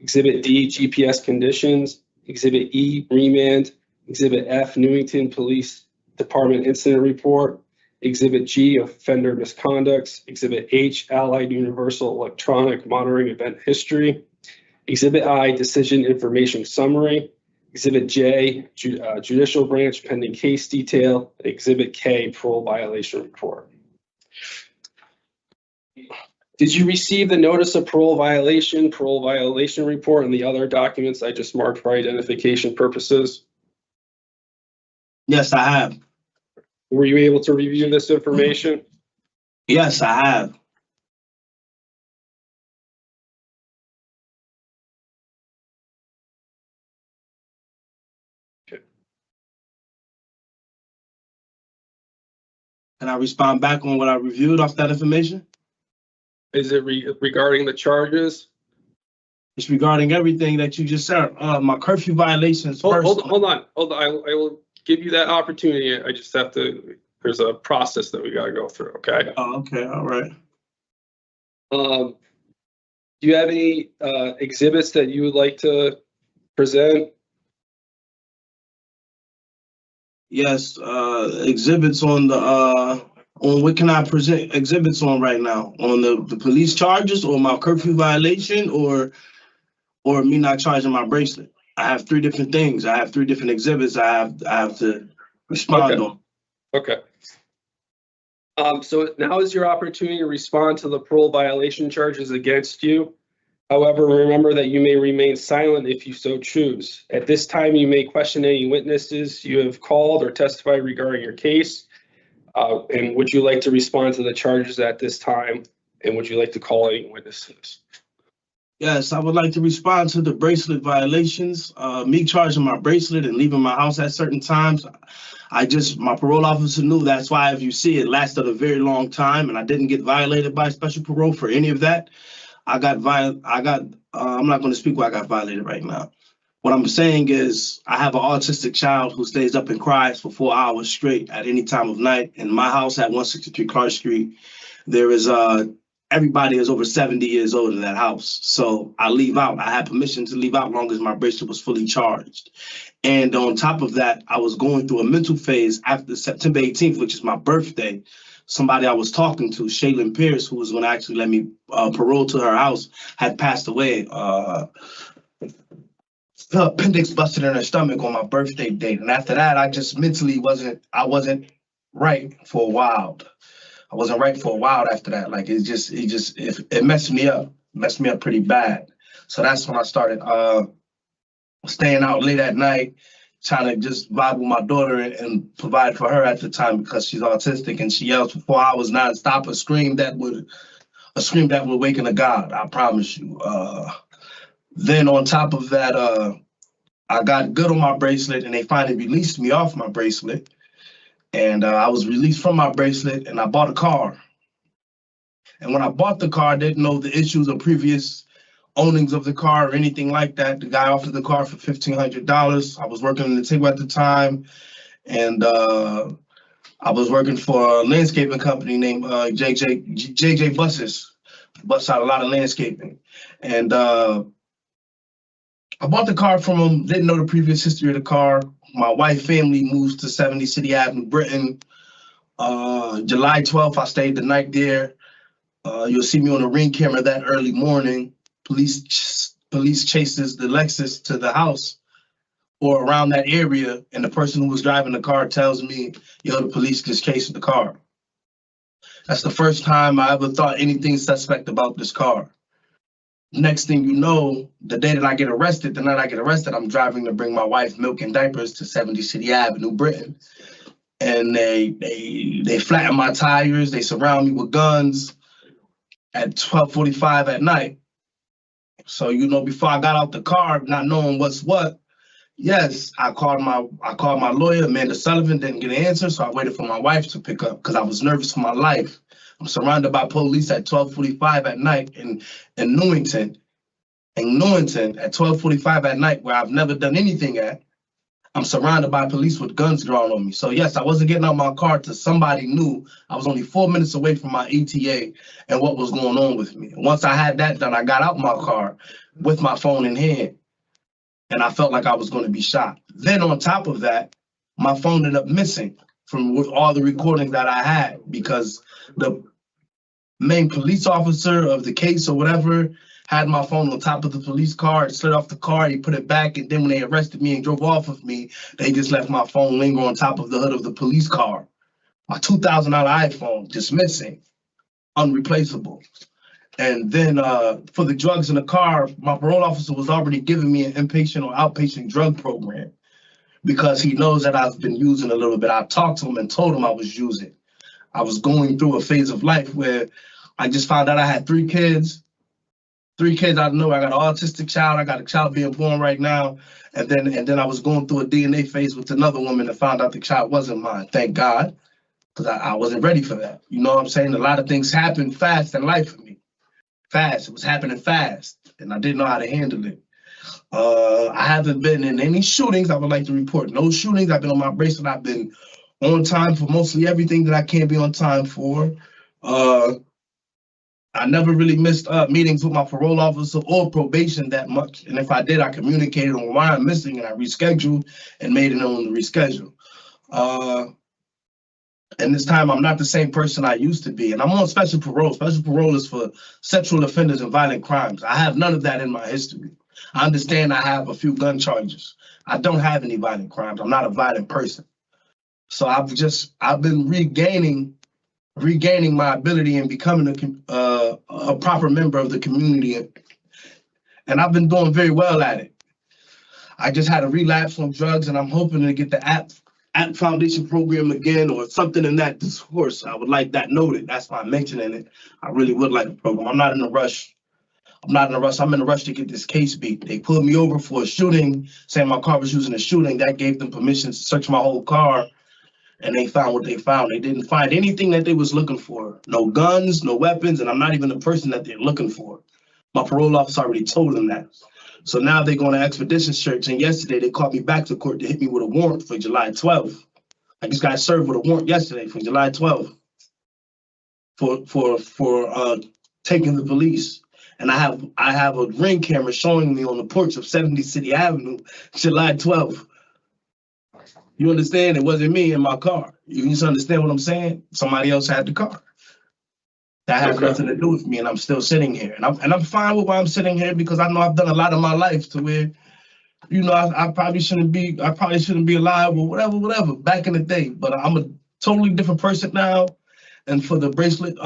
Exhibit D, GPS conditions. Exhibit E, remand. Exhibit F, Newington Police Department incident report. Exhibit G, offender misconducts. Exhibit H, Allied Universal Electronic Monitoring Event History. Exhibit I, decision information summary. Exhibit J, judicial branch pending case detail. Exhibit K, parole violation report. Did you receive the notice of parole violation report, and the other documents I just marked for identification purposes? Yes, I have. Were you able to review this information? Yes, I have. Okay. Can I respond back on what I reviewed off that information? Is it regarding the charges? It's regarding everything that you just said. My curfew violations. Hold on. I will give you that opportunity. I just have to, there's a process that we got to go through, okay? Oh, okay, all right. Do you have any exhibits that you would like to present? Yes, exhibits on the, on what can I present exhibits on right now? On the police charges or my curfew violation or me not charging my bracelet? I have 3 different things. I have 3 different exhibits I have to respond on. Okay. So now is your opportunity to respond to the parole violation charges against you. However, remember that you may remain silent if you so choose. At this time, you may question any witnesses you have called or testified regarding your case. And would you like to respond to the charges at this time? And would you like to call any witnesses? Yes, I would like to respond to the bracelet violations. Me charging my bracelet and leaving my house at certain times. My parole officer knew. That's why, if you see, it lasted a very long time, and I didn't get violated by special parole for any of that. I'm not going to speak where I got violated right now. What I'm saying is I have an autistic child who stays up and cries for 4 hours straight at any time of night. In my house at 163 Clark Street, there is everybody is over 70 years old in that house. So I leave out. I had permission to leave out long as my bracelet was fully charged. And on top of that, I was going through a mental phase after September 18th, which is my birthday. Somebody I was talking to, Shaylin Pierce, who was going to actually let me parole to her house, had passed away. The appendix busted in her stomach on my birthday date. And after that, I just mentally wasn't right for a while. I wasn't right for a while after that. Like it messed me up pretty bad. So that's when I started staying out late at night, trying to just vibe with my daughter and provide for her at the time because she's autistic and she yells for 4 hours nonstop, a scream that would waken a god, I promise you. Then on top of that, I got good on my bracelet and they finally released me off my bracelet. And I was released from my bracelet and I bought a car. And when I bought the car, I didn't know the issues of previous ownings of the car or anything like that. The guy offered the car for $1,500. I was working in the table at the time, and I was working for a landscaping company named JJ Buses busts out a lot of landscaping. And I bought the car from him, didn't know the previous history of the car. My wife family moves to 70 City Avenue, Britain. July 12th, I stayed the night there. You'll see me on a ring camera that early morning. Police chases the Lexus to the house or around that area, and the person who was driving the car tells me, yo, the police just chased the car. That's the first time I ever thought anything suspect about this car. Next thing you know, the day that I get arrested, the night I get arrested, I'm driving to bring my wife milk and diapers to 70 City Avenue, Britain. And they flatten my tires, they surround me with guns at 12:45 at night. So, you know, before I got out the car, not knowing what's what, yes, I called my lawyer, Amanda Sullivan, didn't get an answer, so I waited for my wife to pick up because I was nervous for my life. I'm surrounded by police at 12:45 at night in Newington. In Newington at 12:45 at night, where I've never done anything at. I'm surrounded by police with guns drawn on me. So yes, I wasn't getting out my car till somebody knew I was only 4 minutes away from my ETA and what was going on with me. And once I had that done, I got out my car with my phone in hand, and I felt like I was going to be shot. Then on top of that, my phone ended up missing from all the recordings that I had because the main police officer of the case or whatever had my phone on top of the police car. It slid off the car, he put it back, and then when they arrested me and drove off with me, they just left my phone linger on top of the hood of the police car. My $2,000 iPhone, just missing, unreplaceable. And then for the drugs in the car, my parole officer was already giving me an inpatient or outpatient drug program because he knows that I've been using a little bit. I talked to him and told him I was using. I was going through a phase of life where I just found out I had 3 kids. 3 kids I know. I got an autistic child. I got a child being born right now. And then I was going through a DNA phase with another woman and found out the child wasn't mine. Thank God, because I wasn't ready for that. You know what I'm saying? A lot of things happen fast in life for me. Fast. It was happening fast, and I didn't know how to handle it. I haven't been in any shootings. I would like to report no shootings. I've been on my bracelet. I've been on time for mostly everything that I can be on time for. I never really missed meetings with my parole officer or probation that much. And if I did, I communicated on why I'm missing and I rescheduled and made it on the reschedule. And this time I'm not the same person I used to be. And I'm on special parole. Special parole is for sexual offenders and violent crimes. I have none of that in my history. I understand I have a few gun charges. I don't have any violent crimes. I'm not a violent person. So I've been regaining my ability and becoming a proper member of the community. And I've been doing very well at it. I just had a relapse on drugs and I'm hoping to get the App Foundation program again or something in that discourse. I would like that noted. That's why I'm mentioning it. I really would like the program. I'm not in a rush. I'm in a rush to get this case beat. They pulled me over for a shooting, saying my car was using a shooting. That gave them permission to search my whole car. And they found what they found. They didn't find anything that they was looking for. No guns, no weapons, and I'm not even the person that they're looking for. My parole officer already told them that. So now they're going to expedition search, and yesterday they called me back to court to hit me with a warrant for July 12th. I just got served with a warrant yesterday for July 12th for taking the police. And I have a ring camera showing me on the porch of 70 City Avenue, July 12th. You understand? It wasn't me in my car. You just understand what I'm saying? Somebody else had the car. That has nothing to do with me, and I'm still sitting here. And I'm fine with why I'm sitting here because I know I've done a lot of my life to where, you know, I probably shouldn't be alive or whatever, back in the day. But I'm a totally different person now. And for the bracelet,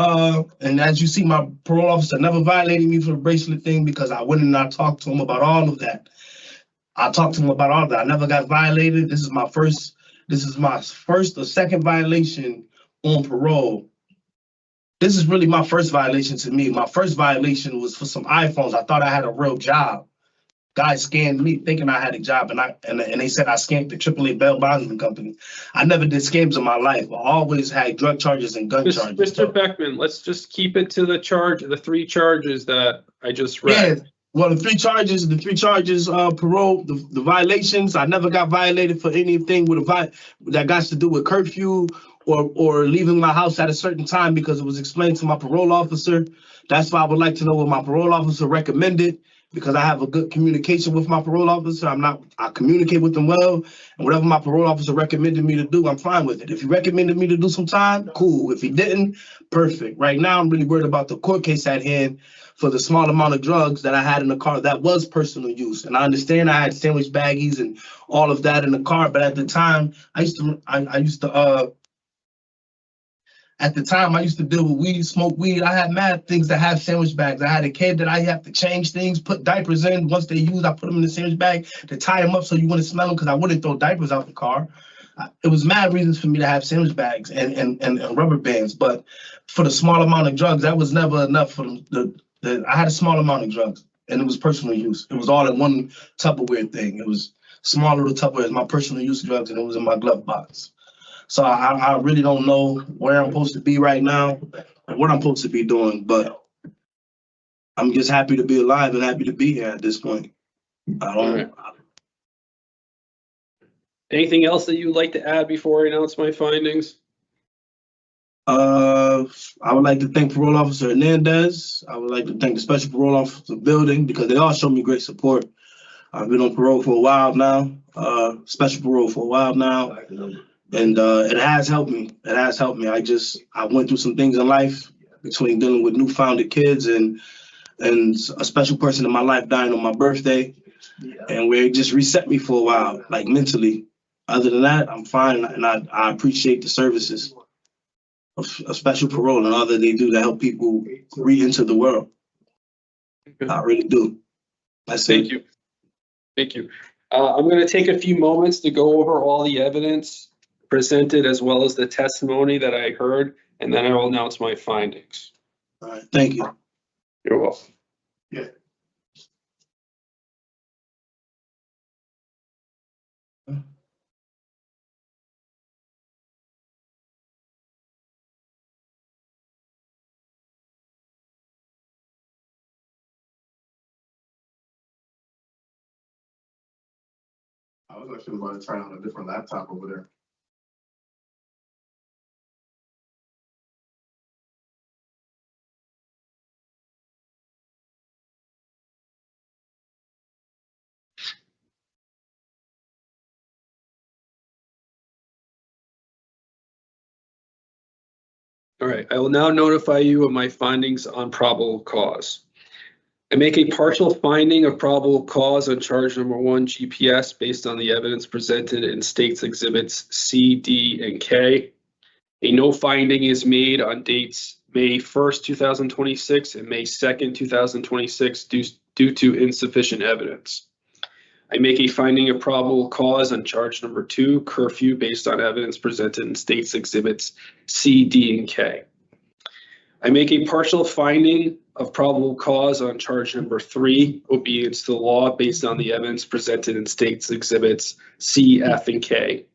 and as you see, my parole officer never violated me for the bracelet thing because I went and I talked to him about all of that. I talked to him about all that. I never got violated. This is my first or second violation on parole. This is really my first violation to me. My first violation was for some iPhones. I thought I had a real job. Guys scammed me thinking I had a job, and they said I scammed the AAA Bell Bondsman Company. I never did scams in my life. I always had drug charges and gun charges. Mr. Beckman, let's just keep it to the 3 charges that I just read. Yeah. Well, the three charges, parole, the violations, I never got violated for anything that got to do with curfew or leaving my house at a certain time because it was explained to my parole officer. That's why I would like to know what my parole officer recommended, because I have a good communication with my parole officer. I communicate with them well, and whatever my parole officer recommended me to do, I'm fine with it. If he recommended me to do some time, cool. If he didn't, perfect. Right now, I'm really worried about the court case at hand for the small amount of drugs that I had in the car that was personal use. And I understand I had sandwich baggies and all of that in the car, but at the time, I used to deal with weed, smoke weed. I had mad things that have sandwich bags. I had a kid that I have to change things, put diapers in. Once they use, I put them in the sandwich bag to tie them up so you wouldn't smell them, because I wouldn't throw diapers out the car. It was mad reasons for me to have sandwich bags and rubber bands. But for the small amount of drugs, that was never enough for them. I had a small amount of drugs, and it was personal use. It was all in one Tupperware thing. It was small little Tupperware, my personal use drugs, and it was in my glove box. So I really don't know where I'm supposed to be right now and what I'm supposed to be doing, but I'm just happy to be alive and happy to be here at this point. Anything else that you'd like to add before I announce my findings? I would like to thank Parole Officer Hernandez. I would like to thank the Special Parole Officer Building, because they all show me great support. I've been on parole for a while now, special parole for a while now, and it has helped me. It has helped me. I went through some things in life, between dealing with newfounded kids and a special person in my life dying on my birthday, and where it just reset me for a while, like mentally. Other than that, I'm fine, and I appreciate the services of special parole and all that they do to help people re-enter the world. I really do. Thank you. Thank you. I'm going to take a few moments to go over all the evidence presented as well as the testimony that I heard, and then I will announce my findings. All right, thank you. You're welcome. Yeah. I was actually going to try on a different laptop over there. All right, I will now notify you of my findings on probable cause. I make a partial finding of probable cause on charge number 1, GPS, based on the evidence presented in State's Exhibits C, D, and K. A no finding is made on dates May 1st, 2026 and May 2nd, 2026 due to insufficient evidence. I make a finding of probable cause on charge number 2, curfew, based on evidence presented in State's Exhibits C, D, and K. I make a partial finding of probable cause on charge number 3, obedience to the law, based on the evidence presented in State's Exhibits C, F, and K.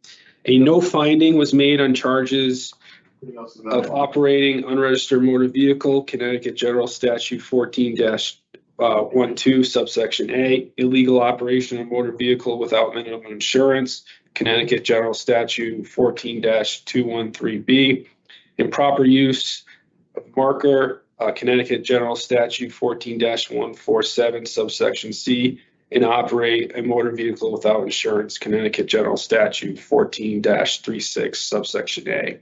A no finding was made on charges of operating unregistered motor vehicle, Connecticut General Statute 14-12, subsection A, illegal operation of motor vehicle without minimum insurance, Connecticut General Statute 14-213B, improper use of marker, Connecticut General Statute 14-147, subsection C, and operate a motor vehicle without insurance, Connecticut General Statute 14-36, subsection A.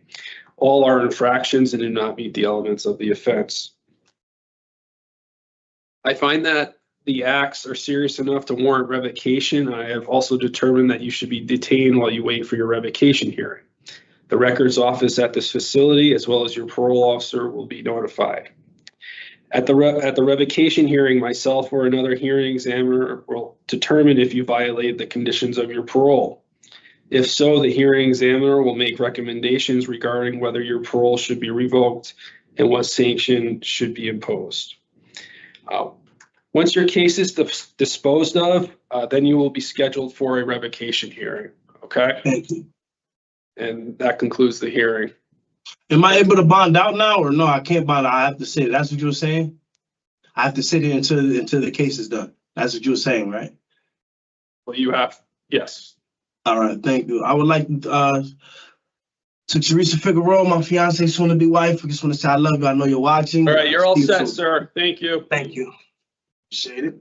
All are infractions and do not meet the elements of the offense. I find that the acts are serious enough to warrant revocation. I have also determined that you should be detained while you wait for your revocation hearing. The records office at this facility, as well as your parole officer, will be notified. At the revocation hearing, myself or another hearing examiner will determine if you violate the conditions of your parole. If so, the hearing examiner will make recommendations regarding whether your parole should be revoked and what sanction should be imposed. Once your case is disposed of, then you will be scheduled for a revocation hearing, okay? Thank you. And that concludes the hearing. Am I able to bond out now, or no? I can't bond out. I have to sit. That's what you were saying? I have to sit here until the case is done. That's what you were saying, right? Well, you have, yes. All right, thank you. I would like to To Teresa Figueroa, my fiance, soon to be wife, I just want to say I love you. I know you're watching. All right, you're all See you set, soon. sir. Thank you. Thank you. Appreciate it.